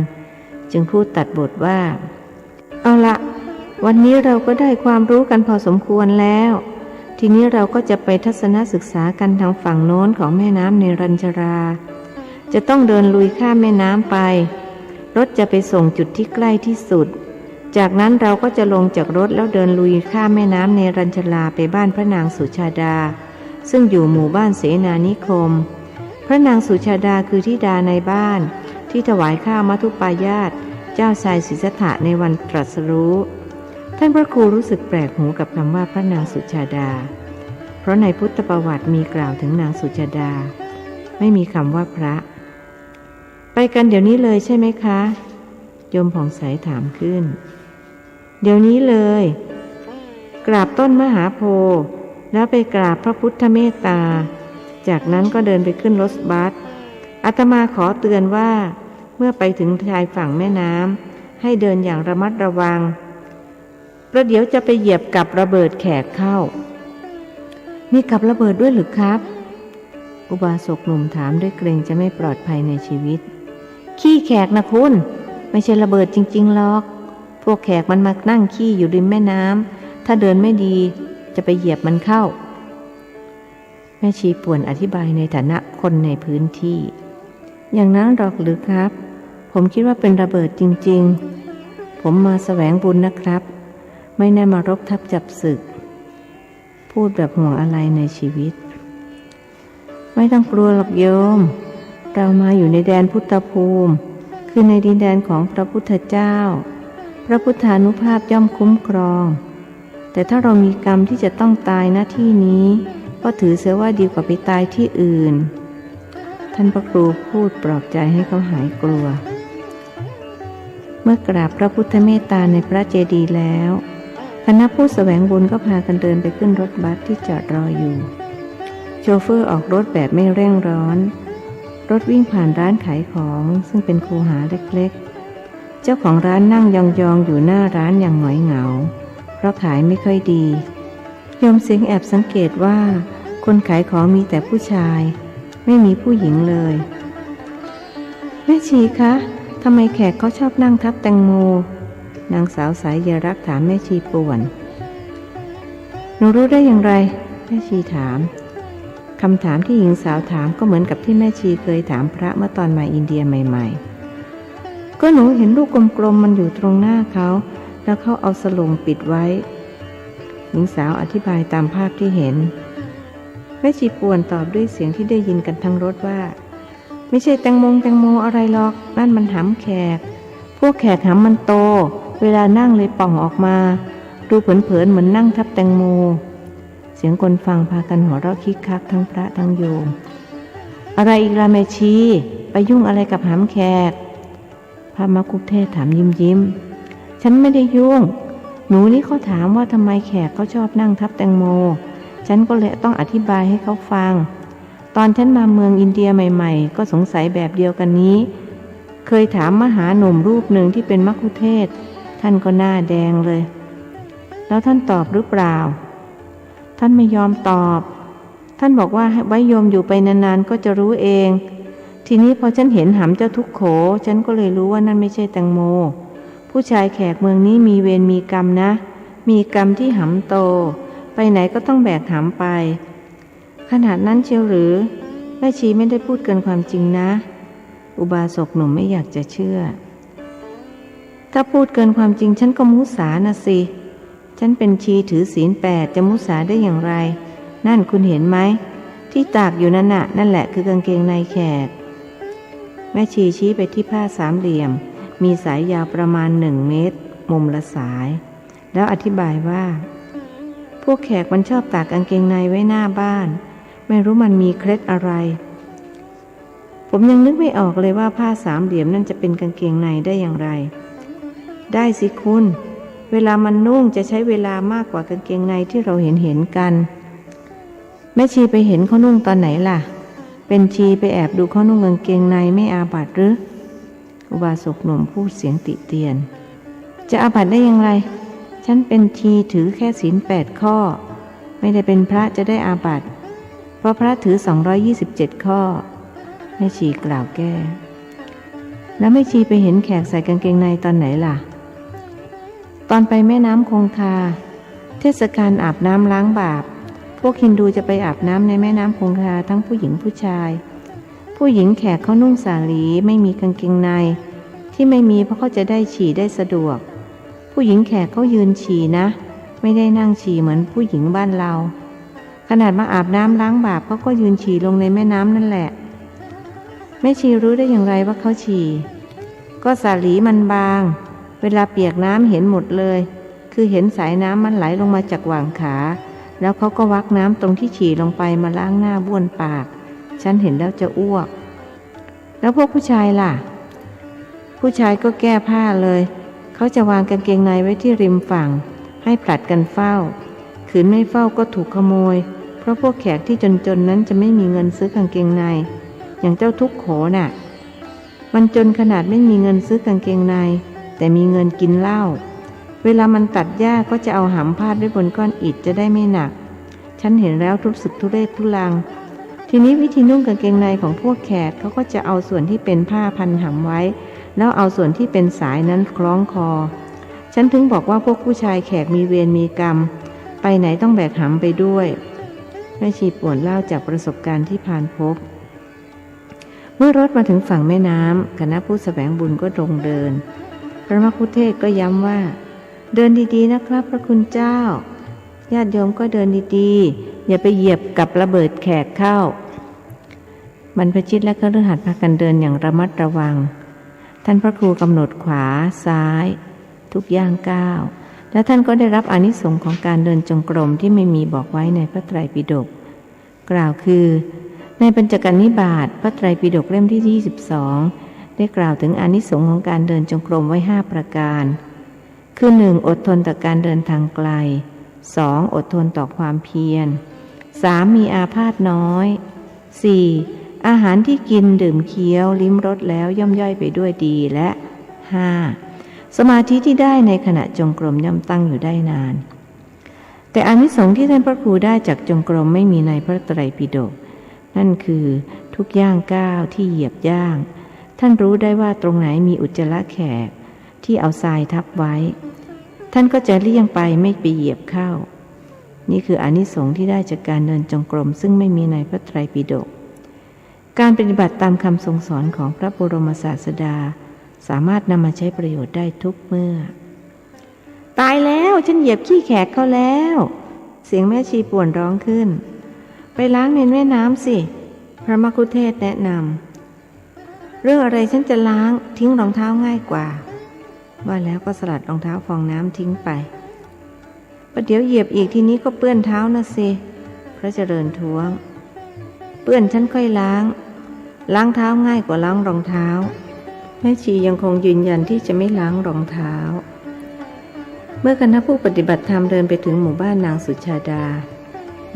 จึงพูดตัดบทว่าเอาละวันนี้เราก็ได้ความรู้กันพอสมควรแล้วทีนี้เราก็จะไปทัศนศึกษากันทางฝั่งโน้นของแม่น้ำเนรัญชราจะต้องเดินลุยข้ามแม่น้ำไปรถจะไปส่งจุดที่ใกล้ที่สุดจากนั้นเราก็จะลงจากรถแล้วเดินลุยข้ามแม่น้ำเนรัญชราไปบ้านพระนางสุชาดาซึ่งอยู่หมู่บ้านเสนานิคมพระนางสุชาดาคือธิดาในบ้านที่ถวายข้าวมัทุปายาตเจ้าชายศรีสัทธะในวันตรัสรู้ท่านพระครูรู้สึกแปลกหูกับคำว่าพระนางสุชาดาเพราะในพุทธประวัติมีกล่าวถึงนางสุชาดาไม่มีคำว่าพระไปกันเดี๋ยวนี้เลยใช่ไหมคะโยมผ่องใสถามขึ้นเดี๋ยวนี้เลยกราบต้นมหาโพธิ์แล้วไปกราบพระพุทธเมตตาจากนั้นก็เดินไปขึ้นรถบัสอาตมาขอเตือนว่าเมื่อไปถึงชายฝั่งแม่น้ำให้เดินอย่างระมัดระวังประเดี๋ยวจะไปเหยียบกับระเบิดแขกเข้ามีกับระเบิดด้วยหรือครับอุบาสกหนุ่มถามด้วยเกรงจะไม่ปลอดภัยในชีวิตขี้แขกนะคุณไม่ใช่ระเบิดจริงๆหรอกพวกแขกมันมานั่งขี้อยู่ริมแม่น้ำถ้าเดินไม่ดีจะไปเหยียบมันเข้า แม่ชีป่วนอธิบายในฐานะคนในพื้นที่อย่างนั้นหรอกหรือครับผมคิดว่าเป็นระเบิดจริงๆผมมาแสวงบุญนะครับไม่ได้มารบทับจับศึกพูดแบบห่วงอะไรในชีวิตไม่ต้องกลัวหรอกโยมเรามาอยู่ในแดนพุทธภูมิคือในดินแดนของพระพุทธเจ้าพระพุทธานุภาพย่อมคุ้มครองแต่ถ้าเรามีกรรมที่จะต้องตายณที่นี้ก็ถือเสียว่าดีกว่าไปตายที่อื่นท่านพระครูพูดปลอบใจให้เขาหายกลัวเมื่อกราบพระพุทธเมตตาในพระเจดีย์แล้วคณะผู้แสวงบุญก็พากันเดินไปขึ้นรถบัสที่จอดรออยู่โชเฟอร์ออกรถแบบไม่เร่งร้อนรถวิ่งผ่านร้านขายของซึ่งเป็นคูหาเล็กๆเจ้าของร้านนั่งยองๆอยู่หน้าร้านอย่างหงอยเหงาเพราะขายไม่ค่อยดีโยมเสียงแอบสังเกตว่าคนขายของมีแต่ผู้ชายไม่มีผู้หญิงเลยแม่ชีคะทำไมแขกเขาชอบนั่งทับแตงโมนางสาวสายเยรักถามแม่ชีป่วนหนูรู้ได้อย่างไรแม่ชีถามคำถามที่หญิงสาวถามก็เหมือนกับที่แม่ชีเคยถามพระเมื่อตอนมาอินเดียใหม่ๆก็หนูเห็นลูกกลมๆมันอยู่ตรงหน้าเขาแล้วเขาเอาสลงปิดไว้หญิงสาวอธิบายตามภาพที่เห็นแม่ชีป่วนตอบด้วยเสียงที่ได้ยินกันทั้งรถว่าไม่ใช่แตงโมอะไรหรอกนั่นมันหำแขกพวกแขกหำมันโตเวลานั่งเลยป่องออกมาดูเผินๆเหมือนนั่งทับแตงโมเสียงคนฟังพากันหัวเราะคิกคักทั้งพระทั้งโยมอะไรอีกล่ะแม่ชีไปยุ่งอะไรกับหำแขกพระมกุฏเทศถามยิ้มฉันไม่ได้ยุ่งหนูนี่เขาถามว่าทำไมแขกเขาชอบนั่งทับแตงโมฉันก็เลยต้องอธิบายให้เขาฟังตอนฉันมาเมืองอินเดียใหม่ๆก็สงสัยแบบเดียวกันนี้เคยถามมหาหนุ่มรูปหนึ่งที่เป็นมัคคุเทศก์ท่านก็หน้าแดงเลยแล้วท่านตอบหรือเปล่าท่านไม่ยอมตอบท่านบอกว่าให้ไว้โยมอยู่ไปนานๆก็จะรู้เองทีนี้พอฉันเห็นหำเจ้าทุกโขฉันก็เลยรู้ว่านั่นไม่ใช่แตงโมผู้ชายแขกเมืองนี้มีเวรมีกรรมนะมีกรรมที่หำโตไปไหนก็ต้องแบกหำไปขนาดนั้นเชียวหรือแม่ชีไม่ได้พูดเกินความจริงนะอุบาสกหนุ่มไม่อยากจะเชื่อถ้าพูดเกินความจริงฉันก็มุสานะสิฉันเป็นชีถือศีล8จะมุสาได้อย่างไรนั่นคุณเห็นไหมที่ตากอยู่นั่นน่ะนั่นแหละคือกางเกงในแขกแม่ชีชี้ไปที่ผ้าสามเหลี่ยมมีสายยาวประมาณ1 เมตรมุมละสายแล้วอธิบายว่าพวกแขกมันชอบตากกางเกงในไว้หน้าบ้านไม่รู้มันมีเคล็ดอะไรผมยังนึกไม่ออกเลยว่าผ้าสามเหลี่ยมนั่นจะเป็นกางเกงในได้อย่างไรได้สิคุณเวลามันนุ่งจะใช้เวลามากกว่ากางเกงในที่เราเห็นกันแม่ชีไปเห็นเขานุ่งตอนไหนล่ะเป็นชีไปแอบดูเขานุ่งกางเกงในไม่อาบัติหรืออุบาสกหนุ่มพูดเสียงติเตียนจะอาบัติได้อย่างไรฉันเป็นชีถือแค่ศีล8 ข้อไม่ได้เป็นพระจะได้อาบัติเพราะพระถือ227 ข้อแม่ชีกล่าวแก้แล้วแม่ชีไปเห็นแขกใส่กางเกงในตอนไหนล่ะตอนไปแม่น้ำคงคาเทศกาลอาบน้ำล้างบาปพวกฮินดูจะไปอาบน้ำในแม่น้ำคงคาทั้งผู้หญิงผู้ชายผู้หญิงแขกเขานุ่งสาลีไม่มีกางเกงในที่ไม่มีเพราะเขาจะได้ฉี่ได้สะดวกผู้หญิงแขกเขายืนฉี่นะไม่ได้นั่งฉี่เหมือนผู้หญิงบ้านเราขนาดมาอาบน้ำล้างบาปเขาก็ยืนฉี่ลงในแม่น้ำนั่นแหละแม่ชีรู้ได้อย่างไรว่าเขาฉี่ก็สาลีมันบางเวลาเปียกน้ำเห็นหมดเลยคือเห็นสายน้ำมันไหลลงมาจากหว่างขาแล้วเขาก็วักน้ำตรงที่ฉี่ลงไปมาล้างหน้าบ้วนปากฉันเห็นแล้วจะอ้วกแล้วพวกผู้ชายล่ะผู้ชายก็แก้ผ้าเลยเขาจะวางกางเกงในไว้ที่ริมฝั่งให้ผลัดกันเฝ้าขืนไม่เฝ้าก็ถูกขโมยเพราะพวกแขกที่จนๆนั้นจะไม่มีเงินซื้อกางเกงในอย่างเจ้าทุกโขน่ะมันจนขนาดไม่มีเงินซื้อกางเกงในแต่มีเงินกินเหล้าเวลามันตัดหญ้าก็จะเอาหำพาดไว้บนก้อนอิฐจะได้ไม่หนักฉันเห็นแล้วรู้สึกทุเรศทุรังทีนี้วิธีนุ่งกางเกงในของพวกแขกเขาก็จะเอาส่วนที่เป็นผ้าพันหำไว้แล้วเอาส่วนที่เป็นสายนั้นคล้องคอฉันถึงบอกว่าพวกผู้ชายแขกมีเวรมีกรรมไปไหนต้องแบกหำไปด้วย แม่ชีป่วนเล่าจากประสบการณ์ที่ผ่านพบเมื่อรถมาถึงฝั่งแม่น้ำคณะผู้แสวงบุญก็ตรงเดินพระมคุเทศก์ก็ย้ำว่าเดินดีๆนะครับพระคุณเจ้าญาติโยมก็เดินดีๆอย่าไปเหยียบกับระเบิดแขกเข้าบรรพชิตและคฤหัสถ์พากันเดินอย่างระมัดระวังท่านพระครูกำหนดขวาซ้ายทุกย่างก้าวและท่านก็ได้รับอานิสงส์ของการเดินจงกรมที่ไม่มีบอกไว้ในพระไตรปิฎกกล่าวคือในปัญจกนิบาตพระไตรปิฎกเล่มที่22ได้กล่าวถึงอานิสงส์ของการเดินจงกรมไว้5ประการคือ 1. อดทนต่อการเดินทางไกล 2. อดทนต่อความเพียร 3. มีอาพาธน้อย 4. อาหารที่กินดื่มเคี้ยวลิ้มรสแล้วย่อมย่อยไปด้วยดีและ 5. สมาธิที่ได้ในขณะจงกรมย่อมตั้งอยู่ได้นานแต่อานิสงส์ที่ท่านพระครูได้จากจงกรมไม่มีในพระไตรปิฎกนั่นคือทุกย่างก้าวที่เหยียบย่างท่านรู้ได้ว่าตรงไหนมีอุจจาระแขกที่เอาทรายทับไว้ท่านก็จะเลี่ยงไปไม่ไปเหยียบเข้านี่คืออานิสงส์ที่ได้จากการเดินจงกรมซึ่งไม่มีในพระไตรปิฎกการปฏิบัติตามคำทรงสอนของพระบรมศาสดาสามารถนำมาใช้ประโยชน์ได้ทุกเมื่อตายแล้วฉันเหยียบขี้แขกเขาแล้วเสียงแม่ชีป่วนร้องขึ้นไปล้างในแม่น้ำสิพระมคุเทศก์แนะนำเรื่องอะไรฉันจะล้างทิ้งรองเท้าง่ายกว่าว่าแล้วก็สลัดรองเท้าฟองน้ำทิ้งไปประเดี๋ยวเหยียบอีกทีนี้ก็เปื้อนเท้านะสิพระเจริญท้วงเปื้อนฉันค่อยล้างเท้าง่ายกว่าล้างรองเท้าแม่ชียังคงยืนยันที่จะไม่ล้างรองเท้าเมื่อคณะผู้ปฏิบัติธรรมเดินไปถึงหมู่บ้านนางสุชาดา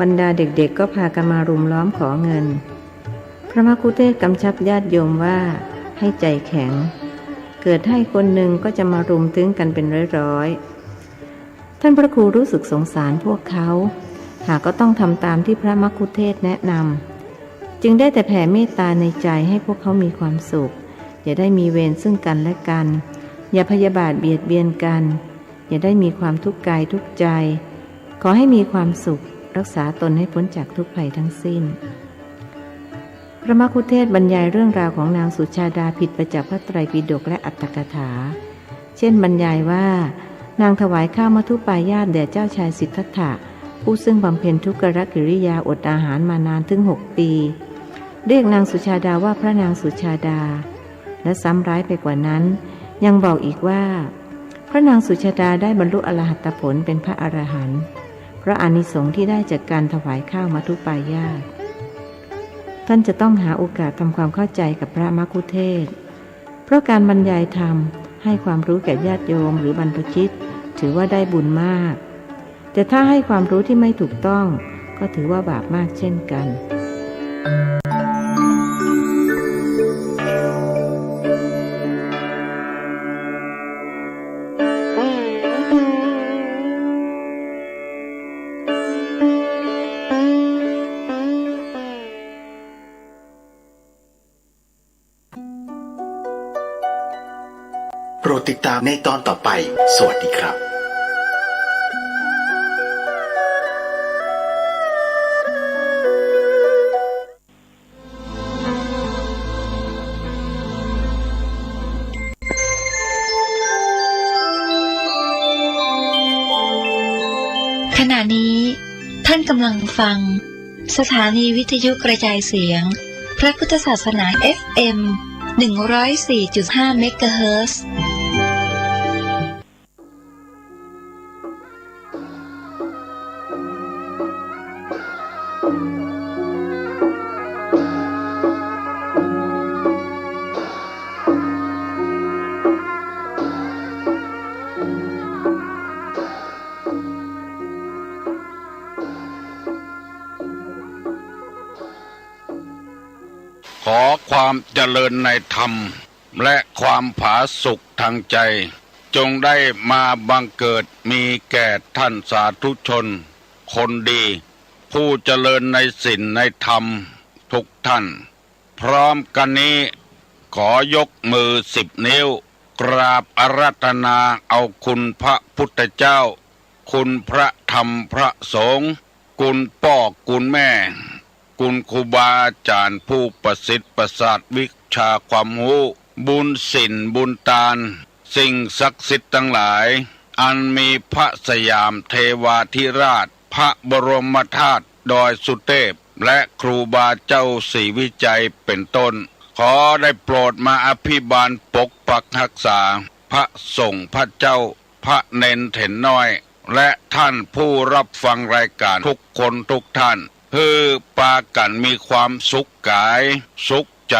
บรรดาเด็กๆก็พากันมารุมล้อมขอเงินพระมคุเทศก์กำชับญาติโยมว่าให้ใจแข็งเกิดให้คนหนึ่งก็จะมารุมตึงกันเป็นร้อยๆท่านพระครูรู้สึกสงสารพวกเขาหากก็ต้องทำตามที่พระมคุเทศก์แนะนำจึงได้แต่แผ่เมตตาในใจให้พวกเขามีความสุขอย่าได้มีเวรซึ่งกันและกันอย่าพยาบาทเบียดเบียนกันอย่าได้มีความทุกข์กายทุกข์ใจขอให้มีความสุขรักษาตนให้พ้นจากทุกภัยทั้งสิ้นพระมคุเทศก์บรรยายเรื่องราวของนางสุชาดาผิดไปจากพระไตรปิฎกและอัตถกถาเช่นบรรยายว่านางถวายข้าวมัทุปายาตแด่เจ้าชายสิทธัตถะผู้ซึ่งบำเพ็ญทุกขกิริยาอดอาหารมานานถึง6 ปีเรียกนางสุชาดาว่าพระนางสุชาดาและซ้ำร้ายไปกว่านั้นยังบอกอีกว่าพระนางสุชาดาได้บรรลุอรหัตผลเป็นพระอรหันต์เพราะอานิสงส์ที่ได้จากการถวายข้าวมัทุปายาตท่านจะต้องหาโอกาสทำความเข้าใจกับพระมคุเทศก์เพราะการบรรยายธรรมให้ความรู้แก่ญาติโยมหรือบรรพชิตถือว่าได้บุญมากแต่ถ้าให้ความรู้ที่ไม่ถูกต้องก็ถือว่าบาปมากเช่นกันโปรดติดตามในตอนต่อไปสวัสดีครับขณะนี้ท่านกำลังฟังสถานีวิทยุกระจายเสียงพระพุทธศาสนา FM 104.5 เมกะเฮิรตซ์ ขอความเจริญในธรรมและความผาสุกทางใจจงได้มาบังเกิดมีแก่ท่านสาธุชนคนดีผู้เจริญในศีลในธรรมทุกท่านพร้อมกันนี้ขอยกมือ10 นิ้วกราบอาราธนาเอาคุณพระพุทธเจ้าคุณพระธรรมพระสงฆ์ คุณพ่อคุณแม่คุณครูบาอาจารย์ผู้ประสิทธิ์ประสาทวิชาความรู้บุญศีลบุญทานสิ่งศักดิ์สิทธิ์ทั้งหลายอันมีพระสยามเทวาธิราชพระบรมธาตุดอยสุเทพและครูบาเจ้าศรีวิจัยเป็นต้นขอได้โปรดมาอภิบาลปกปักรักษาพระสงฆ์พระเจ้าพระเนนเถนน้อยและท่านผู้รับฟังรายการทุกคนทุกท่านเพื่อปากันมีความสุขกายสุขใจ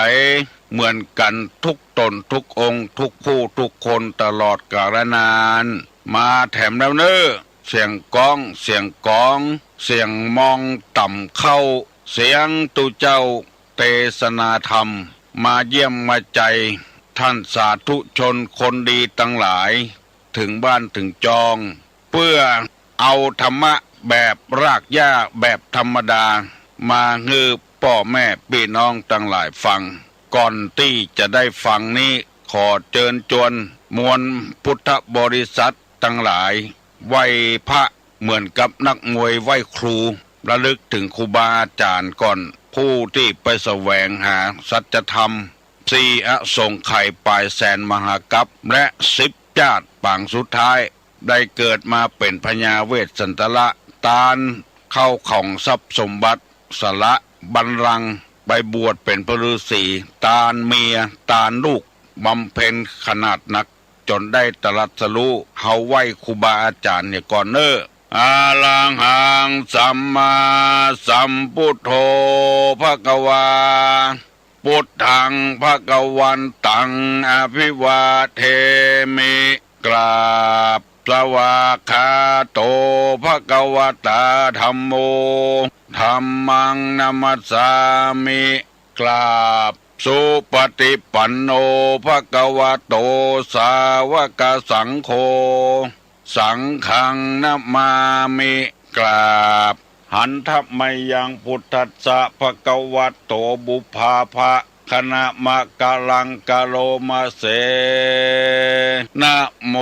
เหมือนกันทุกตนทุกองค์ทุกผู้ทุกคนตลอดกาลนานมาแถมแล้วเนอเสียงก้องเสียงกองเสียงมองต่ำเข้าเสียงตุเจ้าเทศนาธรรมมาเยี่ยมมาใจท่านสาธุชนคนดีตั้งหลายถึงบ้านถึงจองเพื่อเอาธรรมะแบบรากหญ้าแบบธรรมดามาฮือพ่อแม่พี่น้องตั้งหลายฟังก่อนที่จะได้ฟังนี้ขอเชิญชวนมวลพุทธบริษัททั้งหลายไหว้พระเหมือนกับนักมวยไหว้ครูระลึกถึงครูบาอาจารย์ก่อนผู้ที่ไปแสวงหาสัจธรรมสี่อสงไขยปลายแสนมหากัปและ10ชาติปางสุดท้ายได้เกิดมาเป็นพญาเวสสันตละตาลเข้าของทรัพย์สมบัติสละบัลลังก์ไปบวชเป็นพระฤาษีตาลเมียตาลลูกบำเพ็ญขนาดหนักจนได้ตรัสรู้เฮาไหว้ครูบาอาจารย์เนี่ยก่อนเนออาลังหังสัมมาสัมพุทโธภควาพุทธังภควันตังอภิวาเทมิกราบสวากขาโตภควตาธัมโมธัมมังนัมสสามิกราบสุปฏิปันโนภควโตสาวกสังโฆสังฆังนัมมามิกราบหันทัพไมยังพุทธัสสะภควโตบุพาภะคณะมะกะลังกะโลมาเสนะโม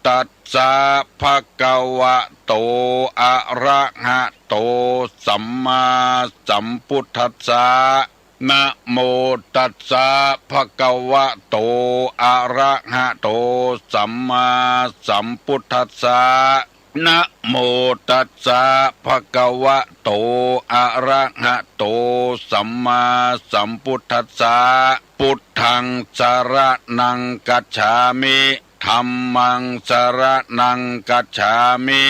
ตัสสะภะคะวะโตอะระหะโตสัมมาสัมพุทธัสสะนะโมตัสสะภะคะวะโตอะระหะโตสัมมาสัมพุทธัสสะนะโมตัสสะภะคะวะโตอะระหะโตสัมมาสัมพุทธัสสะพุทธังสรณังกัจฉามิธัมมังสรณังกัจฉามิ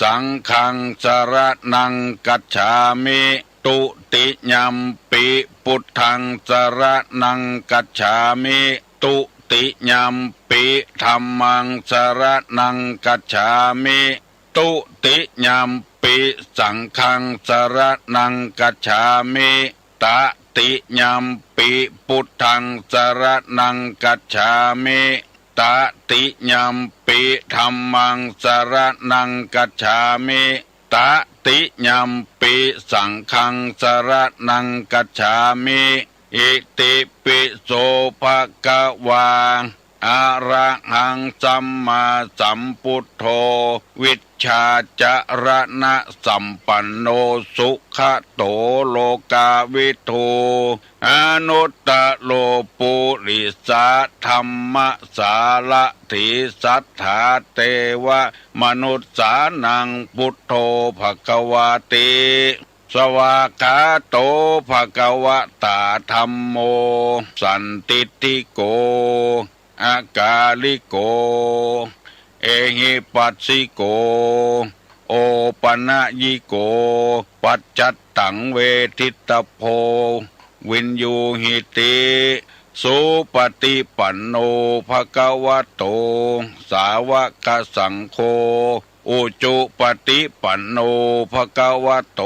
สังฆังสรณังกัจฉามิตุติยัมปิพุทธังสรณังกัจฉามิตุติยัมปิธัมมังสรณังกัจฉามิตุติยัมปิสังฆังสรณังกัจฉามิตติยัมปิพุทธังสรณังกัจฉามิตติยัมปิธัมมังสรณังกัจฉามิตติยัมปิสังฆังสรณังกัจฉามิอิติปิโสภะคะวาอะระหังสัมมาสัมพุทโธวิชชาจรณะสัมปันโนสุขโตโลกาวิทูอนุตตโลปุริสาธรรมสารถิสัทธาเตวะมนุสสานังพุทโธภควาติสวากขาโตภควตาธัมโมสันติติโกอากาลิโกเอหิปัสสิโกโอปนะยิโกปัจจัตตังเวทิตโพวินยูหิติสุปฏิปันโนภควโตสาวกสังโฆอุจุปฏิปันโนภควโต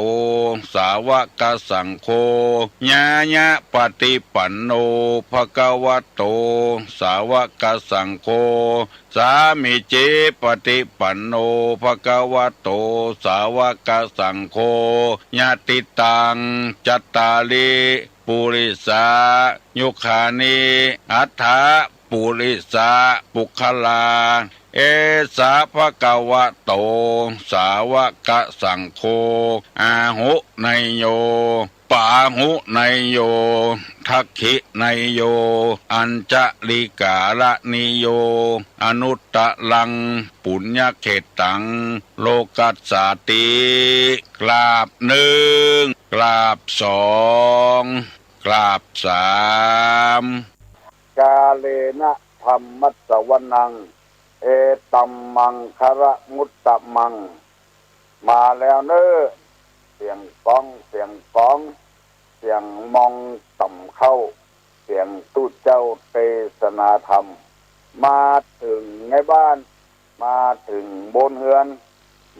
สาวกสังโฆญาญะปฏิปันโนภควโตสาวกสังโฆสามิเจปฏิปันโนภควโตสาวกสังโฆญาติตังจัตตาลิปุริสายุคานิอัฏฐป ปุริสาปุคลาเอสาภะคะวะโตสาวกสังโฆอาหุไนโยปาหุไนโยทักขิไนโยอัญจลิกาละนิโยอนุตตะลังปุญญเขตังโลกัสสาติกราบหนึ่งกราบสองกราบสามกาเลนะธรรมัสสวนังเอตัมมังคระมุตตะมังมาแล้วเน้อเสียงก้องเสียงก้องเสียงมองต่ำเข้าเสียงตู้เจ้าเทศนาธรรมมาถึงในบ้านมาถึงบนเฮือน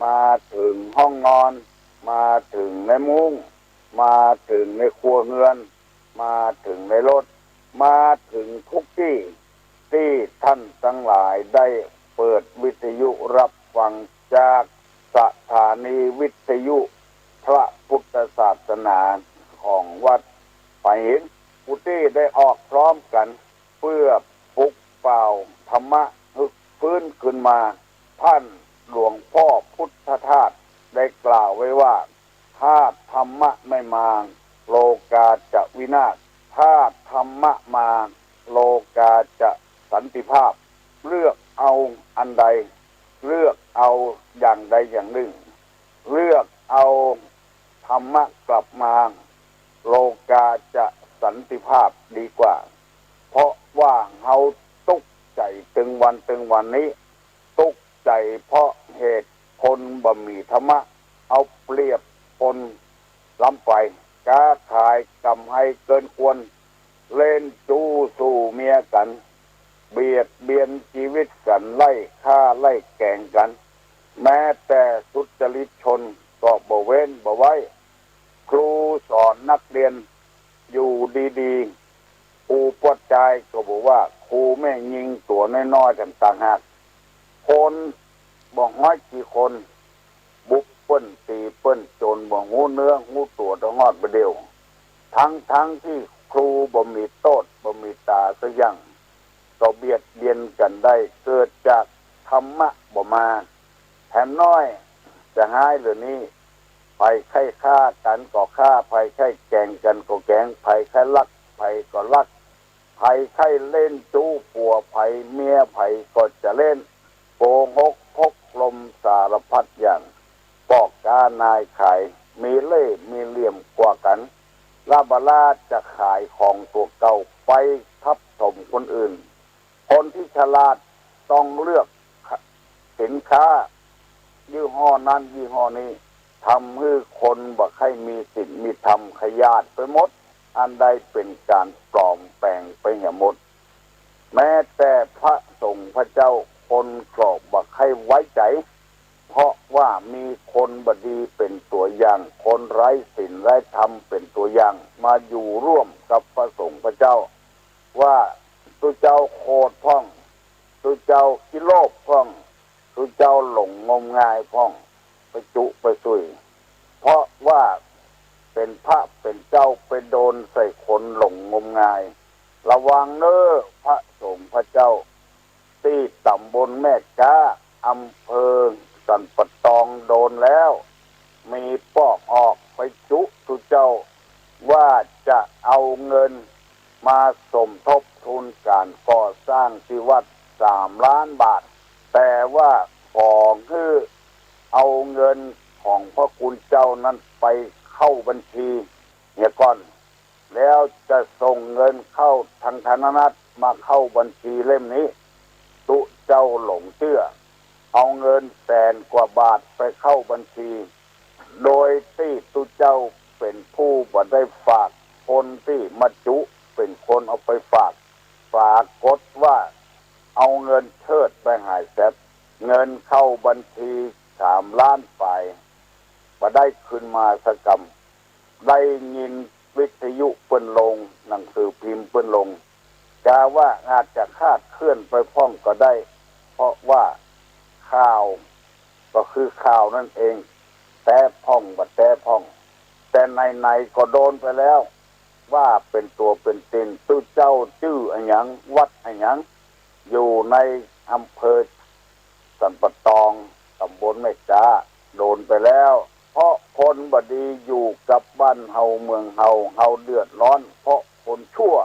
มาถึงห้องนอนมาถึงในมุ้งมาถึงในครัวเฮือนมาถึงในรถมาถึงทุกที่ที่ท่านทั้งหลายได้เปิดวิทยุรับฟังจากสถานีวิทยุพระพุทธศาสนาของวัดป่าหินผู้ที่ได้ออกพร้อมกันเพื่อปลุกเป่าธรรมะฮึกฟื้นขึ้นมาท่านหลวงพ่อพุทธทาสได้กล่าวไว้ว่าถ้าธรรมะไม่มาโลกาจะวินาศถ้าธรรมะมาโลกาจะสันติภาพเลือกเอาอันใดเลือกเอาอย่างใดอย่างหนึ่งเลือกเอาธรรมะกลับมาโลกาจะสันติภาพดีกว่าเพราะว่าเฮาตุกใจตึงวันนี้ตุกใจเพราะเหตุคนบ่มีธรรมะเอาเปรียบคนล้ำไปค้าขายกำให้เกินควรเล่นจู้สู่เมียกันเบียดเบียนชีวิตกันไล่ฆ่าไล่แกงกันแม้แต่สุจริตชนก็บ่เว้นบ่ไว้ครูสอนนักเรียนอยู่ดีๆครูปวดใจก็บอกว่าครูแม่ยิงตัวน้อยๆต่างหากคนบ่ห้อยกี่คนบุกเปิ้นตีเปิ้นโจรบ่งูเนื้องูตัวตะงอดบ่เดียวทั้งที่ครูบ่มีโทษบ่มีตาซะยังก็เบียดเบียนกันได้เกิดจากธรรมะบ่มาแถมน้อยจะหายหรือนี่ภัยไข้ฆ่ากันก็ฆ่าภัยไข้แกงกันก็แกงภัยไข้ลักภัยก็ลักภัยไข้เล่นจู้ปัวภัยเมียภัยก็จะเล่นโกหกพกลมสารพัดอย่างปอกกานายขายมีเล่ห์มีเหลี่ยมกว่ากันลาบลาจะขายของตัวเก่าไปทับถมคนอื่นคนที่ฉลาดต้องเลือกสินค้ายี่ห้อนั้นยี่ห้อนี้ทำให้คนบ่ให้มีสินมีธรรมขยาดไปหมดอันใดเป็นการปลอมแปลงไปอย่างหมดแม้แต่พระสงฆ์พระเจ้าคนก็บ่ให้ไว้ใจเพราะว่ามีคนบดีเป็นตัวอย่างคนไร้ศีลไร้ธรรมเป็นตัวอย่างมาอยู่ร่วมกับพระสงฆ์พระเจ้าว่าตัวเจ้าโคตรพ่องตัวเจ้ากิโลภพ่องตัวเจ้าหลงงมงายพ่องไปจุไปซุยเพราะว่าเป็นพระเป็นเจ้าไปโดนใส่คนหลงงมงายระวังเน้อพระสงฆ์พระเจ้าที่ตำบลแม่กาอำเภอสันปะตองโดนแล้วมีปอกออกไปจุตุเจ้าว่าจะเอาเงินมาสมทบทุนการก่อสร้างที่วัด3 ล้านบาทแต่ว่าของคือเอาเงินของพระคุณเจ้านั้นไปเข้าบัญชีเนี่ยก่อนแล้วจะส่งเงินเข้าทางธนาคารมาเข้าบัญชีเล่มนี้ตุเจ้าหลงเชื่อเอาเงิน100,000 กว่าบาทไปเข้าบัญชีโดยที่ตุเจ้าเป็นผู้บ่ได้ฝากคนที่มาจุเป็นคนเอาไปฝากกดว่าเอาเงินเชิดไปหายแสบเงินเข้าบัญชี3 ล้านไปบ่ได้ขึ้นมาสักกำได้ยินวิทยุเปิ้นลงหนังสือพิมพ์เปิ้นลงกาว่าอาจจะคาดเคลื่อนไปพ้องก็ได้เพราะว่าข่าวก็คือข่าวนั่นเองแต่พ้องบัดแต่พ้องแต่ในก็โดนไปแล้วว่าเป็นตัวเป็นตนตู้เจ้าชื่ออะไรหยังวัดอะไรหยัง อยู่ในอำเภอสันปะตองตำบลแม่จ้าโดนไปแล้วเพราะคนบดีอยู่กับบ้านเฮาเมืองเฮาเดือดร้อนเพราะคนชั่ว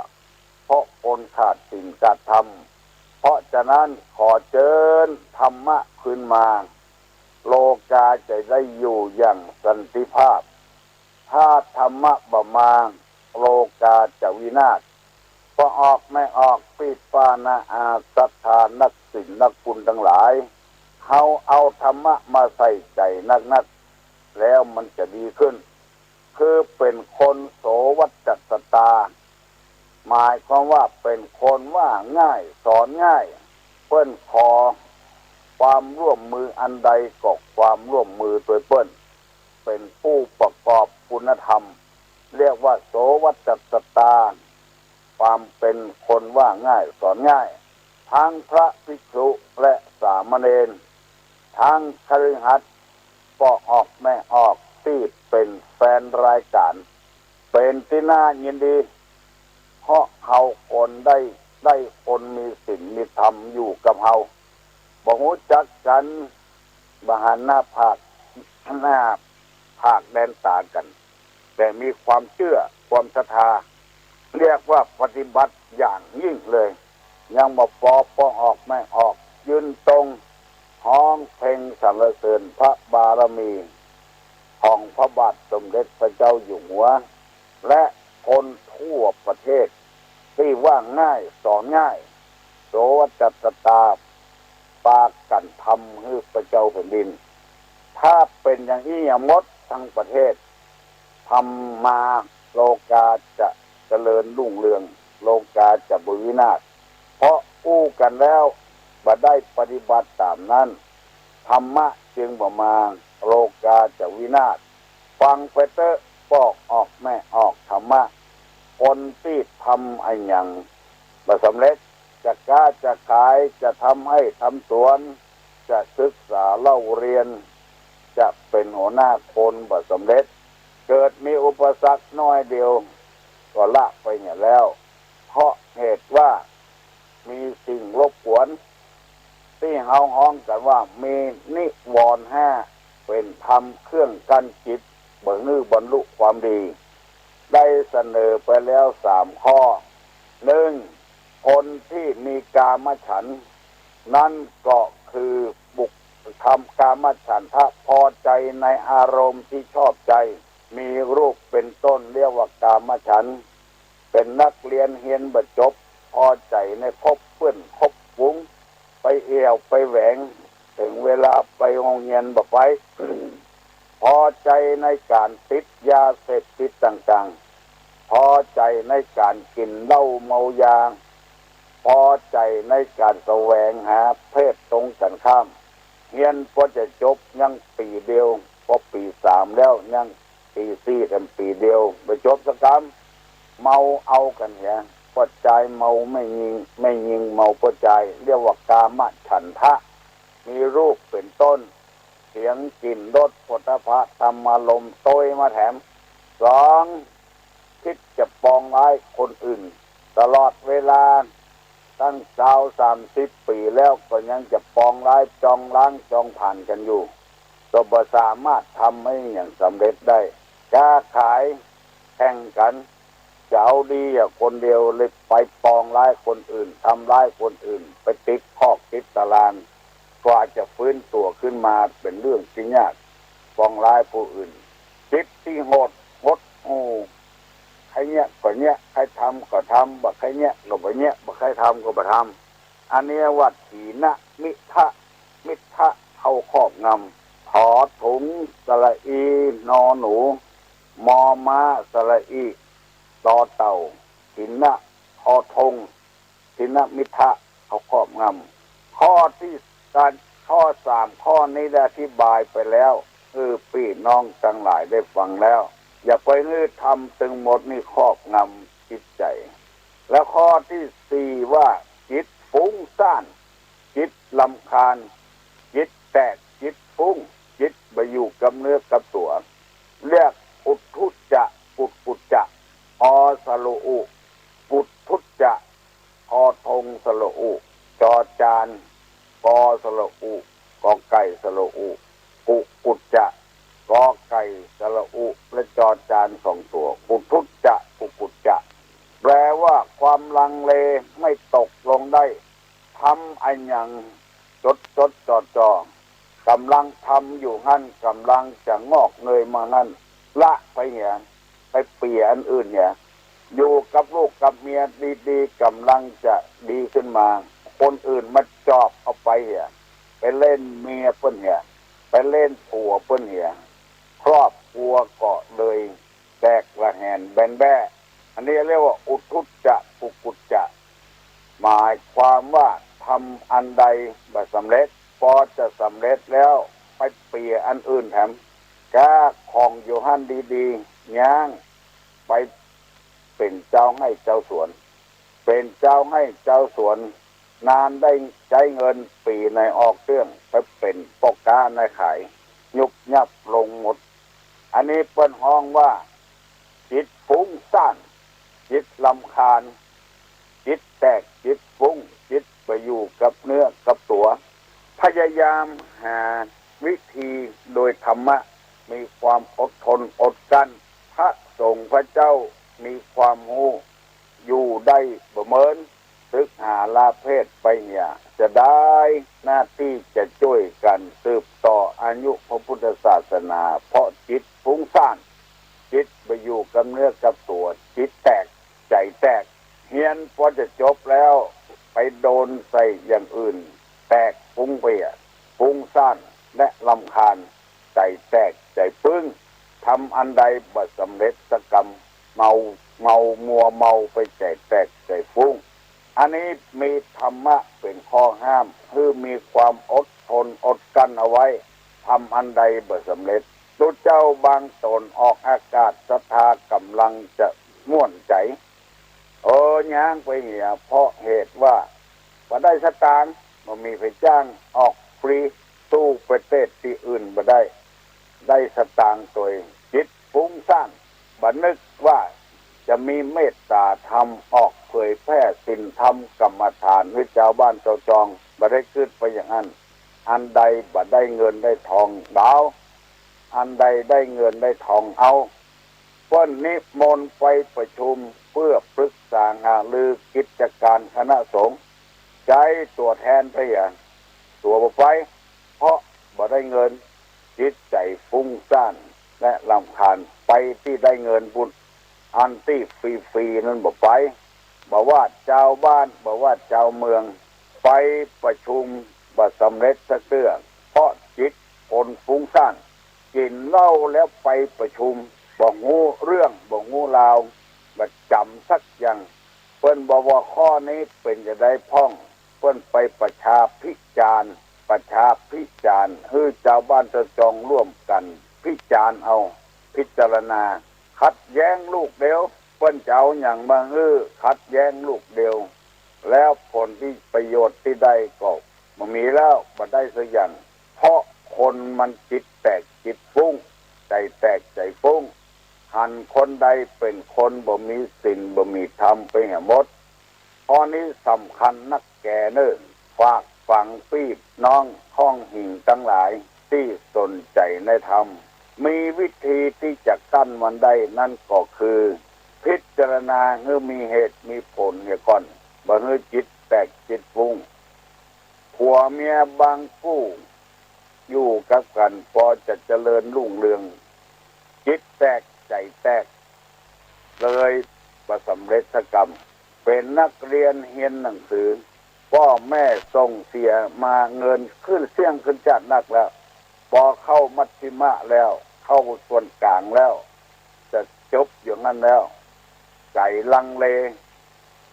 เพราะคนขาดศีลขาดธรรมเพราะฉะนั้นขอเชิญธรรมะขึ้นมาโลกาจะได้อยู่อย่างสันติภาพถ้าธรรมะบ่มาโลกาจะวินาศพอออกไม่ออกปิดปานาอาศรัทธานักศีลนักบุญทั้งหลายเขาเอาธรรมะมาใส่ใจนักแล้วมันจะดีขึ้นคือเป็นคนโสวัจจสตาหมายความว่าเป็นคนว่าง่ายสอนง่ายเปิ้นขอความร่วมมืออันใดก็ความร่วมมือโดยเปิ้นเป็นผู้ประกอบคุณธรรมเรียกว่าโสวัจจสตาความเป็นคนว่าง่ายสอนง่ายทั้งพระภิกษุและสามเณรทั้งคฤหัสถ์ก็ออกไม่ออกที่เป็นแฟนรายการเป็นที่น่ายินดีเพราะเฮาคนได้คนมีศีลมีธรรมอยู่กับเฮาบ่ฮู้จักกันบ่หันหน้าภาคแดนต่างกันแต่มีความเชื่อความศรัทธาเรียกว่าปฏิบัติอย่างยิ่งเลยยังบ่ปอออกไม่ออกยืนตรงห้องเพลงสรรเสริญพระบารมีของพระบาทสมเด็จพระเจ้าอยู่หัวและคนทั่วประเทศที่ว่าง่ายสอนง่ายโสวัจจสตาปากันทำให้พระเจ้าแผ่นดินถ้าเป็นอย่างนี้อย่างมดทั้งประเทศทำมาโลกาจะเจริญรุ่งเรืองโลกาจะบุวินาศเพราะอู้กันแล้วบ่ได้ปฏิบัติตามนั้นธรรมะจึงบ่มาโลกาจะวินาศฟังไปเถอะบอกออกแม่ออกธรรมะคนที่ทำไอ้หยังบ่สำเร็จจะกล้าจะขายจะทำให้ทำสวนจะศึกษาเล่าเรียนจะเป็นหัวหน้าคนบ่สำเร็จเกิดมีอุปสรรคน้อยเดียวก็ละไปเนี่ยแล้วเพราะเหตุว่ามีสิ่งรบกวนที่เฮาฮ้องกันว่ามีนิวรณ์ห้าเป็นธรรมเครื่องกั้นจิตเบิ่งนื้อบรรลุความดีได้เสนอไปแล้ว3 ข้อ 1. คนที่มีกามฉันท์นั่นก็คือบุคทำกามฉันทะพอใจในอารมณ์ที่ชอบใจมีรูปเป็นต้นเรียกว่ากามฉันท์เป็นนักเรียนเรียนบ่จบพอใจในคบเพื่อนคบฟุ้งไปเอี่ยวไปแหวงถึงเวลาไปโรงเรียนบ่ไป พอใจในการติดยาเสพติดต่างๆพอใจในการกินเหล้าเมายาพอใจในการแสวงหาเพศตรงกันข้ามเรียนพอจะจบยังปีเดียวพอปี3แล้วยังปี4กันปีเดียวไปจบสักคำเมาเอากันเนี่ยพอใจเมาไม่ยิงเมาพอใจเรียกว่ากามฉันทะมีรูปเป็นต้นเสียงกลิ่นรสผลิตภัณฑ์ธรรมารมณ์โตยมาแถม 2. คิดจะปองร้ายคนอื่นตลอดเวลาตั้ง30 ปีแล้วก็ยังจะปองร้ายจองล้างจองผ่านกันอยู่ก็บ่สามารถทำให้อย่างสำเร็จได้ค้าขายแข่งกันจะเอาดีคนเดียวเลยไปปองร้ายคนอื่นทำร้ายคนอื่นไปติดคอกติดตารางกว่าจะฟื้นตัวขึ้นมาเป็นเรื่องที่ยากปองร้ายผู้อื่นจิตที่โหดใครเนี้ยก็เนี้ยใครทำก็ทำบักใครเนี้ยก็บ่เนี้ยบักใครทำก็บ่ทำอันนี้ว่าถีนะมิทะเข้าครอบงำถอถุงสระอีนอหนูมอม้าสระอีต่อเต่าถินะทอทงถินะมิทะเข้าครอบงำข้อที่ข้อ3ข้อนี้ได้อธิบายไปแล้วพี่น้องทั้งหลายได้ฟังแล้วอย่าไปนึกทำตึงหมดนี่ครอบงำจิตใจแล้วข้อที่4ว่าจิตฟุ้งซ่านจิตรำคาญจิตแตกจิตฟุ้งจิตไปอยู่กับเนื้อกับตัวเรียกอุทธุจจะปุจจะอสโลอุปุทธุจจะทอทงสโลอุ จอจานกอสระอุกอไก่สระอุกุกุจจะกอไก่สระอุและจอจาน2 ตัวอุทุจจะกุกุจจะแปลว่าความลังเลไม่ตกลงได้ทำอันยังจดจ่อกำลังทำอยู่งั้นกำลังจะงอกเงยมางั้นละไปเนี่ยไปเปลี่ยนอันอื่นเนี่ยอยู่กับลูกกับเมียดีๆกำลังจะดีขึ้นมาคนอื่นมาจอบเอาไปเนี่ยไปเล่นเมียเปิ้นเนี่ยไปเล่นผัวเปิ้นเนี่ยครอบครัวก็เลยแตกระแหงแบนแบ้อันนี้เรียกว่าอุทุจจะกุกุจจะหมายความว่าทำอันใดบ่สำเร็จพอจะสำเร็จแล้วไปเปลี่ยนอันอื่นแถมแก้ของอยู่หันดีๆย่างไปเป็นเจ้าให้เจ้าสวนเป็นเจ้าให้เจ้าสวนนานได้ใช้เงินปีในออกเรื่องไปเป็นปกกาในขายยุบยับลงหมดอันนี้เปิ้นฮ้องว่าจิตฟุ้งซ่านจิตรำคาญจิตแตกจิตฟุ้งจิตไปอยู่กับเนื้อกับตัวพยายามหาวิธีโดยธรรมะมีความอดทนอดกลั้นพระสงฆ์พระเจ้ามีความรู้อยู่ได้บ่เหมือนศึกหาลาเพศไปเนี่ยจะได้หน้าที่จะช่วยกันสืบต่ออายุพระพุทธศาสนาเพราะจิตฟุ้งซ่านจิตไปอยู่กับเนื้อกับตัวจิตแตกใจแตกเฮียนพอจะจบแล้วไปโดนใส่อย่างอื่นแตกฟุ้งไปฟุ้งซ่านและรำคาญใจแตกใจปึ้งทำอันใดบ่สำเร็จสักกรรมเมามัวเมาไปใจแตกใจฟุ้งอันนี้มีธรรมะเป็นข้อห้ามคือมีความอดทนอดกลั้นเอาไว้ทำอันใดบ่สำเร็จดูเจ้าบางตนออกอากาศศรัทธากำลังจะม่วนใจย่างไปเหี่ยเพราะเหตุว่าบ่ได้สตางค์บ่มีไปจ้างออกฟรีตู้ประเทศที่อื่นบ่ได้สตางค์ตัวจิตฟุ้งซ่านบ่นึกว่าจะมีเมตตาธรรมออกเผยแพร่ศีลธรรมกรรมฐานให้ชาวบ้านชาวจองบ่ได้ขึ้นไปอย่างนั้นอันใดบ่ได้เงินได้ทองดาวอันใดได้เงินได้ทองเอาเพิ่นนิมนต์ไปประชุมเพื่อปรึกษาหารือกิจการคณะสงฆ์ใช้ตัวแทนไปตัวบ่ไปเพราะบ่ได้เงินจิตใจฟุ้งซ่านและรำคาญไปที่ได้เงินบุญอันที่ฟรีๆนั้นบ่ไปบ่ว่าเจ้าบ้านบ่ว่าเจ้าเมืองไปประชุมบ่สำเร็จสักเรื่องเพราะจิตคนฟุ้งซ่านกินเหล้าแล้วไปประชุมบ่ฮู้เรื่องบ่ฮู้ราวบ่จำสักอย่างเพิ่นบอกว่าข้อนี้เป็นจะได้พ้องเพิ่นไปประชาพิจารณ์ให้ชาวบ้านชาวจองร่วมกันพิจารณ์เอาพิจารณาขัดแย้งลูกเดียวเพิ่นจะเอาอย่างมาขัดแย้งลูกเดียวแล้วผลที่ประโยชน์ที่ได้ก็บ่มีแล้วบ่ได้สักอย่างเพราะคนมันจิตแตกจิตฟุ้งใจแตกใจฟุ้งหันคนใดเป็นคนบ่มีศีลบ่มีธรรมไปหมดข้อนี้สำคัญนักแก่เนิ่นฝากฝังพี่น้องห้องหิ่งทั้งหลายที่สนใจในธรรมมีวิธีที่จะกั้นมันได้นั่นก็คือพิจารณาให้มีเหตุมีผลเนี่ยก่อนบ่ให้จิตแตกจิตฟุ้งผัวเมียบางคู่อยู่กับกันพอจะเจริญรุ่งเรืองจิตแตกใจแตกเลยบ่สำเร็จสักกรรมเป็นนักเรียนเรียนหนังสือพ่อแม่ส่งเสียมาเงินขึ้นเสี่ยงขึ้นจัดนักแล้วพอเข้ามัธยมะแล้วเข้าส่วนกลางแล้วจะจบอย่างนั้นแล้วใจลังเล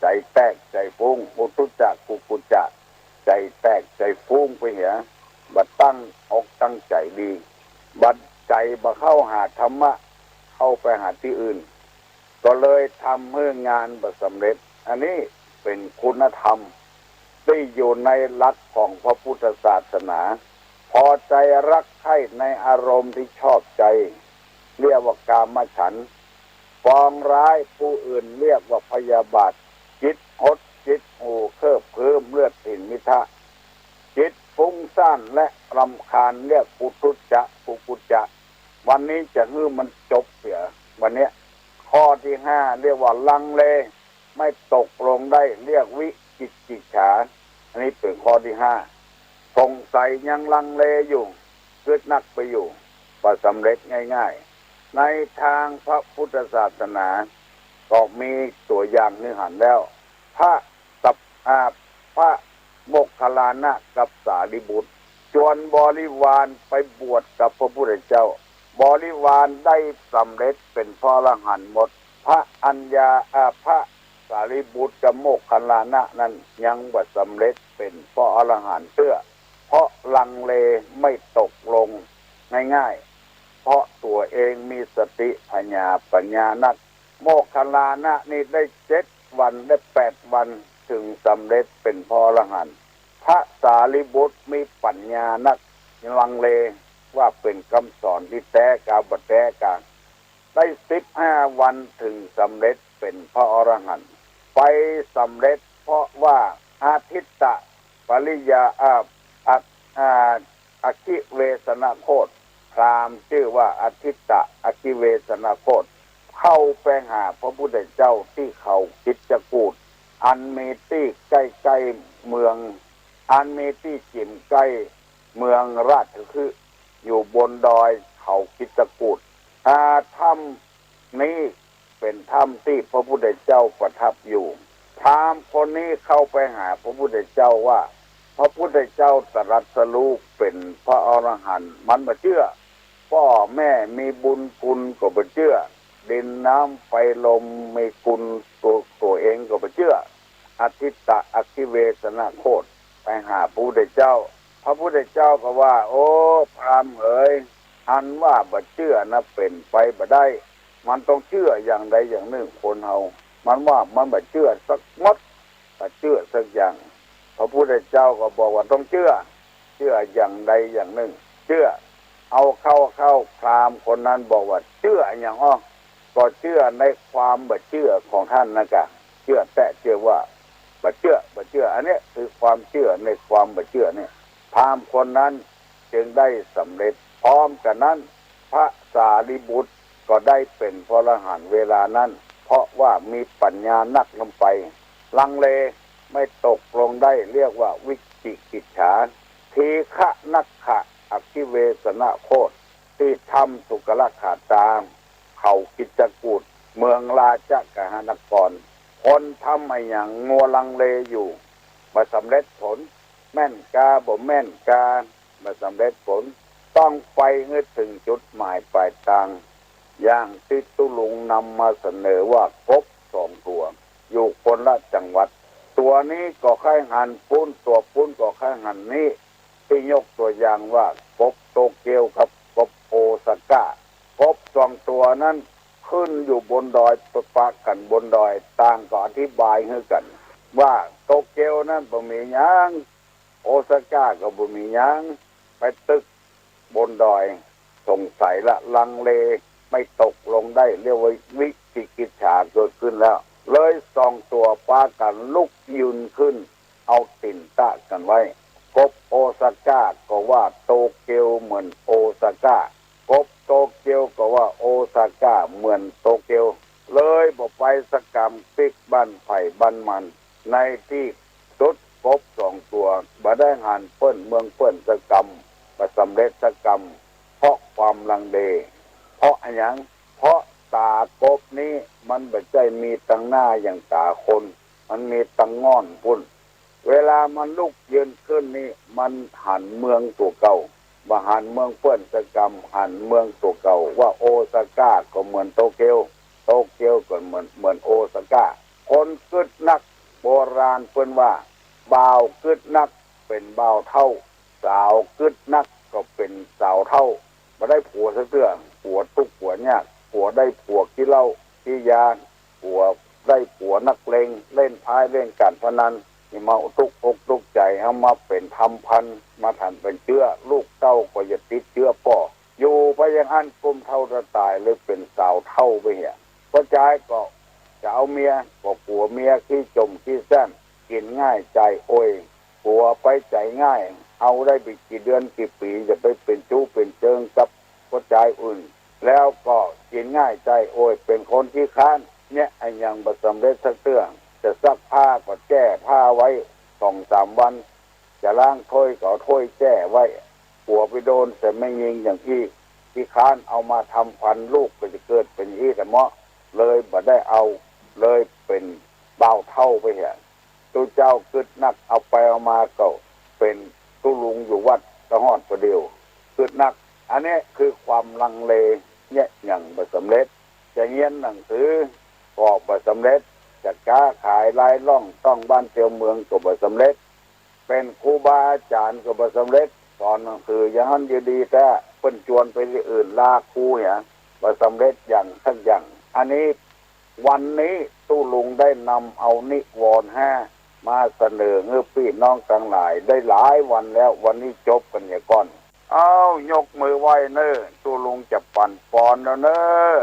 ใจแตกใจฟุ้งอุทุจจะกุกุจจะใจแตกใจฟุ้งไปเหี่ยบัดตั้งอกตั้งใจดีบัดใจบ่เข้าหาธรรมะเข้าไปหาที่อื่นก็เลยทำให้งานบ่สำเร็จอันนี้เป็นคุณธรรมที่อยู่ในหลักของพระพุทธศาสนาพอใจรักใคร่ในอารมณ์ที่ชอบใจเรียกว่ากามฉันท์ปองร้ายผู้อื่นเรียกว่าพยาบาทจิตหดห จิตหูเคิบเพิ่มเลือดถิ่นมิทะจิตฟุ้งซ่านและรำคาญเรียกปุถุจะปุกุจะ วันนี้จะฮื้อมันจบเสียวันนี้ข้อที่ห้าเรียกว่าลังเลไม่ตกลงได้เรียกวิจิกิจฉาอันนี้เป็นข้อที่ห้าสงสัยยังลังเลอยู่เกิดนักไปอยู่ประสำเร็จง่ายๆในทางพระพุทธศาสนาก็มีตัวอย่างเนื้อหันแล้วพระโมคคัลลานะกับสารีบุตรชวนบริวารไปบวชกับพระพุทธเจ้าบริวารได้สำเร็จเป็นพระอรหันต์หมดพระพระสารีบุตรกับโมคคัลลานะนั้นยังบ่สำเร็จเป็นพระอรหันต์เพราะลังเลไม่ตกลงง่ายๆเพราะตัวเองมีสติปัญญานักโมคคัลลานะนี่ได้7 วันได้8 วันถึงสำเร็จเป็นพระอรหันต์พระสารีบุตรมีปัญญานักลังเลว่าเป็นคำสอนที่แท้กาบแท้กาได้15 วันถึงสำเร็จเป็นพระอรหันต์ไปสำเร็จเพราะว่าอาทิตตะปริยาอคิเวสนโคตพราหมณ์ชื่อว่าอาทิตตะอคิเวสนโคตเข้าไปหาพระพุทธเจ้าที่เขาคิดจะกูดอันมีที่ใกล้ๆเมืองอันมีที่จิ่มใกล้เมืองราชคืออยู่บนดอยเขาคิดจะกูดถ้ำนี้เป็นถ้ำที่พระพุทธเจ้าประทับอยู่พราหมณ์คนนี้เข้าไปหาพระพุทธเจ้าว่าพระพุทธเจ้าตรัสรู้เป็นพระอรหันต์มันไม่เชื่อพ่อแม่มีบุญคุณก็ไม่เชื่อดินน้ำไฟลมมีคุณตัวเองก็ไม่เชื่ออาทิตตะอคิเวสนโคตไปหาพระพุทธเจ้าพระพุทธเจ้าก็ว่าโอ้พราหมณ์เอ๋ยอันว่าบ่เชื่อนะเป็นไปบ่ได้มันต้องเชื่ออย่างใดอย่างหนึ่งคนเฮามันว่ามันบ่เชื่อสักมดบ่เชื่อสักอย่างพระพุทธเจ้าก็บอกว่าต้องเชื่ออย่างใดอย่างหนึ่งเชื่อเอาเข้าพราหมณ์คนนั้นบอกว่าเชื่ออย่างก็เชื่อในความบ่เชื่อของท่านนะกะเชื่อแต่เชื่อว่าบ่เชื่ออันนี้คือความเชื่อในความบ่เชื่อเนี่ยพราหมณ์คนนั้นจึงได้สำเร็จพร้อมกันนั้นพระสารีบุตรก็ได้เป็นพระอรหันต์เวลานั้นเพราะว่ามีปัญญานักลงไปลังเลไม่ตกลงได้เรียกว่าวิจิกิจฉาทีฆะนักขะอคิเวสนโคตที่ทำสุกลขาตามเขากิจกูฏเมืองราชกหานครคนทำอะไรอย่างงัวลังเลอยู่มาสำเร็จผลแม่นกาบ่แม่นกามาสำเร็จผลต้องไปให้ถึงจุดหมายปลายทางอย่างที่ตุลุงนำมาเสนอว่ากบ2 ตัวอยู่คนละจังหวัดตัวนี้ก็ค่ายหันปุ้นตัวปุ้นก็ค่ายหันนี้ที่ยกตัวอย่างว่ากบโตเกียวกับกบโอซาก้ากบ2 ตัวนั้นขึ้นอยู่บนดอยปะกันบนดอยต่างก็อธิบายให้กันว่าโตเกียวนั้นบ่มีหยังโอซาก้าก็บ่มีหยังไปตึกบนดอยสงสัยละลังเลไม่ตกลงได้เรียกว่าวิจิกิจฉาเกิดขึ้นแล้วเลย2 ตัวปากันลุกยืนขึ้นเอาติ่นตะกันไว้กบโอซาก้าก็ว่าโตเกียวเหมือนโอซาก้ากบโตเกียวก็ว่าโอซาก้าเหมือนโตเกียวเลยบอกไปสกรรมปิกบ้านไผ่บ้านมันในที่สุดกบ2 ตัวบ่ได้หันเปิ้นเมืองเปิ้นสกรรมบ่สำเร็จสกรรมเพราะความลังเลเพราะอะไรอย่างเพราะตากบนี้มันไม่ใช่มีตั้งหน้าอย่างตาคนมันมีตั้งง่อนพุ่นเวลามันลุกยืนขึ้นนี่มันหันเมืองตัวเก่าบ่หันเมืองเปิ้นสกรรมหันเมืองตัวเก่าว่าโอซาก้าก็เหมือนโตเกียวก็เหมือนโอซาก้าคนกึดนักโบราณเพิ่นว่าบ่าวกึดนักเป็นบ่าวเท่าสาวกึดนักก็เป็นสาวเท่าบ่ได้ผัวซะเตื้อผัวทุกข์ผัวยากผัวได้ผัวขี้เหล้าขี้ยาผัวได้ผัวนักเลงเล่นพายเล่นการพนันนี่มาทุกอกทุกใจเอามาเป็นทำพันมาทันเป็นเชื้อลูกเต้าก็จะติดเชื้อป่ออยู่ไปอย่างอันกุมเท่าจะตายเลยเป็นสาวเท่าไปเหี้ยพอใจก็จะเอาเมียก็ผัวเมียขี้จมขี้แซน กินง่ายใจโอยผัวไปใจง่ายเอาได้ไปกี่เดือนกี่ปีจะไปเป็นจู้เป็นเจิงกับคนใจอื่นแล้วก็กินง่ายใจโอยเป็นคนที่ค้านเนี่ยไอ้ยังบ่สำเร็จสักเรื่องจะซักผ้าก็แก้ผ้าไว้2-3 วันจะล้างถ้วยก็เอาถ้วยแก้ไว้ผัวไปโดนแต่ไม่ยิงอย่างที่ค้านเอามาทำพันลูกก็จะเกิดเป็นอีแต่เมาะเลยบ่ได้เอาเลยเป็นเบาเท่าไปเห็นตัวเจ้าคึดนักเอาไปเอามาก็เป็นตุลุงอยู่วัดกระหอดประเดียวคึดนักอันนี้คือความลังเลเนี่ยอย่างบ่สำเร็จจะเรียนหนังสือก็บ่สำเร็จจะค้าขายรายล่องต้องบ้านเตียวเมืองก็บ่สำเร็จเป็นครูบาอาจารย์ก็บ่สำเร็จสอนหนังสืออย่างนั้นอยู่ดีแต่เพิ่นชวนไปที่อื่นลาครูเนี่ยบ่สำเร็จอย่างทั้งอย่างอันนี้วันนี้ตู้ลุงได้นำเอานิวรณ์5มาเสนอเงื่อพี่น้องทั้งหลายได้หลายวันแล้ววันนี้จบกันเนี่ยก่อนยกมือไหว้เน้อตู้ลุงจะปั่นปอนแล้วเน้อ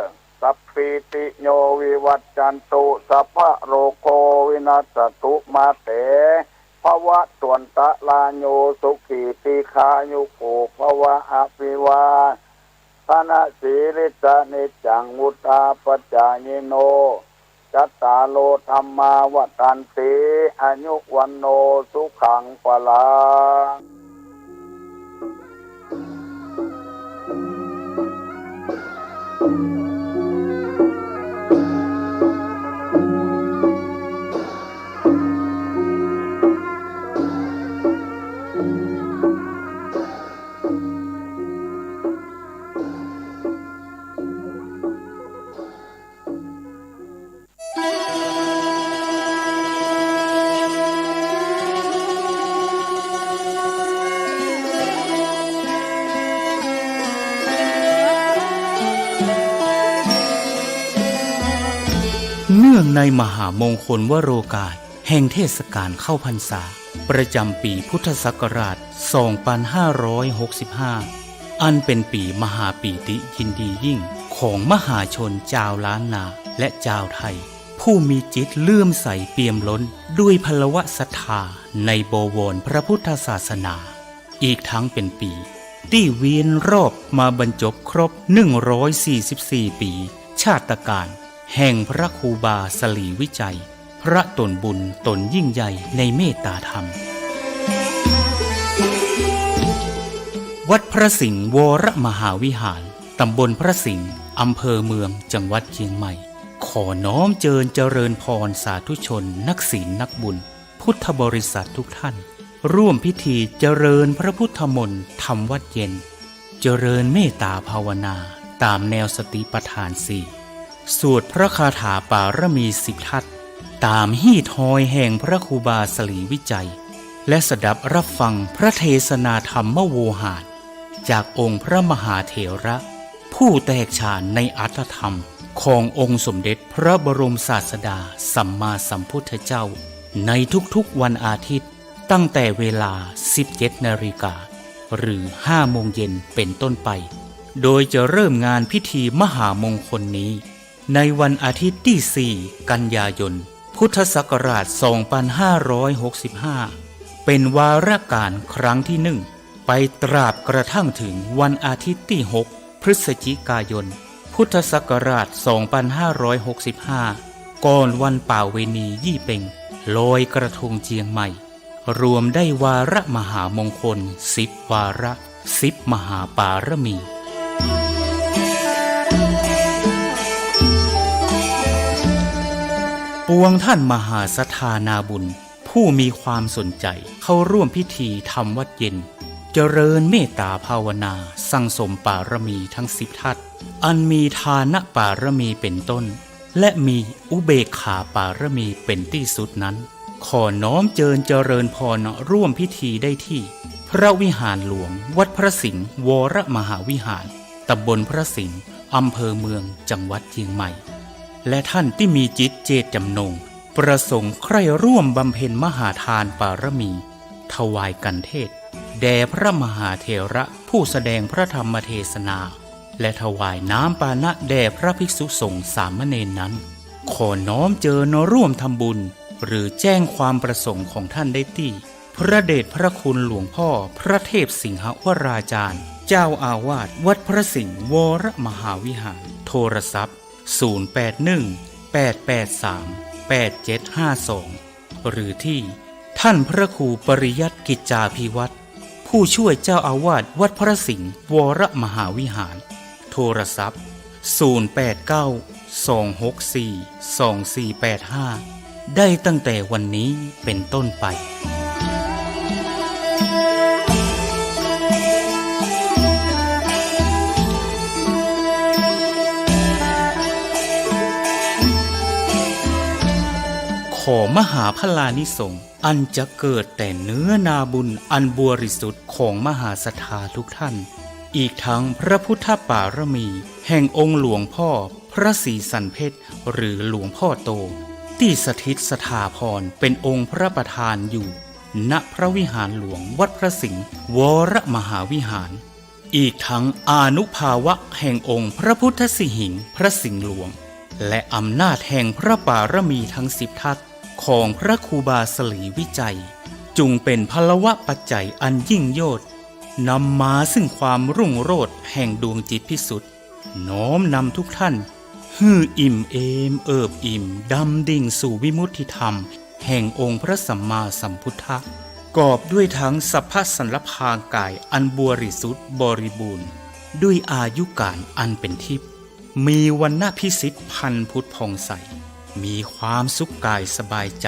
สัพพิติโยวิวัจจันตุสัพพะโรโควินัสสตุมาเตภวะตวนตะลาโยสุขีติคายุโกภวะอภิวาธนะสีริสานิจังมุตตาปัจจายโนจัตตาโลธรรมาวตันติอายุวันโนสุขังปลังเนื่องในมหามงคลวโรกาสแห่งเทศกาลเข้าพรรษาประจำปีพุทธศักราช 2565 อันเป็นปีมหาปีติยินดียิ่งของมหาชนชาวล้านนาและชาวไทยผู้มีจิตเลื่อมใสเปี่ยมล้นด้วยพลวะศรัทธาในบวรพระพุทธศาสนาอีกทั้งเป็นปีที่เวียนรอบมาบรรจบครบ144 ปีชาตการแห่งพระครูบาสลีวิจัยพระตนบุญตนยิ่งใหญ่ในเมตตาธรรมวัดพระสิงห์วรมหาวิหารตำบลพระสิงห์อำเภอเมืองจังหวัดเชียงใหม่ขอน้อมเจริญพรสาธุชนนักศีลนักบุญพุทธบริษัททุกท่านร่วมพิธีเจริญพระพุทธมนต์ทำวัดเย็นเจริญเมตตาภาวนาตามแนวสติปัฏฐาน4สวดพระคาถาปารมี10 ทัศตามฮีทอยแห่งพระครูบาสลีวิจัยและสดับรับฟังพระเทศนาธรรมโวหารจากองค์พระมหาเถระผู้แตกฉานในอัตถธรรมขององค์สมเด็จพระบรมศาสดาสัมมาสัมพุทธเจ้าในทุกๆวันอาทิตย์ตั้งแต่เวลา 17 นาฬิกาหรือ 5 โมงเย็นเป็นต้นไปโดยจะเริ่มงานพิธีมหามงคลนี้ในวันอาทิตย์ที่ 4 กันยายน พุทธศักราช 2565 เป็นวาระการครั้งที่ 1 ไปตราบกระทั่งถึงวันอาทิตย์ที่ 6 พฤศจิกายน พุทธศักราช 2565 ก่อนวันป่าเวณียี่เป็งลอยกระทงเชียงใหม่รวมได้วาระมหามงคล10 วาระ10 มหาปารมีปวงท่านมหาศรัทธานาบุญผู้มีความสนใจเข้าร่วมพิธีทำวัดเย็นเจริญเมตตาภาวนาสั่งสมปารมีทั้ง10 ทัศอันมีทานปารมีเป็นต้นและมีอุเบกขาปารมีเป็นที่สุดนั้นขอน้อมเจริญพรร่วมพิธีได้ที่พระวิหารหลวงวัดพระสิงห์วรมหาวิหารตำบลพระสิงห์อำเภอเมืองจังหวัดเชียงใหม่และท่านที่มีจิตเจตจำนงประสงค์ใคร่ร่วมบำเพ็ญมหาทานปารมีถวายกันเทศแด่พระมหาเถระผู้แสดงพระธรรมเทศนาและถวายน้ำปานะแด่พระภิกษุสงฆ์สามเณรนั้นขอน้อมร่วมทำบุญ หรือแจ้งความประสงค์ของท่านได้ที่พระเดชพระคุณหลวงพ่อพระเทพสิงหวราจารย์เจ้าอาวาสวัดพระสิงห์วรมหาวิหารโทรศัพท์0818838752หรือที่ท่านพระครูปริยัติกิจจาภิวัตรผู้ช่วยเจ้าอาวาสวัดพระสิงห์วรมหาวิหารโทรศัพท์0892642485ได้ตั้งแต่วันนี้เป็นต้นไปขอมหาพลานิสงส์อันจะเกิดแต่เนื้อนาบุญอันบริสุทธิ์ของมหาศรัทธาทุกท่านอีกทั้งพระพุทธปารมีแห่งองค์หลวงพ่อพระศรีสันเพชรหรือหลวงพ่อโตที่สถิตสถาพรเป็นองค์พระประธานอยู่ณพระวิหารหลวงวัดพระสิงห์วรมหาวิหารอีกทั้งอานุภาวะแห่งองค์พระพุทธสิหิงค์พระสิงห์หลวงและอำนาจแห่งพระปารมีทั้ง10 ทัศของพระครูบาสลีวิจัยจุงเป็นพลวะปัจจัยอันยิ่งโยชน์นำมาซึ่งความรุ่งโรจน์แห่งดวงจิตพิสุทธิ์น้อมนำทุกท่านฮืออิ่มเอมเอิบอิ่มดำดิ่งสู่วิมุตติธรรมแห่งองค์พระสัมมาสัมพุทธะกอบด้วยทั้งสัพพสันลภากายอันบริสุทธิ์บริบูรณ์ด้วยอายุการอันเป็นทิพย์มีวรรณพิสิทธิ์พันพุทธผ่องใสมีความสุขกายสบายใจ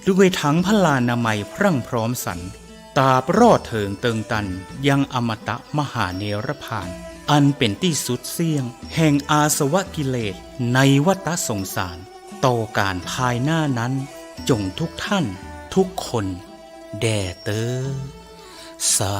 ด้วยทั้งพลานามัยพรั่งพร้อมสรรตราบรอดเถิงเติงตันยังอมตะมหาเนรพานอันเป็นที่สุดเสี่ยงแห่งอาสวะกิเลสในวัฏสงสารต่อการภายหน้านั้นจงทุกท่านทุกคนแด่เตอสา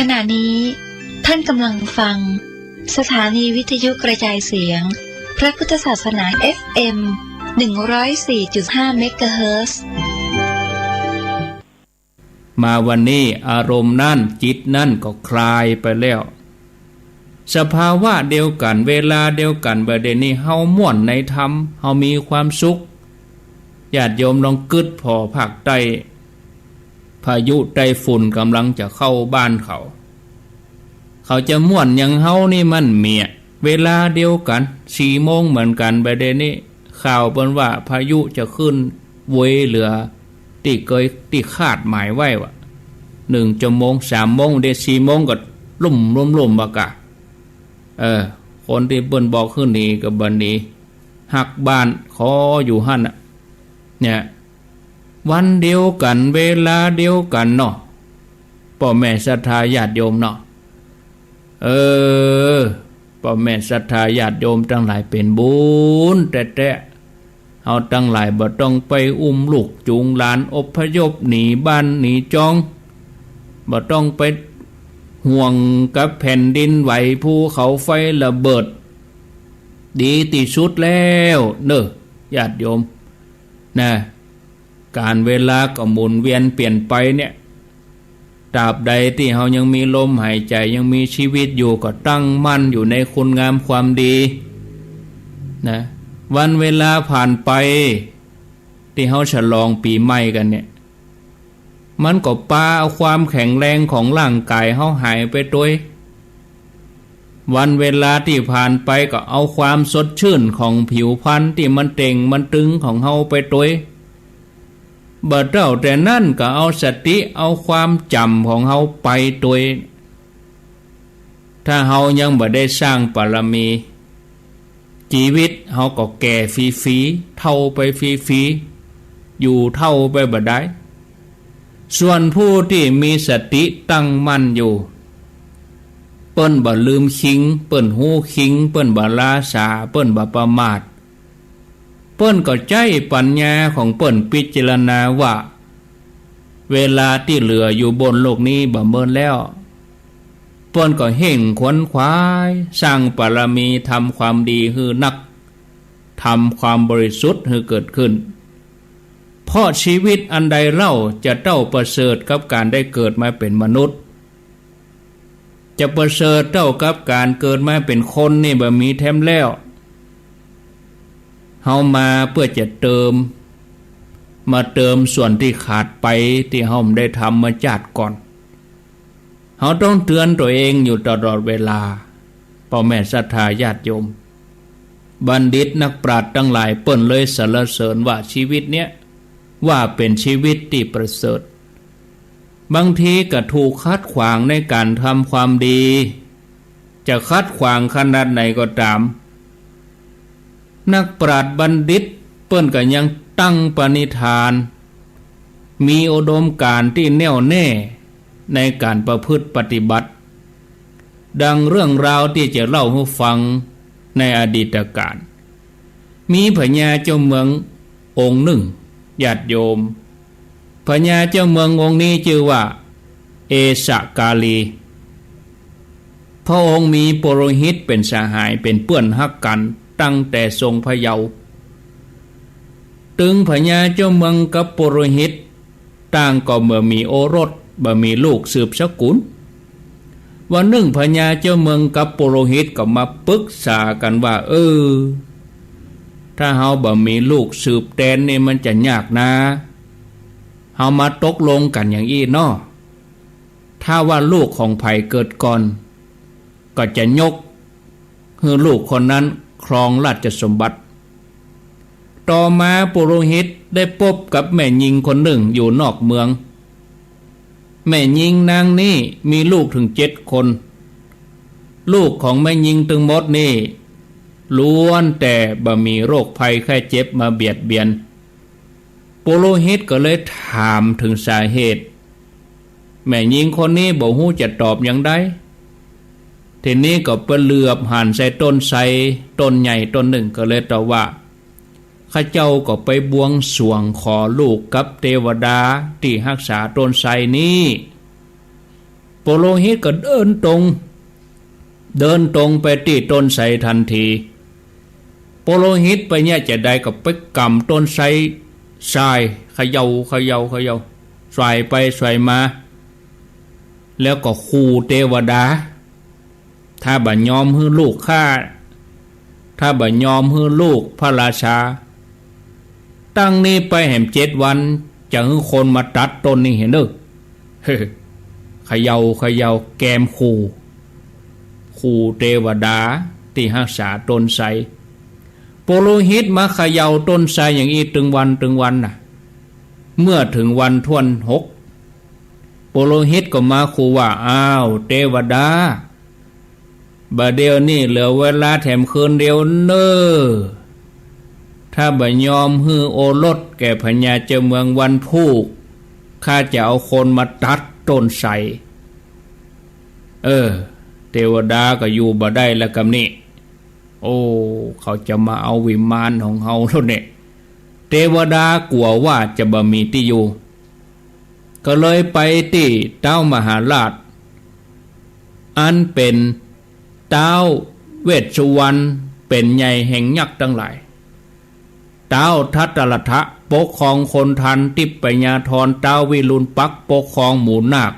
ขณะนี้ท่านกำลังฟังสถานีวิทยุกระจายเสียงพระพุทธศาสนา FM 104.5 เมกะเฮิรตซ์มาวันนี้อารมณ์นั่นจิตนั่นก็คลายไปแล้วสภาวะเดียวกันเวลาเดียวกันประเด็นนี้เฮาม่วนในธรรมเฮามีความสุขญาติโยมลองกึดพอภาคใต้พายุไต้ฝุ่นกำลังจะเข้าบ้านเขาจะม่วนอย่างเฮานี่มันเมียเวลาเดียวกัน4 โมงเหมือนกันประเด็นนี้ข่าวเปิ้นว่าพายุจะขึ้นเวยเหลือที่คาดหมายไว้ว่า1 ชั่วโมง3 โมงเดี๋ยว4 โมงก็ลุ่มบากะคนที่เปิ้นบอกขึ้นนี่ก็บัดนี้หักบ้านขออยู่หั่นน่ะเนี่ยวันเดียวกันเวลาเดียวกันเนาะพ่อแม่ศรัทธาญาติโยมเนาะพ่อแม่ศรัทธาญาติโยมทั้งหลายเป็นบุญแต่เฮาทั้งหลายบ่ต้องไปอุ้มลูกจูงหลานอพยพหนีบ้านหนีจองบ่ต้องไปห่วงกับแผ่นดินไหวภูเขาไฟระเบิดดีที่สุดแล้วเด้อญาติโยมนะการเวลาก็หมุนเวียนเปลี่ยนไปเนี่ยตราบใดที่เฮายังมีลมหายใจยังมีชีวิตอยู่ก็ตั้งมั่นอยู่ในคุณงามความดีนะวันเวลาผ่านไปที่เฮาฉลองปีใหม่กันเนี่ยมันก็ปาเอาความแข็งแรงของร่างกายเฮาหายไปด้วยวันเวลาที่ผ่านไปก็เอาความสดชื่นของผิวพรรณที่มันเต่งมันตึงของเฮาไปด้วยบ่เท่าแต่นั่นก็เอาสติเอาความจำของเฮาไปด้วยถ้าเฮายังบ่ได้สร้างบารมีชีวิตเฮาก็แก่ฟรีๆเฒ่าไปฟรีๆอยู่เฒ่าไปบ่ได้ส่วนผู้ที่มีสติตั้งมั่นอยู่เปิ้นบ่ลืมคิงเปิ้นฮู้คิงเปิ้นบ่ลาสาเปิ้นบ่ประมาทเปิ้นก็ใจปัญญาของเปิ้นพิจารณาว่าเวลาที่เหลืออยู่บนโลกนี้บ่เมินแล้วเ ปิ้นก็เห่งขวนขวายสร้างบารมีทำความดีฮือนักทำความบริสุทธิ์ให้เกิดขึ้นเพราะชีวิตอันใดเล่าจะเต้าประเสริฐกับการได้เกิดมาเป็นมนุษย์จะประเสริฐเท่ากับการเกิดมาเป็นคนนี่บ่มีแถมแล้วเฮามาเพื่อจะเติมส่วนที่ขาดไปที่เฮาได้ทำมาจากก่อนเฮาต้องเตือนตัวเองอยู่ตลอดเวลาพ่อแม่ศรัทธาญาติโยมบัณฑิตนักปราชญ์ทั้งหลายเปิ้นเลยสรรเสริญว่าชีวิตเนี้ยว่าเป็นชีวิตที่ประเสริฐบางทีก็ถูกคัดขวางในการทำความดีจะคัดขวางขนาดไหนก็ตามนักปราชญ์บัณฑิตเปิ้นก็ยังตั้งปณิธานมีอุดมการณ์ที่แน่วแน่ในการประพฤติปฏิบัติดังเรื่องราวที่จะเล่าให้ฟังในอดีตการมีพญาเจ้าเมืององค์หนึ่งญาติโยมพญาเจ้าเมืององค์นี้ชื่อว่าเอสกาลีพระองค์มีปุโรหิตเป็นสหายเป็นเพื่อนฮักกันตั้งแต่ทรงพระเยาว์ตึงพญาเจ้าเมืองกับปุโรหิตต่างก็เมื่อมีโอรสบ่มีลูกสืบสกุลวันหนึ่งพญาเจ้าเมืองกับปุโรหิตก็มาปรึกษากันว่าถ้าเฮาบ่มีลูกสืบแดนนี่มันจะยากนะเฮามาตกลงกันอย่างอี้น้อถ้าว่าลูกของไผเกิดก่อนก็จะยกให้ลูกคนนั้นครองราชสมบัติต่อมาปุโรหิตได้พบกับแม่หญิงคนหนึ่งอยู่นอกเมืองแม่หญิงนางนี้มีลูกถึง7 คนลูกของแม่หญิงทั้งหมดนี่ล้วนแต่บ่มีโรคภัยไข้เจ็บมาเบียดเบียนปุโรหิตก็เลยถามถึงสาเหตุแม่หญิงคนนี้บ่ฮู้จะตอบอย่างใดทีนี้ก็ไปเหลือบหันใส่ต้นไทรต้นใหญ่ต้นหนึ่งก็เลยตอบว่าข้าเจ้าก็ไปบวงสรวงขอลูกกับเทวดาที่รักษาต้นไทรนี้ปุโรหิตก็เดินตรงไปที่ต้นไทรทันทีปุโรหิตไปเนี่ยจะได้ก็ไปกำต้นไทรทรายเขย่าสายไปสายมาแล้วก็ขู่เทวดาถ้าบ่ยอมให้ลูกข้าถ้าบ่ยอมให้ลูกพระราชาตั้งนี้ไปแห่ม7 วันจะให้คนมาตัดต้นนี้เห็นเด้อเขย่าแกมขู่เทวดาที่รักษาต้นไทรปุโรหิตมาเขย่าต้นไทรอย่างนี้ถึงวันน่ะเมื่อถึงวันทวน6ปุโรหิตก็มาขู่ว่าอ้าวเทวดาบัดเดี๋ยวนี้เหลือเวลาแถมคืนเดียวเน้อถ้าบ่ยอมฮื้อโอรสแก่พญาเจ้าเมืองวันพูกข้าจะเอาคนมาตัดต้นไทรเทวดาก็อยู่บ่ได้แล้วกำนี้เขาจะมาเอาวิมานของเฮาแล้วเนี่ยเทวดากลัวว่าจะบ่มีที่อยู่ก็เลยไปที่เต้ามหาราชอันเป็นเต้าเวชสุวรรณเป็นใหญ่แห่งยักษ์ทั้งหลายเต้าทัตตรัฐะปกครองคนทันทิพยาธรเต้าวิรุณปักปกครองหมู่นาค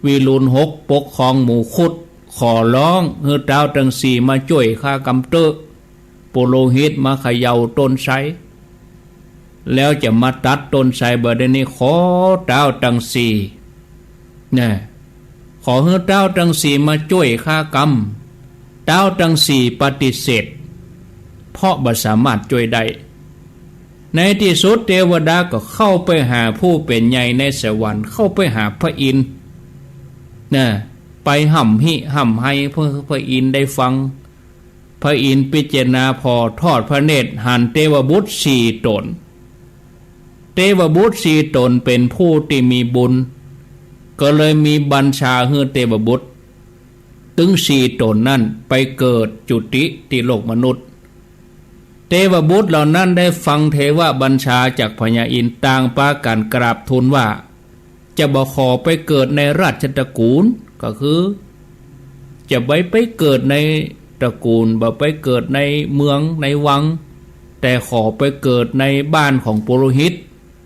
วิรุณหกปกครองหมู่คุดขอร้องให้เต้าทั้ง4มาช่วยข้ากำเตอปุโรหิตมาเขย่าต้นไทรแล้วจะมาตัดต้นไทรบ่ได้นี่ขอเต้าทั้ง4เนี่ยขอให้เต้าทั้ง4มาช่วยข้ากำเต้าทั้ง4ปฏิเสธเพราะบ่สามารถช่วยได้ในที่สุดเทวดาก็เข้าไปหาผู้เป็นใหญ่ในสวรรค์เข้าไปหาพระอินทร์ไปห่ำให้เพื่อพระอินทร์ได้ฟังพระอินทร์พิจารณาพอทอดพระเนตรหันเทวบุตร4 ตนเทวบุตร4 ตนเป็นผู้ที่มีบุญก็เลยมีบัญชาให้เทวบุตรถึง4 ตนนั่นไปเกิดจุติที่โลกมนุษย์เทวบุตรเหล่านั้นได้ฟังเทวบัญชาจากพญาอินทร์ต่างปากันกราบทูลว่าจะบ่ขอไปเกิดในราชตระกูล ก็คือจะไปเกิดในตระกูลบ่ไปเกิดในเมืองในวังแต่ขอไปเกิดในบ้านของปุโรหิต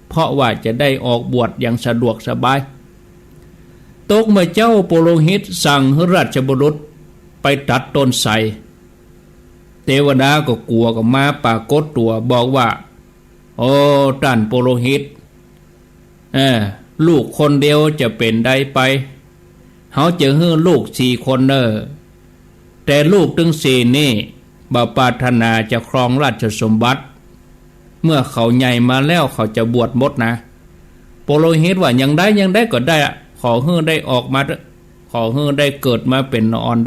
เพราะว่าจะได้ออกบวชอย่างสะดวกสบายตกเมื่อเจ้าปุโรหิตสั่งให้ราชบุรุษไปตัดต้นไทรเทวดาก็กลัวก็มาปรากฏตัวบอกว่าโอ้ท่านปุโรหิตลูกคนเดียวจะเป็นได้ไปเขาจะให้ลูก4 คนแต่ลูกถึง4นี่บ่ปรารถนาจะครองราชสมบัติเมื่อเขาใหญ่มาแล้วเขาจะบวชหมดนะปุโรหิตว่ายังได้ก็ได้ขอให้ได้ออกมาขอให้ได้เกิดมาเป็นนอน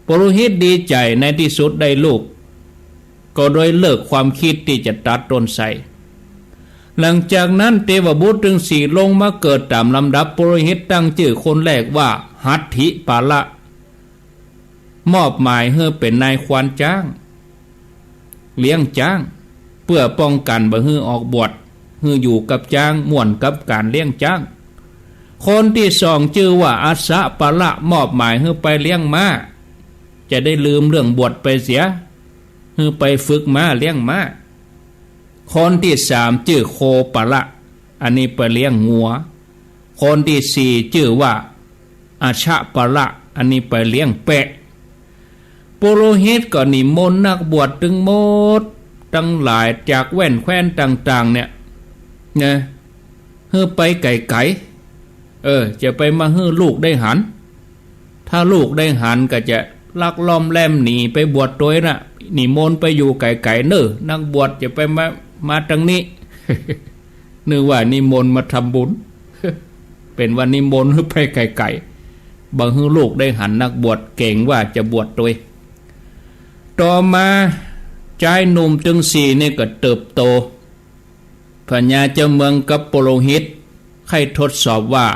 ปุโรหิตดีใจในที่สุดได้ลูกก็โดยเลิกความคิดที่จะตัดต้นไทรหลังจากนั้นเทวบุตรถึง4ลงมาเกิดตามลำดับปุโรหิตตั้งชื่อคนแรกว่าหัตถิปาละมอบหมายให้เป็นนายควานจ้างเลี้ยงจ้างเพื่อป้องกันบ่ให้ออกบวชให้อยู่กับจ้างม่วนกับการเลี้ยงจ้างคนที่2ชื่อว่าอัสสะปาละมอบหมายให้ไปเลี้ยงม้าจะได้ลืมเรื่องบวชไปเสียให้ไปฝึกม้าเลี้ยงม้าคนที่3ชื่อโคปาละอันนี้ไปเลี้ยงงัวคนที่4ชื่อว่าอาชะปาละอันนี้ไปเลี้ยงแปะปุโรหิตก็นิมนต์นักบวชถึงหมดตั้งหลายจากแว่นแคว้นต่างๆเนี่ยให้ไปไก่จะไปมาให้ลูกได้หันถ้าลูกได้หันก็จะลักล้อมแล่มหนีไปบวชตัวน่ะนิมนต์ไปอยู่ไก่นักบวชจะไปมาตรงนี้ นึกว่านิมนต์มาทำบุญ เป็นวันนิมนต์ให้ไปไก่บางให้ลูกได้หันนักบวชเก่งว่าจะบวชตัวต่อมาชายหนุ่มถึง4นี่ก็เติบโตพญาเจ้าเมืองกับปุโรหิตให้ทดสอบว่า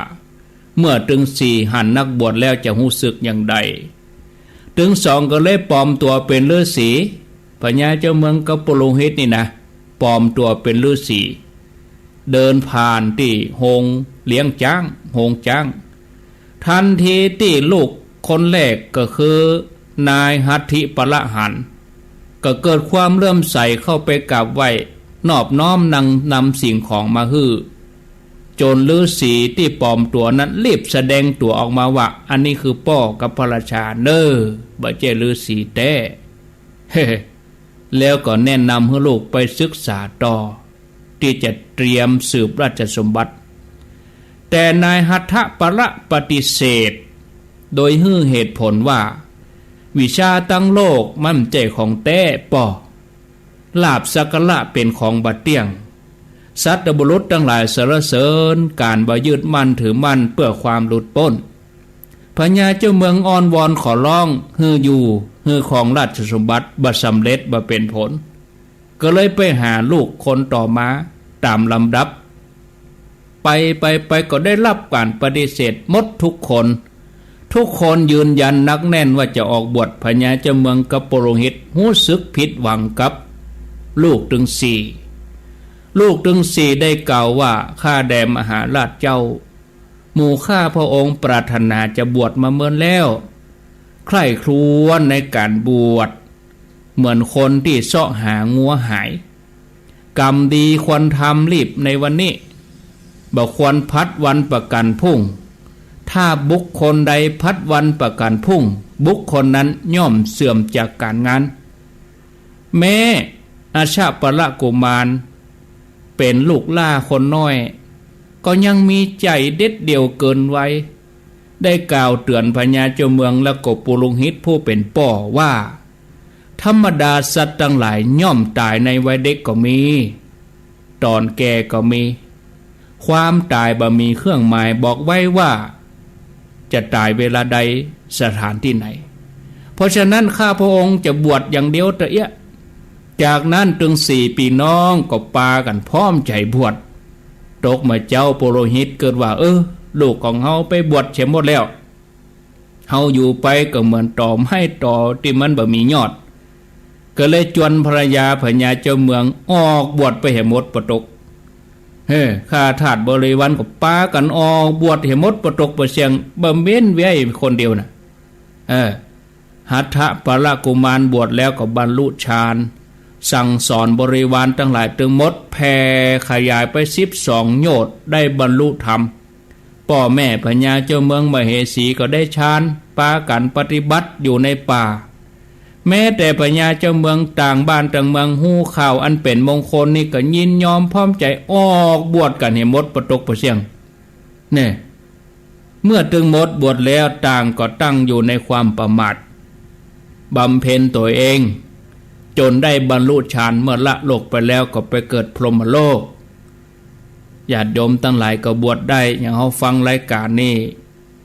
เมื่อถึง4หันนักบวชแล้วจะรู้สึกอย่างใดถึง2ก็เลยปลอมตัวเป็นฤาษีพญาเจ้าเมืองกับปุโรหิตนี่นะปลอมตัวเป็นฤาษีเดินผ่านที่โฮงเลี้ยงจ้างโฮงจ้างทันทีที่ลูกคนแรกก็คือนายหัตถิปาละหันก็เกิดความเริ่มใสเข้าไปกราบไหว้นอบน้อมนำสิ่งของมาฮื้อจนฤาษีที่ปลอมตัวนั้นรีบแสดงตัวออกมาว่าอันนี้คือพ่อกับพระราชาบ่ใช่ฤาษีแท้แล้วก็แนะนำให้ลูกไปศึกษาต่อที่จะเตรียมสืบราชสมบัติแต่นายหัตถปาละปฏิเสธโดยให้เหตุผลว่าวิชาตั้งโลกมั่นใจของแต้ป่อลาภสักการะเป็นของบัดเตี้ยงสัตว์บุรุษทั้งหลายสรรเสริญการบ่ยึดมั่นถือมั่นเพื่อความหลุดพ้นพญาเจ้าเมืองอ้อนวอนขอร้องฮืออยู่ฮือของราชสมบัติบ่สำเร็จบ่เป็นผลก็เลยไปหาลูกคนต่อมาตามลำดับไปก็ได้รับการปฏิเสธหมดทุกคนยืนยันนักแน่นว่าจะออกบวชพญาเจ้าเมืองกับปุโรหิตรู้สึกผิดหวังกับลูกถึง4ได้กล่าวว่าข้าแด่มหาราชเจ้าหมู่ข้าพระองค์ปรารถนาจะบวชมาเมื่อแล้วใคร่ครวญในการบวชเหมือนคนที่เสาะหางัวหายกรรมดีควรทำรีบในวันนี้บ่ควรพัดวันประกันพรุ่งถ้าบุคคลใดพัดวันประกันพรุ่งบุคคลนั้นย่อมเสื่อมจากการงานแม้อาชาปละกุมารเป็นลูกล่าคนน้อยก็ยังมีใจเด็ดเดี่ยวเกินไว้ได้กล่าวเตือนพญาเจ้าเมืองและก็ปุโรหิตผู้เป็นป่อว่าธรรมดาสัตว์ทั้งหลายย่อมตายในวัยเด็กก็มีตอนแก่ก็มีความตายบ่มีเครื่องหมายบอกไว้ว่าจะตายเวลาใดสถานที่ไหนเพราะฉะนั้นข้าพระองค์จะบวชอย่างเดียวเถอะจากนั้นถึง4พี่น้องก็ปากันพร้อมใจบวชตกมาเจ้าปุโรหิตเกิดว่าลูกของเฮาไปบวชเฉหมดแล้วเฮาอยู่ไปก็เหมือนต่อไม้ต่อที่มันบ่มียอดก็เลยจวนภรรยาพญาเจ้าเมืองออกบวชไปให้หมดประตก ข้าทาสบริวารก็ปากันออกบวชให้หมดประตกประเสียงบำเพ็ญไว้คนเดียวน่ะหัตถะปรกุมารบวชแล้วก็บรรลุฌานสั่งสอนบริวารทั้งหลายถึงหมดแผ่ขยายไป12โยชน์ได้บรรลุธรรมพ่อแม่พญาเจ้าเมืองมเหสีก็ได้ฌานปากันปฏิบัติอยู่ในป่าแม้แต่พญาเจ้าเมืองต่างบ้านต่างเมืองฮู้ข่าวอันเป็นมงคลนี่ก็ยินยอมพร้อมใจออกบวชกันให้หมดประตกประเสียงเนี่ยเมื่อถึงหมดบวชแล้วต่างก็ตั้งอยู่ในความประมาทบำเพ็ญตัวเองจนได้บรรลุฌานเมื่อละโลกไปแล้วก็ไปเกิดพรหมโลกญาติโยมทั้งหลายก็บวชได้อย่างเขาฟังรายการนี้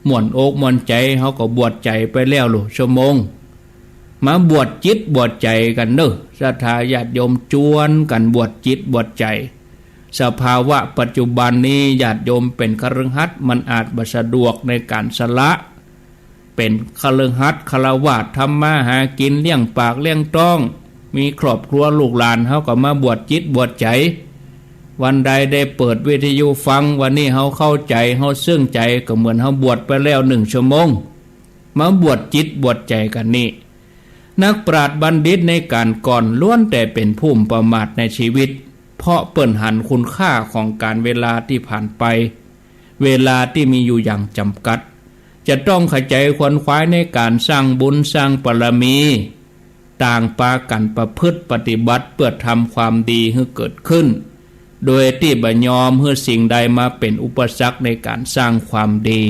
ม่วนอกม่วนใจเขาก็บวชใจไปแล้วลูกชั่วโมงมาบวชจิตบวชใจกันเนอะศรัทธาญาติโยมจวนกันบวชจิตบวชใจสภาวะปัจจุบันนี้ญาติโยมเป็นคฤหัสถ์มันอาจบ่สะดวกในการสละเป็นคฤหัสถ์ฆราวาสทำมาหากินเลี้ยงปากเลี้ยงท้องมีครอบครัวลูกหลานเขาก็มาบวชจิตบวชใจวันใดได้เปิดวิทยุฟังวันนี้เขาเข้าใจเขาซึ้งใจก็เหมือนเขาบวชไปแล้ว1 ชั่วโมงมาบวชจิตบวชใจกันนี่นักปราชญ์บัณฑิตในการก่อนล้วนแต่เป็นผู้ประมาทในชีวิตเพราะเปิ้นหันคุณค่าของการเวลาที่ผ่านไปเวลาที่มีอยู่อย่างจำกัดจะต้องขจายขวนขวายในการสร้างบุญสร้างบารมีต่างปากันประพฤติปฏิบัติเพื่อทำความดีให้เกิดขึ้นโดยที่บ่ยอมให้สิ่งใดมาเป็นอุปสรรคในการสร้างความดี